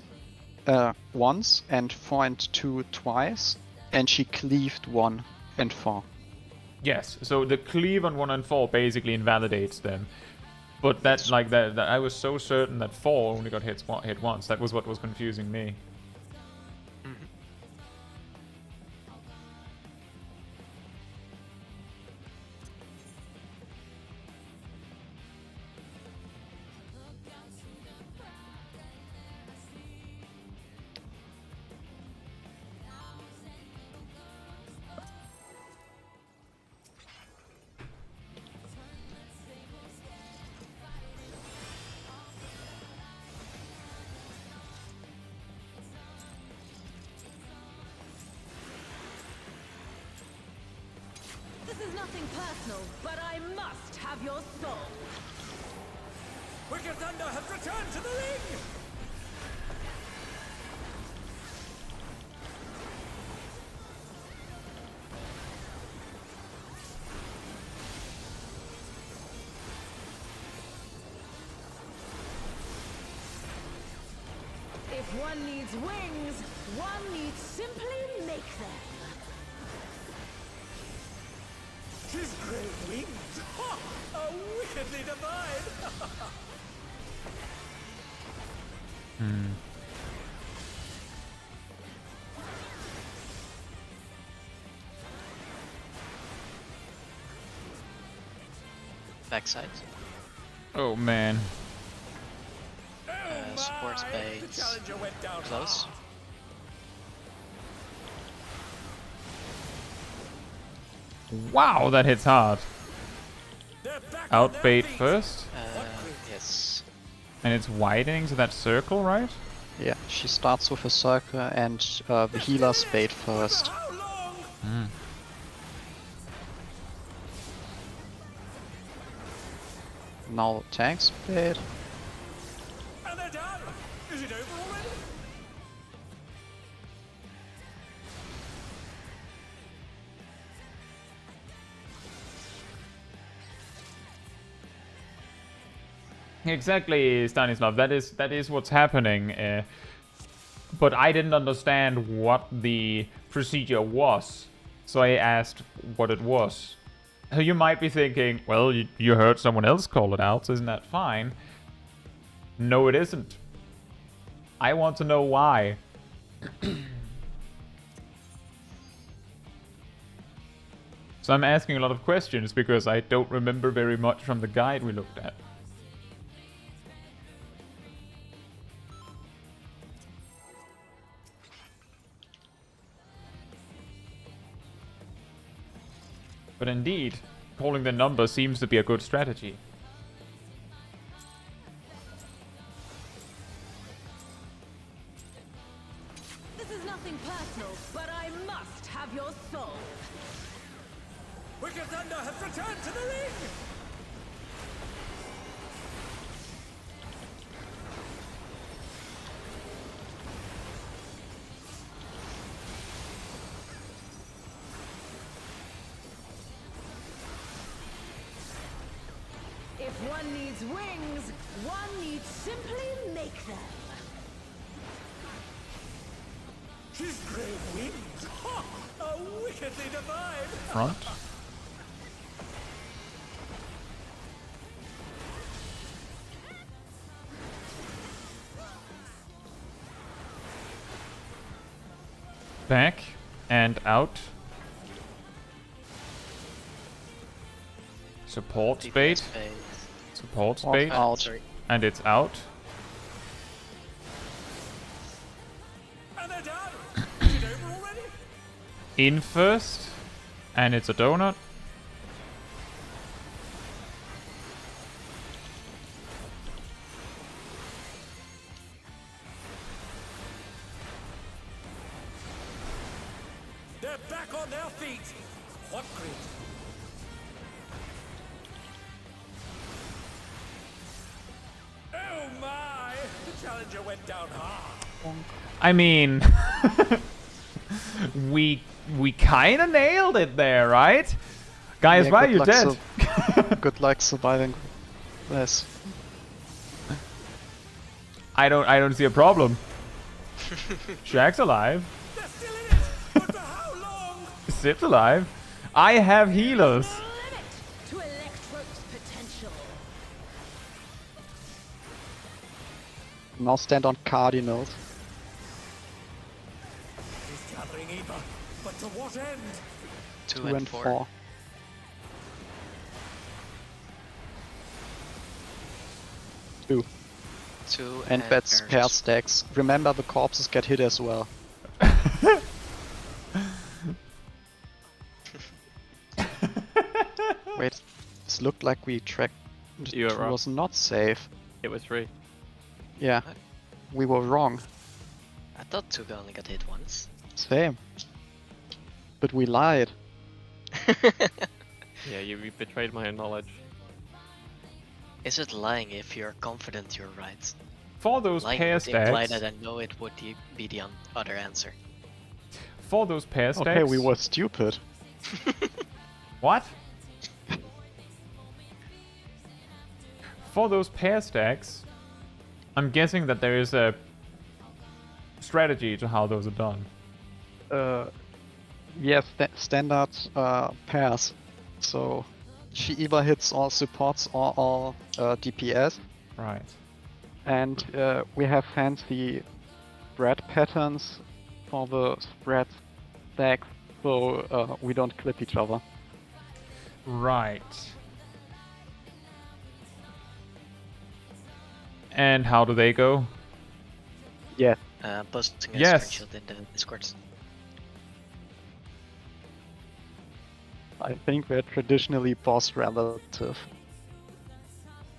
D: once, and 4 and 2 twice, and she cleaved 1 and 4.
A: Yes, so the cleave on 1 and 4 basically invalidates them. But that's like that I was so certain that 4 only got hit once. That was what was confusing me.
C: This is nothing personal, but I must have your soul.
E: Wicked Thunder has returned to the ring!
C: If one needs wings, one needs simply make them.
E: His great wings! Ha! Are wickedly divine!
B: Backside.
A: Oh man.
B: Supports
E: The
B: bait.
E: challenger went down
B: Close.
E: hard.
A: Wow, that hits hard.
E: They're back on their
A: Outbait
E: feet.
A: first,
B: Yes.
A: and it's widening to that circle, right?
D: Yeah, she starts with a circle and the healer's bait first.
E: How long?
D: Now tank's bait.
E: And they're done! Is it over already?
A: Exactly, Stanislav. That is what's happening. But I didn't understand what the procedure was, so I asked what it was. You might be thinking, well, you heard someone else call it out, so isn't that fine? No, it isn't. I want to know why. So I'm asking a lot of questions because I don't remember very much from the guide we looked at. But indeed, calling the number seems to be a good strategy.
C: This is nothing personal, but I must have your soul.
E: Wicked Thunder has returned to the ring!
C: If one needs wings, one needs simply make them.
E: His great wings! Ha! Are wickedly divine!
A: Front. Back and out. Support
B: DPS
A: bait.
B: bait.
A: Support
D: Off
A: bait.
D: out.
B: Sorry.
A: And it's out.
E: And they're done! Is it over already?
A: In first. And it's a donut.
E: They're back on their feet! What grit! Oh my! The challenger went down hard!
A: I mean, we kind of nailed it there, right? Guys,
D: Yeah,
A: why are
D: good
A: you
D: luck
A: dead?
D: Good luck surviving this.
A: I don't see a problem. Shaq's alive.
E: They're still in it! But for how long?
A: Sid's alive. I have healers.
C: No limit to Electro's potential.
D: Now stand on cardinals.
E: He's gathering Ether, but to what end?
B: 2
D: 2
B: and
D: and
B: 4.
D: 4. 2.
B: 2
D: And that's
B: Barons.
D: pair stacks. Remember, the corpses get hit as well. Wait, this looked like we tracked.
G: You were
D: It
G: wrong.
D: was not safe.
G: It was 3.
D: Yeah, we were wrong.
B: I thought 2 only got hit once.
D: Same. But we lied.
G: Yeah, you betrayed my knowledge.
B: Is it lying if you're confident you're right?
A: For those
B: Lying
A: pair
B: would imply
A: stacks,
B: that I know it would be the other answer.
A: for those pair stacks.
D: Okay, we were stupid.
A: What? For those pair stacks, I'm guessing that there is a strategy to how those are done.
D: Yes, standard pairs. So she either hits all supports or all DPS,
A: Right.
D: and we have fancy spread patterns for the spread stacks, so we don't clip each other.
A: Right. And how do they go?
D: Yes.
B: Posting a
A: Yes.
B: screenshot in the Discord.
D: I think they're traditionally boss relative.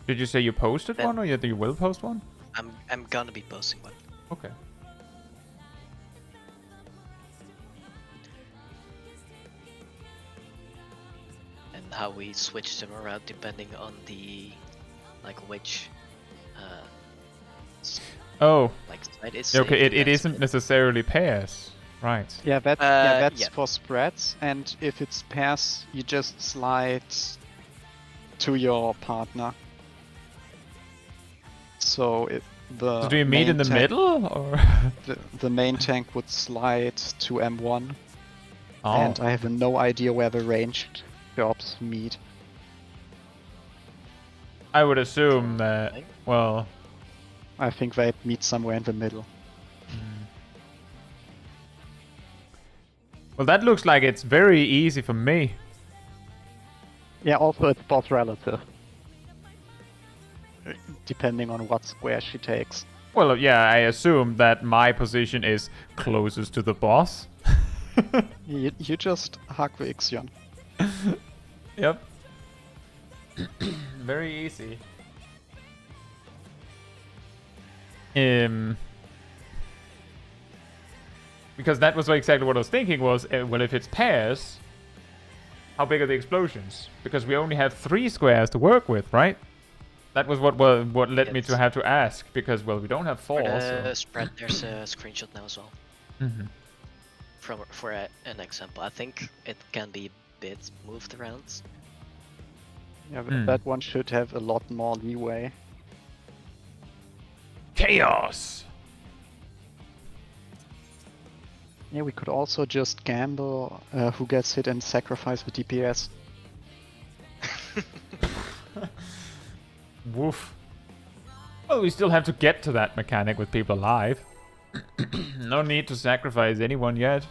A: Did you say you posted
B: Then-
A: one, or you will post one?
B: I'm gonna be posting one.
A: Okay.
B: And how we switch them around depending on the which
A: Oh,
B: side is
A: okay.
B: safe,
A: It
B: that's
A: isn't
B: it.
A: necessarily pairs. Right.
D: Yeah, that's
B: yeah.
D: for spreads, and if it's pairs, you just slide to your partner. So
A: So do you meet in the middle, or?
D: The main tank would slide to M1,
A: Oh.
D: and I have no idea where the ranged jobs meet.
A: I would assume that.
B: Right.
A: Well.
D: I think they meet somewhere in the middle.
A: Well, that looks like it's very easy for me.
D: Yeah, also it's boss relative. Depending on what square she takes.
A: Well, yeah, I assume that my position is closest to the boss.
D: You just hug the Ixion.
A: Yep. Very easy. Because that was exactly what I was thinking was, well, if it's pairs, how big are the explosions? Because we only have 3 squares to work with, right? That was what led me to
B: Yes.
A: have to ask, because, well, we don't have 4,
B: For
A: so...
B: the spread, there's a screenshot now as well.
A: Mhm.
B: For an example, I think it can be a bit moved around.
D: Yeah, that one should have a lot more leeway.
A: Chaos!
D: Yeah, we could also just gamble who gets hit and sacrifice the DPS.
A: Woof. Well, we still have to get to that mechanic with people alive. No need to sacrifice anyone yet.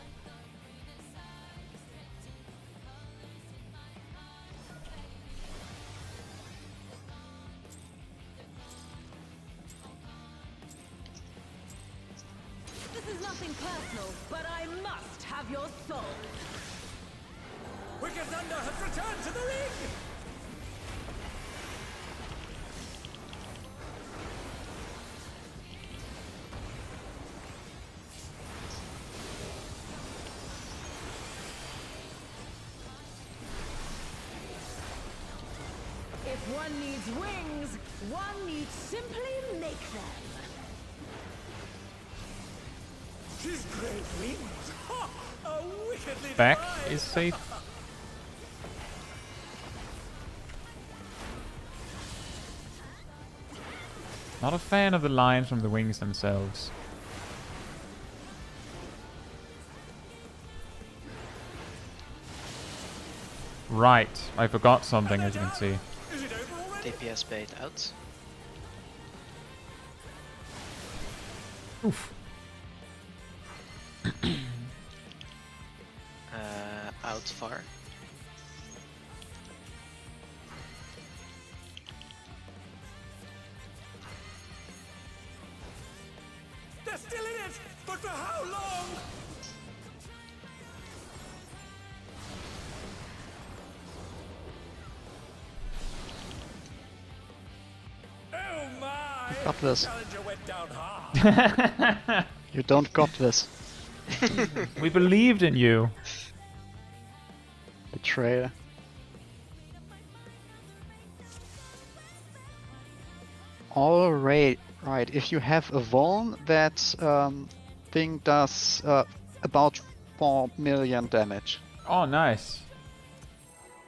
C: This is nothing personal, but I must have your soul.
E: Wicked Thunder has returned to the ring!
C: If one needs wings, one needs simply make them.
E: She's great wings! Ha! A wickedly
A: Back
E: divine.
A: is safe. Not a fan of the lines from the wings themselves. Right, I forgot something, as you can see.
E: Is it over already?
B: DPS bait out.
A: Oof.
B: Out far.
E: They're still in it! But for how long? Oh my!
D: Got this.
E: Challenger went down hard.
D: You don't got this.
A: We believed in you.
D: Betrayal. Alright, right. If you have a Vuln, that thing does about 4 million damage.
A: Oh, nice.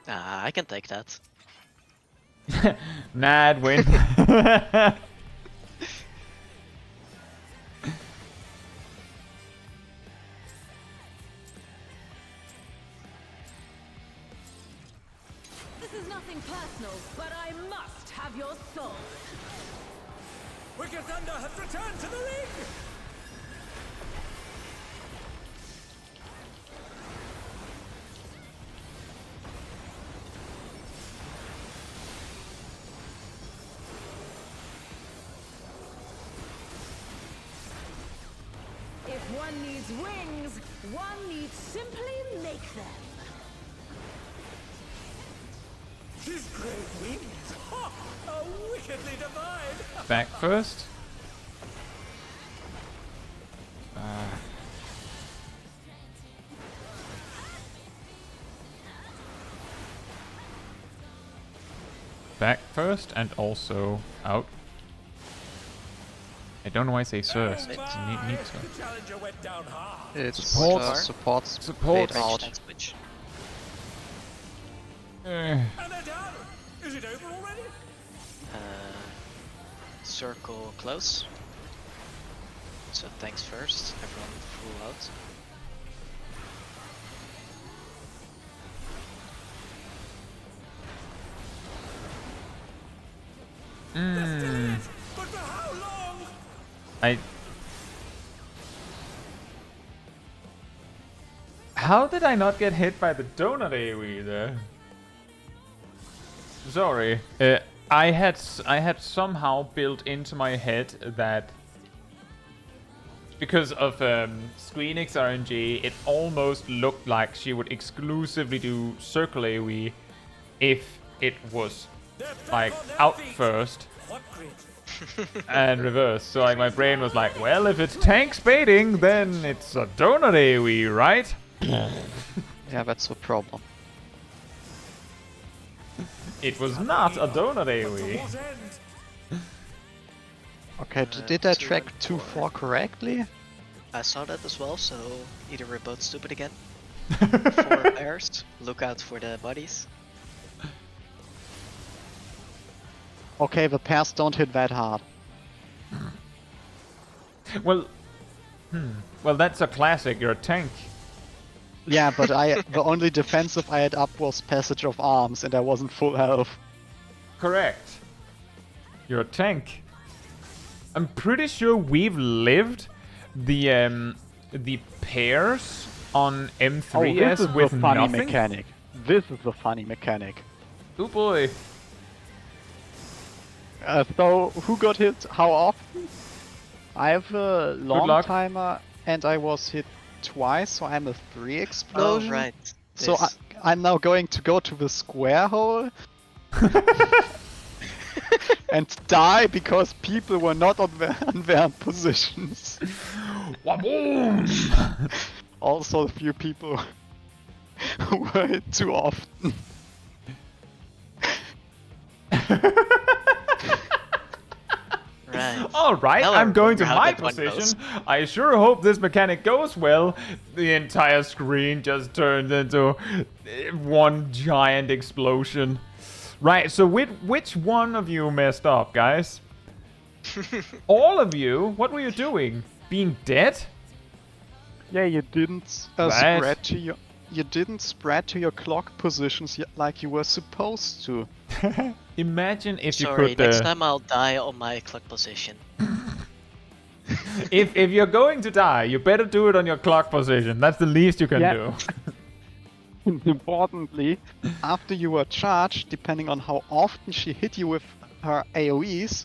B: I can take that.
A: Nah, I'd win.
C: This is nothing personal, but I must have your soul.
E: Wicked Thunder has returned to the ring!
C: If one needs wings, one needs simply make them.
E: His great wings! Ha! Are wickedly divine!
A: Back first. Back first and also out. I don't know why I say first. Need to.
E: The challenger went down hard.
D: It's
A: Support.
D: support
B: Range
D: out.
B: and switch.
E: And they're down! Is it over already?
B: Circle close. So tanks first, everyone full out.
E: But for how long?
A: How did I not get hit by the donut AoE there? Sorry. I had somehow built into my head that because of Squeenix RNG, it almost looked like she would exclusively do circle AoE if it was like out first
E: What grid?
A: and reverse. So like my brain was like, well, if it's tank spading, then it's a donut AoE, right?
D: Yeah, that's the problem.
A: It was not a donut AoE.
E: Towards end.
D: Okay, did I
B: 2
D: track
B: and 4.
D: 2-4 correctly?
B: I saw that as well, so either we're both stupid again. 4 pairs. Look out for the bodies.
D: Okay, the pairs don't hit that hard.
A: Well, well, that's a classic. You're a tank.
D: Yeah, but the only defensive I had up was Passage of Arms, and I wasn't full health.
A: Correct. You're a tank. I'm pretty sure we've lived the pairs on M3S
D: this is
A: with
D: the funny
A: nothing.
D: mechanic. This is the funny mechanic.
A: Oh boy.
D: So, who got hit how often? I have a long
A: luck.
D: timer, and I was hit twice, so I'm a 3 explosion.
B: Oh, right.
D: So
B: This.
D: I'm now going to go to the square hole and die because people were not on their positions.
A: Waboom!
D: Also, a few people were hit too often.
B: Right.
A: Alright,
B: Now I
A: I'm going to
B: remember how
A: my
B: that one goes.
A: position. I sure hope this mechanic goes well. The entire screen just turned into one giant explosion. Right, so which one of you messed up, guys? All of you? What were you doing? Being dead?
D: Yeah, you didn't spread to your clock positions like you were supposed to.
A: Imagine if
B: Sorry,
A: you could.
B: next time I'll die on my clock position.
A: If you're going to die, you better do it on your clock position. That's the least you can
D: Yeah.
A: do.
D: Importantly, after you were charged, depending on how often she hit you with her AoEs,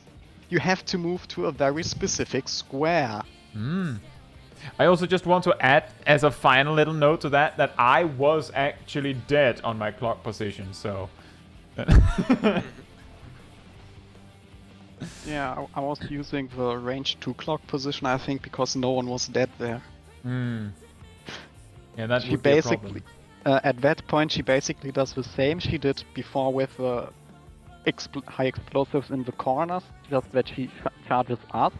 D: you have to move to a very specific square.
A: I also just want to add, as a final little note to that I was actually dead on my clock position, so...
D: Yeah, I was using the range 2 clock position, I think, because no one was dead there.
A: Yeah, that
D: She
A: would be a
D: basically,
A: problem.
D: at that point, she basically does the same she did before with the high explosives in the corners, just that she charges us.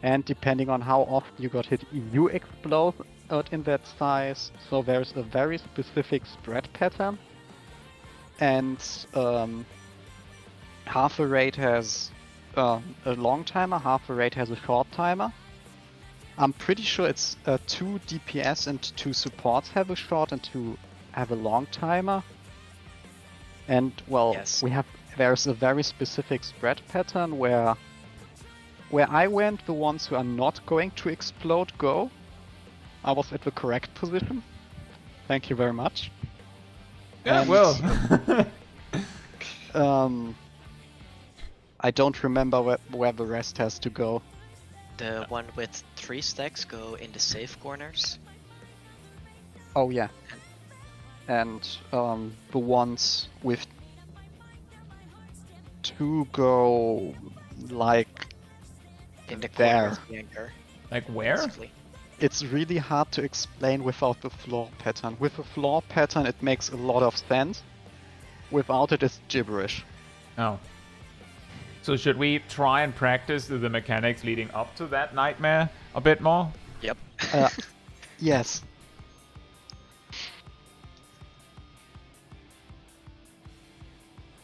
D: And depending on how often you got hit, you explode in that size. So there's a very specific spread pattern. And half a raid has a long timer, half a raid has a short timer. I'm pretty sure it's 2 DPS and 2 supports have a short and 2 have a long timer. And well,
B: Yes.
D: there's a very specific spread pattern where I went, the ones who are not going to explode go. I was at the correct position. Thank you very much.
A: Yeah,
D: And,
A: well.
D: I don't remember where the rest has to go.
B: The one with 3 stacks go in the safe corners.
D: Oh yeah. And the ones with 2 go like
B: In the
D: there.
B: corner of the anchor.
A: Like where?
B: Basically.
D: It's really hard to explain without the floor pattern. With the floor pattern it makes a lot of sense. Without it it's gibberish.
A: Oh. So should we try and practice the mechanics leading up to that nightmare a bit more?
B: Yep.
D: Yes.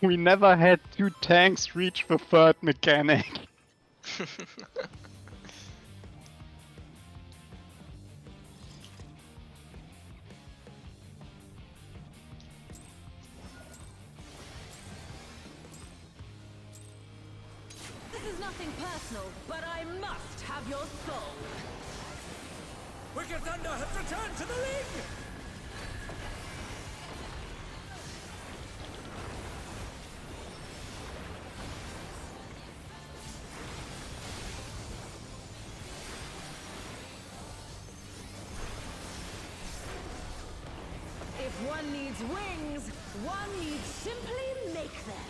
D: We never had 2 tanks reach the 3rd mechanic.
C: This is nothing personal, but I must have your soul.
E: Wicked Thunder has returned to the ring!
C: If one needs wings, one needs simply make them.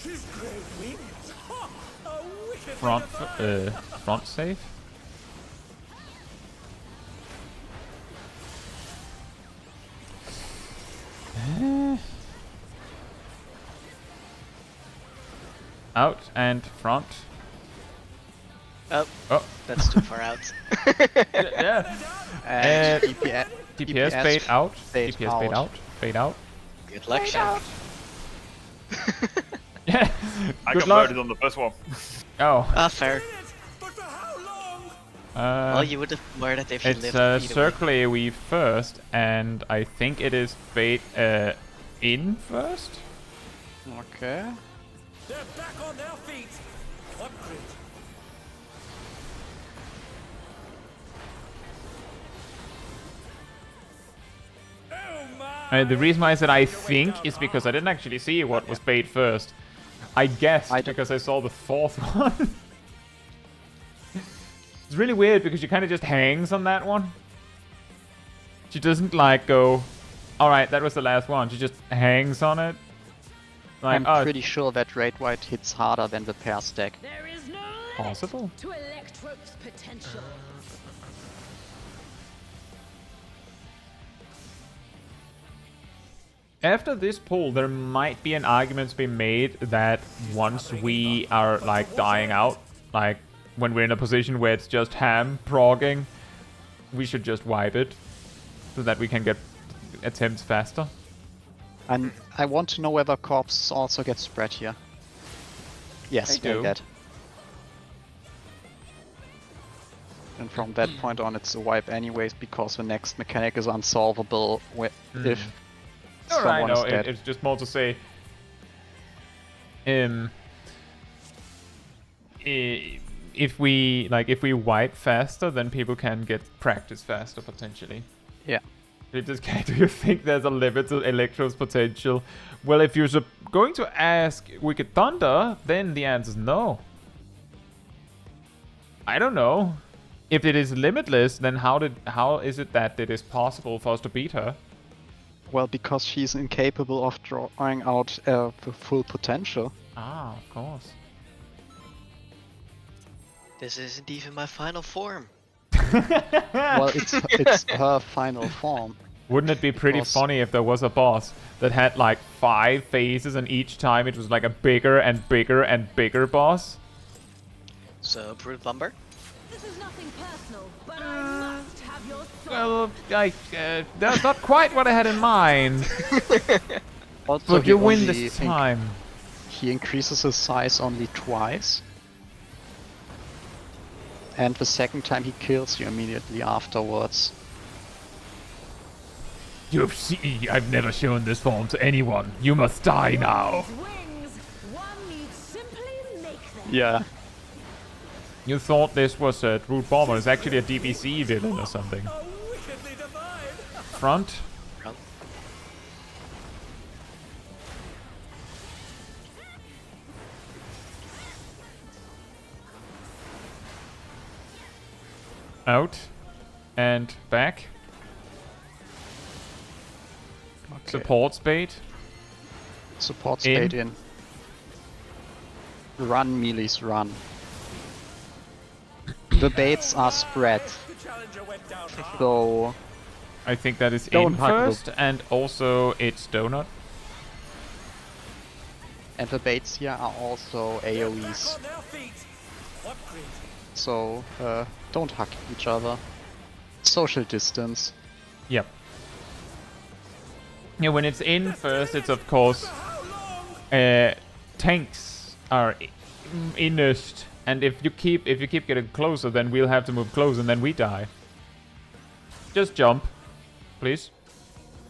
E: She's great wings! Ha! A wicked
A: Front safe? Out and front.
B: Oh,
A: Oh,
B: that's too far out.
A: yeah.
D: And
A: DPS bait out.
D: bait
A: DPS bait
D: out.
A: out. Bait out.
B: Good luck, Shen.
A: Yeah.
F: I
A: Good
F: got
A: luck.
F: murdered on the first one.
A: Oh.
B: Ah, fair.
E: But for how long?
B: Well, you would have murdered if you
A: It's
B: lived either way.
A: circle AoE first, and I think it is bait in first.
D: Okay.
E: They're back on their feet! What grit? Oh my!
A: The reason why I said I think is because I didn't actually see what was bait first. I guessed because I saw the 4th one. It's really weird because she kind of just hangs on that one. She doesn't like go, alright, that was the last one. She just hangs on it. Like,
D: I'm pretty sure that raid white hits harder than the pair stack.
C: There is no limit
A: Possible.
C: to Electro's potential.
A: After this pull, there might be an argument to be made that once we are like dying out, like when we're in a position where it's just ham progging, we should just wipe it so that we can get attempts faster.
D: And I want to know whether corpses also get spread here. Yes,
A: They do.
D: get. And from that point on, it's a wipe anyways, because the next mechanic is unsolvable if
A: Alright,
D: someone
A: no,
D: is dead.
A: it's just more to say, if we wipe faster, then people can get practice faster potentially.
D: Yeah.
A: Do you think there's a limit to Electro's potential? Well, if you're going to ask Wicked Thunder, then the answer is no. I don't know. If it is limitless, then how is it that it is possible for us to beat her?
D: Well, because she's incapable of drawing out the full potential.
A: Ah, of course.
B: This isn't even my final form.
D: Well, it's her final form.
A: Wouldn't it be pretty
D: Because-
A: funny if there was a boss that had like 5 phases and each time it was like a bigger and bigger and bigger boss?
B: So, Brute Bomber?
C: This is nothing personal, but I must have your soul.
A: Well, that's not quite what I had in mind.
D: Also,
A: But
D: he
A: you win
D: only
A: this time.
D: He increases his size only twice. And the second time he kills you immediately afterwards.
A: I've never shown this form to anyone. You must die now.
C: Wings, one needs simply make them.
D: Yeah.
A: You thought this was a Root Bomber. It's actually a DBC villain or something.
E: Oh, wickedly divine!
A: Front.
B: Front.
A: Out. And back.
D: Okay.
A: Support spade.
D: Support
A: In.
D: stayed in. Run, melees, run. The baits are spread,
E: The challenger went down hard.
D: so
A: I think that is
D: Don't
A: in
D: hug them.
A: first. And also it's Donut.
D: and the baits here are also AoEs.
E: On their feet. What great.
D: So don't hug each other. Social distance.
A: Yep. Yeah, when it's in first, it's of course tanks are innerst, and if you keep getting closer, then we'll have to move close, and then we die. Just jump, please,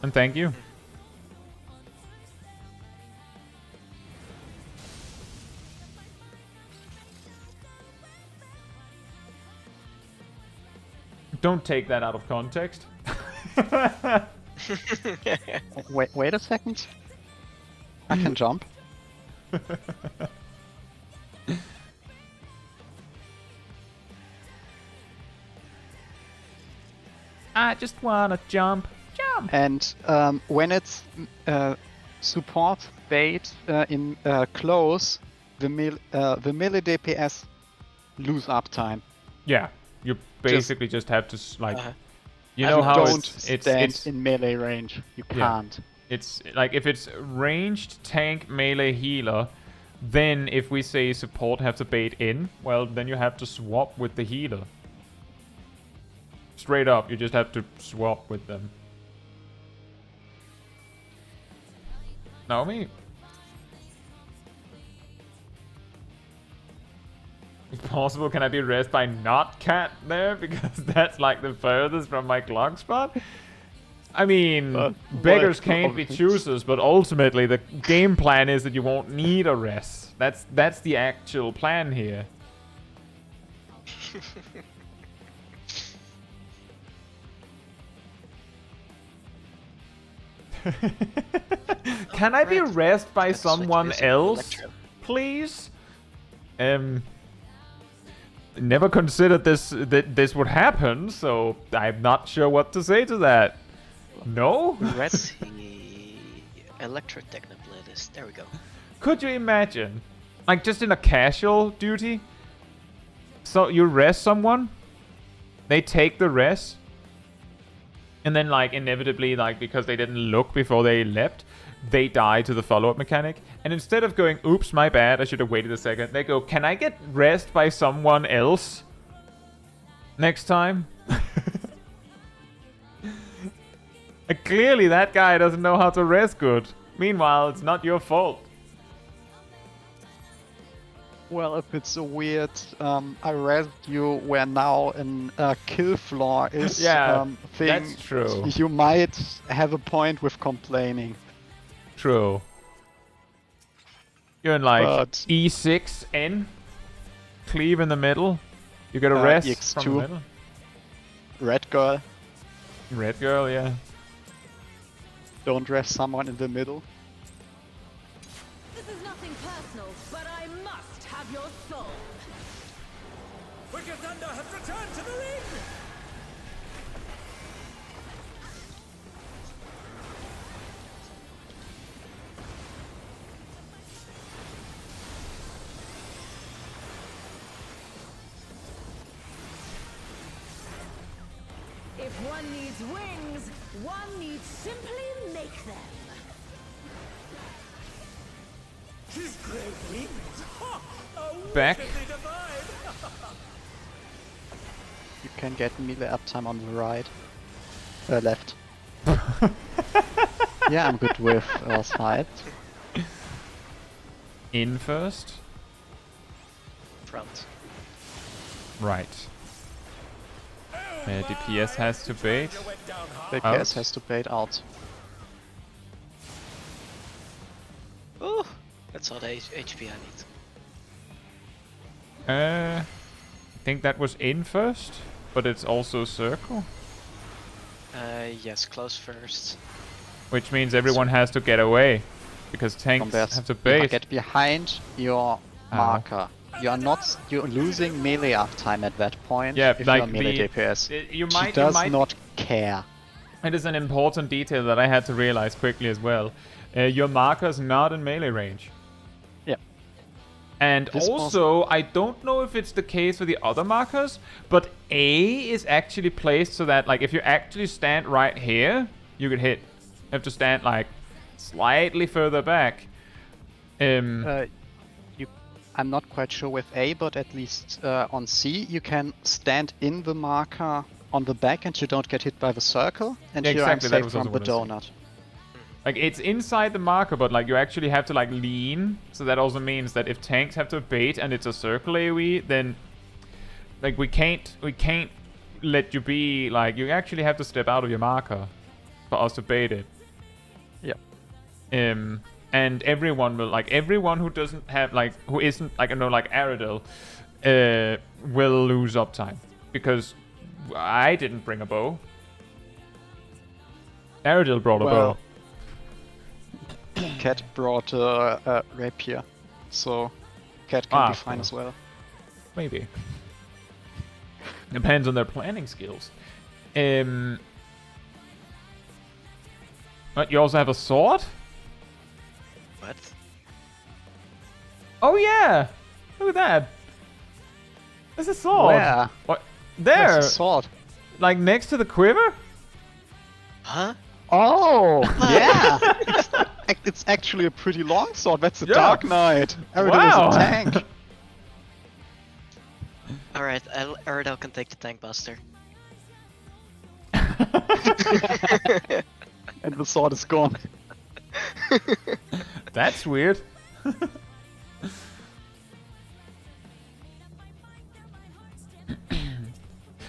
A: and thank you. Don't take that out of context.
D: Wait a second. I can jump.
A: I just wanna jump. Jump!
D: And when it's support bait in close, the melee DPS lose uptime.
A: Yeah, you basically just have to like,
B: Uh-huh.
A: you know how
D: Don't
A: it's
D: stand in melee range. You
A: Yeah.
D: can't.
A: It's like if it's ranged tank melee healer, then if we say support have to bait in, well then you have to swap with the healer. Straight up, you just have to swap with them. Naomi? If possible, can I be rest by not cat there? Because that's like the furthest from my clock spot. I mean, beggars can't be choosers, but ultimately the game plan is that you won't need a rest. That's the actual plan here. Can I be rest by
B: That's what
A: someone
B: using
A: else,
B: Electro.
A: please? Never considered that this would happen, so I'm not sure what to say to that. No?
B: Let's see. Electric Technoblade. There we go.
A: Could you imagine? Like, just in a casual duty? So, you rest someone, they take the rest, and then, like, inevitably, like, because they didn't look before they leapt, they die to the follow-up mechanic. And instead of going, oops, my bad, I should have waited a second, they go, can I get rest by someone else next time? Clearly, that guy doesn't know how to rest good. Meanwhile, it's not your fault.
D: Well, if it's a weird, I read you where now an kill floor is
A: Yeah,
D: thing,
A: that's true.
D: you might have a point with complaining.
A: True. You're in like
D: But-
A: E6N, cleave in the middle. You get a rest from the
D: EX2.
A: middle.
D: Red girl,
A: Red girl, yeah.
D: don't dress someone in the middle.
C: This is nothing personal, but I must have your soul.
E: Wicked Thunder has returned to the ring!
C: If one needs wings, One needs simply make them.
E: His great wings. Ha!
A: Back.
E: Wickedly divine.
D: You can get melee uptime on the right. Left. Yeah, I'm good with side.
A: In first.
B: Front.
A: Right. DPS has to bait.
D: The
A: Out.
D: KS has to bait out.
B: Ooh, that's all the HP I need.
A: I think that was in first, but it's also circle,
B: Yes, close first.
A: which means everyone has to get away because tanks
D: From
A: have to
D: there,
A: bait.
D: get behind your marker. You're losing melee uptime at that point.
A: Yeah,
D: if
A: like
D: you're melee
A: the-
D: DPS.
A: You
D: She
A: might,
D: does not care.
A: It is an important detail that I had to realize quickly as well. Your marker's not in melee range.
D: Yeah.
A: And
D: This
A: also, I don't know if it's the case for the other markers, but A is actually placed so that, like, if you actually stand right here, you could hit. You have to stand, like, slightly further back.
D: I'm not quite sure with A, but at least on C, you can stand in the marker on the back and you don't get hit by the circle. And
A: Yeah,
D: here
A: exactly,
D: I'm
A: that
D: safe
A: was
D: from
A: also
D: the
A: what I was
D: donut.
A: Like, it's inside the marker, but, like, you actually have to, like, lean. So that also means that if tanks have to bait and it's a circle AoE, then, like, we can't let you be, like, you actually have to step out of your marker for us to bait it.
D: Yeah.
A: And everyone will, like, everyone who doesn't have, like, who isn't, like, I know, like, Aradil, will lose uptime. Because I didn't bring a bow. Aradil brought a bow.
D: Cat brought a rapier, so Cat can be fine
A: cool.
D: as well.
A: Maybe. Depends on their planning skills. But you also have a sword?
B: What?
A: Oh yeah! Look at that! There's a sword!
D: Where?
A: What?
D: There's
A: There!
D: a sword.
A: Like next to the quiver?
B: Huh?
D: Oh, yeah! It's actually a pretty long sword. That's a
A: Yeah.
D: Dark Knight. Aradil
A: Wow.
D: is a tank.
B: Alright, Aradel can take the tank buster.
D: And the sword is gone.
A: That's weird.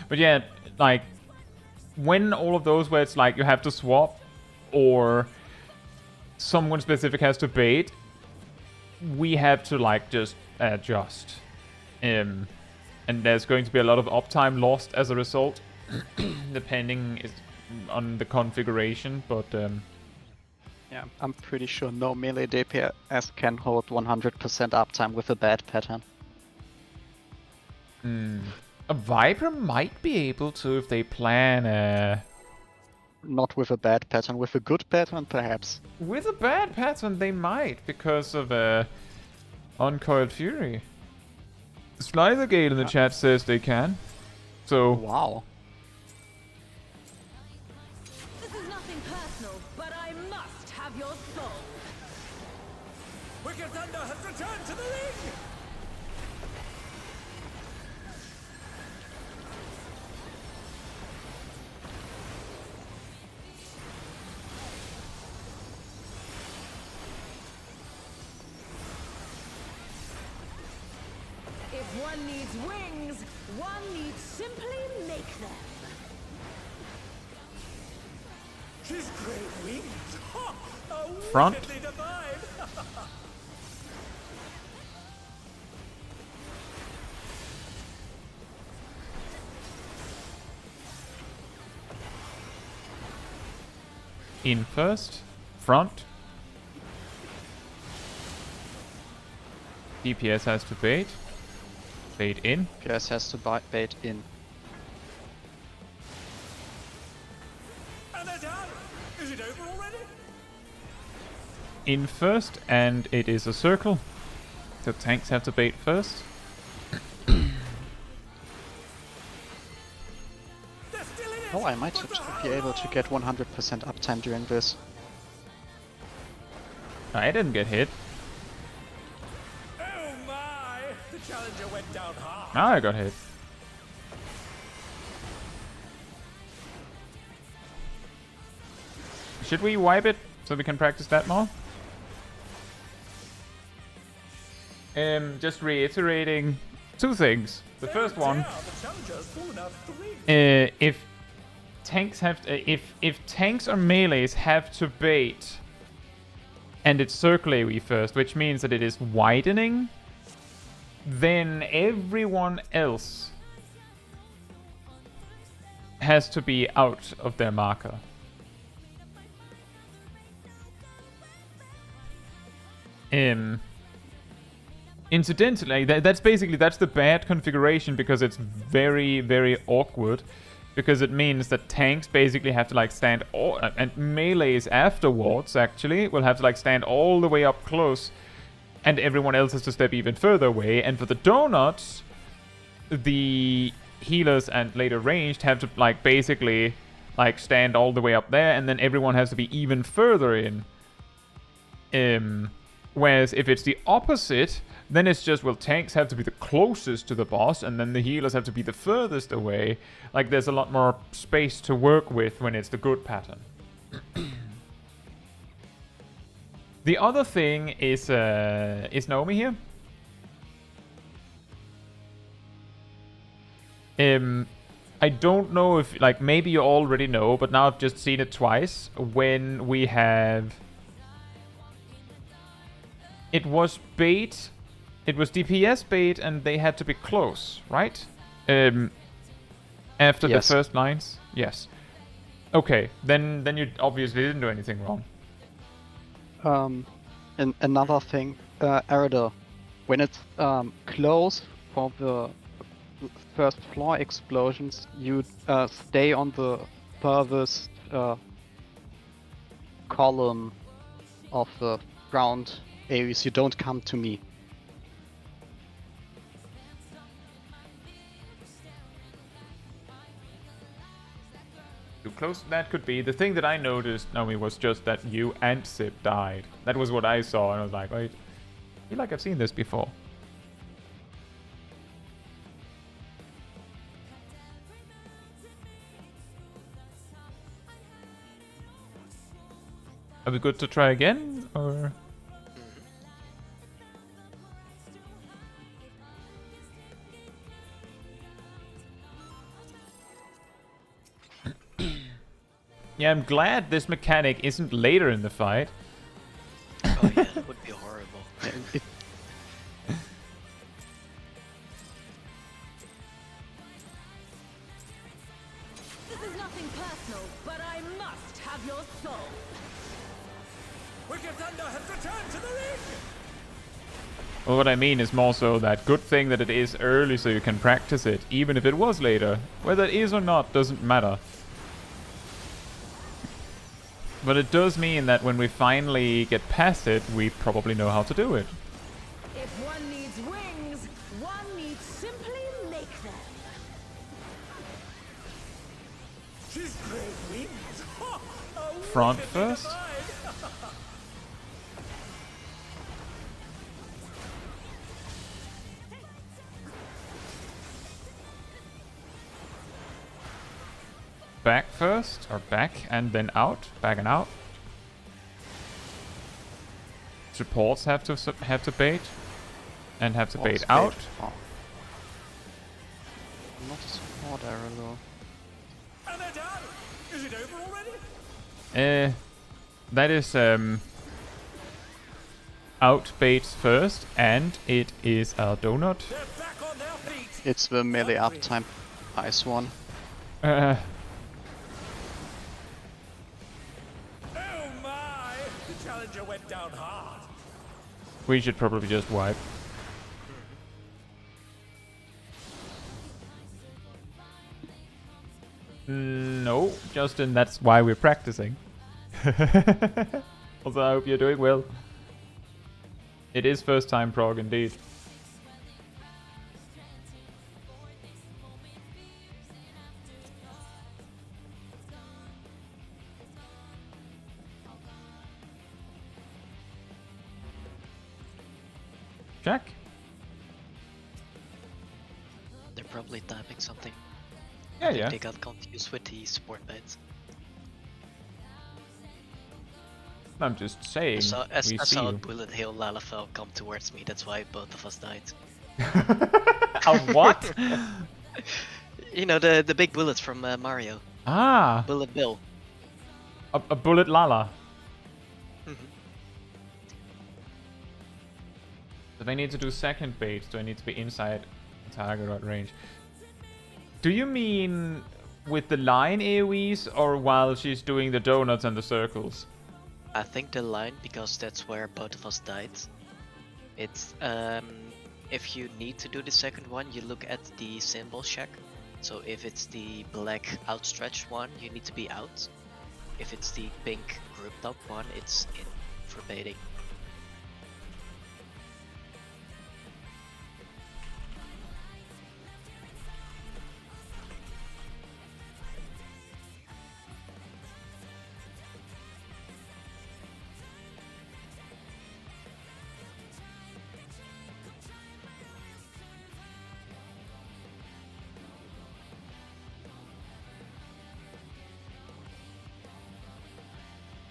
A: But yeah, like, when all of those where it's like you have to swap or someone specific has to bait, we have to, like, just adjust. And there's going to be a lot of uptime lost as a result, depending on the configuration, but
D: Yeah, I'm pretty sure no melee DPS can hold 100% uptime with a bad pattern.
A: a Viper might be able to if they plan
D: Not with a bad pattern, with a good pattern perhaps.
A: with a bad pattern they might, because of Uncoiled Fury. Slithergate in the chat says they can. So
D: Wow.
C: This is nothing personal, but I must have your soul.
E: Wicked Thunder has returned to the ring.
C: If one needs wings, one needs simply make them.
E: His great wings. Ha!
A: Front.
E: Wickedly divine.
A: in first, front. DPS has to bait. Bait in.
D: PS has to bait in.
E: And they're down. Is it over already?
A: In first, and it is a circle. So tanks have to bait first.
E: They're still in
D: Oh, I might be able to get 100% uptime during this.
A: I didn't get hit.
E: Oh my! The challenger went down hard.
A: Now I got hit. Should we wipe it so we can practice that more? Just reiterating two things. The first one,
E: The challenger's fallen out 3.
A: if tanks have if tanks or melees have to bait, and it's circle AoE first, which means that it is widening, then everyone else has to be out of their marker. Incidentally, that's the bad configuration, because it's very, very awkward, because it means that tanks basically have to like stand and melees afterwards actually will have to like stand all the way up close, and everyone else has to step even further away. And for the donuts, the healers and later ranged have to like basically like stand all the way up there, and then everyone has to be even further in. Whereas if it's the opposite, then it's just, well, tanks have to be the closest to the boss, and then the healers have to be the furthest away. Like, there's a lot more space to work with when it's the good pattern. The other thing is Naomi here? I don't know if, like, maybe you already know, but now I've just seen it twice. When we have... It was bait. It was DPS bait, and they had to be close, right? After
D: Yes.
A: the first lines? Yes. Okay, then you obviously didn't do anything wrong.
D: And another thing, Erida, when it's close for the first floor explosions, you stay on the furthest column of the ground areas. You don't come to me.
A: Too close that could be. The thing that I noticed, Naomi, was just that you and Sip died. That was what I saw, and I was like, wait, I feel like I've seen this before. Are we good to try again, or...? Yeah, I'm glad this mechanic isn't later in the fight.
B: Oh yeah, that would be horrible.
C: This is nothing personal, but I must have your soul.
E: Wicked Thunder has returned to the ring!
A: Well, what I mean is more so that good thing that it is early so you can practice it, even if it was later. Whether it is or not doesn't matter. But it does mean that when we finally get past it, we probably know how to do it.
C: If one needs wings, one needs simply make them.
E: She's great wings! Ha! A
A: Front
E: wicked
A: first?
E: divide.
A: Back first, or back and then out, back and out. Supports have to bait, and have to
D: Oh,
A: bait
D: it's
A: out.
D: Oh. Not a support arrow though.
E: And they're done! Is it over already?
A: That is out baits first, and it is a donut.
E: They're back on their feet!
D: It's the melee uptime ice one.
E: Oh my! The challenger went down hard.
A: We should probably just wipe. No, Justin, that's why we're practicing. Also, I hope you're doing well. It is first time prog indeed. Check.
B: They're probably typing something.
A: Yeah,
B: I think
A: yeah.
B: They got confused with the support baits.
A: I'm just saying.
B: I
A: we see
B: saw a
A: you.
B: bullet hail Lalafell come towards me, that's why both of us died.
A: A what?
B: You know, the big bullets from Mario.
A: Ah,
B: Bullet Bill.
A: a bullet Lala.
B: Mhm.
A: If I need to do second bait, do I need to be inside target or range? Do you mean with the line AoEs or while she's doing the donuts and the circles?
B: I think the line, because that's where both of us died. It's if you need to do the second one, you look at the symbol check. So if it's the black outstretched one, you need to be out. If it's the pink grouped up one, it's in for baiting.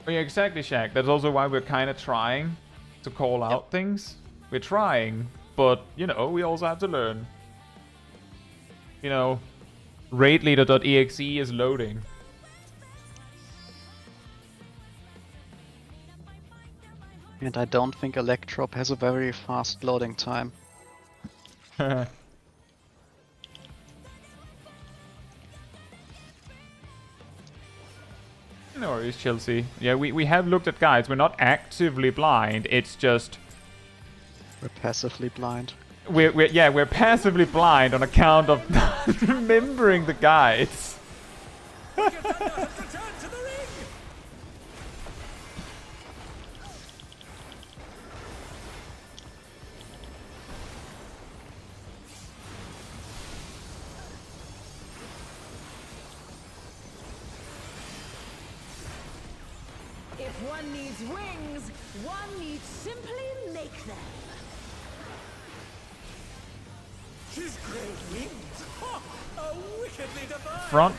A: Oh, yeah, exactly, Shaq. That's also why we're kind of trying to call out things. We're trying, but, you know, we also have to learn. You know, raidleader.exe is loading.
D: And I don't think Electrop has a very fast loading time.
A: No worries, Chelsea. Yeah, we have looked at guides. We're not actively blind. It's just
D: We're passively blind.
A: we're passively blind on account of not remembering the guides.
E: Your thunder has returned to the ring!
C: If one needs wings, one needs simply make them.
E: She's grown wings! Ha! A wickedly divine!
A: Front.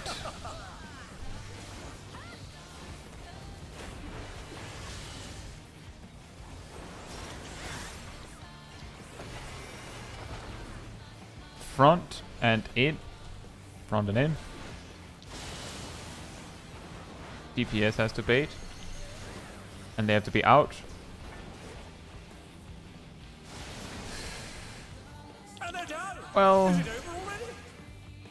A: Front and in. Front and in. DPS has to bait. And they have to be out.
E: And they're done!
A: Well,
E: Is it over already?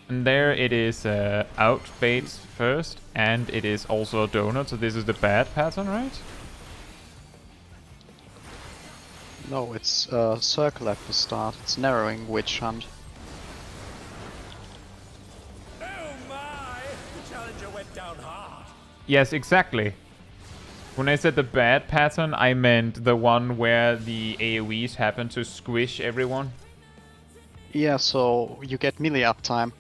A: and there it is out baits first, and it is also a donut, so this is the bad pattern, right?
D: No, it's circle at the start. It's narrowing witch hunt.
E: Oh my! The challenger went down hard.
A: Yes, exactly. When I said the bad pattern, I meant the one where the AoEs happen to squish everyone.
D: Yeah, so you get melee uptime.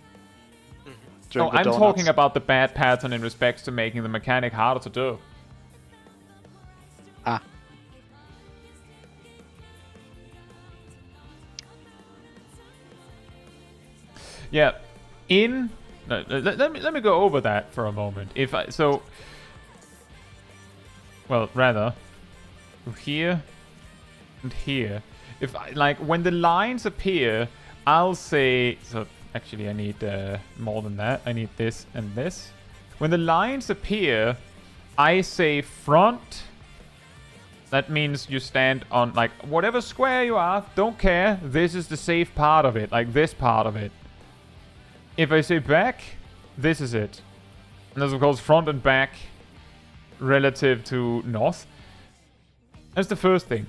A: No,
D: during the
A: I'm
D: donuts.
A: talking about the bad pattern in respects to making the mechanic harder to do.
D: Ah.
A: Yeah, in... No, let me go over that for a moment. If I... So... Well, rather... Here... And here. If I... Like, when the lines appear, I'll say... So, actually, I need more than that. I need this and this. When the lines appear, I say front... That means you stand on, like, whatever square you are, don't care. This is the safe part of it, like this part of it. If I say back, this is it. And there's, of course, front and back relative to north. That's the first thing.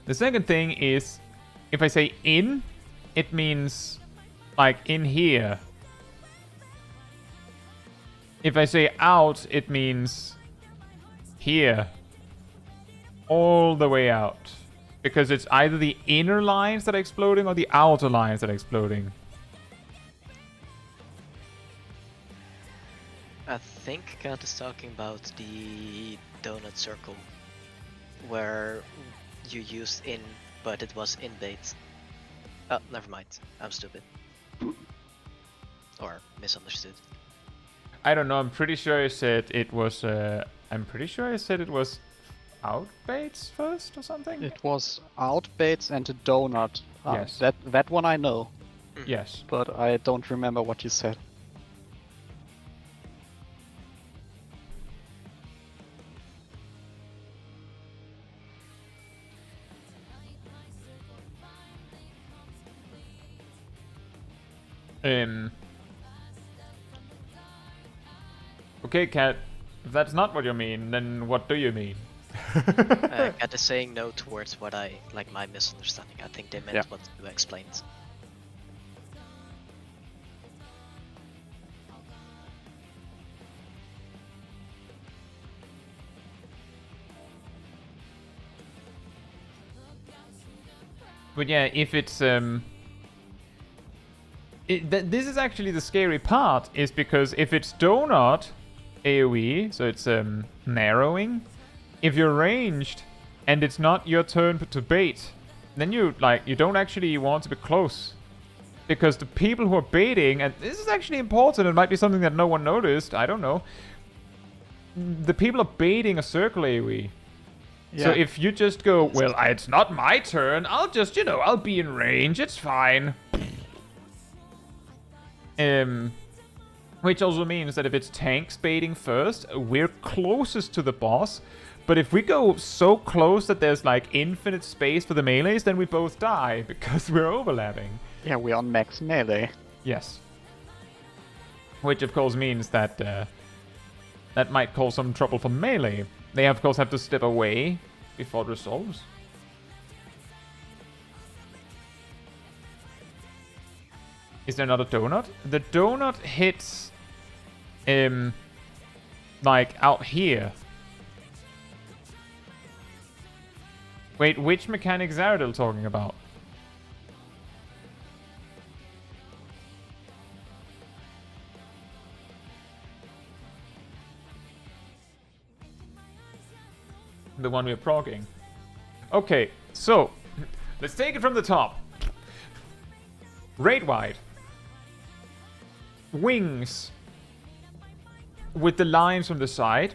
A: The second thing is, if I say in, it means, like, in here. If I say out, it means here. All the way out. Because it's either the inner lines that are exploding or the outer lines that are exploding.
B: I think Kat is talking about the donut circle, where you use in but it was in bait. Oh, never mind. I'm stupid. Or misunderstood.
A: I don't know. I'm pretty sure I said it was. I'm pretty sure I said it was out baits first or something.
D: It was out baits and a donut.
A: Yes.
D: That one I know,
A: Yes.
D: but I don't remember what you said.
A: Okay, Cat. If that's not what you mean, then what do you mean?
B: Cat is saying no towards what I like my misunderstanding. I think they meant
D: Yeah.
B: what you explained.
A: But yeah, if it's this is actually the scary part, is because if it's donut AoE, so it's narrowing, if you're ranged and it's not your turn to bait, then you don't actually want to be close. Because the people who are baiting, and this is actually important, it might be something that no one noticed, I don't know. The people are baiting a circle AoE.
D: Yeah.
A: So if you just go, well, it's not my turn, I'll just, I'll be in range, it's fine. Which also means that if it's tanks baiting first, we're closest to the boss. But if we go so close that there's like infinite space for the melees, then we both die because we're overlapping.
D: Yeah, we're on max melee.
A: Yes. Which of course means that that might cause some trouble for melee. They of course have to step away before it resolves. Is there another donut? The donut hits like out here. Wait, which mechanic is Aradil talking about? The one we're progging. Okay, so let's take it from the top. Raid wide. Wings. With the lines from the side.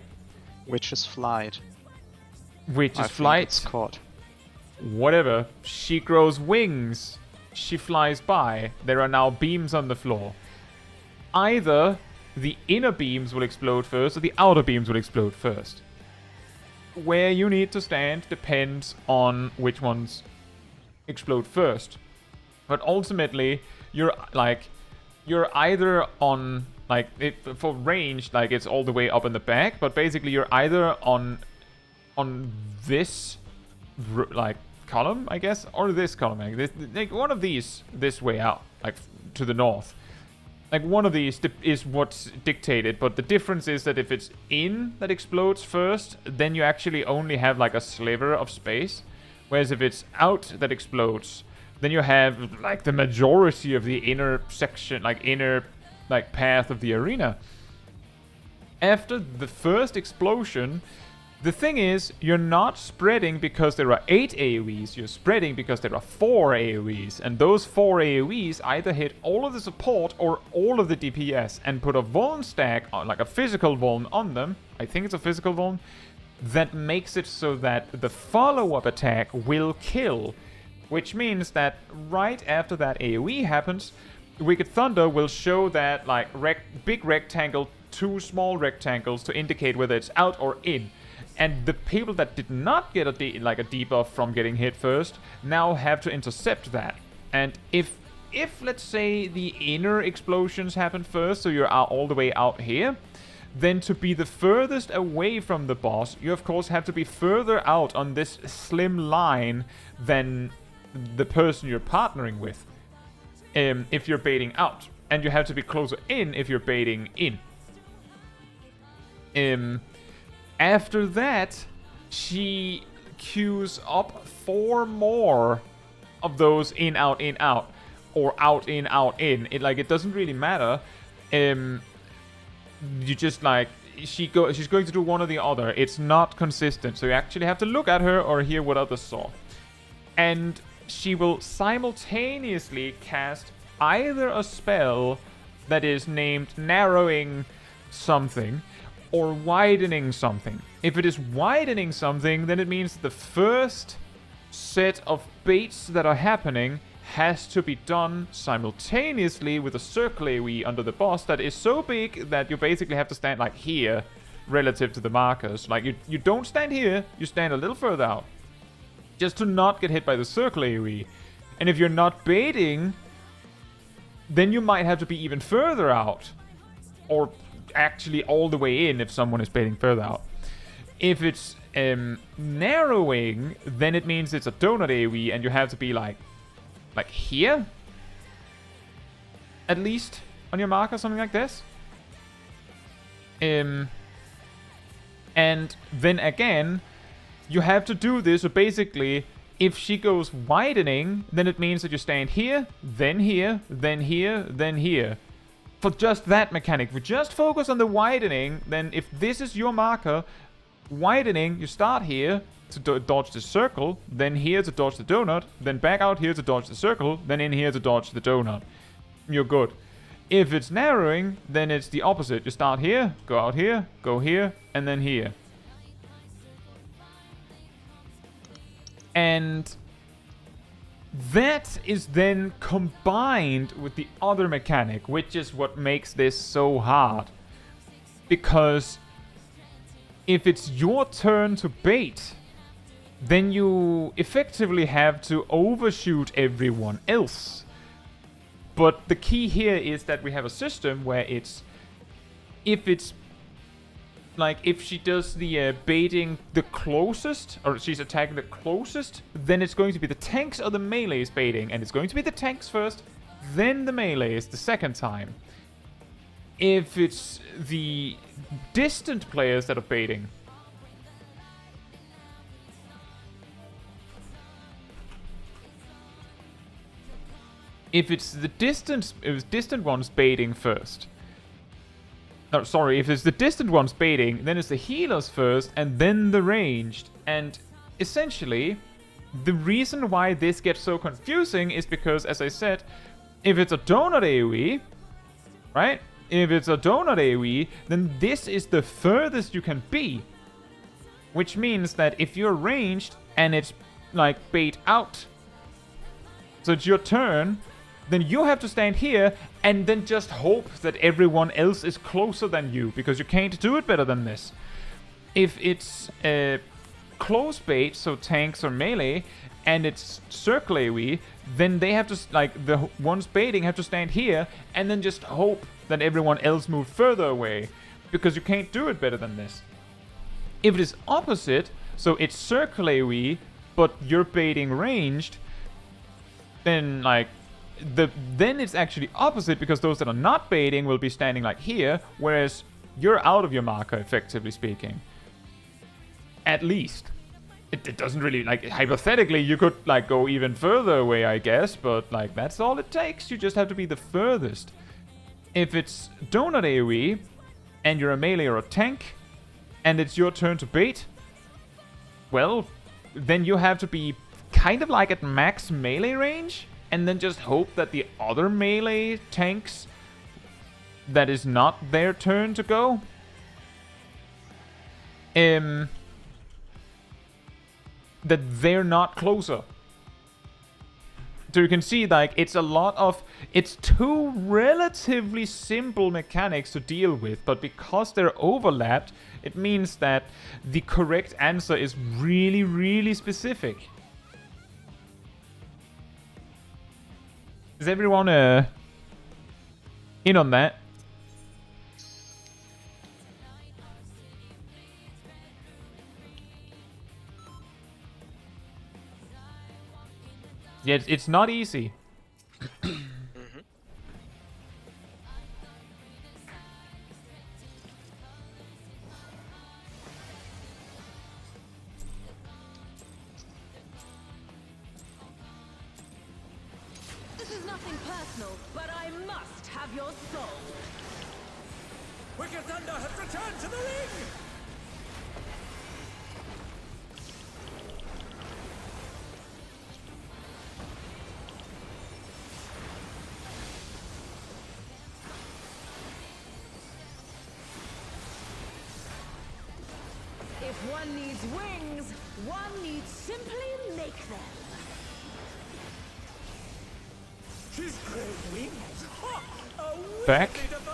D: Which is flight.
A: Which
D: I
A: is
D: think
A: flight.
D: it's called.
A: Whatever. She grows wings. She flies by. There are now beams on the floor. Either the inner beams will explode first or the outer beams will explode first. Where you need to stand depends on which ones explode first. But ultimately, you're either on, for range, it's all the way up in the back, but basically you're either on this, column, I guess, or this column, one of these, this way out, to the north. One of these is what's dictated, but the difference is that if it's in that explodes first, then you actually only have a sliver of space. Whereas if it's out that explodes, then you have the majority of the inner section, inner path of the arena. After the first explosion, the thing is, you're not spreading because there are 8 AoEs, you're spreading because there are 4 AoEs, and those 4 AoEs either hit all of the support or all of the DPS and put a vuln stack, a physical vuln on them, I think it's a physical vuln, that makes it so that the follow-up attack will kill, which means that right after that AoE happens, Wicked Thunder will show that big rectangle, 2 small rectangles to indicate whether it's out or in. And the people that did not get a debuff from getting hit first now have to intercept that. And if let's say the inner explosions happen first, so you're all the way out here, then to be the furthest away from the boss, you of course have to be further out on this slim line than the person you're partnering with. If you're baiting out, and you have to be closer in if you're baiting in. After that, she queues up 4 more of those in, out, or out, in, out, in. It doesn't really matter. You just she's going to do one or the other. It's not consistent, so you actually have to look at her or hear what others saw. And she will simultaneously cast either a spell that is named narrowing something or widening something. If it is widening something, then it means the first set of baits that are happening has to be done simultaneously with a circle AoE under the boss that is so big that you basically have to stand like here relative to the markers. Like you don't stand here, you stand a little further out. Just to not get hit by the circle AoE. And if you're not baiting, then you might have to be even further out. Or actually all the way in if someone is baiting further out. If it's narrowing, then it means it's a donut AoE and you have to be like here? At least on your marker, something like this. And then again, you have to do this, so basically, if she goes widening, then it means that you stand here, then here, then here, then here. For just that mechanic. If we just focus on the widening, then if this is your marker, widening, you start here to dodge the circle, then here to dodge the donut, then back out here to dodge the circle, then in here to dodge the donut. You're good. If it's narrowing, then it's the opposite. You start here, go out here, go here, and then here. And that is then combined with the other mechanic, which is what makes this so hard. Because if it's your turn to bait, then you effectively have to overshoot everyone else. But the key here is that we have a system where if she does the baiting the closest, or she's attacking the closest, then it's going to be the tanks or the melees baiting, and it's going to be the tanks first, then the melees the second time. If it's the distant players that are baiting, if it's the distant ones baiting first. No, sorry, if it's the distant ones baiting, then it's the healers first, and then the ranged. And essentially, the reason why this gets so confusing is because, as I said, if it's a donut AoE, right? If it's a donut AoE, then this is the furthest you can be. Which means that if you're ranged and it's like bait out, so it's your turn, then you have to stand here and then just hope that everyone else is closer than you, because you can't do it better than this. If it's close bait, so tanks or melee, and it's circle AoE, then they have to, like, the ones baiting have to stand here and then just hope that everyone else moves further away, because you can't do it better than this. If it is opposite, so it's circle AoE, but you're baiting ranged, then, like, then it's actually opposite, because those that are not baiting will be standing like here, whereas you're out of your marker, effectively speaking. At least. It doesn't really, like, hypothetically, you could, like, go even further away, I guess, but, like, that's all it takes. You just have to be the furthest. If it's donut AoE, and you're a melee or a tank, and it's your turn to bait, well, then you have to be kind of like at max melee range, and then just hope that the other melee tanks that is not their turn to go, that they're not closer. So you can see, like, it's two relatively simple mechanics to deal with, but because they're overlapped, it means that the correct answer is really, really specific. Is everyone in on that? Yeah, it's not easy.
C: This is nothing personal, but I must have your soul.
E: Wicked Thunder has returned to the ring!
C: If one needs wings, one needs simply make them.
E: She's great wings. Ha! A
A: Back.
E: wizardly divine.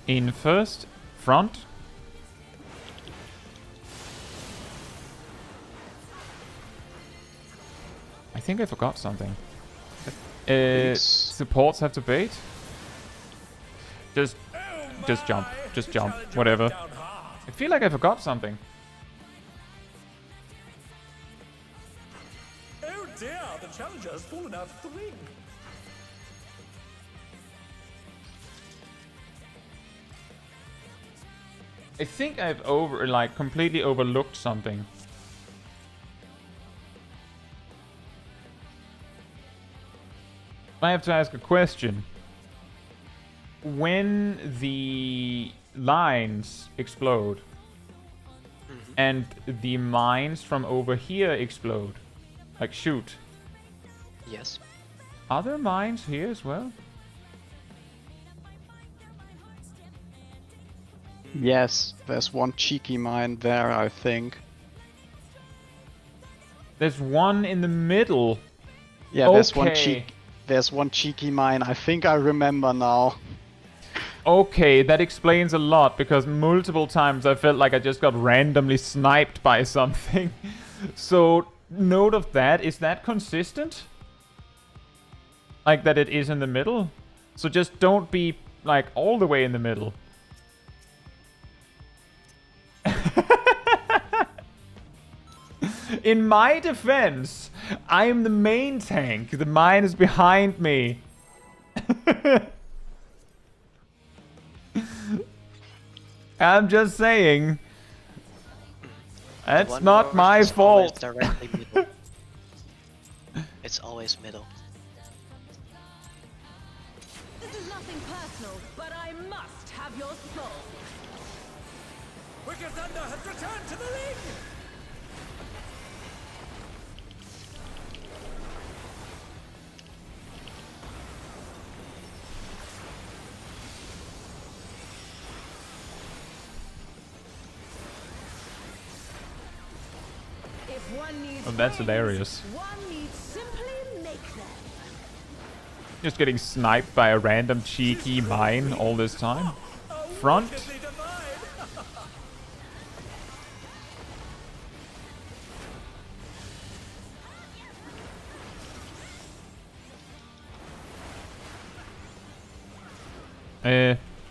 A: In first, front. I think I forgot something. Supports have to bait. Just jump. Just jump. Whatever. I feel like I forgot something.
E: Oh dear, the challenger has fallen out of the ring.
A: I think I've completely overlooked something. I have to ask a question. When the lines explode and the mines from over here explode, like shoot,
B: Yes.
A: are there mines here as well?
D: Yes, there's one cheeky mine there, I think.
A: There's one in the middle.
D: Yeah, there's one cheeky mine. I think I remember now.
A: Okay, that explains a lot, because multiple times I felt like I just got randomly sniped by something. So, note of that, is that consistent? Like that it is in the middle? So just don't be, like, all the way in the middle. In my defense, I am the main tank. The mine is behind me. I'm just saying. That's not my fault.
B: Directly middle. It's always middle.
C: This is nothing personal, but I must have your soul.
E: Wicked Thunder has returned to the ring.
C: If one needs
A: Oh, that's
C: wings,
A: hilarious.
C: one needs simply make them.
A: Just getting sniped by a random cheeky mine all this time. Front.
E: Wickedly divine.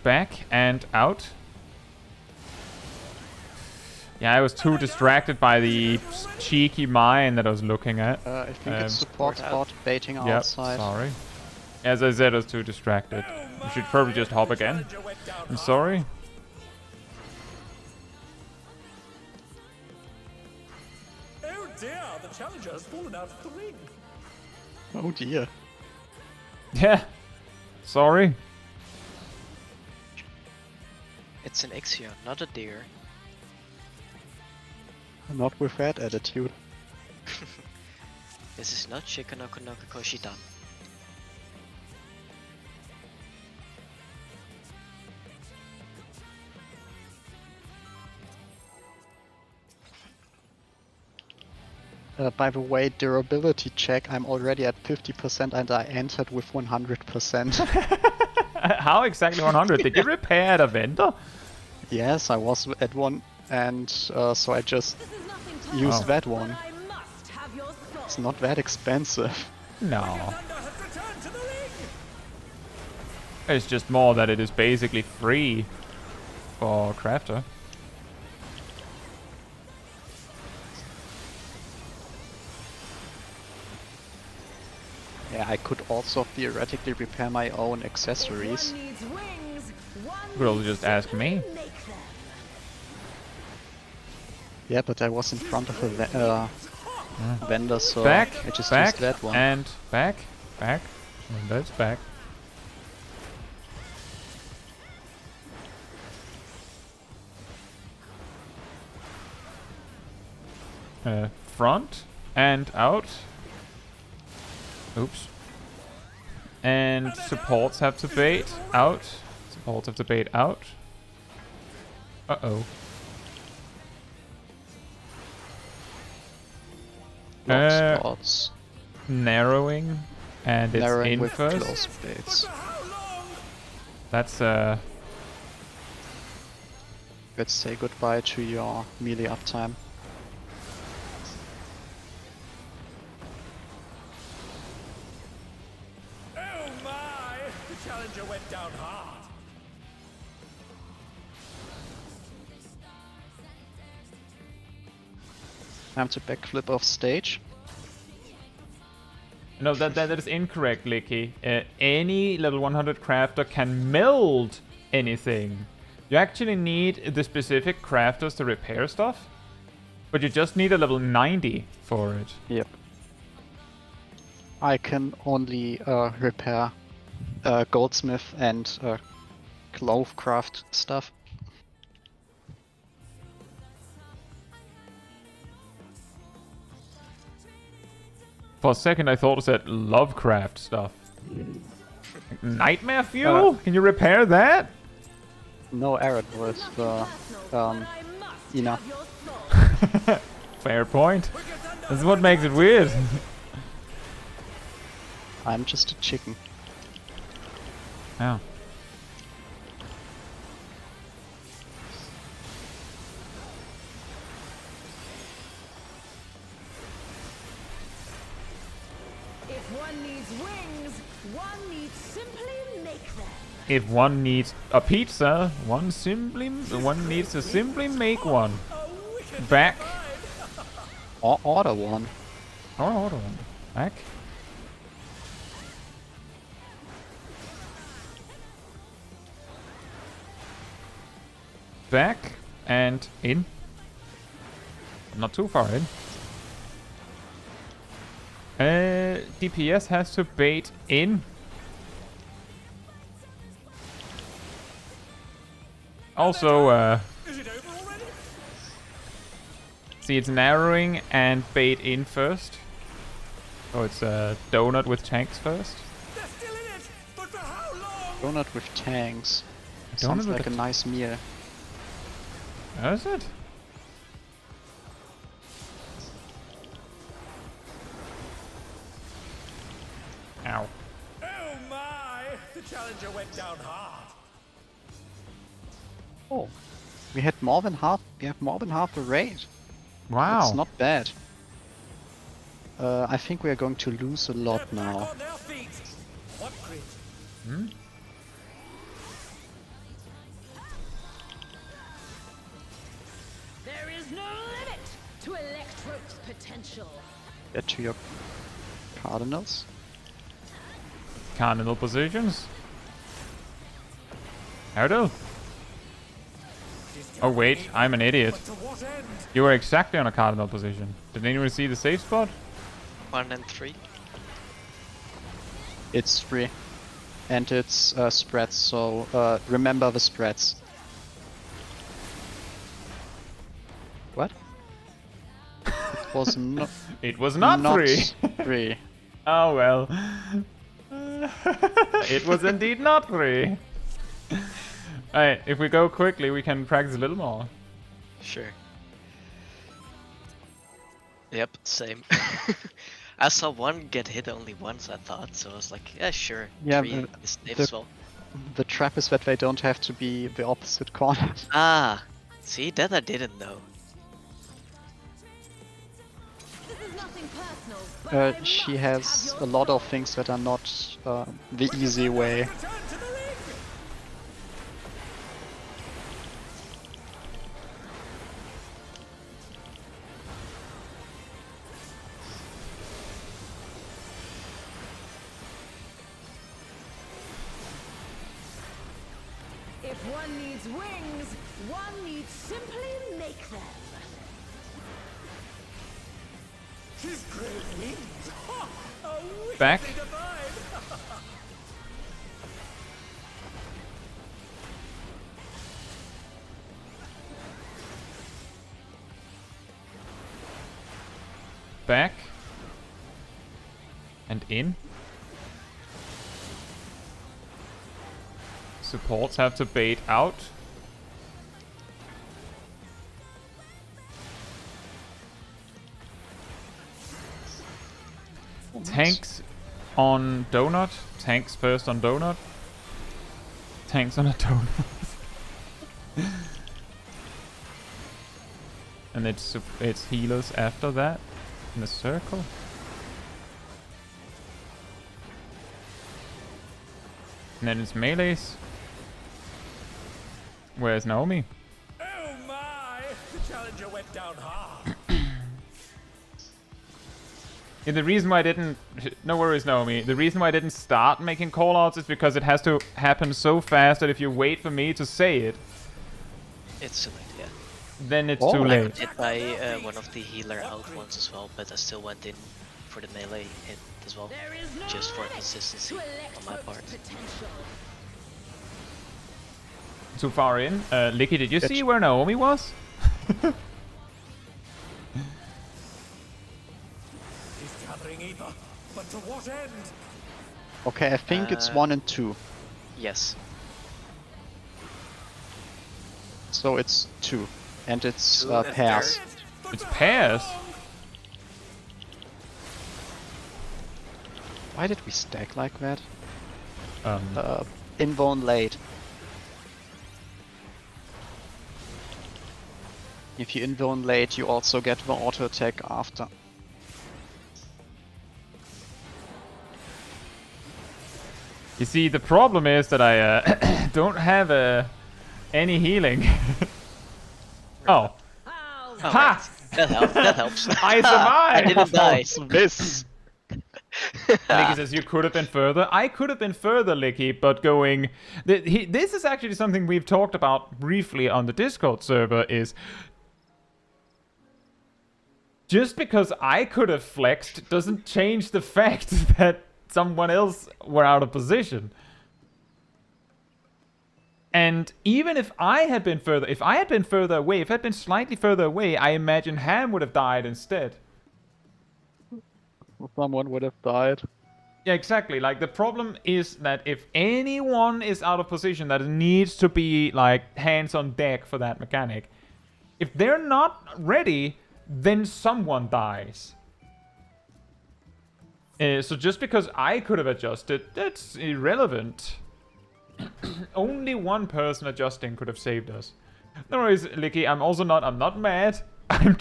A: Back and out. Yeah, I was too distracted by the cheeky mine that I was looking at.
D: I think it's support spot baiting
A: Yep,
D: outside.
A: sorry. As I said, I was too distracted. We should probably just hop again. I'm sorry.
E: Oh dear, the challenger has fallen out of the ring.
D: Oh dear.
A: Yeah. Sorry.
B: It's an Ixion, not a deer.
D: Not with that attitude.
B: This is not Shikanoko no Koshidan.
D: By the way, durability check, I'm already at 50% and I entered with 100%.
A: How exactly 100? Did you repair the vendor?
D: Yes, I was at one, and so I just
C: This is nothing personal,
D: used that one.
C: but I must have your soul.
D: It's not that expensive.
A: No.
E: Thunder has returned to the ring.
A: It's just more that it is basically free for crafter.
D: Yeah, I could also theoretically repair my own
C: If
D: accessories.
C: one needs wings, one
A: You could also
C: needs
A: just ask me.
C: simply make them.
D: Yeah, but I was in front of a vendor, so
A: Back,
D: I just
A: back,
D: used that one.
A: and back, back, and that's back. Front and out. Oops. And supports have to bait out. Supports have to bait out. Uh-oh.
D: Block spots.
A: Narrowing. And it's
D: Narrowing
A: in
D: with
A: first.
D: close baits.
A: That's,
D: Let's say goodbye to your melee uptime.
E: Oh my! The challenger went down hard.
D: Time to backflip off stage.
A: No, that is incorrect, Licky. Any level 100 crafter can meld anything. You actually need the specific crafters to repair stuff, but you just need a level 90 for it.
D: Yep. I can only repair goldsmith and clovecraft stuff.
A: For a second, I thought it said Lovecraft stuff. Nightmare fuel? Can you repair that?
D: No error with Ina.
A: Fair point. This is what makes it weird.
D: I'm just a chicken.
A: Yeah.
C: If one needs wings, one needs simply make them.
A: If one needs a pizza, one needs to simply make one. Back.
D: Or order one.
A: Or order one. Back. Back and in. Not too far in. DPS has to bait in. Also,
E: Is it over already?
A: see, it's narrowing and bait in first. So it's a donut with tanks first.
E: They're still in it, but for how long?
D: Donut with tanks.
A: Donut
D: Sounds
A: with
D: like a nice meal.
A: Is it? Ow.
E: Oh my! The challenger went down hard.
D: Oh, we had more than half. We have more than half the raid.
A: Wow.
D: It's not bad. I think we are going to lose a lot
E: They're back
D: now.
E: on their feet. What grit?
A: Hmm?
C: There is no limit to Electro's potential.
D: Get to your cardinals.
A: Cardinal positions. Hurdle. Oh wait, I'm an idiot.
E: But to what end?
A: You were exactly on a cardinal position. Did anyone see the safe spot?
B: 1 and 3.
D: It's free. And it's spreads, so remember the spreads. What? It was not.
A: It was not free.
D: free.
A: Oh well. It was indeed not free. Alright, if we go quickly, we can practice a little more.
B: Sure. Yep, same. I saw one get hit only once, I thought, so I was like, yeah, sure.
D: Yeah,
B: 3 is safe
D: the-
B: as well.
D: The trap is that they don't have to be the opposite corner.
B: Ah, see, that I didn't know.
C: This is nothing personal, but I
D: She
C: must
D: has
C: have
D: a
C: your
D: lot of
C: soul.
D: things that are not the easy way.
E: Return to the ring.
C: If one needs wings, one needs simply make them.
E: His great wings. Ha! A wickedly
A: Back.
E: divine.
A: Back. And in. Supports have to bait out. Tanks on donut. Tanks first on donut. Tanks on a donut. And it's healers after that in a circle. And then it's melees. Where's Naomi?
E: Oh my! The challenger went down hard.
A: Yeah, the reason why I didn't... No worries, Naomi. The reason why I didn't start making callouts is because it has to happen so fast that if you wait for me to say it,
B: It's too late, yeah.
A: then it's
D: Oh.
A: too
B: I
A: late.
B: did buy one of the healer out ones as well, but I still went in for the melee hit as well,
C: There is no
B: just for
C: limit
B: consistency
C: to
B: on my
C: Electro's
B: part.
C: potential.
A: Too far in. Licky, did you
D: That's-
A: see where Naomi was?
E: He's gathering ether, but to what end?
D: Okay, I think it's 1 and 2.
B: Yes.
D: So it's 2. And it's
B: Two and
D: pairs.
B: third.
A: It's pairs.
D: Why did we stack like that?
A: Um,
D: Invone late. If you invone late, you also get the auto attack after.
A: you see, the problem is that I don't have any healing. Oh.
C: Oh,
A: Ha!
B: That helps. That helps.
A: I survived!
B: I didn't die.
D: This!
A: Licky says you could have been further. I could have been further, Licky, but going... This is actually something we've talked about briefly on the Discord server, is... Just because I could have flexed doesn't change the fact that someone else were out of position. And even if I had been further... If I had been further away, if I had been slightly further away, I imagine Ham would have died instead.
D: Someone would have died.
A: Yeah, exactly. Like, the problem is that if anyone is out of position, that it needs to be, like, hands on deck for that mechanic. If they're not ready, then someone dies. So just because I could have adjusted, that's irrelevant. Only one person adjusting could have saved us. No worries, Licky. I'm not mad. I'm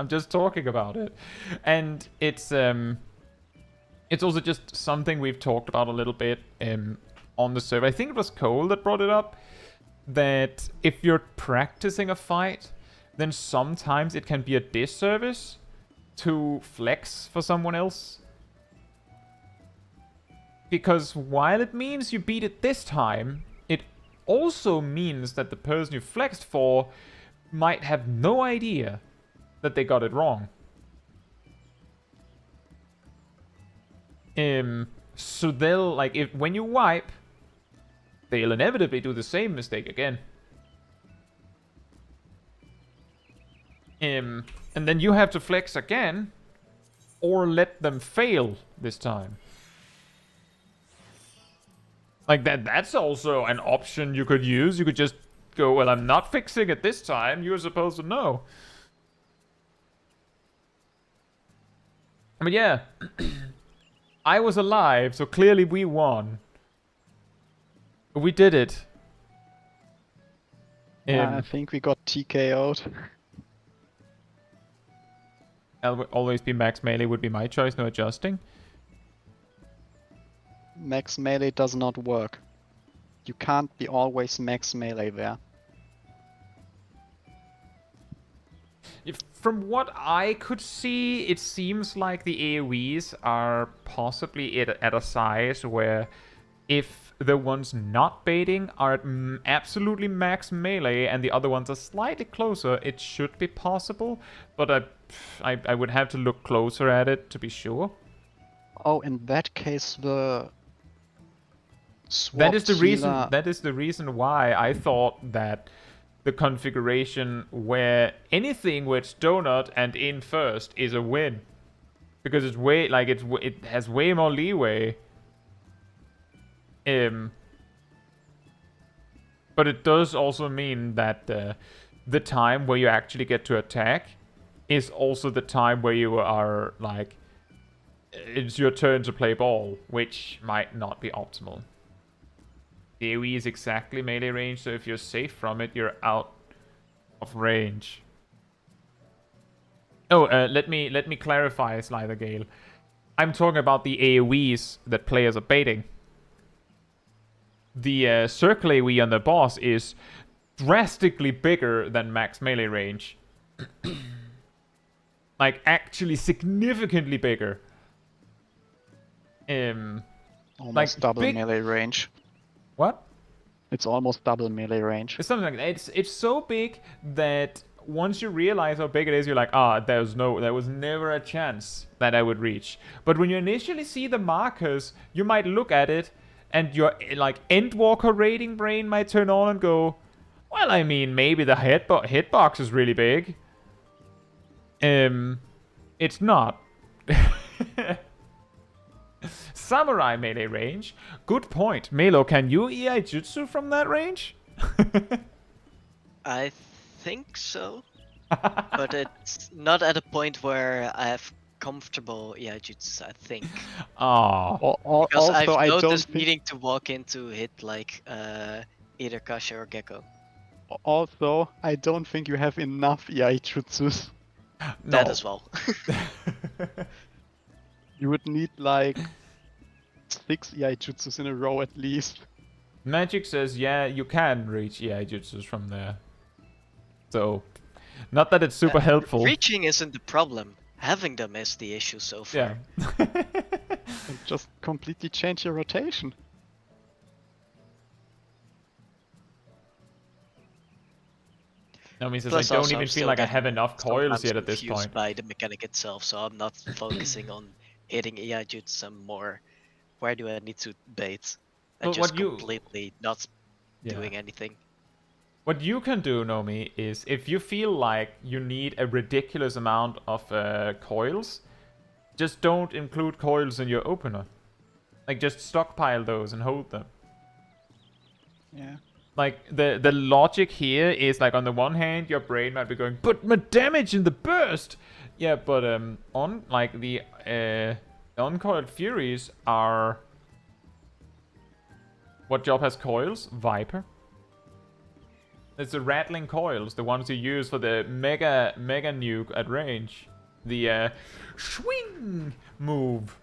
A: just talking about it. And it's also just something we've talked about a little bit on the server. I think it was Cole that brought it up, that if you're practicing a fight, then sometimes it can be a disservice to flex for someone else. Because while it means you beat it this time, it also means that the person you flexed for might have no idea that they got it wrong. So they'll, like, when you wipe, they'll inevitably do the same mistake again. And then you have to flex again, or let them fail this time. Like, that's also an option you could use. You could just go, well, I'm not fixing it this time. You're supposed to know. But yeah, I was alive, so clearly we won. We did it.
D: I think we got TKO'd.
A: I'll always be max melee would be my choice, no adjusting.
D: Max melee does not work. You can't be always max melee there.
A: From what I could see, it seems like the AoEs are possibly at a size where if the ones not baiting are at absolutely max melee and the other ones are slightly closer, it should be possible. But I would have to look closer at it to be sure.
D: Oh, in that case, the
A: That is the reason.
D: healer-
A: That is the reason why I thought that the configuration where anything with donut and in first is a win. because it's way like it has way more leeway. But it does also mean that the time where you actually get to attack is also the time where you are like, it's your turn to play ball, which might not be optimal. The AoE is exactly melee range, so if you're safe from it, you're out of range. Oh, let me clarify, Slider Gale. I'm talking about the AoEs that players are baiting. The circle AoE on the boss is drastically bigger than max melee range. Like, actually significantly bigger.
D: Almost double melee range.
A: What?
D: It's almost double melee range.
A: It's something like that. It's so big that once you realize how big it is, you're like, there was never a chance that I would reach. But when you initially see the markers, you might look at it, and your like Endwalker rating brain might turn on and go, well, I mean, maybe the hitbox is really big. It's not. Samurai melee range. Good point. Melo, can you EI Jutsu from that range?
B: I think so. But it's not at a point where I have comfortable jutsu, I think.
A: Oh.
B: Because
D: Also,
B: I've
D: I don't
B: noticed
D: think...
B: needing to walk in to hit like either Kasha or Gecko.
D: Also, I don't think you have enough EI jutsus.
B: That as well.
D: You would need like 6 EI jutsus in a row at least.
A: Magic says, yeah, you can reach EI Jutsus from there. So, not that it's super helpful.
B: Reaching isn't the problem. Having them is the issue so far.
A: Yeah.
D: And just completely change your rotation.
A: No, I mean,
B: Plus
A: I don't
B: also,
A: even
B: I'm
A: feel
B: still
A: like I
B: getting
A: have enough coils
B: sometimes
A: yet at this
B: confused
A: point.
B: by the mechanic itself, so I'm not focusing on hitting EI jutsu more. Where do I need to bait? And
A: But
B: just
A: what you-
B: completely not
A: Yeah.
B: doing anything.
A: What you can do, Nomi, is if you feel like you need a ridiculous amount of coils, just don't include coils in your opener. Like, just stockpile those and hold them.
D: Yeah.
A: Like, the logic here is, like, on the one hand, your brain might be going, but my damage in the burst! Yeah, but on, like, the uncoiled furies are... What job has coils? Viper. It's the rattling coils, the ones you use for the mega nuke at range. The swing move.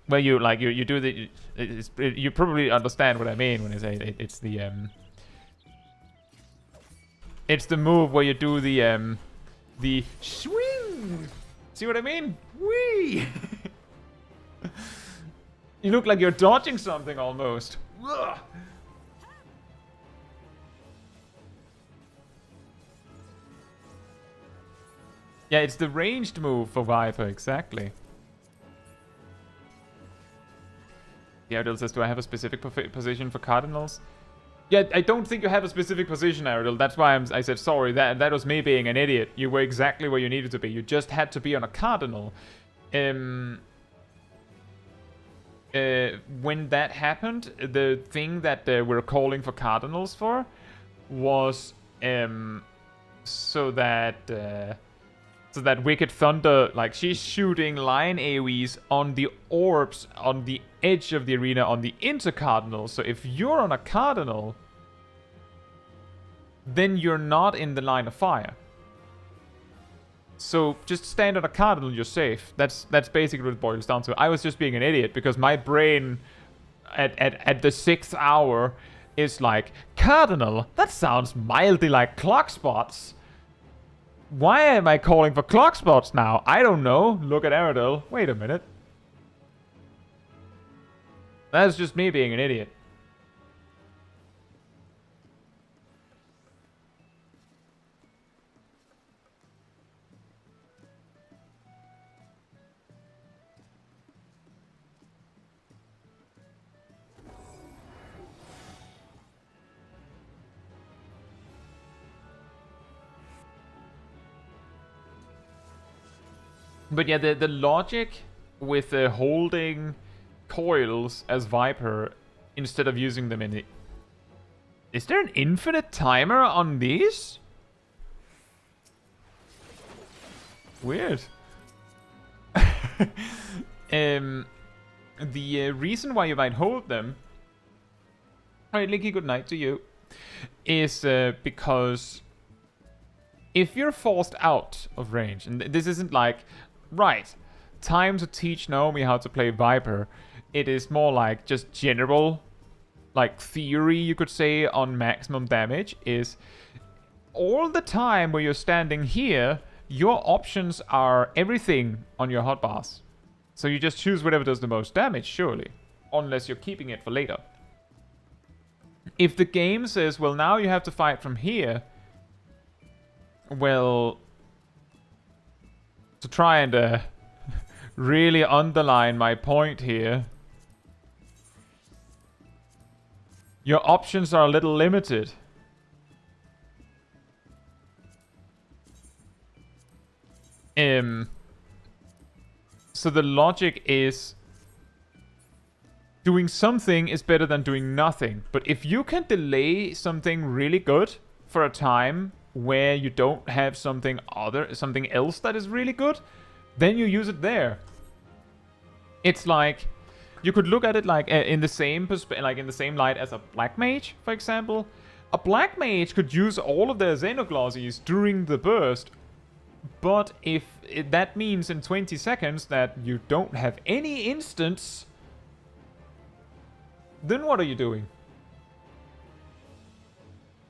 A: Where you like you do the you probably understand what I mean when I say it's the move where you do the swing. See what I mean? Whee! You look like you're dodging something almost. Ugh. Yeah, it's the ranged move for Viper, exactly. Aerodil says, do I have a specific position for Cardinals? Yeah, I don't think you have a specific position, Aerodil. That's why I said sorry. That was me being an idiot. You were exactly where you needed to be. You just had to be on a Cardinal. When that happened, the thing that we're calling for Cardinals for was so that Wicked Thunder, like, she's shooting line AoEs on the orbs on the edge of the arena on the intercardinal. So if you're on a cardinal, then you're not in the line of fire. So just stand on a cardinal, you're safe. That's basically what it boils down to. I was just being an idiot because my brain at the 6th hour is like, cardinal? That sounds mildly like clock spots. Why am I calling for clock spots now? I don't know. Look at Aerodil. Wait a minute. That's just me being an idiot. But yeah, the logic with holding coils as Viper instead of using them in it. Is there an infinite timer on these? Weird. The reason why you might hold them, alright, Linky, good night to you, is because if you're forced out of range, and this isn't like, right, time to teach Naomi how to play Viper, it is more like just general, like theory you could say on maximum damage, is all the time where you're standing here, your options are everything on your hotbars. So you just choose whatever does the most damage, surely. Unless you're keeping it for later. If the game says, well, now you have to fight from here, well, to try and really underline my point here, your options are a little limited. So the logic is doing something is better than doing nothing. But if you can delay something really good for a time where you don't have something else that is really good, then you use it there. It's like you could look at it like in the same light as a black mage, for example. A black mage could use all of their xenoglosses during the burst. But if that means in 20 seconds that you don't have any instance, then what are you doing?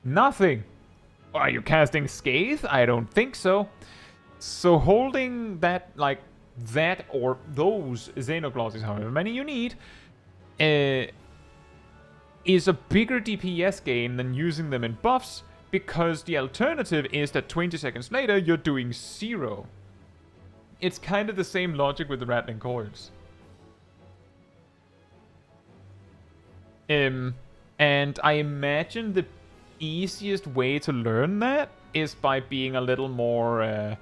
A: Nothing. Are you casting Scathe? I don't think so. So holding that, like that or those xenoglosses, however many you need, is a bigger DPS gain than using them in buffs. Because the alternative is that 20 seconds later, you're doing 0. It's kind of the same logic with the rattling coils. And I imagine the easiest way to learn that is by being a little more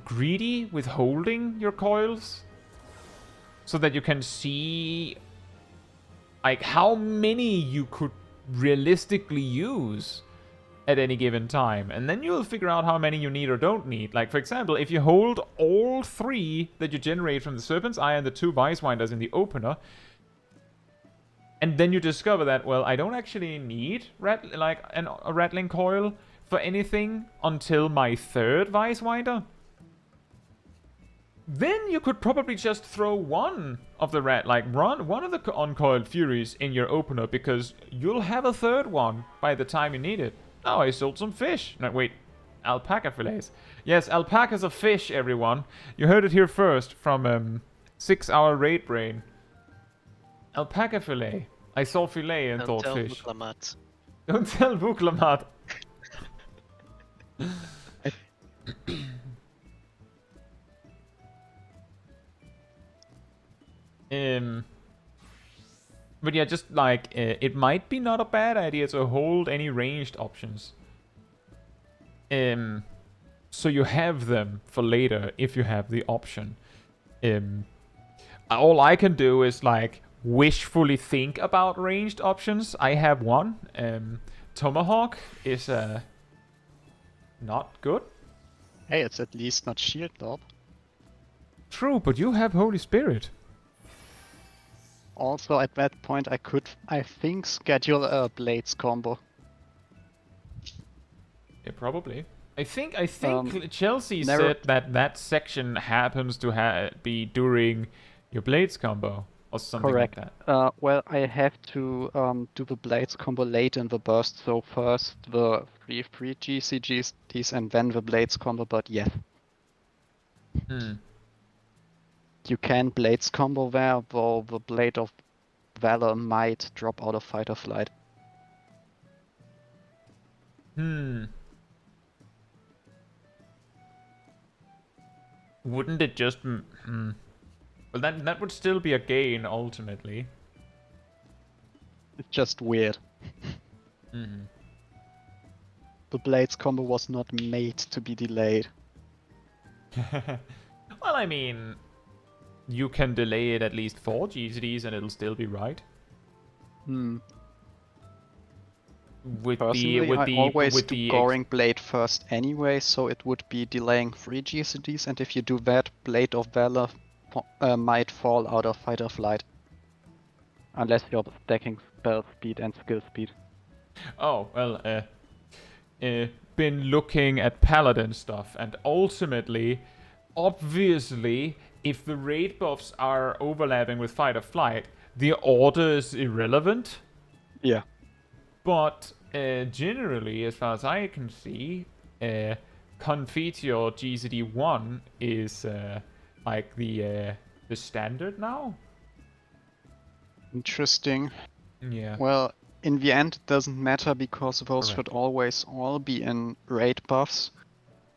A: greedy with holding your coils. So that you can see like how many you could realistically use at any given time, and then you'll figure out how many you need or don't need. Like, for example, if you hold all 3 that you generate from the Serpent's Eye and the 2 Vicewinders in the opener, and then you discover that, well, I don't actually need a rattling coil for anything until my 3rd Vicewinder, then you could probably just throw one of the one of the uncoiled Furies in your opener, because you'll have a 3rd one by the time you need it. Oh, I sold some fish. No, wait. Alpaca fillets. Yes, alpacas are fish, everyone. You heard it here first from 6-hour Raid Brain. Alpaca fillet. I saw fillet and thought fish. Don't tell Buklamat. But yeah, just like, it might be not a bad idea to hold any ranged options. So you have them for later if you have the option. All I can do is like wishfully think about ranged options. I have one. Tomahawk is not good.
D: Hey, it's at least not shield lob.
A: True, but you have Holy Spirit.
D: Also, at that point, I think, schedule a Blades combo.
A: Yeah, probably. I think Chelsea said that section happens to be during your Blades combo or something
D: Correct.
A: like that.
D: Well, I have to do the Blades combo late in the burst, so first the 3 GCGs and then the Blades combo, but yes. You can Blades combo there, though the Blade of Valor might drop out of Fight or Flight.
A: Wouldn't it just... Well, that would still be a gain, ultimately.
D: It's just weird. The Blades combo was not made to be delayed.
A: Well, I mean, you can delay it at least 4 GCDs and it'll still be right.
D: Personally, I always do Goring Blade first anyway, so it would be delaying 3 GCDs, and if you do that, Blade of Valor might fall out of Fight or Flight. Unless you're stacking spell speed and skill speed.
A: Oh, well, been looking at Paladin stuff, and ultimately, obviously, if the raid buffs are overlapping with Fight or Flight, the order is irrelevant.
D: Yeah.
A: But generally, as far as I can see, Confiteor GCD1 is like the standard now.
D: Interesting.
A: Yeah.
D: Well, in the end, it doesn't matter because those should always all be in raid buffs.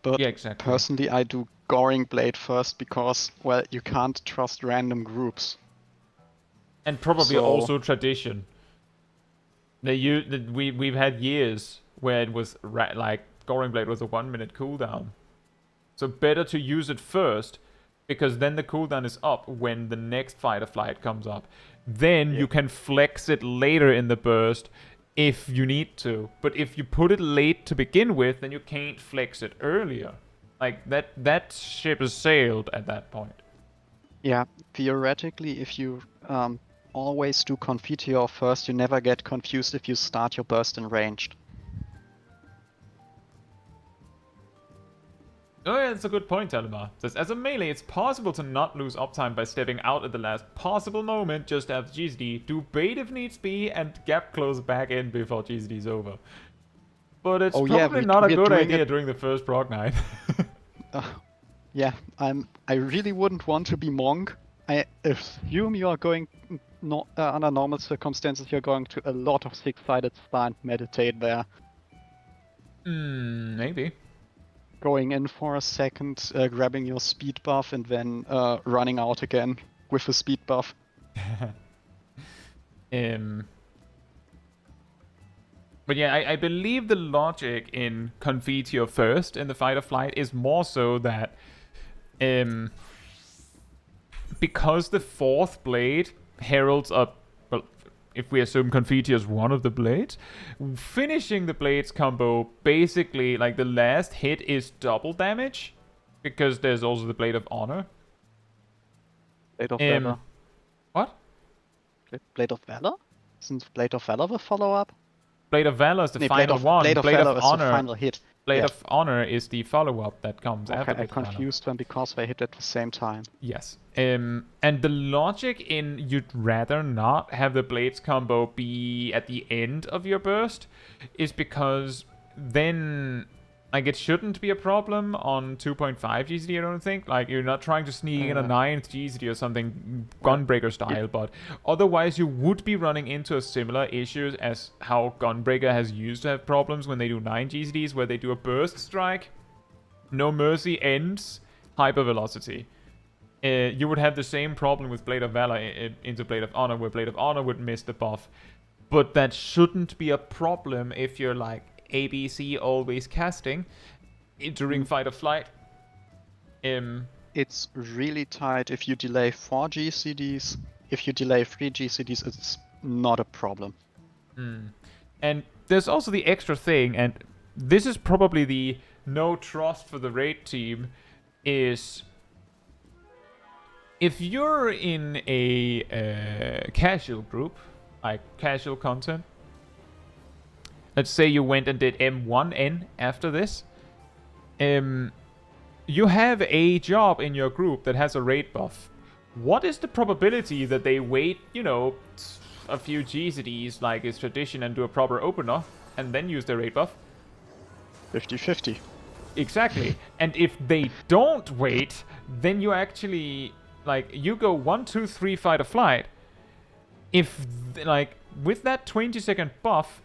D: But
A: yeah, exactly.
D: Personally, I do Goring Blade first because, well, you can't trust random groups.
A: And probably also tradition. We've had years where it was like Goring Blade was a 1-minute cooldown. So better to use it first, because then the cooldown is up when the next Fight or Flight comes up. Then you can flex it later in the burst if you need to. But if you put it late to begin with, then you can't flex it earlier. Like, that ship is sailed at that point.
D: Yeah, theoretically, if you always do Confiteor first, you never get confused if you start your burst in ranged.
A: Oh yeah, that's a good point, Telemar. Says, as a melee, it's possible to not lose uptime by stepping out at the last possible moment just after GCD, do bait if needs be, and gap close back in before GCD is over. But it's probably not a good idea during the first Prog Night.
D: Yeah, I really wouldn't want to be Monk. I assume you are going, under normal circumstances, you're going to a lot of 6-sided star and meditate there.
A: Maybe.
D: Going in for a second, grabbing your speed buff, and then running out again with a speed buff.
A: But yeah, I believe the logic in Confiteor first in the Fight or Flight is more so that because the 4th blade heralds up, well, if we assume Confiteor is one of the blades, finishing the blades combo, basically, like, the last hit is double damage, because there's also the Blade of Honor.
D: Blade of Valor.
A: What?
D: Blade of Valor? Isn't Blade of Valor the follow-up?
A: Blade of Valor is the final one.
D: Blade of Valor is the final hit.
A: Blade of Honor is the follow-up that comes after.
D: I confused them because they hit at the same time.
A: Yes. And the logic in you'd rather not have the Blades combo be at the end of your burst is because then, like, it shouldn't be a problem on 2.5 GCD, I don't think. Like, you're not trying to sneak in a 9th GCD or something Gunbreaker style, but otherwise you would be running into a similar issue as how Gunbreaker has used to have problems when they do 9 GCDs, where they do a burst strike, no mercy, ends, hypervelocity. You would have the same problem with Blade of Valor into Blade of Honor, where Blade of Honor would miss the buff. But that shouldn't be a problem if you're like ABC always casting during Fight or Flight.
D: It's really tight if you delay 4 GCDs. If you delay 3 GCDs, it's not a problem.
A: And there's also the extra thing, and this is probably the no trust for the raid team, is if you're in a casual group, like casual content, let's say you went and did M1N after this, you have a job in your group that has a raid buff. What is the probability that they wait, you know, a few GCDs like is tradition and do a proper opener and then use their raid buff?
D: 50-50.
A: Exactly. And if they don't wait, then you actually, like, you go 1, 2, 3 Fight or Flight. If, like, with that 20-second buff,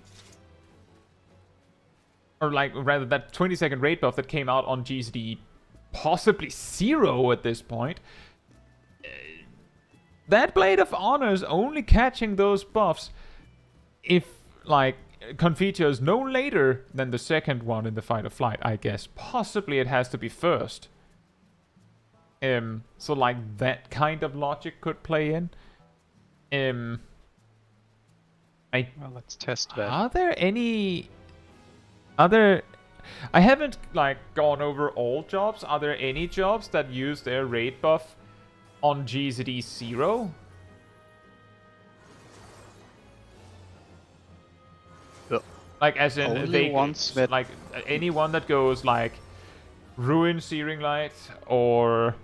A: or like, rather, that 20-second raid buff that came out on GCD possibly 0 at this point, that Blade of Honor is only catching those buffs if, like, Confiteor is no later than the second one in the Fight or Flight, I guess. Possibly it has to be first. So like that kind of logic could play in.
D: Well, let's test that.
A: Are there any other... I haven't like gone over all jobs. Are there any jobs that use their raid buff on GZD 0? Like as in
D: Only ones that...
A: like anyone that goes like Ruin Searing Light or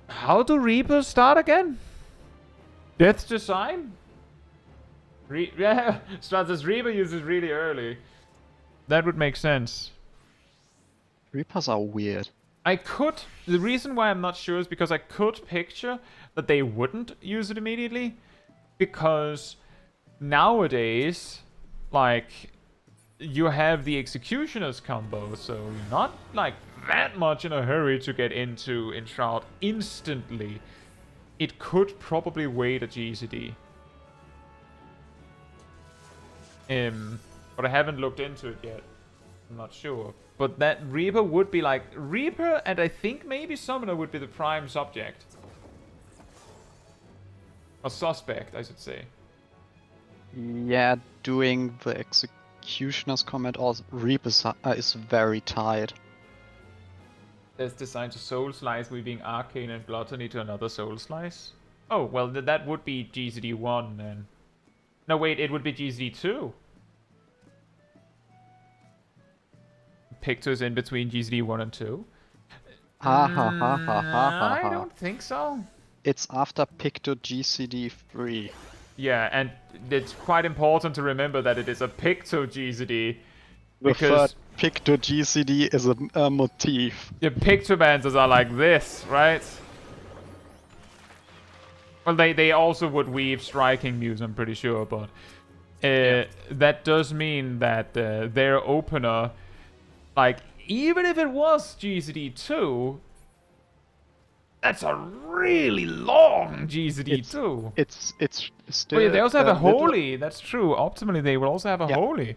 A: how do Reapers start again? Death's Design? Yeah, starts as Reaper uses really early. That would make sense.
D: Reapers are weird.
A: The reason why I'm not sure is because I could picture that they wouldn't use it immediately. Because nowadays, like, you have the Executioner's combo, so you're not, like, that much in a hurry to get into Enshroud instantly. It could probably wait a GCD. But I haven't looked into it yet. I'm not sure. But that Reaper would be like... Reaper and I think maybe Summoner would be the prime subject. Or suspect, I should say.
D: Yeah, doing the Executioner's command also Reaper is very tight.
A: There's designed to Soul Slice, weaving Arcane and Gluttony to another Soul Slice. Oh, well that would be GZD 1 then. No wait, it would be GZD 2. Pictures in between GZD 1 and 2. I don't think so.
D: It's after Picto GCD 3.
A: Yeah, and it's quite important to remember that it is a Picto GZD.
D: The
A: Because
D: third Picto GCD is a motif.
A: the Pictomancers are like this, right? Well, they also would weave Striking Muse, I'm pretty sure, but... that does mean that their opener... Like, even if it was GZD 2, that's a really long GZD 2.
D: It's still...
A: Oh yeah, they also have a Holy, that's true. Optimally, they will also have a Holy.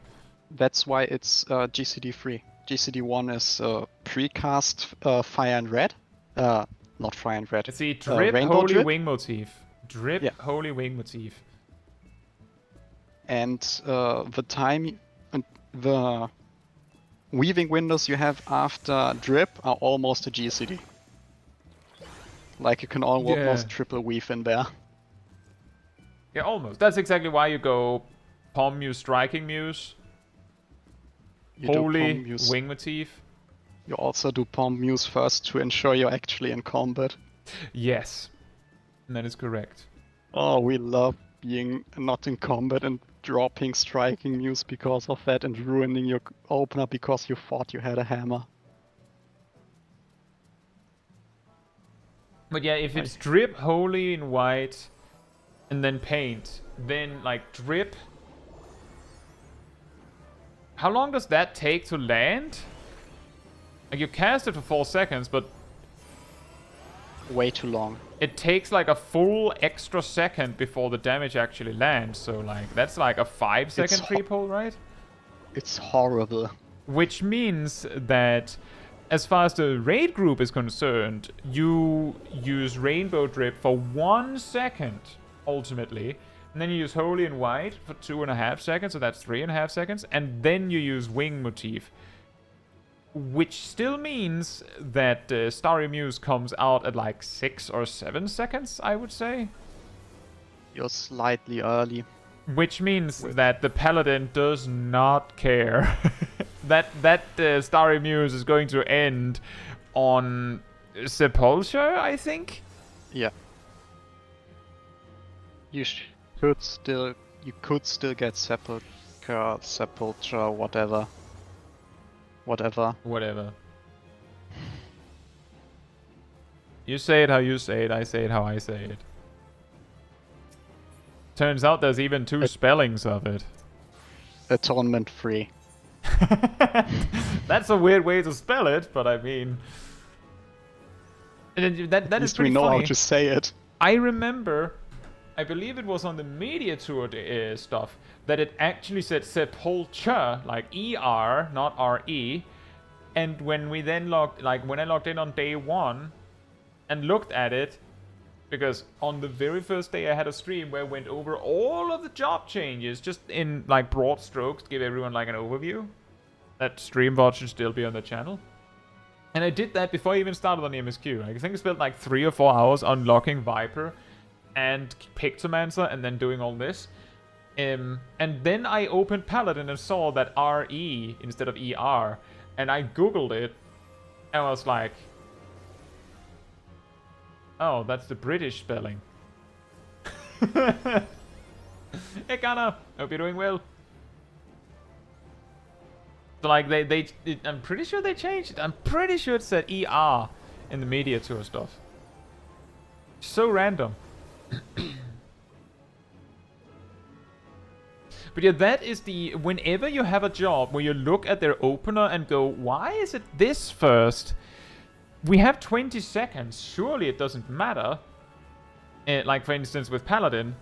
D: That's why it's GCD 3. GCD 1 is precast Fire and Red. Not Fire and Red.
A: See, Drip, Holy Wing Motif. Drip, Holy Wing Motif.
D: And the time... and the weaving windows you have after Drip are almost a GCD. Like you can almost triple weave in there.
A: Yeah, almost. That's exactly why you go Palm Muse, Striking Muse, Holy Wing Motif.
D: You also do Palm Muse first to ensure you're actually in combat.
A: Yes, that is correct.
D: Oh, we love being not in combat and dropping Striking Muse because of that and ruining your opener because you thought you had a hammer.
A: But yeah, if it's Drip, Holy in white, and then Paint, then like Drip... How long does that take to land? Like you cast it for 4 seconds, but...
D: Way too long.
A: It takes like a full extra second before the damage actually lands, so like that's like a 5-second free pull, right?
D: It's horrible.
A: Which means that as far as the raid group is concerned, you use Rainbow Drip for 1 second, ultimately. And then you use Holy and White for 2.5 seconds, so that's 3.5 seconds. And then you use Wing Motif. Which still means that Starry Muse comes out at like 6 or 7 seconds, I would say.
D: You're slightly early.
A: Which means that the Paladin does not care. that Starry Muse is going to end on Sepulture, I think?
D: Yeah. You could still get Sepulture, whatever.
A: Whatever. You say it how you say it, I say it how I say it. Turns out there's even 2 spellings of it.
D: Atonement free.
A: That's a weird way to spell it, but I mean... That is pretty
D: we know
A: funny.
D: how to say it.
A: I remember I believe it was on the media tour stuff, that it actually said sepulture, like ER, not RE. And when we then when I logged in on day 1 and looked at it, because on the very first day I had a stream where I went over all of the job changes, just in like broad strokes, to give everyone like an overview. That stream VOD should still be on the channel. And I did that before I even started on the MSQ. Like, I think I spent like 3 or 4 hours unlocking Viper and Pictomancer and then doing all this. And then I opened Paladin and saw that RE instead of ER. And I googled it, and I was like, oh, that's the British spelling. Hey, Ghana, hope you're doing well. So, like, I'm pretty sure they changed it. I'm pretty sure it said ER in the media tour stuff. So random. But yeah, that is the... Whenever you have a job where you look at their opener and go, why is it this first? We have 20 seconds. Surely it doesn't matter. Like, for instance, with Paladin.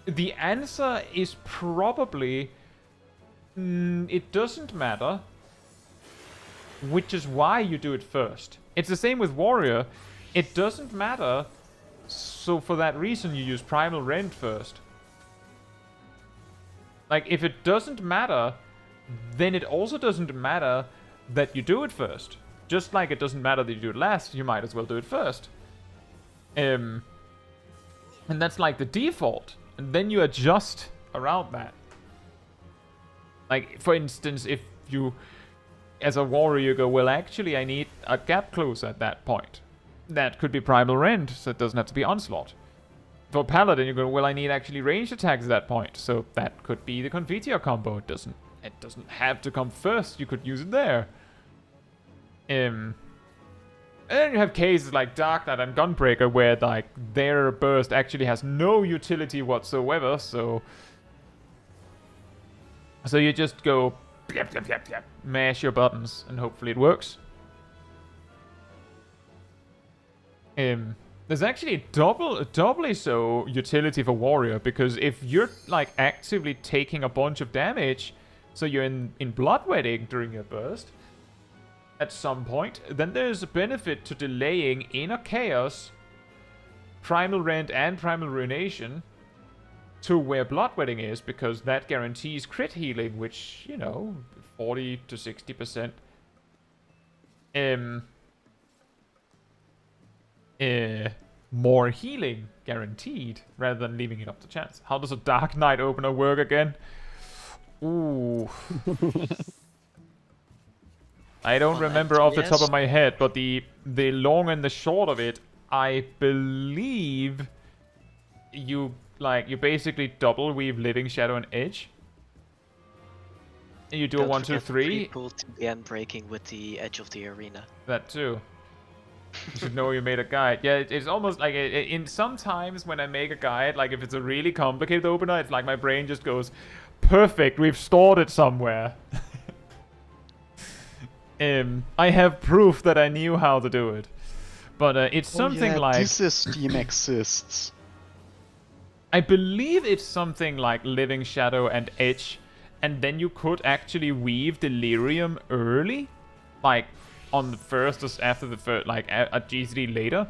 A: The answer is probably... it doesn't matter. Which is why you do it first. It's the same with Warrior. It doesn't matter. So for that reason, you use Primal Rend first. Like, if it doesn't matter, then it also doesn't matter that you do it first. Just like it doesn't matter that you do it last, you might as well do it first. And that's like the default. And then you adjust around that. Like, for instance, if you, as a warrior, go, well, actually, I need a gap close at that point. That could be Primal Rend, so it doesn't have to be Onslaught. For Paladin, you go, well, I need actually ranged attacks at that point. So that could be the Confiteor combo. It doesn't have to come first. You could use it there. And then you have cases like Dark Knight and Gunbreaker where, like, their burst actually has no utility whatsoever. So you just go, blap, blap, blap, blap, mash your buttons, and hopefully it works. There's actually doubly so utility for Warrior, because if you're like actively taking a bunch of damage, so you're in bloodwetting during your burst at some point, then there's a benefit to delaying Inner Chaos, Primal Rend, and Primal Ruination to where bloodwetting is, because that guarantees crit healing, which, you know, 40 to 60%. More healing guaranteed rather than leaving it up to chance. How does a Dark Knight opener work again? Ooh. I don't remember off the top of my head, but the long and the short of it, I believe you basically double weave Living Shadow and Edge. And you do a 1, 2, 3.
B: Pull TBN breaking with the edge of the arena.
A: That too. You should know you made a guide. Yeah, it's almost like in sometimes when I make a guide, like if it's a really complicated opener, it's like my brain just goes, perfect, we've stored it somewhere. I have proof that I knew how to do it. But it's something like...
D: This Steam exists.
A: I believe it's something like Living Shadow and Edge, and then you could actually weave Delirium early, like on the first or after the first, like at GCD later.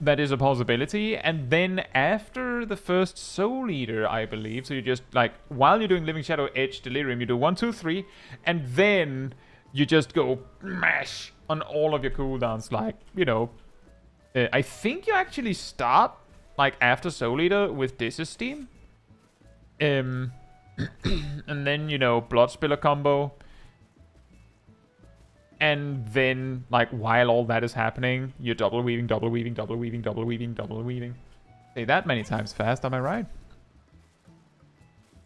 A: That is a possibility. And then after the first Soul Eater, I believe, so you just, like, while you're doing Living Shadow, Edge, Delirium, you do 1, 2, 3, and then you just go mash on all of your cooldowns, like, you know. I think you actually start, like, after Soul Eater with Disesteem. And then, you know, Bloodspiller combo. And then, like, while all that is happening, you're double weaving, double weaving, double weaving, double weaving, double weaving. Say that many times fast, am I right?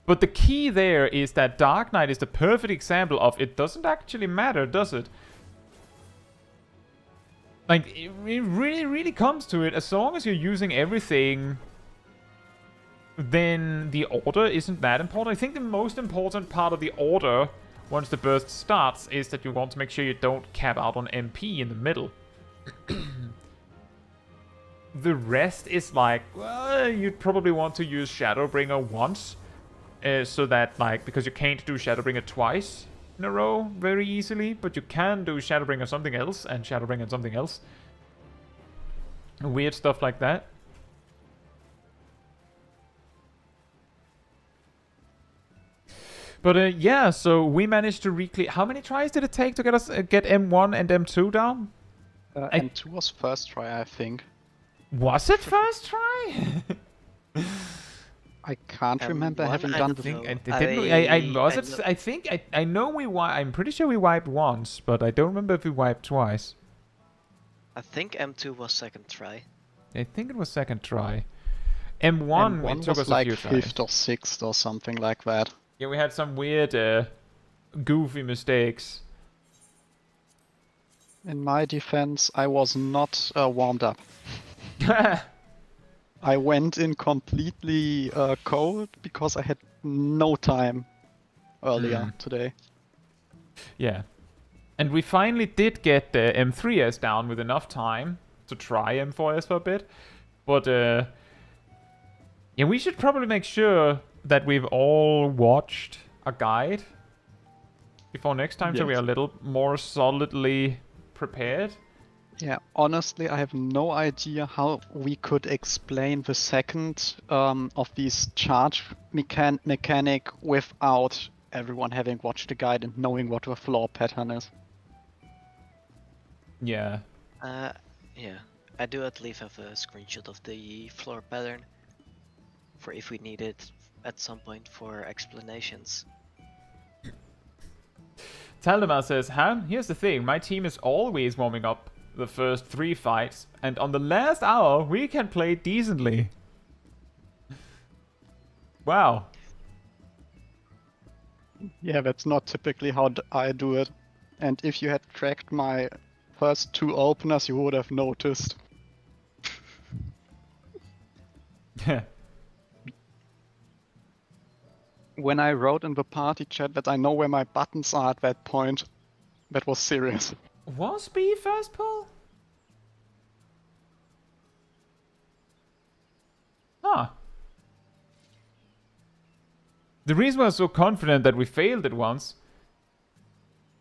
A: But the key there is that Dark Knight is the perfect example of it doesn't actually matter, does it? Like, it really, really comes to it. As long as you're using everything, then the order isn't that important. I think the most important part of the order, once the burst starts, is that you want to make sure you don't cap out on MP in the middle. the rest is like, well, you'd probably want to use Shadowbringer once. So that, like, because you can't do Shadowbringer twice in a row very easily, but you can do Shadowbringer something else and Shadowbringer something else. Weird stuff like that. But yeah, so we managed to reclear. How many tries did it take to get M1 and M2 down?
D: M2 was first try, I think.
A: Was it first try?
D: I can't remember having
B: I
D: done
B: don't
D: the
B: know.
A: I know we wiped. I'm pretty sure we wiped once, but I don't remember if we wiped twice.
B: I think M2 was second try.
A: I think it was second try. M1 it took
D: was
A: us
D: like
A: a few tries.
D: 5th or 6th or something like that.
A: Yeah, we had some weird, goofy mistakes.
D: In my defense, I was not warmed up. I went in completely cold because I had no time earlier today.
A: Yeah. And we finally did get the M3S down with enough time to try M4S for a bit. But, yeah, we should probably make sure that we've all watched a guide before next time, so we are a little more solidly prepared.
D: Yeah, honestly, I have no idea how we could explain the second of these charge mechanic without everyone having watched the guide and knowing what the floor pattern is.
A: Yeah.
B: Yeah. I do at least have a screenshot of the floor pattern for if we need it at some point for explanations.
A: Taldemar says, Han, here's the thing, my team is always warming up the first 3 fights, and on the last hour, we can play decently. Wow.
D: Yeah, that's not typically how I do it. And if you had tracked my first 2 openers, you would have noticed.
A: Yeah.
D: When I wrote in the party chat that I know where my buttons are at that point, that was serious.
A: Was B first pull? Huh. The reason I was so confident that we failed it once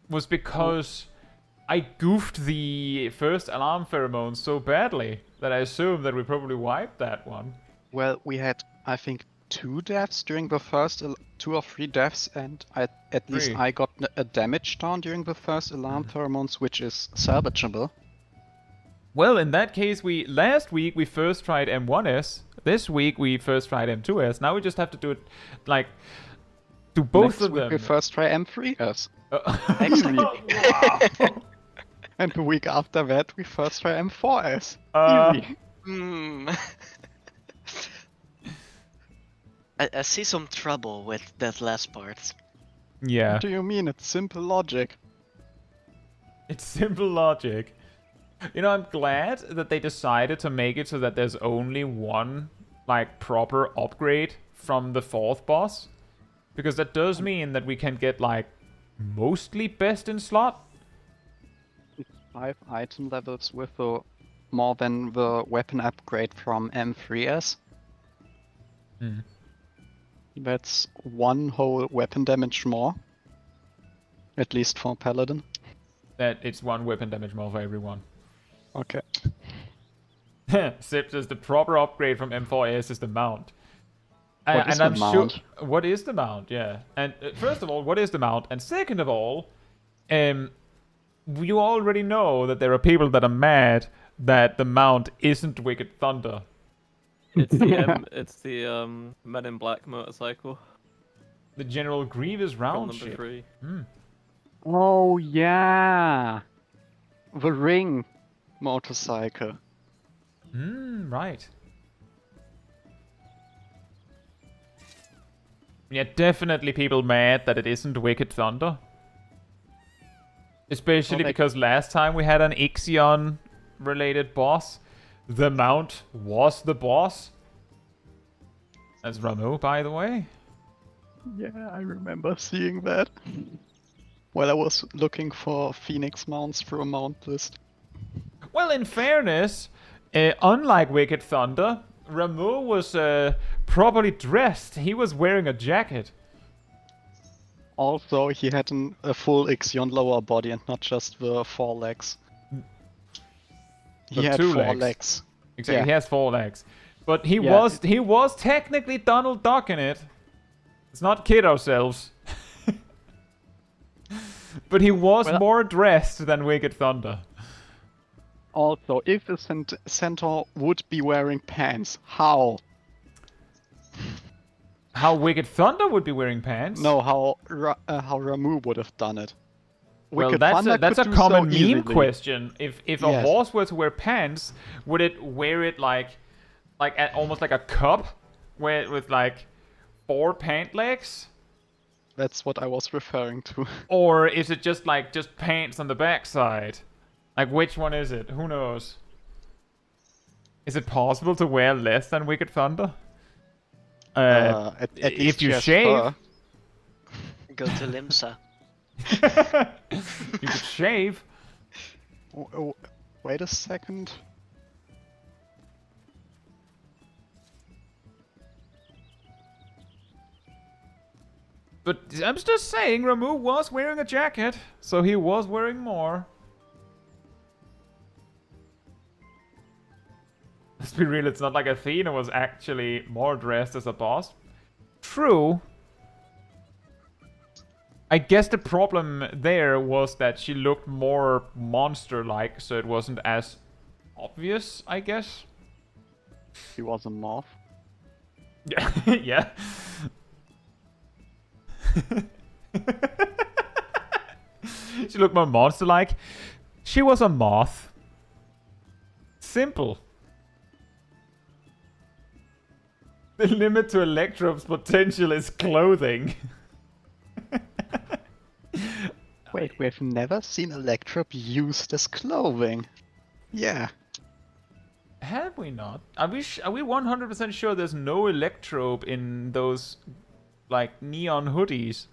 A: was because I goofed the first alarm pheromone so badly that I assumed that we probably wiped that one.
D: Well, we had, I think, 2 deaths during the first 2 or 3 deaths, and at least I got a damage down during the first alarm pheromones, which is salvageable.
A: Well, in that case, last week we first tried M1S. This week we first tried M2S. Now we just have to do it, like, do both
D: Next
A: of them.
D: week we first try M3S.
B: Next week.
D: And the week after that we first try M4S. Easy.
B: I see some trouble with that last part.
A: Yeah.
D: What do you mean? It's simple logic.
A: It's simple logic. You know, I'm glad that they decided to make it so that there's only one, like, proper upgrade from the 4th boss. Because that does mean that we can get, like, mostly best in slot.
D: 5 item levels with more than the weapon upgrade from M3S. That's 1 whole weapon damage more. At least for Paladin.
A: That it's 1 weapon damage more for everyone.
D: Okay.
A: Sip says the proper upgrade from M4S is the mount.
D: What is the mount?
A: Sure, what is the mount? Yeah. And first of all, what is the mount? And second of all, you already know that there are people that are mad that the mount isn't Wicked Thunder.
G: It's the Men in Black motorcycle.
A: The General Grievous round
G: Number
A: ship.
G: 3.
D: Oh yeah, the ring motorcycle.
A: Right. Yeah, definitely people mad that it isn't Wicked Thunder. Especially because last time we had an Ixion related boss, the mount was the boss. That's Ramo, by the way.
D: Yeah, I remember seeing that. While I was looking for Phoenix mounts for a mount list.
A: Well, in fairness, Unlike Wicked Thunder, Ramu was properly dressed. He was wearing a jacket.
D: Also, he had a full Ixion lower body and not just the 4 legs. He
A: The
D: had
A: 2
D: 4
A: legs.
D: legs.
A: Exactly,
D: Yeah.
A: he has 4 legs. But he
D: Yeah.
A: was technically Donald Duck in it. Let's not kid ourselves. But he was
D: Well-
A: more dressed than Wicked Thunder.
D: Also, if the centaur would be wearing pants, how?
A: How Wicked Thunder would be wearing pants?
D: No, how Ramu would have done it.
A: Well,
D: Wicked
A: that's
D: Thunder
A: a
D: could do
A: common
D: so
A: meme
D: easily.
A: question. If a
D: Yes.
A: horse were to wear pants, would it wear it like almost like a cup, with like 4 pant legs,
D: That's what I was referring to.
A: or is it just pants on the backside? Like, which one is it? Who knows? Is it possible to wear less than Wicked Thunder?
D: At
A: if
D: least
A: you
D: she has
A: shave,
D: fur.
B: Go to Limsa.
A: you could shave.
D: Oh, wait a second.
A: But I'm just saying, Ramu was wearing a jacket, so he was wearing more. Let's be real, it's not like Athena was actually more dressed as a boss. True. I guess the problem there was that she looked more monster-like, so it wasn't as obvious, I guess.
D: She was a moth.
A: Yeah. Yeah. She looked more monster-like. She was a moth. Simple. The limit to Electrope's potential is clothing.
D: Wait, we've never seen Electrope used as clothing. Yeah.
A: Have we not? Are we 100% sure there's no Electrope in those, like, neon hoodies?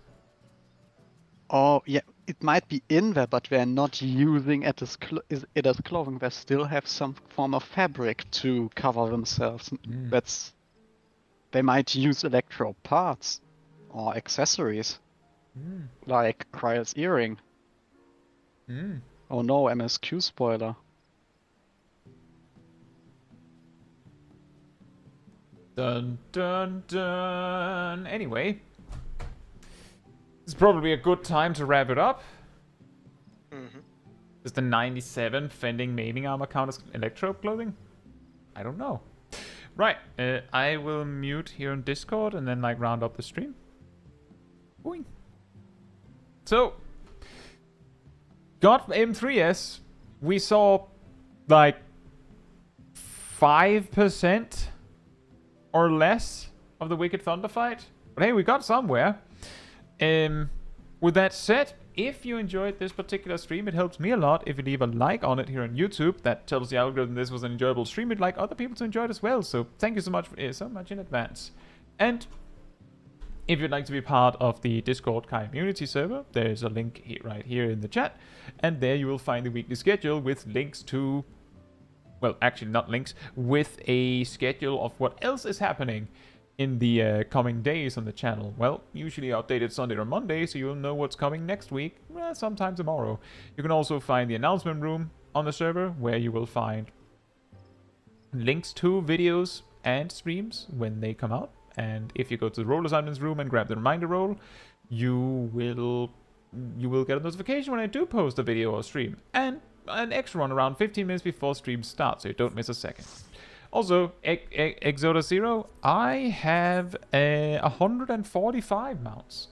D: Oh, yeah, it might be in there, but they're not using it as clothing. They still have some form of fabric to cover themselves. They might use Electro parts or accessories, like Kryle's earring. Oh no, MSQ spoiler.
A: Dun dun dun. Anyway, it's probably a good time to wrap it up. Does the 97 fending maiming armor count as Electrope clothing? I don't know. Right, I will mute here on Discord and then like round up the stream. Boing. So, got M3S. We saw like 5% or less of the Wicked Thunder fight. But hey, we got somewhere. With that said, if you enjoyed this particular stream, it helps me a lot if you leave a like on it here on YouTube. That tells the algorithm this was an enjoyable stream. It'd like other people to enjoy it as well. So thank you so much in advance. And if you'd like to be part of the Discord community server, there's a link right here in the chat. And there you will find the weekly schedule with links to... Well, actually not links, with a schedule of what else is happening in the coming days on the channel. Well, usually updated Sunday or Monday, so you'll know what's coming next week, sometime tomorrow. You can also find the announcement room on the server, where you will find links to videos and streams when they come out. And if you go to the role assignments room and grab the reminder role, you will get a notification when I do post a video or stream. And an extra one around 15 minutes before stream starts, so you don't miss a second. Also, Exoda Zero, I have 145 mounts.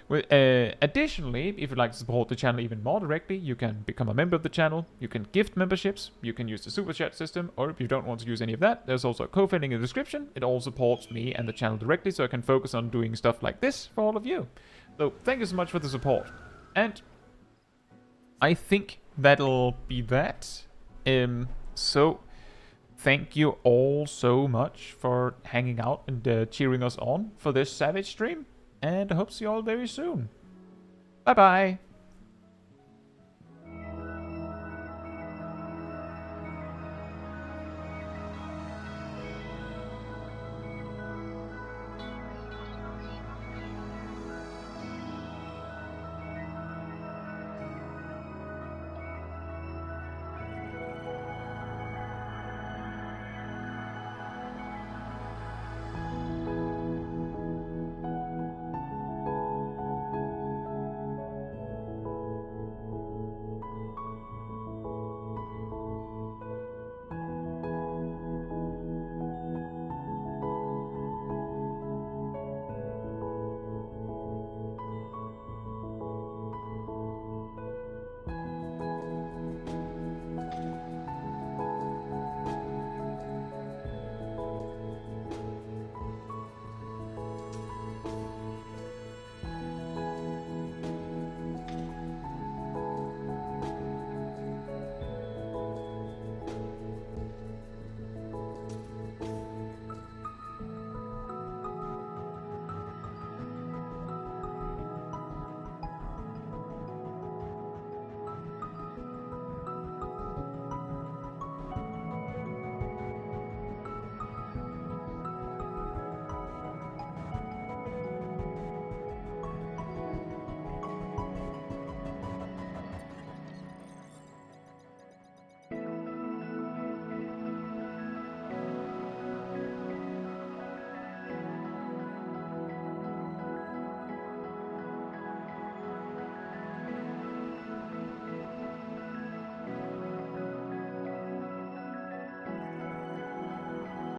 A: Additionally, if you'd like to support the channel even more directly, you can become a member of the channel, you can gift memberships, you can use the super chat system, or if you don't want to use any of that, there's also a Ko-fi link in the description. It all supports me and the channel directly, so I can focus on doing stuff like this for all of you. So, thank you so much for the support. And I think that'll be that. So, thank you all so much for hanging out and cheering us on for this Savage stream. And I hope to see you all very soon. Bye-bye.